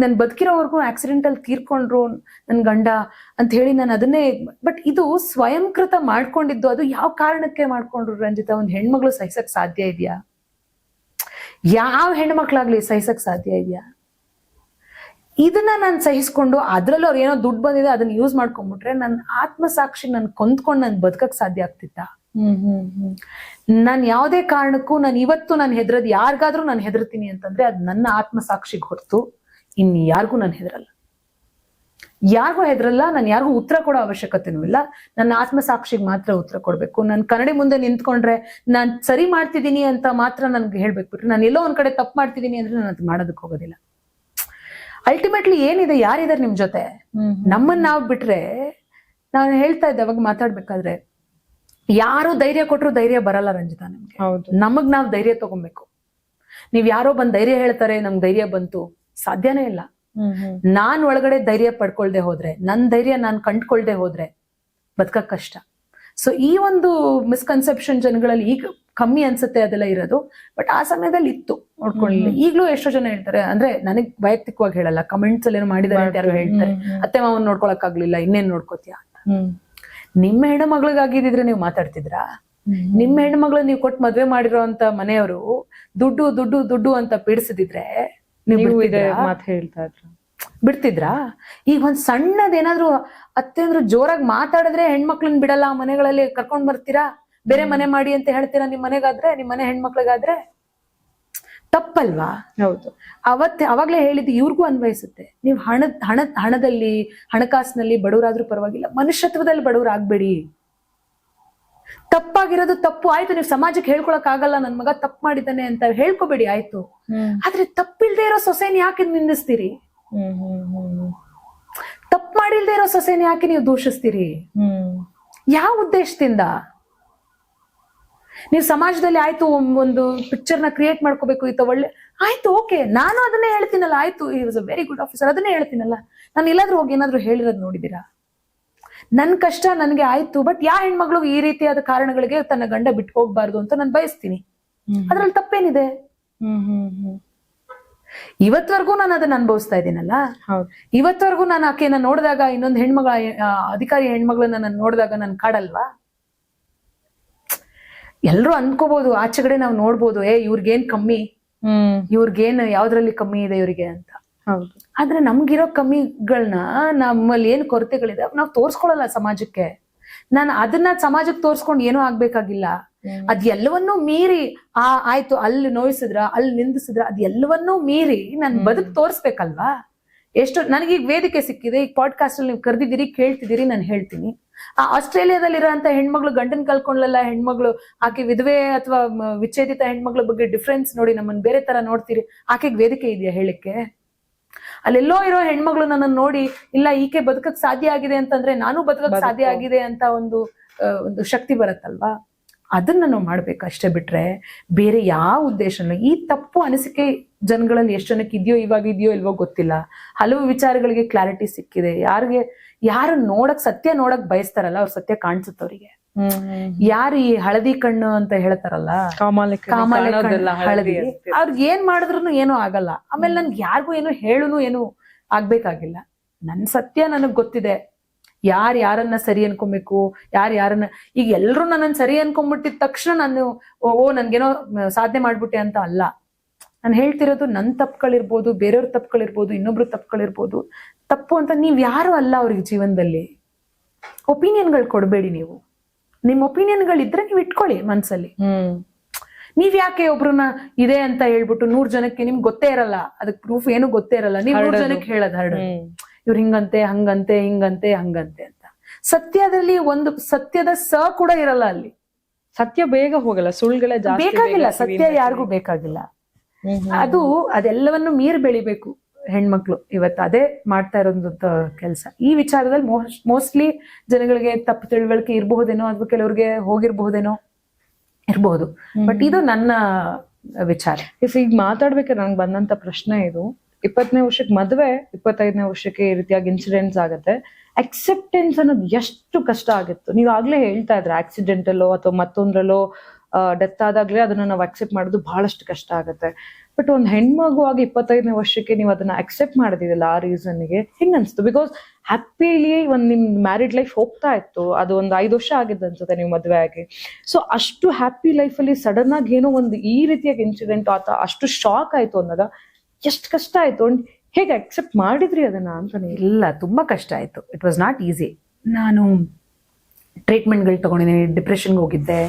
ನನ್ ಬದುಕಿರೋವರೆಗೂ ಆಕ್ಸಿಡೆಂಟ್ ಅಲ್ಲಿ ತೀರ್ಕೊಂಡ್ರು ನನ್ ಗಂಡ ಅಂತ ಹೇಳಿ ನಾನು ಅದನ್ನೇ. ಬಟ್ ಇದು ಸ್ವಯಂಕೃತ ಮಾಡ್ಕೊಂಡಿದ್ದು. ಅದು ಯಾವ ಕಾರಣಕ್ಕೆ ಮಾಡ್ಕೊಂಡ್ರು ರಂಜಿತಾ? ಒಂದ್ ಹೆಣ್ಮಗಳು ಸಹಿಸಕ್ ಸಾಧ್ಯ ಇದೆಯಾ? ಯಾವ ಹೆಣ್ಮಕ್ಳಾಗ್ಲಿ ಸಹಿಸಕ್ ಸಾಧ್ಯ ಇದೆಯಾ? ಇದನ್ನ ನಾನು ಸಹಿಸ್ಕೊಂಡು ಅದ್ರಲ್ಲೂ ಅವ್ರು ಏನೋ ದುಡ್ಡು ಬಂದಿದೆ ಅದನ್ನ ಯೂಸ್ ಮಾಡ್ಕೊಂಡ್ಬಿಟ್ರೆ ನನ್ನ ಆತ್ಮಸಾಕ್ಷಿ ನನ್ ಕೊಂದ್ಕೊಂಡು ನನ್ ಬದುಕಕ್ ಸಾಧ್ಯ ಆಗ್ತಿತ್ತ? ನಾನ್ ಯಾವ್ದೇ ಕಾರಣಕ್ಕೂ ಇವತ್ತು ನಾನು ಹೆದರದ್ ಯಾರಿಗಾದ್ರೂ ನಾನು ಹೆದರ್ತೀನಿ ಅಂತಂದ್ರೆ ಅದ್ ನನ್ನ ಆತ್ಮಸಾಕ್ಷಿಗೆ ಹೊರತು ಇನ್ ಯಾರಿಗೂ ನಾನು ಹೆದರಲ್ಲ. ಯಾರಿಗೂ ಹೆದರಲ್ಲ. ನಾನು ಯಾರಿಗೂ ಉತ್ತರ ಕೊಡೋ ಅವಶ್ಯಕತೆನೂ ಇಲ್ಲ. ನನ್ನ ಆತ್ಮಸಾಕ್ಷಿಗೆ ಮಾತ್ರ ಉತ್ತರ ಕೊಡ್ಬೇಕು. ನಾನು ಕನ್ನಡಿ ಮುಂದೆ ನಿಂತ್ಕೊಂಡ್ರೆ ನಾನ್ ಸರಿ ಮಾಡ್ತಿದ್ದೀನಿ ಅಂತ ಮಾತ್ರ ನನ್ಗೆ ಹೇಳ್ಬೇಕು ಬಿಟ್ರೆ ನಾನು ಎಲ್ಲೋ ಒಂದ್ ಕಡೆ ತಪ್ಪು ಮಾಡ್ತಿದ್ದೀನಿ ಅಂದ್ರೆ ನಾನು ಅದು ಮಾಡೋದಕ್ಕೆ ಹೋಗೋದಿಲ್ಲ. ಅಲ್ಟಿಮೇಟ್ಲಿ ಏನಿದೆ, ಯಾರಿದಾರೆ ನಿಮ್ ಜೊತೆ? ನಮ್ಮನ್ನ ನಾವ್ ಬಿಟ್ರೆ, ನಾನು ಹೇಳ್ತಾ ಇದ್ದೆ ಅವಾಗ ಮಾತಾಡ್ಬೇಕಾದ್ರೆ, ಯಾರು ಧೈರ್ಯ ಕೊಟ್ರು ಧೈರ್ಯ ಬರಲ್ಲ ರಂಜಿತಾ ನಿಮ್ಗೆ. ಹೌದು. ನಮಗ್ ನಾವ್ ಧೈರ್ಯ ತಗೊಬೇಕು. ನೀವ್ ಯಾರೋ ಬಂದ್ ಧೈರ್ಯ ಹೇಳ್ತಾರೆ ನಮ್ಗ್ ಧೈರ್ಯ ಬಂತು, ಸಾಧ್ಯನೇ ಇಲ್ಲ. ನಾನ್ ಒಳಗಡೆ ಧೈರ್ಯ ಪಡ್ಕೊಳ್ದೆ ಹೋದ್ರೆ, ನನ್ ಧೈರ್ಯ ನಾನ್ ಕಂಡ್ಕೊಳ್ದೆ ಹೋದ್ರೆ ಬದುಕಕ್ ಕಷ್ಟ. ಸೊ ಈ ಒಂದು ಮಿಸ್ಕನ್ಸೆಪ್ಷನ್ ಜನಗಳಲ್ಲಿ ಈಗ ಕಮ್ಮಿ ಅನ್ಸುತ್ತೆ ಅದೆಲ್ಲ ಇರೋದು. ಬಟ್ ಆ ಸಮಯದಲ್ಲಿ ಇತ್ತು, ನೋಡ್ಕೊಳ್ಳಿಲ್ಲ. ಈಗ್ಲೂ ಎಷ್ಟೋ ಜನ ಹೇಳ್ತಾರೆ, ಅಂದ್ರೆ ನನಗ್ ವೈಯಕ್ತಿಕವಾಗಿ ಹೇಳಲ್ಲ, ಕಮೆಂಟ್ಸ್ ಅಲ್ಲಿ ಏನೋ ಮಾಡಿದಾರೆ ಅಂತ ಯಾರು ಹೇಳ್ತಾರೆ, ಅತ್ತೆ ಮಾವನ್ ನೋಡ್ಕೊಳಕ್ ಆಗ್ಲಿಲ್ಲ ಇನ್ನೇನ್ ನೋಡ್ಕೋತೀಯ ಅಂತ. ನಿಮ್ಮ ಹೆಣ್ಣು ಮಗಳಿಗಾಗಿದ್ರೆ ನೀವು ಮಾತಾಡ್ತಿದ್ರಾ? ನಿಮ್ಮ ಹೆಣ್ಣು ಮಗಳು ನೀವು ಕೊಟ್ಟು ಮದ್ವೆ ಮಾಡಿರೋ ಅಂತ ಮನೆಯವರು ದುಡ್ಡು ದುಡ್ಡು ದುಡ್ಡು ಅಂತ ಪೀಡಿಸಿದಿದ್ರೆ ನೀವು ಮಾತು ಹೇಳ್ತಾ ಇದ್ರ ಬಿಡ್ತಿದ್ರಾ? ಈಗ ಒಂದ್ ಸಣ್ಣದೇನಾದ್ರು ಅತ್ತೆ ಅಂದ್ರೆ ಜೋರಾಗಿ ಮಾತಾಡಿದ್ರೆ ಹೆಣ್ಮಕ್ಳನ್ನ ಬಿಡಲ್ಲ, ಮನೆಗಳಲ್ಲಿ ಕರ್ಕೊಂಡ್ ಬರ್ತೀರಾ, ಬೇರೆ ಮನೆ ಮಾಡಿ ಅಂತ ಹೇಳ್ತೀರಾ ನಿಮ್ ಮನೆಗಾದ್ರೆ, ನಿಮ್ ಮನೆ ಹೆಣ್ಮಕ್ಳಿಗಾದ್ರೆ ತಪ್ಪಲ್ವಾ? ಹೌದು. ಅವಾಗ್ಲೇ ಹೇಳಿದ್ದು ಇವ್ರಿಗೂ ಅನ್ವಯಿಸುತ್ತೆ. ನೀವು ಹಣದಲ್ಲಿ ಹಣಕಾಸಿನಲ್ಲಿ ಬಡವರಾದ್ರೂ ಪರವಾಗಿಲ್ಲ, ಮನುಷ್ಯತ್ವದಲ್ಲಿ ಬಡವರಾಗ್ಬೇಡಿ. ತಪ್ಪಾಗಿರೋದು ತಪ್ಪು ಆಯ್ತು, ನೀವು ಸಮಾಜಕ್ಕೆ ಹೇಳ್ಕೊಳಕ್ ಆಗಲ್ಲ ನನ್ ಮಗ ತಪ್ಪು ಮಾಡಿದ್ದಾನೆ ಅಂತ ಹೇಳ್ಕೊಬೇಡಿ ಆಯ್ತು. ಆದ್ರೆ ತಪ್ಪಿಲ್ದೇ ಇರೋ ಸೊಸೆನ ಯಾಕೆ ನಿಂದಿಸ್ತೀರಿ? ತಪ್ಪು ಮಾಡಿಲ್ದೇ ಇರೋ ಸೊಸೆನ ಯಾಕೆ ನೀವು ದೂಷಿಸ್ತೀರಿ? ಯಾವ ಉದ್ದೇಶದಿಂದ? ನೀವು ಸಮಾಜದಲ್ಲಿ ಆಯ್ತು ಒಂದು ಪಿಕ್ಚರ್ ನ ಕ್ರಿಯೇಟ್ ಮಾಡ್ಕೋಬೇಕು, ಈತ ಒಳ್ಳೆ ಆಯ್ತು, ಓಕೆ, ನಾನು ಅದನ್ನೇ ಹೇಳ್ತೀನಲ್ಲ, ಆಯ್ತು ಈ was a very good officer, ಅದನ್ನೇ ಹೇಳ್ತೀನಲ್ಲ. ನಾನು ಎಲ್ಲಾದ್ರೂ ಹೋಗಿ ಏನಾದ್ರು ಹೇಳಿರೋದು ನೋಡಿದೀರಾ? ನನ್ ಕಷ್ಟ ನನ್ಗೆ ಆಯ್ತು, ಬಟ್ ಯಾ ಹೆಣ್ಮಗಳು ಈ ರೀತಿಯಾದ ಕಾರಣಗಳಿಗೆ ತನ್ನ ಗಂಡ ಬಿಟ್ಟು ಹೋಗ್ಬಾರ್ದು ಅಂತ ನಾನು ಬಯಸ್ತೀನಿ. ಅದ್ರಲ್ಲಿ ತಪ್ಪೇನಿದೆ? ಇವತ್ವರೆಗೂ ನಾನು ಅದನ್ನ ಅನುಭವಿಸ್ತಾ ಇದ್ದೀನಲ್ಲ. ಇವತ್ವರೆಗೂ ನಾನು ಆಕೆನ ನೋಡಿದಾಗ, ಇನ್ನೊಂದು ಹೆಣ್ಮಗಳ ಅಧಿಕಾರಿ ಹೆಣ್ಮಗಳನ್ನ ನಾನು ನೋಡಿದಾಗ ನನ್ ಕಾಡಲ್ವಾ? ಎಲ್ರು ಅನ್ಕೋಬಹುದು, ಆಚೆಗಡೆ ನಾವು ನೋಡ್ಬೋದು, ಇವ್ರಿಗೇನ್ ಕಮ್ಮಿ, ಇವ್ರಿಗೇನ್ ಯಾವ್ದ್ರಲ್ಲಿ ಕಮ್ಮಿ ಇದೆ ಇವ್ರಿಗೆ ಅಂತ. ಆದ್ರೆ ನಮ್ಗಿರೋ ಕಮ್ಮಿಗಳನ್ನ, ನಮ್ಮಲ್ಲಿ ಏನ್ ಕೊರತೆಗಳಿದೆ ನಾವು ತೋರ್ಸ್ಕೊಳಲ್ಲ ಸಮಾಜಕ್ಕೆ. ನಾನು ಅದನ್ನ ಸಮಾಜಕ್ಕೆ ತೋರ್ಸ್ಕೊಂಡು ಏನೂ ಆಗ್ಬೇಕಾಗಿಲ್ಲ. ಅದ್ ಎಲ್ಲವನ್ನೂ ಮೀರಿ ಆಯ್ತು ಅಲ್ಲಿ ನೋಯಿಸಿದ್ರ, ಅಲ್ಲಿ ನಿಂದಿಸಿದ್ರ, ಅದ್ ಎಲ್ಲವನ್ನೂ ಮೀರಿ ನನ್ ಬದುಕ್ ತೋರ್ಸ್ಬೇಕಲ್ವಾ? ಎಷ್ಟು ನನಗೀಗ ವೇದಿಕೆ ಸಿಕ್ಕಿದೆ, ಈಗ ಪಾಡ್ಕಾಸ್ಟ್ ಅಲ್ಲಿ ನೀವು ಕರೆದಿದ್ದೀರಿ, ಕೇಳ್ತಿದ್ದೀರಿ, ನಾನು ಹೇಳ್ತೀನಿ. ಆ ಆಸ್ಟ್ರೇಲಿಯಾದಲ್ಲಿರೋಂಥ ಹೆಣ್ಮಗಳು ಗಂಡನ್ ಕಲ್ಕೊಂಡ್ಲಲ್ಲ, ಹೆಣ್ಮಗಳು ಆಕೆ ವಿಧವೆ ಅಥವಾ ವಿಚ್ಛೇದಿತ ಹೆಣ್ಮಗಳ ಬಗ್ಗೆ ಡಿಫ್ರೆನ್ಸ್ ನೋಡಿ ನಮ್ಮನ್ನ ಬೇರೆ ತರ ನೋಡ್ತೀರಿ. ಆಕೆಗೆ ವೇದಿಕೆ ಇದೆಯಾ ಹೇಳಿಕ್ಕೆ? ಅಲ್ಲೆಲ್ಲೋ ಇರೋ ಹೆಣ್ಮಗಳು ನನ್ನನ್ನು ನೋಡಿ, ಇಲ್ಲ ಈಕೆ ಬದುಕಕ್ ಸಾಧ್ಯ ಆಗಿದೆ ಅಂತಂದ್ರೆ ನಾನು ಬದುಕಕ್ ಸಾಧ್ಯ ಆಗಿದೆ ಅಂತ ಒಂದು ಶಕ್ತಿ ಬರುತ್ತಲ್ವಾ? ಅದನ್ನ ನಾವು ಮಾಡ್ಬೇಕು ಅಷ್ಟೇ, ಬಿಟ್ರೆ ಬೇರೆ ಯಾವ ಉದ್ದೇಶ ಇಲ್ಲ. ಈ ತಪ್ಪು ಅನಿಸಿಕೆ ಜನಗಳಲ್ಲಿ ಎಷ್ಟು ಜನಕ್ಕೆ ಇದೆಯೋ, ಇವಾಗ ಇದೆಯೋ ಇಲ್ವೋ ಗೊತ್ತಿಲ್ಲ. ಹಲವು ವಿಚಾರಗಳಿಗೆ ಕ್ಲಾರಿಟಿ ಸಿಕ್ಕಿದೆ. ಯಾರು ಸತ್ಯ ನೋಡಕ್ ಬಯಸ್ತಾರಲ್ಲ, ಅವ್ರ ಸತ್ಯ ಕಾಣಿಸುತ್ತೆ ಅವರಿಗೆ. ಯಾರು ಈ ಹಳದಿ ಕಣ್ಣು ಅಂತ ಹೇಳ್ತಾರಲ್ಲ, ಕಾಮಾಲೆ ಹಳದಿ, ಅವ್ರಿಗೆ ಏನ್ ಮಾಡಿದ್ರು ಏನೂ ಆಗಲ್ಲ. ಆಮೇಲೆ ನನ್ಗೆ ಯಾರಿಗೂ ಏನು ಹೇಳುನು ಏನು ಆಗ್ಬೇಕಾಗಿಲ್ಲ. ನನ್ ಸತ್ಯ ನನಗ್ ಗೊತ್ತಿದೆ. ಯಾರನ್ನ ಸರಿ ಅನ್ಕೊಬೇಕು, ಯಾರನ್ನ ಈಗ ಎಲ್ರು ನನ್ನನ್ನು ಸರಿ ಅನ್ಕೊಂಡ್ಬಿಟ್ಟಿದ ತಕ್ಷಣ ನಾನು ನನ್ಗೇನೋ ಸಾಧನೆ ಮಾಡ್ಬಿಟ್ಟೆ ಅಂತ ಅಲ್ಲ. ನಾನು ಹೇಳ್ತಿರೋದು ನನ್ ತಪ್ಪುಗಳಿರ್ಬೋದು, ಬೇರೆಯವ್ರ ತಪ್ಪುಗಳಿರ್ಬೋದು, ಇನ್ನೊಬ್ರು ತಪ್ಪುಗಳಿರ್ಬೋದು. ತಪ್ಪು ಅಂತ ನೀವ್ ಯಾರು ಅಲ್ಲ ಅವ್ರಿಗೆ ಜೀವನದಲ್ಲಿ. ಒಪಿನಿಯನ್ಗಳು ಕೊಡ್ಬೇಡಿ. ನೀವು ನಿಮ್ ಒಪಿನಿಯನ್ಗಳಿದ್ರೆ ನೀವು ಇಟ್ಕೊಳ್ಳಿ ಮನ್ಸಲ್ಲಿ. ನೀವ್ ಯಾಕೆ ಒಬ್ರನ್ನ ಇದೆ ಅಂತ ಹೇಳ್ಬಿಟ್ಟು 100 ಜನಕ್ಕೆ ನಿಮ್ಗೆ ಗೊತ್ತೇ ಇರಲ್ಲ, ಅದಕ್ಕೆ ಪ್ರೂಫ್ ಏನು ಗೊತ್ತೇ ಇರಲ್ಲ, ನೀವ್ 100 ಜನಕ್ಕೆ ಹೇಳೋದು ಹರಡೋದು, ಇವ್ರು ಹಿಂಗಂತೆ ಹಂಗಂತೆ ಹಿಂಗಂತೆ ಹಂಗಂತೆ ಅಂತ. ಸತ್ಯದಲ್ಲಿ ಒಂದು ಸತ್ಯದ ಕೂಡ ಇರಲ್ಲ ಅಲ್ಲಿ. ಸತ್ಯ ಬೇಗ ಹೋಗಲ್ಲ, ಸುಳ್ಳುಗಳೇ ಜಾಸ್ತಿ ಬೇಕಾಗಿಲ್ಲ. ಸತ್ಯ ಯಾರಿಗೂ ಬೇಕಾಗಿಲ್ಲ. ಅದೆಲ್ಲವನ್ನು ಮೀರಿ ಬೆಳಿಬೇಕು ಹೆಣ್ಮಕ್ಳು. ಇವತ್ತು ಅದೇ ಮಾಡ್ತಾ ಇರೋದಂತ ಕೆಲಸ. ಈ ವಿಚಾರದಲ್ಲಿ ಮೋಸ್ಟ್ಲಿ ಜನಗಳಿಗೆ ತಪ್ಪು ತಿಳುವಳಿಕೆ ಇರಬಹುದೇನೋ, ಅಥವಾ ಕೆಲವ್ರಿಗೆ ಹೋಗಿರ್ಬಹುದೇನೋ ಇರಬಹುದು. ಬಟ್ ಇದು ನನ್ನ ವಿಚಾರ. ಈಗ ಮಾತಾಡ್ಬೇಕಾದ್ರೆ ನಂಗೆ ಬಂದಂತ ಪ್ರಶ್ನೆ ಇದು. 20ನೇ ವರ್ಷಕ್ಕೆ ಮದ್ವೆ, 25ನೇ ವರ್ಷಕ್ಕೆ ಈ ರೀತಿಯಾಗಿ ಇನ್ಸಿಡೆಂಟ್ಸ್ ಆಗುತ್ತೆ. ಅಕ್ಸೆಪ್ಟೆನ್ಸ್ ಅನ್ನೋದು ಎಷ್ಟು ಕಷ್ಟ ಆಗಿತ್ತು. ನೀವು ಆಗ್ಲೇ ಹೇಳ್ತಾ ಇದ್ರೆ, ಆಕ್ಸಿಡೆಂಟಲ್ಲೋ ಅಥವಾ ಮತ್ತೊಂದ್ರಲ್ಲೋ ಡೆತ್ ಆದಾಗ್ಲೇ ಅದನ್ನ ನಾವು ಅಕ್ಸೆಪ್ಟ್ ಮಾಡೋದು ಬಹಳಷ್ಟು ಕಷ್ಟ ಆಗುತ್ತೆ. ಬಟ್ ಒಂದ್ ಹೆಣ್ಮಗು ಆಗಿ 25ನೇ ವರ್ಷಕ್ಕೆ ನೀವು ಅದನ್ನ ಅಕ್ಸೆಪ್ಟ್ ಮಾಡಿದಿರಲ್ಲ, ಆ ರೀಸನ್ಗೆ ಹೆಂಗ್ ಅನ್ಸ್ತು? ಬಿಕಾಸ್ ಹ್ಯಾಪಿಲಿ ಒಂದ್ ನಿಮ್ ಮ್ಯಾರಿಡ್ ಲೈಫ್ ಹೋಗ್ತಾ ಇತ್ತು. ಅದು ಒಂದು 5 ವರ್ಷ ಆಗಿದ್ದು ಅನ್ಸುತ್ತೆ ನೀವು ಮದ್ವೆ ಆಗಿ. ಸೊ ಅಷ್ಟು ಹ್ಯಾಪಿ ಲೈಫಲ್ಲಿ ಸಡನ್ ಆಗಿ ಏನೋ ಒಂದು ಈ ರೀತಿಯಾಗಿ ಇನ್ಸಿಡೆಂಟ್ ಆತ, ಅಷ್ಟು ಶಾಕ್ ಆಯ್ತು ಅಂದಾಗ ಎಷ್ಟು ಕಷ್ಟ ಆಯ್ತು. ಹೇಗೆ ಅಕ್ಸೆಪ್ಟ್ ಮಾಡಿದ್ರಿ ಅದನ್ನ ಅಂತ? ಇಲ್ಲ, ತುಂಬಾ ಕಷ್ಟ ಆಯ್ತು. It was not easy. ನಾನು ಟ್ರೀಟ್ಮೆಂಟ್ಗಳು ತಗೊಂಡಿದ್ದೀನಿ, ಡಿಪ್ರೆಷನ್ಗೆ ಹೋಗಿದ್ದೆ,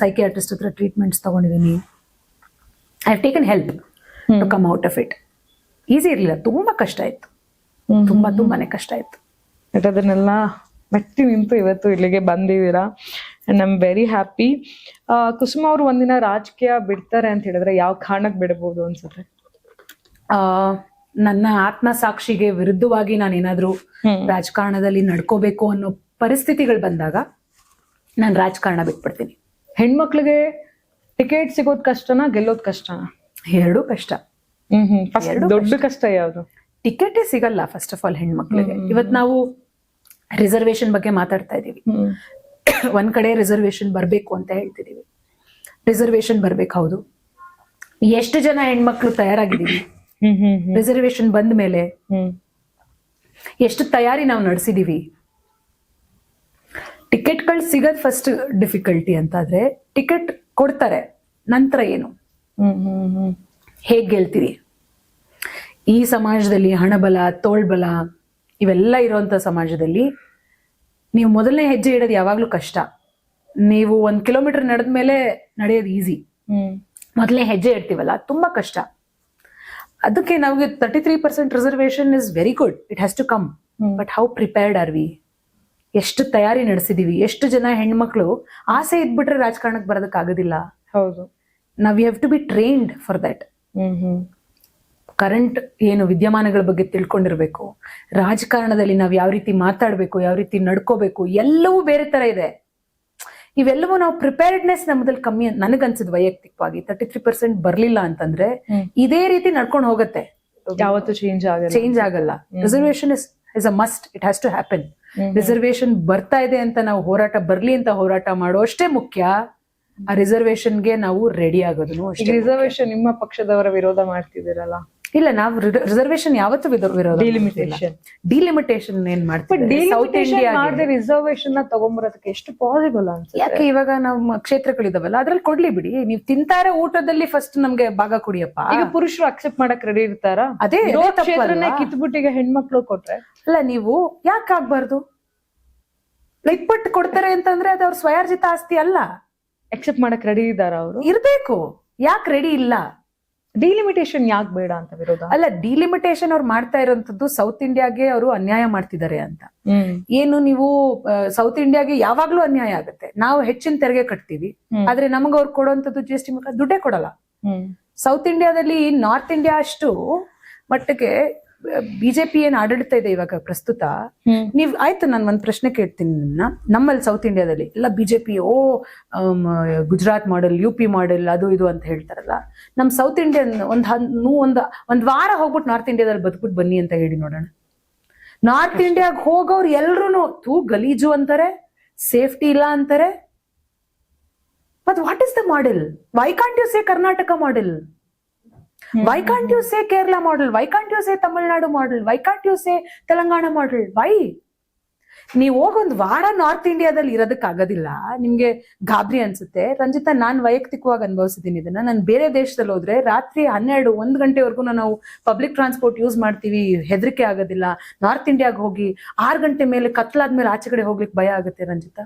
ಸೈಕಿಯಾಟ್ರಿಸ್ಟ್ ಹತ್ರ ಟ್ರೀಟ್ಮೆಂಟ್ಸ್ ತಗೊಂಡಿದ್ದೀನಿ. I have taken help to come out of it. Easy ಇರಲಿಲ್ಲ, ತುಂಬಾ ಕಷ್ಟ ಆಯ್ತು, ತುಂಬಾನೇ ಕಷ್ಟ ಆಯ್ತು. ಬಟ್ ಅದನ್ನೆಲ್ಲ ಮೆಟ್ಟಿ ನಿಂತು ಇವತ್ತು ಇಲ್ಲಿಗೆ ಬಂದಿದ್ದೀರಾ. And I am very happy. Kusuma ಅವರು ಒಂದಿನ ರಾಜಕೀಯ ಬಿಡ್ತಾರೆ ಅಂತ ಹೇಳಿದ್ರೆ ಯಾವ ಕಾರಣಕ್ಕೆ ಬಿಡಬಹುದು ಅನ್ಸುತ್ತೆ? ನನ್ನ ಆತ್ಮಸಾಕ್ಷಿಗೆ ವಿರುದ್ಧವಾಗಿ ನಾನೇನಾದ್ರೂ ರಾಜಕಾರಣದಲ್ಲಿ ನಡ್ಕೋಬೇಕು ಅನ್ನೋ ಪರಿಸ್ಥಿತಿಗಳು ಬಂದಾಗ ನಾನು ರಾಜಕಾರಣ ಬಿಟ್ಬಿಡ್ತೀನಿ. ಹೆಣ್ಮಕ್ಳಿಗೆ ಟಿಕೆಟ್ ಸಿಗೋದ್ ಕಷ್ಟನಾ ಗೆಲ್ಲೋದ್ ಕಷ್ಟನಾ? ಎರಡೂ ಕಷ್ಟ. ದೊಡ್ಡ ಕಷ್ಟ ಯಾವ್ದು? ಟಿಕೆಟೇ ಸಿಗಲ್ಲ ಫಸ್ಟ್ ಆಫ್ ಆಲ್ ಹೆಣ್ಮಕ್ಳಿಗೆ. ಇವತ್ ನಾವು ರಿಸರ್ವೇಶನ್ ಬಗ್ಗೆ ಮಾತಾಡ್ತಾ ಇದೀವಿ. ಒಂದ್ ಕಡೆ ರಿಸರ್ವೇಶನ್ ಬರ್ಬೇಕು ಅಂತ ಹೇಳ್ತಿದೀವಿ. ರಿಸರ್ವೇಶನ್ ಬರ್ಬೇಕು, ಹೌದು. ಎಷ್ಟು ಜನ ಹೆಣ್ಮಕ್ಳು ತಯಾರಾಗಿದ್ದೀವಿ ರಿಸರ್ವೇಶನ್ ಬಂದ ಮೇಲೆ? ಎಷ್ಟು ತಯಾರಿ ನಾವು ನಡೆಸಿದೀವಿ? ಟಿಕೆಟ್ಗಳು ಸಿಗೋದ್ ಫಸ್ಟ್ ಡಿಫಿಕಲ್ಟಿ ಅಂತಾದ್ರೆ, ಟಿಕೆಟ್ ಕೊಡ್ತಾರೆ, ನಂತರ ಏನು? ಹೇಗ್ ಗೆಲ್ತೀರಿ? ಈ ಸಮಾಜದಲ್ಲಿ ಹಣಬಲ, ತೋಳ್ಬಲ ಇವೆಲ್ಲ ಇರುವಂತ ಸಮಾಜದಲ್ಲಿ ನೀವು ಮೊದಲನೇ ಹೆಜ್ಜೆ ಇಡೋದು ಯಾವಾಗ್ಲೂ ಕಷ್ಟ. ನೀವು 1 ಕಿಲೋಮೀಟರ್ ನಡೆದ್ಮೇಲೆ ನಡೆಯೋದು ಈಸಿ. ಮೊದಲನೇ ಹೆಜ್ಜೆ ಇಡ್ತೀವಲ್ಲ, ತುಂಬಾ ಕಷ್ಟ. ಅದಕ್ಕೆ ನಮಗೆ 33% reservation is very good, it has to come. But how prepared are we? ಎಷ್ಟು ತಯಾರಿ ನಡೆಸಿದೀವಿ? ಎಷ್ಟು ಜನ ಹೆಣ್ಮಕ್ಳು ಆಸೆ ಇದ್ಬಿಟ್ರೆ ರಾಜಕಾರಣಕ್ಕೆ ಬರೋದಕ್ಕೆ ಆಗೋದಿಲ್ಲ. ಹೌದು, ನಾವ್ you have to be trained for that. Current ಏನು ವಿದ್ಯಮಾನಗಳ ಬಗ್ಗೆ ತಿಳ್ಕೊಂಡಿರ್ಬೇಕು. ರಾಜಕಾರಣದಲ್ಲಿ ನಾವ್ ಯಾವ ರೀತಿ ಮಾತಾಡ್ಬೇಕು, ಯಾವ ರೀತಿ ನಡ್ಕೋಬೇಕು, ಎಲ್ಲವೂ ಬೇರೆ ತರ ಇದೆ. ಇವೆಲ್ಲವೂ ನಾವು ಪ್ರಿಪೇರ್ಡ್ನೆಸ್ ನಮ್ಮದಲ್ಲಿ ಕಮ್ಮಿ ಅಂತ ನನಗನ್ಸಿದ್ ವೈಯಕ್ತಿಕವಾಗಿ. 33% ಬರ್ಲಿಲ್ಲ ಅಂತಂದ್ರೆ ಇದೇ ರೀತಿ ನಡ್ಕೊಂಡು ಹೋಗುತ್ತೆ, ಯಾವತ್ತೂ ಚೇಂಜ್ ಆಗಲ್ಲ. Reservation is a must, it has to happen. Reservation ಬರ್ತಾ ಇದೆ ಅಂತ ನಾವು ಹೋರಾಟ ಬರ್ಲಿ ಅಂತ ಹೋರಾಟ ಮಾಡೋ ಅಷ್ಟೇ ಮುಖ್ಯ. ಆ ರಿಸರ್ವೇಶನ್ಗೆ ನಾವು ರೆಡಿ ಆಗೋದು ಅಷ್ಟೇ. ರಿಸರ್ವೇಶನ್ ನಿಮ್ಮ ಪಕ್ಷದವರ ವಿರೋಧ ಮಾಡ್ತಿದ್ದೀರಲ್ಲ? ಇಲ್ಲ, ನಾವು ರಿಸರ್ವೇಶನ್ ಯಾವತ್ತೂ ವಿರೋಧ. ಡಿಲಿಮಿಟೇಷನ್ ಏನ್ ಮಾಡ್ತೀವಿ? ಸೌತ್ ಇಂಡಿಯಾ ರಿಸರ್ವೇಶನ್ ನ ತಗೊಂಬರೋದಕ್ಕೆ ಎಷ್ಟು ಪಾಸಿಬಲ್ ಅನ್ಸುತ್ತೆ? ಯಾಕೆ ಇವಾಗ ನಮ್ಮ ಕ್ಷೇತ್ರಗಳಿದಾವಲ್ಲ, ಅದ್ರಲ್ಲಿ ಕೊಡ್ಲಿ ಬಿಡಿ. ನೀವು ತಿಂತಾರೆ ಊಟದಲ್ಲಿ ಫಸ್ಟ್ ನಮ್ಗೆ ಭಾಗ ಕೊಡಿಯಪ್ಪ. ಈಗ ಪುರುಷರು ಅಕ್ಸೆಪ್ಟ್ ಮಾಡಕ್ ರೆಡಿ ಇರ್ತಾರ? ಅದೇ ಕ್ಷೇತ್ರನೇ ಕಿತ್ಬಿಟ್ಟಿಗೆ ಹೆಣ್ಮಕ್ಳು ಕೊಟ್ರೆ ಅಲ್ಲ, ನೀವು ಯಾಕೆ ಆಗ್ಬಾರ್ದು? ಇಟ್ಬಿಟ್ಟು ಕೊಡ್ತಾರೆ ಅಂತಂದ್ರೆ ಅದು ಅವ್ರ ಸ್ವಯಾರ್ಜಿತ ಆಸ್ತಿ ಅಲ್ಲ. ಅಕ್ಸೆಪ್ಟ್ ಮಾಡಕ್ ರೆಡಿ ಇದ್ದಾರ ಅವರು? ಇರ್ಬೇಕು. ಯಾಕೆ ರೆಡಿ ಇಲ್ಲ? ಡಿಲಿಮಿಟೇಷನ್ ಯಾಕೆ ಬೇಡ ಅಂತ ವಿರೋಧ? ಅಲ್ಲ, ಡಿಲಿಮಿಟೇಷನ್ ಅವ್ರು ಮಾಡ್ತಾ ಇರೋಂಥದ್ದು ಸೌತ್ ಇಂಡಿಯಾಗೆ ಅವರು ಅನ್ಯಾಯ ಮಾಡ್ತಿದ್ದಾರೆ ಅಂತ. ಏನು ನೀವು ಸೌತ್ ಇಂಡಿಯಾಗೆ ಯಾವಾಗ್ಲೂ ಅನ್ಯಾಯ ಆಗುತ್ತೆ. ನಾವು ಹೆಚ್ಚಿನ ತೆರಿಗೆ ಕಟ್ತೀವಿ, ಆದ್ರೆ ನಮಗ ಅವ್ರು ಕೊಡುವಂತದ್ದು GST ಮುಖ ದುಡ್ಡೇ ಕೊಡಲ್ಲ. ಸೌತ್ ಇಂಡಿಯಾದಲ್ಲಿ ನಾರ್ತ್ ಇಂಡಿಯಾ ಅಷ್ಟು ಮಟ್ಟಿಗೆ ಬಿಜೆಪಿ ಏನ್ ಆಡಳಿತ ಇದೆ ಇವಾಗ ಪ್ರಸ್ತುತ. ನೀವ್ ಆಯ್ತು, ನಾನು ಒಂದ್ ಪ್ರಶ್ನೆ ಕೇಳ್ತೀನಿ ನಿಮ್ಮನ್ನ. ನಮ್ಮಲ್ಲಿ ಸೌತ್ ಇಂಡಿಯಾದಲ್ಲಿ ಎಲ್ಲ BJP Gujarat model, UP model, ಅದು ಇದು ಅಂತ ಹೇಳ್ತಾರಲ್ಲ. ನಮ್ ಸೌತ್ ಇಂಡಿಯನ್ ಒಂದ್ ವಾರ ಹೋಗ್ಬಿಟ್ಟು ನಾರ್ತ್ ಇಂಡಿಯಾದಲ್ಲಿ ಬದುಕ್ಬಿಟ್ಟು ಬನ್ನಿ ಅಂತ ಹೇಳಿ ನೋಡೋಣ. ನಾರ್ತ್ ಇಂಡಿಯಾಗ ಹೋಗೋರು ಎಲ್ರು ಗಲೀಜು ಅಂತಾರೆ, ಸೇಫ್ಟಿ ಇಲ್ಲ ಅಂತಾರೆ. But what is the model? Why can't you say Karnataka model? Why can't you say Kerala model? Why can't you say Tamil Nadu model? Why can't you say Telangana model? Why? ನೀವು ಹೋಗೊಂದ್ ವಾರ north ಇಂಡಿಯಾದಲ್ಲಿ ಇರೋದಕ್ಕಾಗೋದಿಲ್ಲ, ನಿಮ್ಗೆ ಗಾಬರಿ ಅನ್ಸುತ್ತೆ. ರಂಜಿತಾ, ನಾನ್ ವೈಯಕ್ತಿಕವಾಗಿ ಅನುಭವಿಸಿದೀನಿ ಇದನ್ನ. ನಾನು ಬೇರೆ ದೇಶದಲ್ಲಿ ಹೋದ್ರೆ ರಾತ್ರಿ 12-1 ಗಂಟೆವರೆಗೂ ನಾವು ಪಬ್ಲಿಕ್ ಟ್ರಾನ್ಸ್ಪೋರ್ಟ್ ಯೂಸ್ ಮಾಡ್ತೀವಿ, ಹೆದರಿಕೆ ಆಗೋದಿಲ್ಲ. ನಾರ್ತ್ ಇಂಡಿಯಾಗ ಹೋಗಿ 6 ಗಂಟೆ ಮೇಲೆ ಕತ್ಲಾದ್ಮೇಲೆ ಆಚೆ ಕಡೆ ಹೋಗ್ಲಿಕ್ಕೆ ಭಯ ಆಗುತ್ತೆ Ranjitha.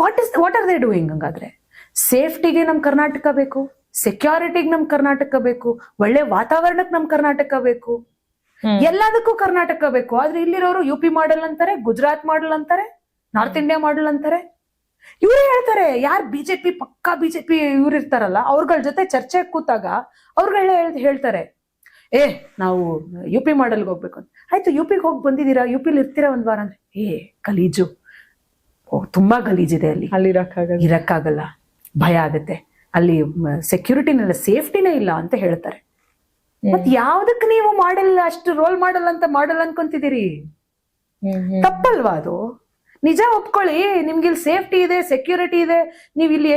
What are they doing? ಹಂಗಾದ್ರೆ ಸೇಫ್ಟಿಗೆ ನಮ್ ಕರ್ನಾಟಕ ಬೇಕು, ಸೆಕ್ಯೂರಿಟಿಗೆ ನಮ್ ಕರ್ನಾಟಕ ಬೇಕು, ಒಳ್ಳೆ ವಾತಾವರಣಕ್ಕೆ ನಮ್ ಕರ್ನಾಟಕ ಬೇಕು, ಎಲ್ಲದಕ್ಕೂ ಕರ್ನಾಟಕ ಬೇಕು. ಆದ್ರೆ ಇಲ್ಲಿರೋರು UP ಮಾಡೆಲ್ ಅಂತಾರೆ, ಗುಜರಾತ್ ಮಾಡೆಲ್ ಅಂತಾರೆ, ನಾರ್ತ್ ಇಂಡಿಯಾ ಮಾಡೆಲ್ ಅಂತಾರೆ. ಇವರೇ ಹೇಳ್ತಾರೆ, ಯಾರು ಬಿಜೆಪಿ ಪಕ್ಕಾ ಬಿಜೆಪಿ ಇವ್ರು ಇರ್ತಾರಲ್ಲ, ಅವ್ರಗಳ ಜೊತೆ ಚರ್ಚೆ ಕೂತಾಗ ಅವ್ರುಗಳೇ ಹೇಳ್ತಾರೆ, ನಾವು UP ಮಾಡೆಲ್ಗೆ ಹೋಗ್ಬೇಕು ಅಂತ. ಆಯ್ತು, UPಗೆ ಹೋಗಿ ಬಂದಿದ್ದೀರಾ, UPಲಿ ಇರ್ತೀರಾ ಒಂದ್ ವಾರ ಅಂದ್ರೆ ಗಲೀಜು, ತುಂಬಾ ಗಲೀಜಿದೆ ಅಲ್ಲಿ ಇರಕ್ಕಾಗಲ್ಲ, ಭಯ ಆಗತ್ತೆ, ಅಲ್ಲಿ ಸೆಕ್ಯೂರಿಟಿನೆಲ್ಲ ಸೇಫ್ಟಿನೇ ಇಲ್ಲ ಅಂತ ಹೇಳ್ತಾರೆ. ಮತ್ ಯಾವ್ದಕ್ ನೀವು ಮಾಡೆಲ್ ಅಷ್ಟು ರೋಲ್ ಮಾಡಲ್ ಅಂತ ಮಾಡಲ್ ಅನ್ಕೊಂತಿದ್ದೀರಿ? ತಪ್ಪಲ್ವಾ ಅದು? ನಿಜ ಒಪ್ಕೊಳ್ಳಿ, ನಿಮ್ಗೆ ಇಲ್ಲಿ ಸೇಫ್ಟಿ ಇದೆ, ಸೆಕ್ಯೂರಿಟಿ ಇದೆ. ನೀವ್ ಇಲ್ಲಿ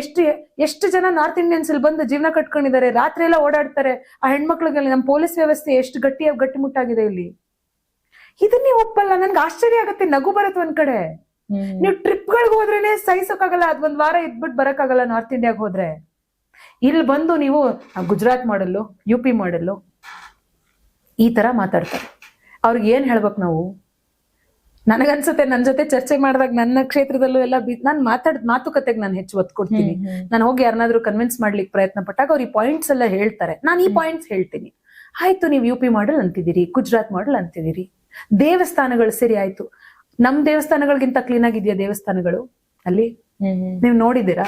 ಎಷ್ಟು ಜನ ನಾರ್ತ್ ಇಂಡಿಯನ್ಸ್ ಇಲ್ಲಿ ಬಂದು ಜೀವನ ಕಟ್ಕೊಂಡಿದ್ದಾರೆ, ರಾತ್ರಿ ಎಲ್ಲ ಓಡಾಡ್ತಾರೆ. ಆ ಹೆಣ್ಮಕ್ಳಿಗೆ ನಮ್ಮ ಪೊಲೀಸ್ ವ್ಯವಸ್ಥೆ ಎಷ್ಟು ಗಟ್ಟಿಮುಟ್ಟಾಗಿದೆ ಇಲ್ಲಿ. ಇದನ್ನ ನೀವು ಒಪ್ಪಲ್ಲ. ನನ್ಗೆ ಆಶ್ಚರ್ಯ ಆಗತ್ತೆ, ನಗು ಬರುತ್ತೆ ಒಂದ್ ಕಡೆ. ನೀವು ಟ್ರಿಪ್ಗಳಿಗೆ ಹೋದ್ರೇನೆ ಸಹಿಸೋಕ್ಕಾಗಲ್ಲ, ಅದ್ ಒಂದ್ ವಾರ ಇದ್ಬಿಟ್ಟು ಬರಕ್ಕಾಗಲ್ಲ ನಾರ್ತ್ ಇಂಡಿಯಾಗ ಹೋದ್ರೆ. ಇಲ್ಲಿ ಬಂದು ನೀವು ಗುಜರಾತ್ ಮಾಡಲ್ಲು, UP ಮಾಡಲ್ಲು ಈ ತರ ಮಾತಾಡ್ತಾರೆ. ಅವ್ರಿಗೆ ಏನ್ ಹೇಳ್ಬೇಕು ನಾವು? ನನಗನ್ಸುತ್ತೆ, ನನ್ನ ಜೊತೆ ಚರ್ಚೆ ಮಾಡಿದಾಗ ನನ್ನ ಕ್ಷೇತ್ರದಲ್ಲೂ ಎಲ್ಲ ನಾನು ಮಾತುಕತೆಗೆ ನಾನು ಹೆಚ್ಚು ಒತ್ತು ಕೊಡ್ತೀನಿ. ನಾನು ಹೋಗಿ ಯಾರನ್ನಾದ್ರೂ ಕನ್ವಿನ್ಸ್ ಮಾಡ್ಲಿಕ್ಕೆ ಪ್ರಯತ್ನ ಪಟ್ಟಾಗ ಅವ್ರು ಈ ಪಾಯಿಂಟ್ಸ್ ಎಲ್ಲ ಹೇಳ್ತಾರೆ, ನಾನು ಈ ಪಾಯಿಂಟ್ಸ್ ಹೇಳ್ತೀನಿ. ಆಯ್ತು, ನೀವು UP ಮಾಡೆಲ್ ಅಂತಿದ್ದೀರಿ, ಗುಜರಾತ್ ಮಾಡೆಲ್ ಅಂತಿದ್ದೀರಿ, ದೇವಸ್ಥಾನಗಳು ಸರಿ ಆಯ್ತು. ನಮ್ ದೇವಸ್ಥಾನಗಳಿಗಿಂತ ಕ್ಲೀನ್ ಆಗಿದೆಯಾ ದೇವಸ್ಥಾನಗಳು ಅಲ್ಲಿ? ನೀವು ನೋಡಿದ್ದೀರಾ?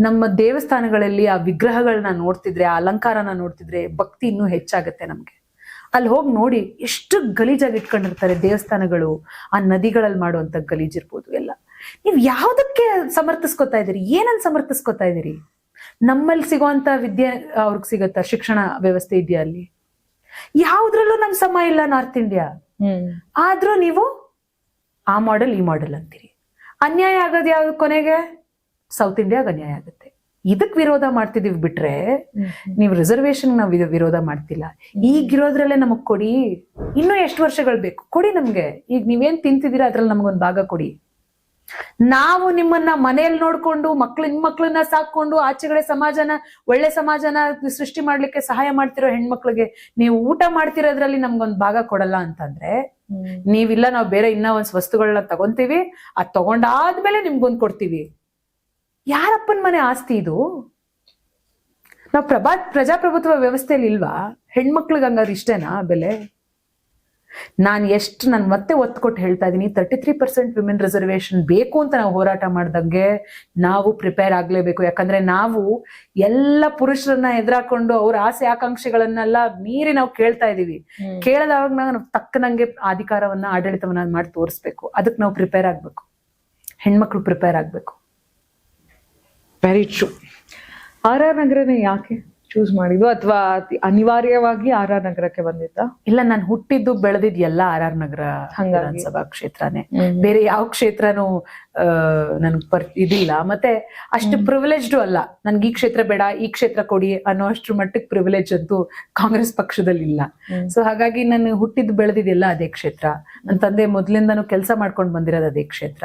ನಮ್ಮ ದೇವಸ್ಥಾನಗಳಲ್ಲಿ ಆ ವಿಗ್ರಹಗಳನ್ನ ನೋಡ್ತಿದ್ರೆ, ಆ ಅಲಂಕಾರನ ನೋಡ್ತಿದ್ರೆ ಭಕ್ತಿ ಇನ್ನೂ ಹೆಚ್ಚಾಗತ್ತೆ ನಮ್ಗೆ. ಅಲ್ಲಿ ಹೋಗಿ ನೋಡಿ, ಎಷ್ಟು ಗಲೀಜಾಗಿ ಇಟ್ಕೊಂಡಿರ್ತಾರೆ ದೇವಸ್ಥಾನಗಳು. ಆ ನದಿಗಳಲ್ಲಿ ಮಾಡುವಂತ ಗಲೀಜಿರ್ಬೋದು ಎಲ್ಲ. ನೀವ್ ಯಾವ್ದಕ್ಕೆ ಸಮರ್ಥಿಸ್ಕೊತಾ ಇದೀರಿ? ಏನನ್ನ ಸಮರ್ಥಿಸ್ಕೊತಾ ಇದೀರಿ? ನಮ್ಮಲ್ಲಿ ಸಿಗುವಂತ ವಿದ್ಯೆ ಅವ್ರಿಗೆ ಸಿಗತ್ತಾ? ಶಿಕ್ಷಣ ವ್ಯವಸ್ಥೆ ಇದೆಯಾ ಅಲ್ಲಿ? ಯಾವ್ದ್ರಲ್ಲೂ ನಮ್ ಸಮ ಇಲ್ಲ ನಾರ್ತ್ ಇಂಡಿಯಾ. ಆದ್ರೂ ನೀವು ಆ ಮಾಡೆಲ್ ಈ ಮಾಡೆಲ್ ಅಂತೀರಿ. ಅನ್ಯಾಯ ಆಗೋದು ಯಾವ್ದು? ಕೊನೆಗೆ ಸೌತ್ ಇಂಡಿಯಾಗ ಅನ್ಯಾಯ ಆಗುತ್ತೆ. ಇದಕ್ ವಿರೋಧ ಮಾಡ್ತಿದೀವಿ ಬಿಟ್ರೆ ನೀವು ರಿಸರ್ವೇಶನ್ ನಾವು ವಿರೋಧ ಮಾಡ್ತಿಲ್ಲ. ಈಗಿರೋದ್ರಲ್ಲೇ ನಮಗ್ ಕೊಡಿ. ಇನ್ನೂ ಎಷ್ಟು ವರ್ಷಗಳು ಬೇಕು? ಕೊಡಿ ನಮ್ಗೆ. ಈಗ ನೀವೇನ್ ತಿಂತಿದ್ದೀರಾ ಅದ್ರಲ್ಲಿ ನಮ್ಗೊಂದ್ ಭಾಗ ಕೊಡಿ. ನಾವು ನಿಮ್ಮನ್ನ ಮನೆಯಲ್ಲಿ ನೋಡ್ಕೊಂಡು ಹೆಣ್ಮಕ್ಳನ್ನ ಸಾಕೊಂಡು ಆಚೆಗಡೆ ಸಮಾಜನ, ಒಳ್ಳೆ ಸಮಾಜನ ಸೃಷ್ಟಿ ಮಾಡ್ಲಿಕ್ಕೆ ಸಹಾಯ ಮಾಡ್ತಿರೋ ಹೆಣ್ಮಕ್ಳಿಗೆ ನೀವು ಊಟ ಮಾಡ್ತಿರೋದ್ರಲ್ಲಿ ನಮ್ಗೊಂದ್ ಭಾಗ ಕೊಡಲ್ಲ ಅಂತಂದ್ರೆ, ನೀವಿಲ್ಲ ನಾವು ಬೇರೆ ಇನ್ನ ಒಂದ್ ವಸ್ತುಗಳನ್ನ ತಗೊಂತೀವಿ, ಅದ್ ತಗೊಂಡಾದ್ಮೇಲೆ ನಿಮ್ಗೊಂದ್ ಕೊಡ್ತೀವಿ. ಯಾರಪ್ಪನ್ ಮನೆ ಆಸ್ತಿ ಇದು? ನಾವು ಪ್ರಜಾಪ್ರಭುತ್ವ ವ್ಯವಸ್ಥೆಯಲ್ಲಿ ಇಲ್ವಾ? ಹೆಣ್ಮಕ್ಳಿಗೆ ಹಂಗಾದ್ರೆ ಇಷ್ಟೇನಾ ಬೆಲೆ? ನಾನು ಮತ್ತೆ ಒತ್ತು ಕೊಟ್ಟು ಹೇಳ್ತಾ ಇದೀನಿ, 33% ವಿಮೆನ್ ರಿಸರ್ವೇಶನ್ ಬೇಕು ಅಂತ ನಾವು ಹೋರಾಟ ಮಾಡ್ದಂಗೆ ನಾವು ಪ್ರಿಪೇರ್ ಆಗ್ಲೇಬೇಕು. ಯಾಕಂದ್ರೆ ನಾವು ಎಲ್ಲ ಪುರುಷರನ್ನ ಎದುರಾಕೊಂಡು ಅವ್ರ ಆಸೆ ಆಕಾಂಕ್ಷೆಗಳನ್ನೆಲ್ಲ ಮೀರಿ ನಾವು ಕೇಳ್ತಾ ಇದೀವಿ. ಕೇಳದಾಗ ನಾವು ತಕ್ಕನಂಗೆ ಅಧಿಕಾರವನ್ನ, ಆಡಳಿತವನ್ನ ಮಾಡಿ ತೋರಿಸ್ಬೇಕು. ಅದಕ್ಕೆ ನಾವು ಪ್ರಿಪೇರ್ ಆಗ್ಬೇಕು. ಹೆಣ್ಮಕ್ಳು ಪ್ರಿಪೇರ್ ಆಗ್ಬೇಕು. Very true. RR ನಗರನೇ ಯಾಕೆ ಚೂಸ್ ಮಾಡಿದ್ದು, ಅಥವಾ ಅನಿವಾರ್ಯವಾಗಿ RR ನಗರಕ್ಕೆ ಬಂದಿದ್ದ? ಇಲ್ಲ, ನಾನು ಹುಟ್ಟಿದ್ದು ಬೆಳೆದಿದ್ ಎಲ್ಲ RR ನಗರ ವಿಧಾನಸಭಾ ಕ್ಷೇತ್ರನೇ. ಬೇರೆ ಯಾವ ಕ್ಷೇತ್ರನೂ ನನ್ಗೆ ಇದಿಲ್ಲ. ಮತ್ತೆ ಅಷ್ಟು ಪ್ರಿವಿಲೇಜ್ಡು ಅಲ್ಲ. ನನ್ಗೆ ಈ ಕ್ಷೇತ್ರ ಬೇಡ, ಈ ಕ್ಷೇತ್ರ ಕೊಡಿ ಅನ್ನೋ ಅಷ್ಟ್ರ ಮಟ್ಟಕ್ಕೆ ಪ್ರಿವಿಲೇಜ್ ಅಂತೂ ಕಾಂಗ್ರೆಸ್ ಪಕ್ಷದಲ್ಲಿ ಇಲ್ಲ. ಸೊ ಹಾಗಾಗಿ ನಾನು ಹುಟ್ಟಿದ್ದು ಬೆಳೆದಿದ್ದೆಲ್ಲ ಅದೇ ಕ್ಷೇತ್ರ. ನನ್ನ ತಂದೆ ಮೊದ್ಲಿಂದಾನು ಕೆಲಸ ಮಾಡ್ಕೊಂಡು ಬಂದಿರೋದು ಅದೇ ಕ್ಷೇತ್ರ.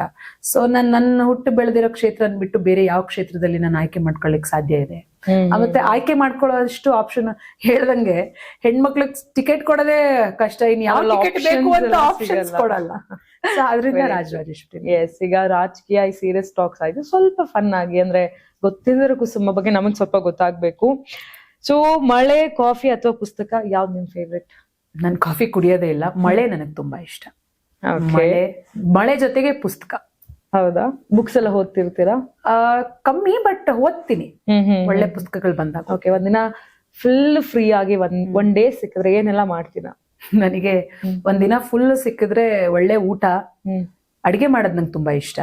ಸೊ ನನ್ನ ಹುಟ್ಟು ಬೆಳೆದಿರೋ ಕ್ಷೇತ್ರ ಅಂದ್ಬಿಟ್ಟು ಬೇರೆ ಯಾವ ಕ್ಷೇತ್ರದಲ್ಲಿ ನಾನು ಆಯ್ಕೆ ಮಾಡ್ಕೊಳ್ಳಿಕ್ ಸಾಧ್ಯ ಇದೆ? ಮತ್ತೆ ಆಯ್ಕೆ ಮಾಡ್ಕೊಳ್ಳೋಷ್ಟು ಆಪ್ಷನ್ ಹೇಳ್ದಂಗೆ ಹೆಣ್ಮಕ್ಳಿಗೆ ಟಿಕೆಟ್ ಕೊಡೋದೇ ಕಷ್ಟ. ಇನ್ ಯಾವ ಟಿಕೆಟ್ ಬೇಕು ಅಂತ ಆಪ್ಷನ್ಸ್ ಕೊಡಲ್ಲ. ಅದರಿಂದ ರಾಜರಾಜೇಶ್ವರಿ. ಎಸ್, ಈಗ ರಾಜಕೀಯ ಸೀರಿಯಸ್ ಟಾಕ್ಸ್ ಆಯ್ತು, ಸ್ವಲ್ಪ ಫನ್ ಆಗಿ, ಅಂದ್ರೆ ಗೊತ್ತಿರೋ ಕುಸುಮ ಬಗ್ಗೆ ನಮಗ್ ಸ್ವಲ್ಪ ಗೊತ್ತಾಗ್ಬೇಕು. ಸೊ ಮಳೆ, ಕಾಫಿ ಅಥವಾ ಪುಸ್ತಕ, ಯಾವ್ದು ನಿಮ್ ಫೇವ್ರೆಟ್? ನನ್ ಕಾಫಿ ಕುಡಿಯೋದೇ ಇಲ್ಲ. ಮಳೆ ನನಗ್ ತುಂಬಾ ಇಷ್ಟ. ಮಳೆ ಜೊತೆಗೆ ಪುಸ್ತಕ. ಹೌದಾ? ಬುಕ್ಸ್ ಎಲ್ಲ ಓದ್ತಿರ್ತೀರಾ? ಕಮ್ಮಿ, ಬಟ್ ಓದ್ತೀನಿ ಒಳ್ಳೆ ಪುಸ್ತಕಗಳು ಬಂದಾಗ. ಓಕೆ, ಒಂದಿನ ಫುಲ್ ಫ್ರೀ ಆಗಿ ಒನ್ ಡೇ ಸಿಕ್ಕಿದ್ರೆ ಏನೆಲ್ಲ ಮಾಡ್ತೀರಾ? ನನಗೆ ಒಂದಿನ ಫುಲ್ ಸಿಕ್ಕಿದ್ರೆ ಒಳ್ಳೆ ಊಟ, ಅಡ್ಗೆ ಮಾಡೋದ್ ನಂಗೆ ತುಂಬಾ ಇಷ್ಟ.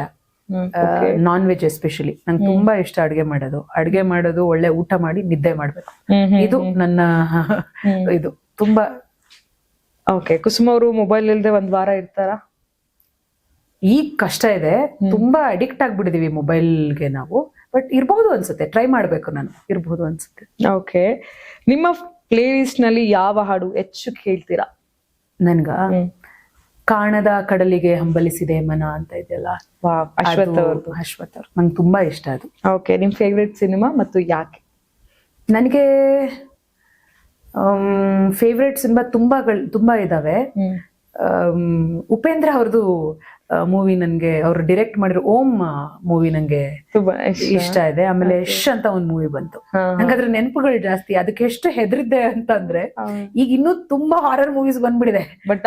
ನಾನ್ ವೆಜ್ ಎಸ್ಪೆಷಲಿ ನಂಗೆ ತುಂಬಾ ಇಷ್ಟ ಅಡ್ಗೆ ಮಾಡೋದು, ಒಳ್ಳೆ ಊಟ ಮಾಡಿ ನಿದ್ದೆ ಮಾಡ್ಬೇಕು. ಇದು ನನ್ನ ಇದು ತುಂಬಾ. ಓಕೆ, ಕುಸುಮ ಅವರು ಮೊಬೈಲ್ ಇಲ್ದೆ ಒಂದ್ ವಾರ ಇರ್ತಾರ? ಈಗ ಕಷ್ಟ ಇದೆ, ತುಂಬಾ ಅಡಿಕ್ಟ್ ಆಗ್ಬಿಟ್ಟಿದೀವಿ ಮೊಬೈಲ್ಗೆ ನಾವು. ಬಟ್ ಇರ್ಬಹುದು ಅನ್ಸುತ್ತೆ, ಟ್ರೈ ಮಾಡ್ಬೇಕು. ನಾನು ಇರ್ಬಹುದು ಅನ್ಸುತ್ತೆ. ಓಕೆ, ನಿಮ್ಮ ಪ್ಲೇ ಲಿಸ್ಟ್ ನಲ್ಲಿ ಯಾವ ಹಾಡು ಹೆಚ್ಚು ಕೇಳ್ತೀರಾ? ನನ್ಗ ಕಾಣದ ಕಡಲಿಗೆ ಹಂಬಲಿಸಿದೆ ಮನ ಅಂತ ಇದೆಯಲ್ಲ, ಅಶ್ವಥ್ ಅವ್ರು, ನಂಗೆ ತುಂಬಾ ಇಷ್ಟ ಅದು. ಓಕೆ, ನಿಮ್ ಫೇವ್ರೆಟ್ ಸಿನಿಮಾ ಮತ್ತು ಯಾಕೆ? ನನಗೆ ಫೇವ್ರೆಟ್ ಸಿನಿಮಾ ತುಂಬಾ ಇದಾವೆ. ಉಪೇಂದ್ರ ಅವ್ರದ್ದು ಮೂವಿ ನನ್ಗೆ, ಅವ್ರು ಡೈರೆಕ್ಟ್ ಮಾಡಿರೋ ಓಂ ಮೂವಿ ನಂಗೆ ತುಂಬಾ ಇಷ್ಟ ಇದೆ. ಆಮೇಲೆ ಯಶ್ ಅಂತ ಒಂದ್ ಮೂವಿ ಬಂತು, ನಂಗದ್ರ ನೆನಪುಗಳು ಜಾಸ್ತಿ. ಅದಕ್ಕೆ ಎಷ್ಟು ಹೆದರಿದ್ದೆ ಅಂತಂದ್ರೆ, ಈಗ ಇನ್ನೂ ತುಂಬಾ ಹಾರರ್ ಮೂವೀಸ್ ಬಂದ್ಬಿಡಿದೆ. ಬಟ್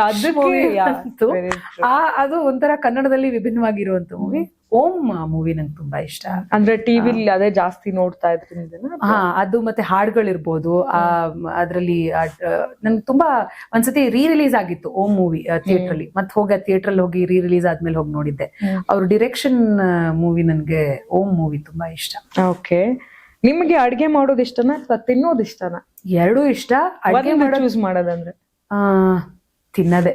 ಅದು ಒಂಥರ ಕನ್ನಡದಲ್ಲಿ ವಿಭಿನ್ನವಾಗಿರುವಂತ ಮೂವಿ. ಓಂ ಮೂವಿ ನಂಗೆ ತುಂಬಾ ಇಷ್ಟ. ಅಂದ್ರೆ ಟಿವಿಲಿ ಅದೇ ಜಾಸ್ತಿ ನೋಡ್ತಾ ಇದ್ರಿ? ಅದು ಮತ್ತೆ ಹಾಡುಗಳಿರ್ಬೋದು. ಅದ್ರಲ್ಲಿ ನನ್ಗೆ ತುಂಬಾ ಒಂದ್ಸತಿ ರಿಲೀಸ್ ಆಗಿತ್ತು ಓಂ ಮೂವಿ ಥಿಯೇಟರ್ ಅಲ್ಲಿ. ಮತ್ತೆ ಥಿಯೇಟರ್ ಅಲ್ಲಿ ಹೋಗಿ ರಿಲೀಸ್ ಆದ್ಮೇಲೆ ಹೋಗಿ ನೋಡಿದ್ದೆ. ಅವ್ರ ಡಿರೆಕ್ಷನ್ ಮೂವಿ ನನ್ಗೆ ಓಂ ಮೂವಿ ತುಂಬಾ ಇಷ್ಟ. ಓಕೆ, ನಿಮ್ಗೆ ಅಡ್ಗೆ ಮಾಡೋದು ಇಷ್ಟನಾ ಅಥವಾ ತಿನ್ನೋದು ಇಷ್ಟನಾ? ಎರಡೂ ಇಷ್ಟ. ಅಡ್ಗೆ ಚೂಸ್ ಮಾಡೋದಂದ್ರೆ ತಿನ್ನದೆ.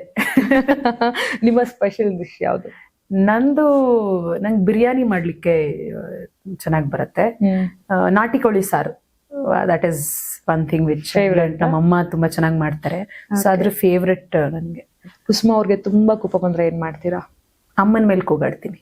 ನಿಮ್ಮ ಸ್ಪೆಷಲ್ ಡಿಶ್ ಯಾವ್ದು? ನಂಗೆ ಬಿರಿಯಾನಿ ಮಾಡ್ಲಿಕ್ಕೆ ಚೆನ್ನಾಗಿ ಬರುತ್ತೆ. ನಾಟಿ ಕೋಳಿ ಸಾರು, that is one thing which ನಮ್ಮಮ್ಮ ತುಂಬಾ ಚೆನ್ನಾಗಿ ಮಾಡ್ತಾರೆ. ಸೊ ಅದ್ರ ಫೇವ್ರೆಟ್ ನನ್ಗೆ. ಕುಸುಮ ಅವ್ರಿಗೆ ತುಂಬಾ ಕೋಪ ಬಂದ್ರೆ ಏನ್ ಮಾಡ್ತೀರಾ? ಅಮ್ಮನ ಮೇಲೆ ಕೂಗಾಡ್ತೀನಿ.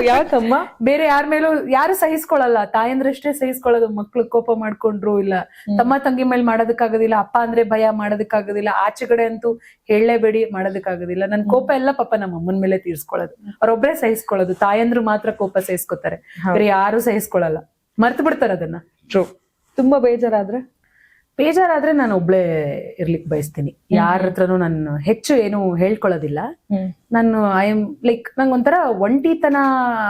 ಯಾಕಮ್ಮ? ಬೇರೆ ಯಾರ ಮೇಲೂ ಯಾರು ಸಹಿಸ್ಕೊಳಲ್ಲ. ತಾಯಂದ್ರಷ್ಟೇ ಸಹಿಸ್ಕೊಳ್ಳೋದು. ಮಕ್ಳು ಕೋಪ ಮಾಡ್ಕೊಂಡ್ರು, ಇಲ್ಲ ತಮ್ಮ ತಂಗಿ ಮೇಲೆ ಮಾಡೋದಕ್ಕಾಗೋದಿಲ್ಲ, ಅಪ್ಪ ಅಂದ್ರೆ ಭಯ ಮಾಡೋದಕ್ಕಾಗೋದಿಲ್ಲ, ಆಚೆಗಡೆ ಅಂತೂ ಹೇಳಲೇಬೇಡಿ ಮಾಡೋದಕ್ಕಾಗೋದಿಲ್ಲ. ನನ್ ಕೋಪ ಎಲ್ಲ ಪಾಪ ನಮ್ಮ ಅಮ್ಮನ ಮೇಲೆ ತೀರ್ಸ್ಕೊಳ್ಳೋದು. ಅವ್ರೊಬ್ರೇ ಸಹಿಸ್ಕೊಳ್ಳೋದು. ತಾಯಂದ್ರು ಮಾತ್ರ ಕೋಪ ಸಹಿಸ್ಕೊತಾರೆ, ಬೇರೆ ಯಾರು ಸಹಿಸ್ಕೊಳ್ಳಲ್ಲ, ಮರ್ತು ಬಿಡ್ತಾರೆ ಅದನ್ನ. ಟ್ರೂ. ತುಂಬಾ ಬೇಜಾರಾದ್ರೆ ನಾನು ಒಬ್ಳೆ ಇರ್ಲಿಕ್ಕೆ ಬಯಸ್ತೀನಿ. ಯಾರ ಹತ್ರನೂ ನಾನು ಹೆಚ್ಚು ಏನು ಹೇಳ್ಕೊಳ್ಳೋದಿಲ್ಲ. ನಾನು ಐ ಎಮ್ ಲೈಕ್, ನಂಗೊಂಥರ ಒಂಟಿತನ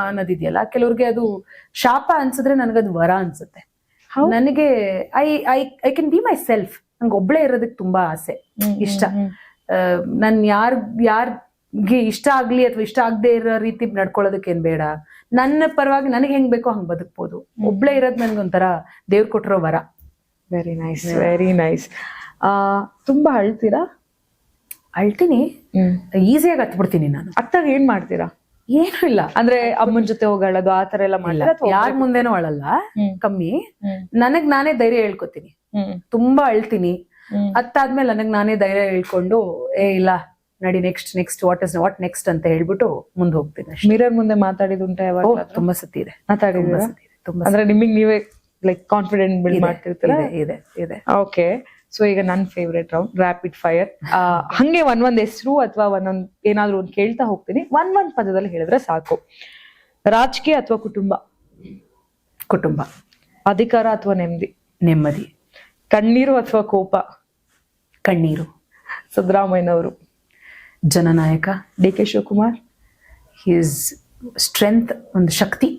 ಅನ್ನೋದಿದೆಯಲ್ಲ, ಕೆಲವ್ರಿಗೆ ಅದು ಶಾಪ ಅನ್ಸಿದ್ರೆ ನನಗದು ವರ ಅನ್ಸುತ್ತೆ. ನನಗೆ I can be my self. ನಂಗೆ ಒಬ್ಳೆ ಇರೋದಕ್ಕೆ ತುಂಬಾ ಆಸೆ, ಇಷ್ಟ. ನನ್ ಯಾರ್ ಇಷ್ಟ ಆಗ್ಲಿ ಅಥವಾ ಇಷ್ಟ ಆಗದೆ ಇರೋ ರೀತಿ ನಡ್ಕೊಳ್ಳೋದಕ್ಕೇನ್ ಬೇಡ. ನನ್ನ ಪರವಾಗಿ ನನಗೆ ಹೆಂಗ್ ಬೇಕೋ ಹಂಗ್ ಬದುಕ್ಬೋದು. ಒಬ್ಳೇ ಇರೋದ್ ನನ್ಗೊಂಥರ ದೇವ್ರು ಕೊಟ್ಟಿರೋ ವರ. Very nice, very nice. ತುಂಬಾ ಅಳ್ತೀರಾ? ಅಳ್ತೀನಿ, ಈಸಿಯಾಗಿ ಹತ್ಬಿಡ್ತೀನಿ ನಾನು. ಅತ್ತಾಗ ಏನ್ ಮಾಡ್ತೀರಾ? ಏನು ಇಲ್ಲ, ಅಂದ್ರೆ ಅಮ್ಮನ ಜೊತೆ ಹೋಗಾಳೋದು ಆತರ ಎಲ್ಲ ಮಾಡಿಲ್ಲ? ಯಾರ್ ಮುಂದೆನೂ ಅಳಲ್ಲ, ಕಮ್ಮಿ. ನನಗ್ ನಾನೇ ಧೈರ್ಯ ಹೇಳ್ಕೊತೀನಿ. ತುಂಬಾ ಅಳ್ತೀನಿ, ಅತ್ತಾದ್ಮೇಲೆ ನನಗ್ ನಾನೇ ಧೈರ್ಯ ಹೇಳ್ಕೊಂಡು ಇಲ್ಲ ನಡಿ, ನೆಕ್ಸ್ಟ್ ವಾಟ್ ನೆಕ್ಸ್ಟ್ ಅಂತ ಹೇಳ್ಬಿಟ್ಟು ಮುಂದೆ ಹೋಗ್ತೀನಿ ಅಷ್ಟೇ. ಮಿರರ್ ಮುಂದೆ ಮಾತಾಡಿದುಂಟಾ ಯಾವಾಗ? ತುಂಬಾ ಸತಿ ಇದೆ. ಮಾತಾಡಿದ್ದೀರಾ? ಅಂದ್ರೆ ನಿಮಗ್ ನೀವೇ ಲೈಕ್ ಕಾನ್ಫಿಡೆಂಟ್ ಬಿಲ್ಡ್ ಮಾಡ್ತಿರ್ತೀರಾ? ಇದೆ. ಓಕೆ, ಸೊ ಈಗ ನನ್ನ ಫೇವ್ರೆಟ್ ರೌಂಡ್ ರ್ಯಾಪಿಡ್ ಫೈರ್. ಹಂಗೆ ಒಂದೊಂದ್ ಹೆಸರು ಅಥವಾ ಒಂದೊಂದ್ ಏನಾದ್ರು ಒಂದು ಕೇಳ್ತಾ ಹೋಗ್ತೀನಿ, ಒಂದ್ ಪದದಲ್ಲಿ ಹೇಳಿದ್ರೆ ಸಾಕು. ರಾಜಕೀಯ ಅಥವಾ ಕುಟುಂಬ? ಕುಟುಂಬ. ಅಧಿಕಾರ ಅಥವಾ ನೆಮ್ಮದಿ? ನೆಮ್ಮದಿ. ಕಣ್ಣೀರು ಅಥವಾ ಕೋಪ? ಕಣ್ಣೀರು. ಸಿದ್ದರಾಮಯ್ಯನವರು? ಜನನಾಯಕ. ಡಿ ಕೆ ಶಿವಕುಮಾರ್? ಹಿಸ್ ಸ್ಟ್ರೆಂತ್, ಒಂದು ಶಕ್ತಿ.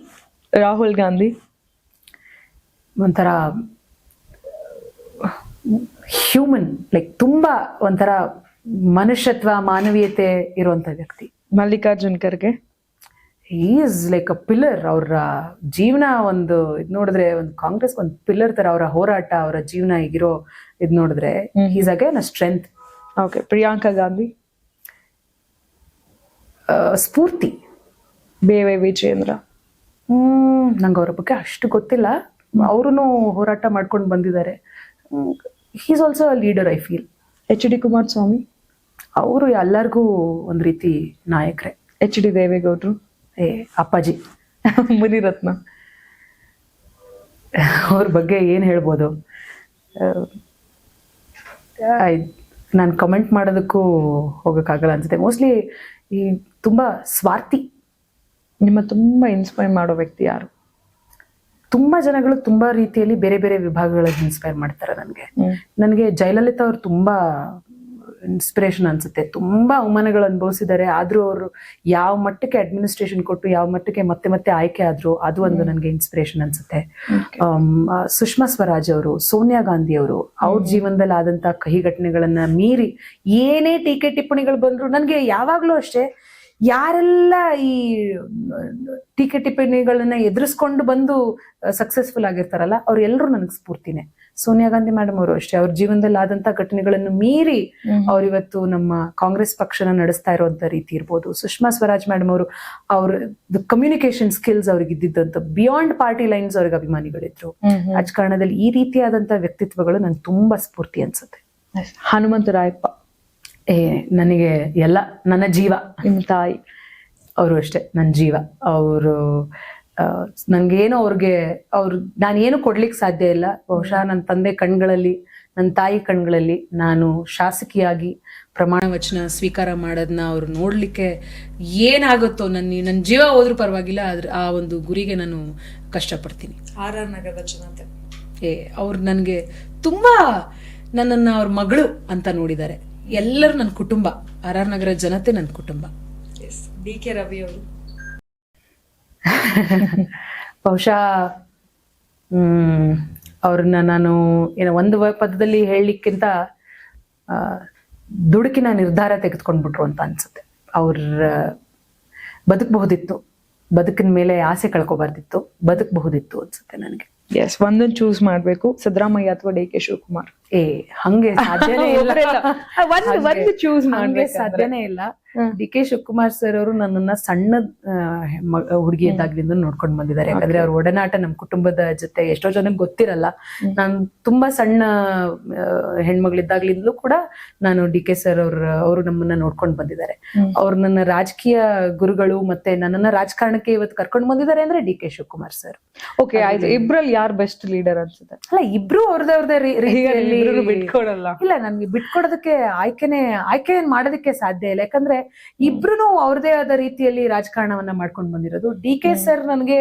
ರಾಹುಲ್ ಗಾಂಧಿ? ಒಂಥರ ಹ್ಯೂಮನ್, ಲೈಕ್ ತುಂಬಾ ಒಂಥರ ಮನುಷ್ಯತ್ವ, ಮಾನವೀಯತೆ ಇರುವಂತ ವ್ಯಕ್ತಿ. Mallikarjun Kharge? Is like a pillar. ಅವರ ಜೀವನ ಒಂದು ಇದ್ ನೋಡಿದ್ರೆ ಒಂದು ಕಾಂಗ್ರೆಸ್ ಒಂದು ಪಿಲ್ಲರ್ ತರ. ಅವರ ಹೋರಾಟ, ಅವರ ಜೀವನ ಈಗಿರೋ ಇದ್ ನೋಡಿದ್ರೆ is again a strength. Okay, Priyanka Gandhi? ಸ್ಫೂರ್ತಿ. ಬೇವೆ ವಿಜೇಂದ್ರ? ನಂಗೆ ಅವ್ರ ಬಗ್ಗೆ ಅಷ್ಟು ಗೊತ್ತಿಲ್ಲ. ಅವ್ರು ಹೋರಾಟ ಮಾಡ್ಕೊಂಡು ಬಂದಿದ್ದಾರೆ. He's also a leader, I feel. H D Kumaraswamy? ಅವರು ಎಲ್ಲರಿಗೂ ಒಂದ್ ರೀತಿ ನಾಯಕರೇ. ಎಚ್ ಡಿ ದೇವೇಗೌಡರು? ಅಪ್ಪಾಜಿ. ಮುನಿರತ್ನ? ಅವ್ರ ಬಗ್ಗೆ ಏನ್ ಹೇಳ್ಬೋದು, ನಾನು ಕಮೆಂಟ್ ಮಾಡೋದಕ್ಕೂ ಹೋಗಕ್ಕಾಗಲ್ಲ ಅನ್ಸುತ್ತೆ. ಮೋಸ್ಟ್ಲಿ ಈ ತುಂಬಾ ಸ್ವಾರ್ಥಿ. ನಿಮ್ಮ ತುಂಬಾ ಇನ್ಸ್ಪೈರ್ ಮಾಡೋ ವ್ಯಕ್ತಿ ಯಾರು? ತುಂಬಾ ಜನಗಳು ತುಂಬಾ ರೀತಿಯಲ್ಲಿ ಬೇರೆ ಬೇರೆ ವಿಭಾಗಗಳಲ್ಲಿ ಇನ್ಸ್ಪೈರ್ ಮಾಡ್ತಾರೆ ನನಗೆ ಜಯಲಲಿತಾ ಅವ್ರು ತುಂಬಾ ಇನ್ಸ್ಪಿರೇಷನ್ ಅನ್ಸುತ್ತೆ. ತುಂಬಾ ಅವಮಾನಗಳು ಅನುಭವಿಸಿದ್ದಾರೆ, ಆದ್ರೂ ಅವರು ಯಾವ ಮಟ್ಟಕ್ಕೆ ಅಡ್ಮಿನಿಸ್ಟ್ರೇಷನ್ ಕೊಟ್ಟು ಯಾವ ಮಟ್ಟಕ್ಕೆ ಮತ್ತೆ ಮತ್ತೆ ಆಯ್ಕೆ ಆದ್ರು, ಅದು ಒಂದು ನನಗೆ ಇನ್ಸ್ಪಿರೇಷನ್ ಅನ್ಸುತ್ತೆ. ಸುಷ್ಮಾ ಸ್ವರಾಜ್ ಅವರು, ಸೋನಿಯಾ ಗಾಂಧಿ ಅವರು, ಅವ್ರ ಜೀವನದಲ್ಲಿ ಆದಂತ ಕಹಿ ಘಟನೆಗಳನ್ನ ಮೀರಿ ಏನೇ ಟೀಕೆ ಟಿಪ್ಪಣಿಗಳು ಬಂದ್ರು, ನನ್ಗೆ ಯಾವಾಗ್ಲೂ ಅಷ್ಟೇ ಯಾರೆಲ್ಲ ಈ ಟೀಕೆ ಟಿಪ್ಪಣಿಗಳನ್ನ ಎದುರಿಸ್ಕೊಂಡು ಬಂದು ಸಕ್ಸಸ್ಫುಲ್ ಆಗಿರ್ತಾರಲ್ಲ, ಅವ್ರು ಎಲ್ಲರೂ ನನಗೆ ಸ್ಫೂರ್ತಿನೇ. ಸೋನಿಯಾ ಗಾಂಧಿ ಮೇಡಮ್ ಅವರು ಅಷ್ಟೇ, ಅವ್ರ ಜೀವನದಲ್ಲಿ ಆದಂತ ಘಟನೆಗಳನ್ನು ಮೀರಿ ಅವ್ರಿವತ್ತು ನಮ್ಮ ಕಾಂಗ್ರೆಸ್ ಪಕ್ಷನ ನಡೆಸ್ತಾ ಇರುವಂತ ರೀತಿ ಇರ್ಬೋದು. ಸುಷ್ಮಾ ಸ್ವರಾಜ್ ಮೇಡಮ್ ಅವರು, ಅವ್ರ ಕಮ್ಯುನಿಕೇಶನ್ ಸ್ಕಿಲ್ಸ್ ಅವ್ರಿಗೆ ಇದ್ದಿದ್ದಂತ ಬಿಯಾಂಡ್ ಪಾರ್ಟಿ ಲೈನ್ಸ್ ಅವ್ರಿಗೆ ಅಭಿಮಾನಿಗಳಿದ್ರು. ರಾಜಕಾರಣದಲ್ಲಿ ಈ ರೀತಿಯಾದಂತ ವ್ಯಕ್ತಿತ್ವಗಳು ನಂಗೆ ತುಂಬಾ ಸ್ಫೂರ್ತಿ ಅನ್ಸುತ್ತೆ. ಹನುಮಂತರಾಯಪ್ಪ? ನನಗೆ ಎಲ್ಲ ನನ್ನ ಜೀವ. ನಿಮ್ಮ ತಾಯಿ? ಅವರು ಅಷ್ಟೇ ನನ್ನ ಜೀವ. ಅವರು ನಂಗೇನು ನಾನೇನು ಕೊಡ್ಲಿಕ್ಕೆ ಸಾಧ್ಯ ಇಲ್ಲ. ಬಹುಶಃ ನನ್ನ ತಂದೆ ಕಣ್ಗಳಲ್ಲಿ, ನನ್ನ ತಾಯಿ ಕಣ್ಗಳಲ್ಲಿ ನಾನು ಶಾಸಕಿಯಾಗಿ ಪ್ರಮಾಣ ವಚನ ಸ್ವೀಕಾರ ಮಾಡೋದನ್ನ ಅವ್ರು ನೋಡ್ಲಿಕ್ಕೆ ಏನಾಗುತ್ತೋ, ನನ್ನ ಜೀವ ಹೋದ್ರೂ ಪರವಾಗಿಲ್ಲ, ಆ ಒಂದು ಗುರಿಗೆ ನಾನು ಕಷ್ಟಪಡ್ತೀನಿ. RR ನಗರದ ಜನತೆ ಅವ್ರು ನನಗೆ ತುಂಬಾ ನನ್ನನ್ನು ಅವ್ರ ಮಗಳು ಅಂತ ನೋಡಿದ್ದಾರೆ. ಎಲ್ಲರೂ ನನ್ನ ಕುಟುಂಬ. RR ನಗರ ಜನತೆ ನನ್ನ ಕುಟುಂಬ. ಡಿ ಕೆ ರವಿ ಅವರು? ಬಹುಶಃ ಅವ್ರನ್ನ ನಾನು ಒಂದು ಪದದಲ್ಲಿ ಹೇಳಲಿಕ್ಕಿಂತ ದುಡುಕಿನ ನಿರ್ಧಾರ ತೆಗೆದುಕೊಂಡ್ಬಿಟ್ರು ಅಂತ ಅನ್ಸುತ್ತೆ. ಅವ್ರ ಬದುಕಬಹುದಿತ್ತು, ಬದುಕಿನ ಮೇಲೆ ಆಸೆ ಕಳ್ಕೊಬಾರ್ದಿತ್ತು, ಬದುಕಬಹುದಿತ್ತು ಅನ್ಸುತ್ತೆ ನನಗೆ. ಎಸ್, ಒಂದೊಂದು ಚೂಸ್ ಮಾಡ್ಬೇಕು, ಸಿದ್ದರಾಮಯ್ಯ ಅಥವಾ ಡಿ ಕೆ ಶಿವಕುಮಾರ್? ಹಂಗೆ ಸಾಧ್ಯನೇ ಇಲ್ಲ. ಒಂದು ಚೂಸ್ ಹಂಗೆ ಸಾಧ್ಯನೇ ಇಲ್ಲ. ಡಿ ಕೆ ಶಿವಕುಮಾರ್ ಸರ್ ಅವರು ನನ್ನನ್ನ ಸಣ್ಣ ಹುಡುಗಿ ಇದ್ದಾಗ್ಲಿಂದ ನೋಡ್ಕೊಂಡು ಬಂದಿದ್ದಾರೆ. ಯಾಕಂದ್ರೆ ಅವ್ರ ಒಡನಾಟ ನಮ್ಮ ಕುಟುಂಬದ ಜೊತೆ ಎಷ್ಟೋ ಜನಕ್ಕೆ ಗೊತ್ತಿರಲ್ಲ. ನಾನು ತುಂಬಾ ಸಣ್ಣ ಹೆಣ್ಮಗಳಿದ್ದಾಗ್ಲಿಂದಲೂ ಕೂಡ ನಾನು ಡಿ ಕೆ ಸರ್ ಅವರು ನಮ್ಮನ್ನ ನೋಡ್ಕೊಂಡು ಬಂದಿದ್ದಾರೆ. ಅವ್ರು ನನ್ನ ರಾಜಕೀಯ ಗುರುಗಳು, ಮತ್ತೆ ನನ್ನನ್ನ ರಾಜಕಾರಣಕ್ಕೆ ಇವತ್ತು ಕರ್ಕೊಂಡು ಬಂದಿದ್ದಾರೆ ಅಂದ್ರೆ D K Shivakumar sir. Okay, ಆಯ್ತು. ಇಬ್ರಲ್ಲಿ ಯಾರು ಬೆಸ್ಟ್ ಲೀಡರ್ ಅನ್ಸುತ್ತೆ? ಅಲ್ಲ, ಇಬ್ರು ಅವ್ರದೇ ರೀತಿಯಲ್ಲಿ ಬಿಟ್ಕೊಡಲ್ಲ. ಇಲ್ಲ, ನನ್ಗೆ ಬಿಟ್ಕೊಡೋದಕ್ಕೆ ಆಯ್ಕೆ ಮಾಡೋದಕ್ಕೆ ಸಾಧ್ಯ ಇಲ್ಲ. ಯಾಕಂದ್ರೆ ಇಬ್ರು ಅವ್ರದೇ ಆದ ರೀತಿಯಲ್ಲಿ ರಾಜಕಾರಣವನ್ನ ಮಾಡ್ಕೊಂಡು ಬಂದಿರೋದು. ಡಿ ಕೆ ಸರ್ ನನಗೆ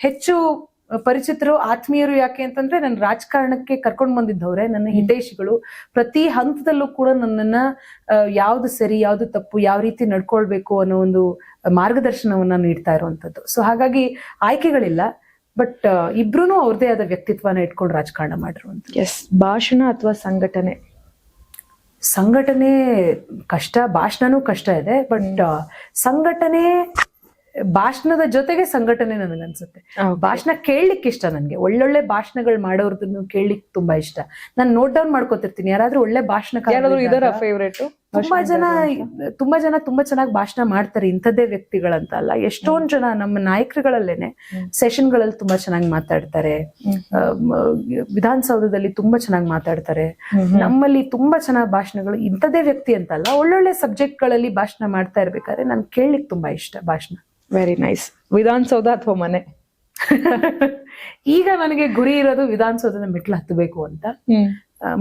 ಹೆಚ್ಚು ಪರಿಚಿತರು, ಆತ್ಮೀಯರು. ಯಾಕೆ ಅಂತಂದ್ರೆ ನನ್ನ ರಾಜಕಾರಣಕ್ಕೆ ಕರ್ಕೊಂಡು ಬಂದಿದ್ದವ್ರೆ, ನನ್ನ ಹಿತೈಷಿಗಳು. ಪ್ರತಿ ಹಂತದಲ್ಲೂ ಕೂಡ ನನ್ನನ್ನ ಯಾವ್ದು ಸರಿ, ಯಾವ್ದು ತಪ್ಪು, ಯಾವ ರೀತಿ ನಡ್ಕೊಳ್ಬೇಕು ಅನ್ನೋ ಒಂದು ಮಾರ್ಗದರ್ಶನವನ್ನ ನೀಡ್ತಾ ಇರುವಂತದ್ದು. ಸೊ ಹಾಗಾಗಿ ಆಯ್ಕೆಗಳಿಲ್ಲ, ಬಟ್ ಇಬ್ರು ಅವ್ರದೇ ಆದ ವ್ಯಕ್ತಿತ್ವನ ಇಟ್ಕೊಂಡು ರಾಜಕಾರಣ ಮಾಡಿರುವಂತ. ಎಸ್. ಭಾಷಣ ಅಥವಾ ಸಂಘಟನೆ? ಸಂಘಟನೆ ಕಷ್ಟ, ಭಾಷಣನೂ ಕಷ್ಟ ಇದೆ. ಬಟ್ ಸಂಘಟನೆ, ಭಾಷಣದ ಜೊತೆಗೆ ಸಂಘಟನೆ ನನಗನ್ಸುತ್ತೆ. ಭಾಷಣ ಕೇಳಲಿಕ್ಕೆ ಇಷ್ಟ ನನ್ಗೆ. ಒಳ್ಳೊಳ್ಳೆ ಭಾಷಣಗಳು ಮಾಡೋರ್ದನ್ನು ಕೇಳಲಿಕ್ಕೆ ತುಂಬಾ ಇಷ್ಟ. ನಾನು ನೋಟ್ ಡೌನ್ ಮಾಡ್ಕೋತಿರ್ತೀನಿ. ಯಾರಾದ್ರೂ ಒಳ್ಳೆ ಭಾಷಣಕಾರ ಫೇವ್ರೇಟ್. ತುಂಬಾ ಜನ ತುಂಬಾ ಚೆನ್ನಾಗಿ ಭಾಷಣ ಮಾಡ್ತಾರೆ. ಇಂಥದ್ದೇ ವ್ಯಕ್ತಿಗಳಂತ ಅಲ್ಲ, ಎಷ್ಟೊಂದ್ ಜನ ನಮ್ಮ ನಾಯಕರುಗಳಲ್ಲೇನೆ ಸೆಷನ್ಗಳಲ್ಲಿ ತುಂಬಾ ಚೆನ್ನಾಗಿ ಮಾತಾಡ್ತಾರೆ. ವಿಧಾನಸೌಧದಲ್ಲಿ ತುಂಬಾ ಚೆನ್ನಾಗಿ ಮಾತಾಡ್ತಾರೆ. ನಮ್ಮಲ್ಲಿ ತುಂಬಾ ಚೆನ್ನಾಗಿ ಭಾಷಣಗಳು, ಇಂಥದ್ದೇ ವ್ಯಕ್ತಿ ಅಂತ ಅಲ್ಲ, ಒಳ್ಳೊಳ್ಳೆ ಸಬ್ಜೆಕ್ಟ್ ಗಳಲ್ಲಿ ಭಾಷಣ ಮಾಡ್ತಾ ಇರ್ಬೇಕಾದ್ರೆ ನನ್ ಕೇಳಲಿಕ್ಕೆ ತುಂಬಾ ಇಷ್ಟ ಭಾಷಣ. Very nice. ವಿಧಾನಸೌಧ ಅಥವಾ ಮನೆ? ಈಗ ನನಗೆ ಗುರಿ ಇರೋದು ವಿಧಾನಸೌಧದ ಮೆಟ್ಲು ಹತ್ತಬೇಕು ಅಂತ.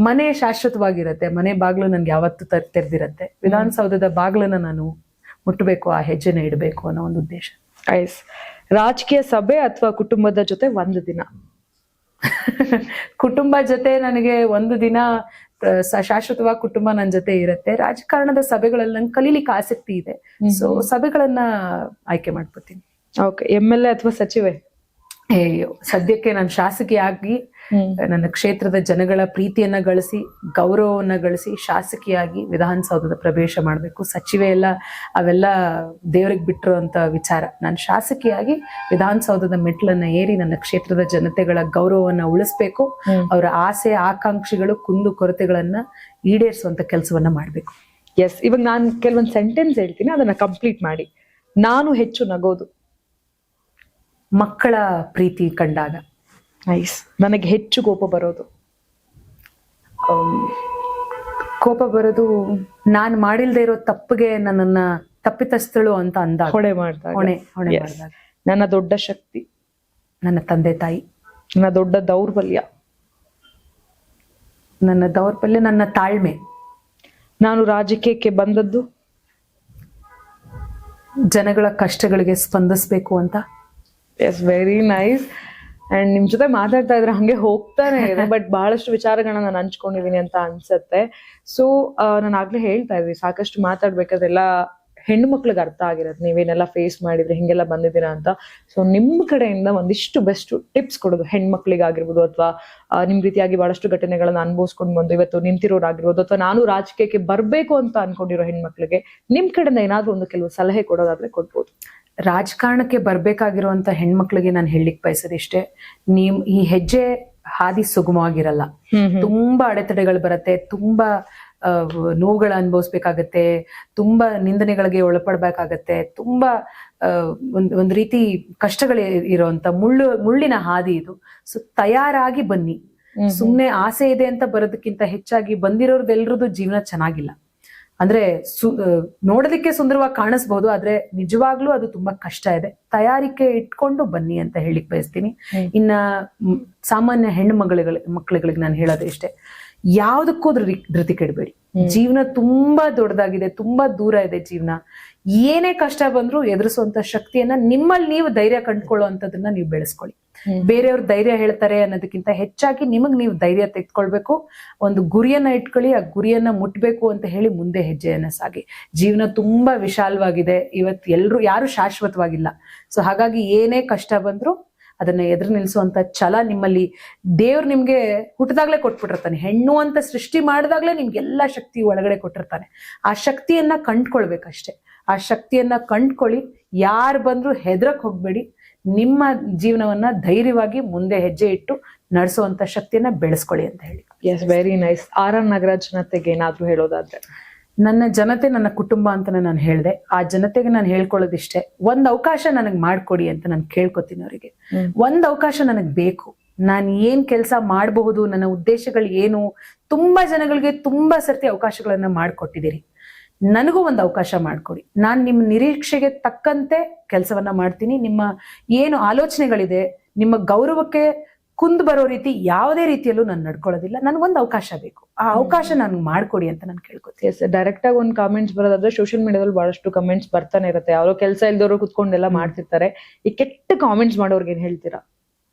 ಮನೆ ಶಾಶ್ವತವಾಗಿರತ್ತೆ, ಮನೆ ಬಾಗ್ಲು ನನ್ಗೆ ಯಾವತ್ತೂ ತೆರೆದಿರತ್ತೆ. ವಿಧಾನಸೌಧದ ಬಾಗ್ಲನ್ನ ನಾನು ಮುಟ್ಟಬೇಕು, ಆ ಹೆಜ್ಜೆನ ಇಡಬೇಕು ಅನ್ನೋ ಒಂದು ಉದ್ದೇಶ. ನೈಸ್. ರಾಜಕೀಯ ಸಭೆ ಅಥವಾ ಕುಟುಂಬದ ಜೊತೆ ಒಂದು ದಿನ? ಕುಟುಂಬ ಜೊತೆ ನನಗೆ ಒಂದು ದಿನ ಶಾಶ್ವತವಾಗಿ ಕುಟುಂಬ ನನ್ನ ಜೊತೆ ಇರುತ್ತೆ. ರಾಜಕಾರಣದ ಸಭೆಗಳಲ್ಲಿ ನಂಗೆ ಕಲೀಲಿಕ್ಕೆ ಆಸಕ್ತಿ ಇದೆ. ಸೊ ಸಭೆಗಳನ್ನ ಆಯ್ಕೆ ಮಾಡ್ಕೊತೀನಿ. ಓಕೆ. MLA ಅಥವಾ ಸಚಿವೆ? ಸದ್ಯಕ್ಕೆ ನಾನು ಶಾಸಕಿಯಾಗಿ ನನ್ನ ಕ್ಷೇತ್ರದ ಜನಗಳ ಪ್ರೀತಿಯನ್ನ ಗಳಿಸಿ, ಗೌರವವನ್ನ ಗಳಿಸಿ, ಶಾಸಕಿಯಾಗಿ ವಿಧಾನಸೌಧದ ಪ್ರವೇಶ ಮಾಡಬೇಕು. ಸಚಿವೆ ಎಲ್ಲ ಅವೆಲ್ಲ ದೇವರಿಗೆ ಬಿಟ್ಟಿರುವಂತ ವಿಚಾರ. ನಾನು ಶಾಸಕಿಯಾಗಿ ವಿಧಾನಸೌಧದ ಮೆಟ್ಲನ್ನ ಏರಿ ನನ್ನ ಕ್ಷೇತ್ರದ ಜನತೆಗಳ ಗೌರವವನ್ನ ಉಳಿಸ್ಬೇಕು. ಅವರ ಆಸೆ ಆಕಾಂಕ್ಷೆಗಳು ಕುಂದು ಕೊರತೆಗಳನ್ನ ಈಡೇರಿಸುವಂತ ಕೆಲಸವನ್ನ ಮಾಡ್ಬೇಕು. ಎಸ್. ಇವಾಗ ನಾನು ಕೆಲವೊಂದು ಸೆಂಟೆನ್ಸ್ ಹೇಳ್ತೀನಿ, ಅದನ್ನ ಕಂಪ್ಲೀಟ್ ಮಾಡಿ. ನಾನು ಹೆಚ್ಚು ನಗೋದು? ಮಕ್ಕಳ ಪ್ರೀತಿ ಕಂಡಾಗ. ನೈಸ್. ನನಗೆ ಹೆಚ್ಚು ಕೋಪ ಬರೋದು? ಕೋಪ ಬರೋದು ನಾನು ಮಾಡಿಲ್ದೇ ಇರೋ ತಪ್ಪಿಗೆ ನನ್ನನ್ನ ತಪ್ಪಿತಸ್ಥಳು ಅಂತ ಅಂದಾಗ, ಹೊಣೆ ಮಾಡಿದಾಗ. ಮಾಡಿದಾಗ. ನನ್ನ ದೊಡ್ಡ ಶಕ್ತಿ? ನನ್ನ ತಂದೆ ತಾಯಿ. ನನ್ನ ದೊಡ್ಡ ದೌರ್ಬಲ್ಯ? ನನ್ನ ತಾಳ್ಮೆ. ನಾನು ರಾಜಕೀಯಕ್ಕೆ ಬಂದದ್ದು ಜನಗಳ ಕಷ್ಟಗಳಿಗೆ ಸ್ಪಂದಿಸ್ಬೇಕು ಅಂತ. S, very nice. ಅಂಡ್ ನಿಮ್ ಜೊತೆ ಮಾತಾಡ್ತಾ ಇದ್ರೆ ಹಂಗೆ ಹೋಗ್ತಾನೆ ಇದೆ, ಬಟ್ ಬಹಳಷ್ಟು ವಿಚಾರಗಳನ್ನ ನಾನು ಹಂಚ್ಕೊಂಡಿದೀನಿ ಅಂತ ಅನ್ಸತ್ತೆ. ಸೊ ನಾನು ಆಗ್ಲೇ ಹೇಳ್ತಾ ಇದ್ವಿ, ಸಾಕಷ್ಟು ಮಾತಾಡ್ಬೇಕಾದ್ರೆಲ್ಲ ಹೆಣ್ಣು ಮಕ್ಳಿಗೆ ಅರ್ಥ ಆಗಿರತ್ತೆ, ನೀವೇನೆಲ್ಲ ಫೇಸ್ ಮಾಡಿದ್ರೆ ಹಿಂಗೆಲ್ಲ ಬಂದಿದ್ದೀರಾ ಅಂತ. ಸೊ ನಿಮ್ಮ ಕಡೆಯಿಂದ ಒಂದಿಷ್ಟು ಬೆಸ್ಟ್ ಟಿಪ್ಸ್ ಕೊಡೋದು ಹೆಣ್ಮಕ್ಳಿಗಾಗಿರ್ಬೋದು, ಅಥವಾ ನಿಮ್ ರೀತಿಯಾಗಿ ಬಹಳಷ್ಟು ಘಟನೆಗಳನ್ನ ಅನುಭವಿಸ್ಕೊಂಡು ಬಂದು ಇವತ್ತು ನಿಂತಿರೋರಾಗಿರ್ಬೋದು, ಅಥವಾ ನಾನು ರಾಜಕೀಯಕ್ಕೆ ಬರ್ಬೇಕು ಅಂತ ಅನ್ಕೊಂಡಿರೋ ಹೆಣ್ಮಕ್ಳಿಗೆ ನಿಮ್ ಕಡೆಯಿಂದ ಏನಾದ್ರೂ ಒಂದು ಕೆಲವು ಸಲಹೆ ಕೊಡೋದಾದ್ರೆ ಕೊಡ್ಬೋದು. ರಾಜಕಾರಣಕ್ಕೆ ಬರ್ಬೇಕಾಗಿರುವಂತ ಹೆಣ್ಮಕ್ಳಿಗೆ ನಾನು ಹೇಳಲಿಕ್ಕೆ ಬಯಸೋದಿಷ್ಟೇ, ಈ ಹೆಜ್ಜೆ ಹಾದಿ ಸುಗಮವಾಗಿರಲ್ಲ. ತುಂಬಾ ಅಡೆತಡೆಗಳು ಬರುತ್ತೆ, ತುಂಬಾ ನೋವುಗಳ ಅನುಭವಿಸ್ಬೇಕಾಗತ್ತೆ, ತುಂಬಾ ನಿಂದನೆಗಳಿಗೆ ಒಳಪಡ್ಬೇಕಾಗತ್ತೆ, ತುಂಬಾ ಒಂದ್ ರೀತಿ ಕಷ್ಟಗಳು ಇರುವಂತ ಮುಳ್ಳಿನ ಹಾದಿ ಇದು. ಸೊ ತಯಾರಾಗಿ ಬನ್ನಿ. ಸುಮ್ನೆ ಆಸೆ ಇದೆ ಅಂತ ಬರೋದಕ್ಕಿಂತ ಹೆಚ್ಚಾಗಿ ಬಂದಿರೋರ್ದೆಲ್ರದ್ದು ಜೀವನ ಚೆನ್ನಾಗಿಲ್ಲ. ಅಂದ್ರೆ ನೋಡೋದಕ್ಕೆ ಸುಂದರವಾಗಿ ಕಾಣಿಸ್ಬಹುದು, ಆದ್ರೆ ನಿಜವಾಗ್ಲೂ ಅದು ತುಂಬಾ ಕಷ್ಟ ಇದೆ. ತಯಾರಿಕೆ ಇಟ್ಕೊಂಡು ಬನ್ನಿ ಅಂತ ಹೇಳಿಕ್ ಬಯಸ್ತೀನಿ. ಇನ್ನ ಸಾಮಾನ್ಯ ಹೆಣ್ಣು ಮಕ್ಕಳುಗಳಿಗೆ ನಾನು ಹೇಳೋದು ಇಷ್ಟೇ, ಯಾವ್ದಕ್ಕೂ ಧೃತಿ ಕೆಡಬೇಡಿ. ಜೀವನ ತುಂಬಾ ದೊಡ್ಡದಾಗಿದೆ, ತುಂಬಾ ದೂರ ಇದೆ ಜೀವನ. ಏನೇ ಕಷ್ಟ ಬಂದ್ರೂ ಎದುರಿಸುವಂತ ಶಕ್ತಿಯನ್ನ ನಿಮ್ಮಲ್ಲಿ ನೀವು ಧೈರ್ಯ ಕಂಡುಕೊಳ್ಳುವಂತದನ್ನ ನೀವು ಬೆಳೆಸ್ಕೊಳ್ಳಿ. ಬೇರೆಯವ್ರ ಧೈರ್ಯ ಹೇಳ್ತಾರೆ ಅನ್ನೋದಕ್ಕಿಂತ ಹೆಚ್ಚಾಗಿ ನಿಮಗ್ ನೀವು ಧೈರ್ಯ ತೆಗೆದುಕೊಳ್ಬೇಕು. ಒಂದು ಗುರಿಯನ್ನ ಇಟ್ಕೊಳ್ಳಿ, ಆ ಗುರಿಯನ್ನ ಮುಟ್ಬೇಕು ಅಂತ ಹೇಳಿ ಮುಂದೆ ಹೆಜ್ಜೆಯನ್ನ ಸಾಗಿ. ಜೀವನ ತುಂಬಾ ವಿಶಾಲವಾಗಿದೆ. ಇವತ್ತು ಯಾರು ಶಾಶ್ವತವಾಗಿಲ್ಲ. ಸೊ ಹಾಗಾಗಿ ಏನೇ ಕಷ್ಟ ಬಂದ್ರು ಅದನ್ನ ಎದುರು ನಿಲ್ಸುವಂತ ಛಲ ನಿಮ್ಮಲ್ಲಿ ದೇವ್ರು ನಿಮ್ಗೆ ಹುಟ್ಟದಾಗ್ಲೇ ಕೊಟ್ಬಿಟ್ಟಿರ್ತಾನೆ. ಹೆಣ್ಣು ಅಂತ ಸೃಷ್ಟಿ ಮಾಡಿದಾಗ್ಲೇ ನಿಮ್ಗೆಲ್ಲಾ ಶಕ್ತಿ ಒಳಗಡೆ ಕೊಟ್ಟಿರ್ತಾನೆ. ಆ ಶಕ್ತಿಯನ್ನ ಕಂಡ್ಕೊಳ್ಬೇಕಷ್ಟೆ. ಆ ಶಕ್ತಿಯನ್ನ ಕಂಡ್ಕೊಳ್ಳಿ. ಯಾರು ಬಂದ್ರು ಹೆದರಕ್ ಹೋಗ್ಬೇಡಿ. ನಿಮ್ಮ ಜೀವನವನ್ನ ಧೈರ್ಯವಾಗಿ ಮುಂದೆ ಹೆಜ್ಜೆ ಇಟ್ಟು ನಡೆಸುವಂತ ಶಕ್ತಿಯನ್ನ ಬೆಳೆಸ್ಕೊಳ್ಳಿ ಅಂತ ಹೇಳಿ. Yes, very nice. RR Nagar ಜನತೆಗೆ ಏನಾದ್ರೂ ಹೇಳೋದಾದ್ರೆ? ನನ್ನ ಜನತೆ ನನ್ನ ಕುಟುಂಬ ಅಂತ ನಾನು ಹೇಳಿದೆ. ಆ ಜನತೆಗೆ ನಾನು ಹೇಳ್ಕೊಳ್ಳೋದಿಷ್ಟೇ, ಒಂದ್ ಅವಕಾಶ ನನಗ್ ಮಾಡ್ಕೊಡಿ ಅಂತ ನಾನು ಕೇಳ್ಕೊತೀನಿ ಅವರಿಗೆ. ಒಂದ್ ಅವಕಾಶ ನನಗ್ ಬೇಕು. ನಾನು ಏನ್ ಕೆಲಸ ಮಾಡಬಹುದು, ನನ್ನ ಉದ್ದೇಶಗಳು ಏನು. ತುಂಬಾ ಜನಗಳಿಗೆ ತುಂಬಾ ಸರ್ತಿ ಅವಕಾಶಗಳನ್ನ ಮಾಡ್ಕೊಟ್ಟಿದ್ದೀರಿ. ನನಗೂ ಒಂದು ಅವಕಾಶ ಮಾಡ್ಕೊಡಿ. ನಾನು ನಿಮ್ಮ ನಿರೀಕ್ಷೆಗೆ ತಕ್ಕಂತೆ ಕೆಲಸವನ್ನ ಮಾಡ್ತೀನಿ. ನಿಮ್ಮ ಏನು ಆಲೋಚನೆಗಳಿದೆ, ನಿಮ್ಮ ಗೌರವಕ್ಕೆ ಕುಂದು ಬರೋ ರೀತಿ ಯಾವುದೇ ರೀತಿಯಲ್ಲೂ ನಾನು ನಡ್ಕೊಳ್ಳೋದಿಲ್ಲ. ನನ್ಗೊಂದು ಅವಕಾಶ ಬೇಕು. ಆ ಅವಕಾಶ ನಾನು ಮಾಡ್ಕೊಡಿ ಅಂತ ನಾನು ಕೇಳ್ಕೊತೀನಿ. ಎಸ್, ಡೈರೆಕ್ಟ್ ಆಗಿ ಒಂದು ಕಾಮೆಂಟ್ಸ್ ಬರೋದಾದ್ರೆ ಸೋಷಿಯಲ್ ಮೀಡಿಯಾದಲ್ಲಿ ಬಹಳಷ್ಟು ಕಮೆಂಟ್ಸ್ ಬರ್ತಾನೆ ಇರುತ್ತೆ. ಯಾರೋ ಕೆಲಸ ಇಲ್ದವರು ಕುತ್ಕೊಂಡೆಲ್ಲ ಮಾಡ್ತಿರ್ತಾರೆ. ಈ ಕೆಟ್ಟ ಕಾಮೆಂಟ್ಸ್ ಮಾಡೋರ್ಗೆ ಏನ್ ಹೇಳ್ತೀರಾ?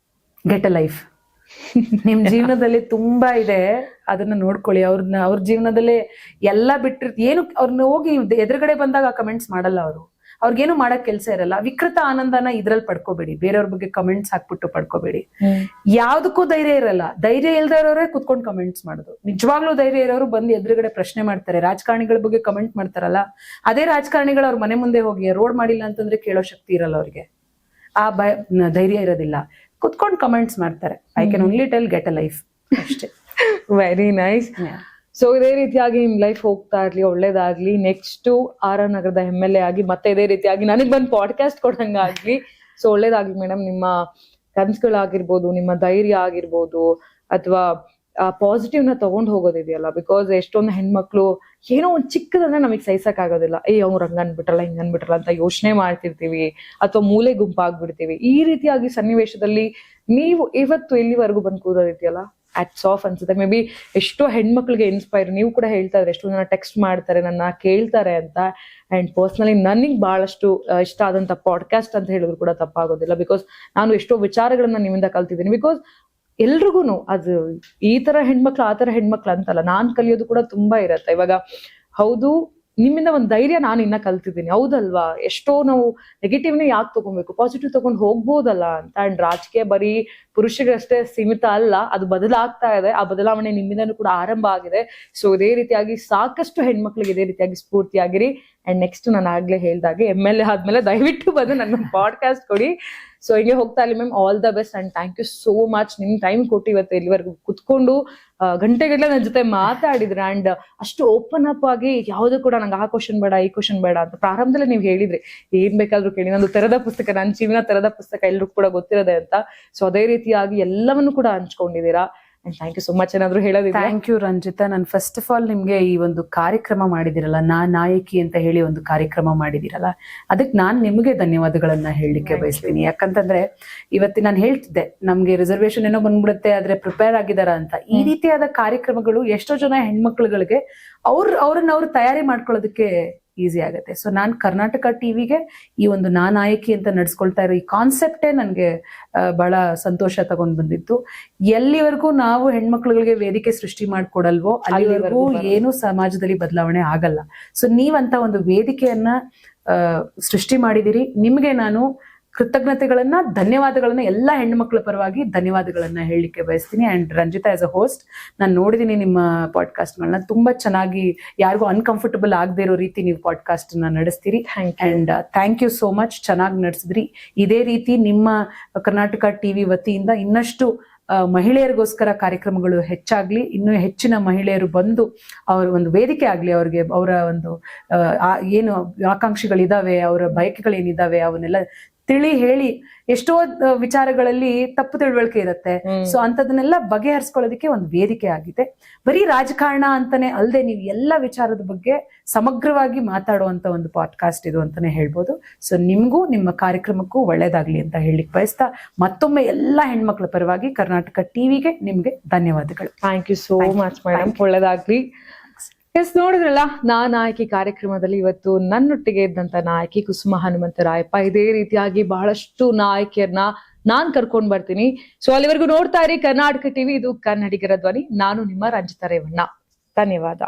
Get a life. ನಿಮ್ ಜೀವನದಲ್ಲಿ ತುಂಬಾ ಇದೆ, ಅದನ್ನ ನೋಡ್ಕೊಳ್ಳಿ. ಅವ್ರ ಜೀವನದಲ್ಲೇ ಎಲ್ಲಾ ಏನು ಅವ್ರನ್ನ ಹೋಗಿ ಎದುರುಗಡೆ ಬಂದಾಗ ಕಮೆಂಟ್ಸ್ ಮಾಡಲ್ಲ ಅವರು. ಅವ್ರಿಗೇನು ಮಾಡಕ್ ಕೆಲ್ಸ ಇರಲ್ಲ. ವಿಕೃತ ಆನಂದನ ಇದ್ರಲ್ಲಿ ಪಡ್ಕೋಬೇಡಿ, ಬೇರೆಯವ್ರ ಬಗ್ಗೆ ಕಮೆಂಟ್ಸ್ ಹಾಕ್ಬಿಟ್ಟು ಪಡ್ಕೋಬೇಡಿ. ಯಾವ್ದಕ್ಕೂ ಧೈರ್ಯ ಇರಲ್ಲ. ಧೈರ್ಯ ಇಲ್ದೇ ಇರೋರೇ ಕುತ್ಕೊಂಡು ಕಮೆಂಟ್ಸ್ ಮಾಡೋದು. ನಿಜವಾಗ್ಲೂ ಧೈರ್ಯ ಇರೋರು ಬಂದು ಎದುರುಗಡೆ ಪ್ರಶ್ನೆ ಮಾಡ್ತಾರೆ. ರಾಜಕಾರಣಿಗಳ ಬಗ್ಗೆ ಕಮೆಂಟ್ ಮಾಡ್ತಾರಲ್ಲ, ಅದೇ ರಾಜಕಾರಣಿಗಳು ಅವ್ರ ಮನೆ ಮುಂದೆ ಹೋಗಿ ರೋಡ್ ಮಾಡಿಲ್ಲ ಅಂತಂದ್ರೆ ಕೇಳೋ ಶಕ್ತಿ ಇರಲ್ಲ ಅವ್ರಿಗೆ, ಆ ಧೈರ್ಯ ಇರೋದಿಲ್ಲ. ಕುತ್ಕೊಂಡು ಕಮೆಂಟ್ಸ್ ಮಾಡ್ತಾರೆ. I can only tell get a life ಅಷ್ಟೇ. Very nice. ಸೊ ಇದೇ ರೀತಿಯಾಗಿ ನಿಮ್ ಲೈಫ್ ಹೋಗ್ತಾ ಇರ್ಲಿ, ಒಳ್ಳೇದಾಗ್ಲಿ. ನೆಕ್ಸ್ಟ್ ಆರ್ ನಗರದ MLA ಆಗಿ ಮತ್ತೆ ಇದೇ ರೀತಿಯಾಗಿ ನನಗ್ ಬಂದ್ ಪಾಡ್ಕಾಸ್ಟ್ ಕೊಡಂಗಾಗ್ಲಿ. ಸೊ ಒಳ್ಳೇದಾಗ್ಲಿ ಮೇಡಮ್. ನಿಮ್ಮ ಕನ್ಸುಗಳಾಗಿರ್ಬೋದು, ನಿಮ್ಮ ಧೈರ್ಯ ಆಗಿರ್ಬೋದು, ಅಥವಾ ಪಾಸಿಟಿವ್ ನ ತಗೊಂಡ್ ಹೋಗೋದಿದೆಯಲ್ಲ. ಬಿಕಾಸ್ ಎಷ್ಟೊಂದು ಹೆಣ್ಮಕ್ಳು ಏನೋ ಒಂದ್ ಚಿಕ್ಕದಂದ್ರೆ ನಮಗ್ ಸಹಿಸಕ್ ಆಗೋದಿಲ್ಲ. ಅವ್ರು ಹಂಗ ಅನ್ಬಿಟ್ರಲ್ಲ, ಹಿಂಗ ಅನ್ಬಿಟ್ರಲ್ಲ ಅಂತ ಯೋಚನೆ ಮಾಡ್ತಿರ್ತೀವಿ, ಅಥವಾ ಮೂಲೆ ಗುಂಪಾಗ್ಬಿಡ್ತೀವಿ. ಈ ರೀತಿಯಾಗಿ ಸನ್ನಿವೇಶದಲ್ಲಿ ನೀವು ಇವತ್ತು ಇಲ್ಲಿವರೆಗೂ ಬಂದ್ ಕೂರೋದಿದೆಯಲ್ಲ, ಆಟ್ಸ್ ಆಫ್ ಅನ್ಸುತ್ತೆ. ಮೇ ಬಿ ಎಷ್ಟೋ ಹೆಣ್ಮಕ್ಳಿಗೆ ಇನ್ಸ್ಪೈರ್. ನೀವು ಕೂಡ ಹೇಳ್ತಾ ಇದ್ರೆ ಎಷ್ಟೋ ಜನ ಟೆಕ್ಸ್ಟ್ ಮಾಡ್ತಾರೆ, ನನ್ನ ಕೇಳ್ತಾರೆ ಅಂತ. ಅಂಡ್ ಪರ್ಸನಲಿ ನನಗೆ ಬಹಳಷ್ಟು ಇಷ್ಟ ಆದಂತ ಪಾಡ್ಕಾಸ್ಟ್ ಅಂತ ಹೇಳಿದ್ರು ಕೂಡ ತಪ್ಪಾಗೋದಿಲ್ಲ. ಬಿಕಾಸ್ ನಾನು ಎಷ್ಟೋ ವಿಚಾರಗಳನ್ನ ನಿಮ್ಮಿಂದ ಕಲ್ತಿದ್ದೀನಿ. ಬಿಕಾಸ್ ಎಲ್ರಿಗೂ ಅದು ಈ ತರ ಹೆಣ್ಮಕ್ಳು ಆ ತರ ಹೆಣ್ಮಕ್ಳು ಅಂತಲ್ಲ, ನಾನ್ ಕಲಿಯೋದು ಕೂಡ ತುಂಬಾ ಇರತ್ತೆ. ಇವಾಗ ಹೌದು, ನಿಮ್ಮಿಂದ ಒಂದ್ ಧೈರ್ಯ ನಾನು ಇನ್ನ ಕಲ್ತಿದ್ದೀನಿ, ಹೌದಲ್ವಾ? ಎಷ್ಟೋ ನಾವು ನೆಗೆಟಿವ್ನೇ ಯಾಕೆ ತಗೊಬೇಕು, ಪಾಸಿಟಿವ್ ತಗೊಂಡು ಹೋಗ್ಬೋದಲ್ಲ ಅಂತ. ಅಂಡ್ ರಾಜಕೀಯ ಬರೀ ಪುರುಷರಿಗಷ್ಟೇ ಸೀಮಿತ ಅಲ್ಲ, ಅದು ಬದಲಾಗ್ತಾ ಇದೆ. ಆ ಬದಲಾವಣೆ ನಿಮ್ಮಿಂದನೂ ಕೂಡ ಆರಂಭ ಆಗಿದೆ. ಸೊ ಇದೇ ರೀತಿಯಾಗಿ ಸಾಕಷ್ಟು ಹೆಣ್ಮಕ್ಳಿಗೆ ಇದೇ ರೀತಿಯಾಗಿ ಸ್ಫೂರ್ತಿಯಾಗಿರಿ. ಅಂಡ್ ನೆಕ್ಸ್ಟ್ ನಾನು ಆಗ್ಲೇ ಹೇಳ್ದಾಗೆ MLA ಆದ್ಮೇಲೆ ದಯವಿಟ್ಟು ಬಂದು ನನ್ನ ಪಾಡ್ಕಾಸ್ಟ್ ಕೊಡಿ. ಸೊ ಹಿಂಗೆ ಹೋಗ್ತಾ ಇರ್ಲಿ ma'am. All the best and thank you so much. ನಿಮ್ ಟೈಮ್ ಕೊಟ್ಟು ಇವತ್ತು ಇಲ್ಲಿವರೆಗೂ ಕುತ್ಕೊಂಡು ಗಂಟೆಗಟ್ಟಲೆ ನನ್ನ ಜೊತೆ ಮಾತಾಡಿದ್ರೆ. ಅಂಡ್ ಅಷ್ಟು ಓಪನ್ ಅಪ್ ಆಗಿ ಯಾವ್ದು ಕೂಡ ನಂಗೆ ಆ ಕ್ವಶನ್ ಬೇಡ, ಈ ಕ್ವಶನ್ ಬೇಡ ಅಂತ ಪ್ರಾರಂಭದಲ್ಲೇ ನೀವು ಹೇಳಿದ್ರಿ. ಏನ್ ಬೇಕಾದ್ರೂ ಕೇಳಿ, ನಂದು ತೆರೆದ ಪುಸ್ತಕ, ನನ್ನ ಜೀವನ ತೆರೆದ ಪುಸ್ತಕ, ಎಲ್ರಿಗೂ ಕೂಡ ಗೊತ್ತಿರೋದೆ ಅಂತ. ಸೊ ಅದೇ ರೀತಿಯಾಗಿ ಎಲ್ಲವನ್ನು ಕೂಡ ಹಂಚ್ಕೊಂಡಿದ್ದೀರಾ. And thank you so much. ಏನಾದ್ರು ಹೇಳೋದಿಲ್ಲ? Thank you Ranjita. ನಾನು ಫಸ್ಟ್ ಆಫ್ ಆಲ್ ನಿಮ್ಗೆ ಈ ಒಂದು ಕಾರ್ಯಕ್ರಮ ಮಾಡಿದಿರಲ್ಲ, ನಾಯಕಿ ಅಂತ ಹೇಳಿ ಒಂದು ಕಾರ್ಯಕ್ರಮ ಮಾಡಿದಿರಲ್ಲ, ಅದಕ್ಕೆ ನಾನು ನಿಮಗೆ ಧನ್ಯವಾದಗಳನ್ನ ಹೇಳಲಿಕ್ಕೆ ಬಯಸ್ತೀನಿ. ಯಾಕಂತಂದ್ರೆ ಇವತ್ತು ನಾನು ಹೇಳ್ತಿದ್ದೆ, ನಮ್ಗೆ ರಿಸರ್ವೇಶನ್ ಏನೋ ಬಂದ್ಬಿಡುತ್ತೆ, ಆದ್ರೆ ಪ್ರಿಪೇರ್ ಆಗಿದಾರ ಅಂತ. ಈ ರೀತಿಯಾದ ಕಾರ್ಯಕ್ರಮಗಳು ಎಷ್ಟೋ ಜನ ಹೆಣ್ಮಕ್ಳುಗಳಿಗೆ ಅವ್ರನ್ನ ಅವ್ರು ತಯಾರಿ ಮಾಡ್ಕೊಳ್ಳೋದಕ್ಕೆ ಈಸಿ ಆಗುತ್ತೆ. ಸೊ ನಾನು ಕರ್ನಾಟಕ ಟಿವಿಗೆ ಈ ಒಂದು ನಾಯಕಿ ಅಂತ ನಡ್ಸ್ಕೊಳ್ತಾ ಇರೋ ಈ ಕಾನ್ಸೆಪ್ಟೇ ನನಗೆ ಬಹಳ ಸಂತೋಷ ತಗೊಂಡ್ ಬಂದಿತ್ತು. ಎಲ್ಲಿವರೆಗೂ ನಾವು ಹೆಣ್ಮಕ್ಳುಗಳಿಗೆ ವೇದಿಕೆ ಸೃಷ್ಟಿ ಮಾಡ್ಕೊಡಲ್ವೋ ಅಲ್ಲಿವರೆಗೂ ಏನು ಸಮಾಜದಲ್ಲಿ ಬದಲಾವಣೆ ಆಗಲ್ಲ. ಸೊ ನೀವಂತ ಒಂದು ವೇದಿಕೆಯನ್ನ ಸೃಷ್ಟಿ ಮಾಡಿದಿರಿ. ನಿಮ್ಗೆ ನಾನು ಕೃತಜ್ಞತೆಗಳನ್ನ, ಧನ್ಯವಾದಗಳನ್ನ ಎಲ್ಲ ಹೆಣ್ಣುಮಕ್ಳ ಪರವಾಗಿ ಧನ್ಯವಾದಗಳನ್ನ ಹೇಳಲಿಕ್ಕೆ ಬಯಸ್ತೀನಿ. And Ranjitha as a host, ನಾನು ನೋಡಿದೀನಿ ನಿಮ್ಮ ಪಾಡ್ಕಾಸ್ಟ್ಗಳನ್ನ, ತುಂಬಾ ಚೆನ್ನಾಗಿ ಯಾರಿಗೂ ಅನ್ಕಂಫರ್ಟಬಲ್ ಆಗದೆ ಇರೋ ರೀತಿ ನೀವು ಪಾಡ್ಕಾಸ್ಟ್ ನ ನಡೆಸ್ತೀರಿ. And thank you so much. ಚೆನ್ನಾಗಿ ನಡೆಸಿದ್ರಿ. ಇದೇ ರೀತಿ ನಿಮ್ಮ ಕರ್ನಾಟಕ ಟಿವಿ ವತಿಯಿಂದ ಇನ್ನಷ್ಟು ಮಹಿಳೆಯರಿಗೋಸ್ಕರ ಕಾರ್ಯಕ್ರಮಗಳು ಹೆಚ್ಚಾಗ್ಲಿ, ಇನ್ನೂ ಹೆಚ್ಚಿನ ಮಹಿಳೆಯರು ಬಂದು ಅವ್ರ ಒಂದು ವೇದಿಕೆ ಆಗ್ಲಿ, ಅವ್ರಿಗೆ ಅವರ ಒಂದು ಏನು ಆಕಾಂಕ್ಷೆಗಳಿದಾವೆ, ಅವರ ಬಯಕೆಗಳೇನಿದಾವೆ ಅವನ್ನೆಲ್ಲ ತಿಳಿ ಹೇಳಿ. ಎಷ್ಟೋ ವಿಚಾರಗಳಲ್ಲಿ ತಪ್ಪು ತಿಳುವಳಿಕೆ ಇರುತ್ತೆ. ಸೊ ಅಂತದನ್ನೆಲ್ಲ ಬಗೆಹರಿಸ್ಕೊಳ್ಳೋದಕ್ಕೆ ಒಂದು ವೇದಿಕೆ ಆಗಿದೆ. ಬರೀ ರಾಜಕಾರಣ ಅಂತಾನೆ ಅಲ್ಲದೆ ನೀವು ಎಲ್ಲ ವಿಚಾರದ ಬಗ್ಗೆ ಸಮಗ್ರವಾಗಿ ಮಾತಾಡುವಂತ ಒಂದು ಪಾಡ್ಕಾಸ್ಟ್ ಇದು ಅಂತಾನೆ ಹೇಳ್ಬೋದು. ಸೊ ನಿಮ್ಗೂ ನಿಮ್ಮ ಕಾರ್ಯಕ್ರಮಕ್ಕೂ ಒಳ್ಳೇದಾಗ್ಲಿ ಅಂತ ಹೇಳಲಿಕ್ಕೆ ಬಯಸ್ತಾ, ಮತ್ತೊಮ್ಮೆ ಎಲ್ಲ ಹೆಣ್ಮಕ್ಳ ಪರವಾಗಿ ಕರ್ನಾಟಕ ಟಿವಿಗೆ ನಿಮ್ಗೆ ಧನ್ಯವಾದಗಳು. Thank you so much madam. ಒಳ್ಳೇದಾಗ್ಲಿ. ಎಸ್, ನೋಡಿದ್ರಲ್ಲ, ನಾಯಕಿ ಕಾರ್ಯಕ್ರಮದಲ್ಲಿ ಇವತ್ತು ನನ್ನೊಟ್ಟಿಗೆ ಇದ್ದಂತ ನಾಯಕಿ ಕುಸುಮ ಹನುಮಂತರಾಯಪ್ಪ. ಇದೇ ರೀತಿಯಾಗಿ ಬಹಳಷ್ಟು ನಾಯಕಿಯರನ್ನ ನಾನ್ ಕರ್ಕೊಂಡ್ ಬರ್ತೀನಿ. ಸೊ ಅಲ್ಲಿವರೆಗೂ ನೋಡ್ತಾ ಇರಿ ಕರ್ನಾಟಕ ಟಿವಿ, ಇದು ಕನ್ನಡಿಗರ ಧ್ವನಿ. ನಾನು ನಿಮ್ಮ ರಂಜಿತಾ ರೇವಣ್ಣ. ಧನ್ಯವಾದ.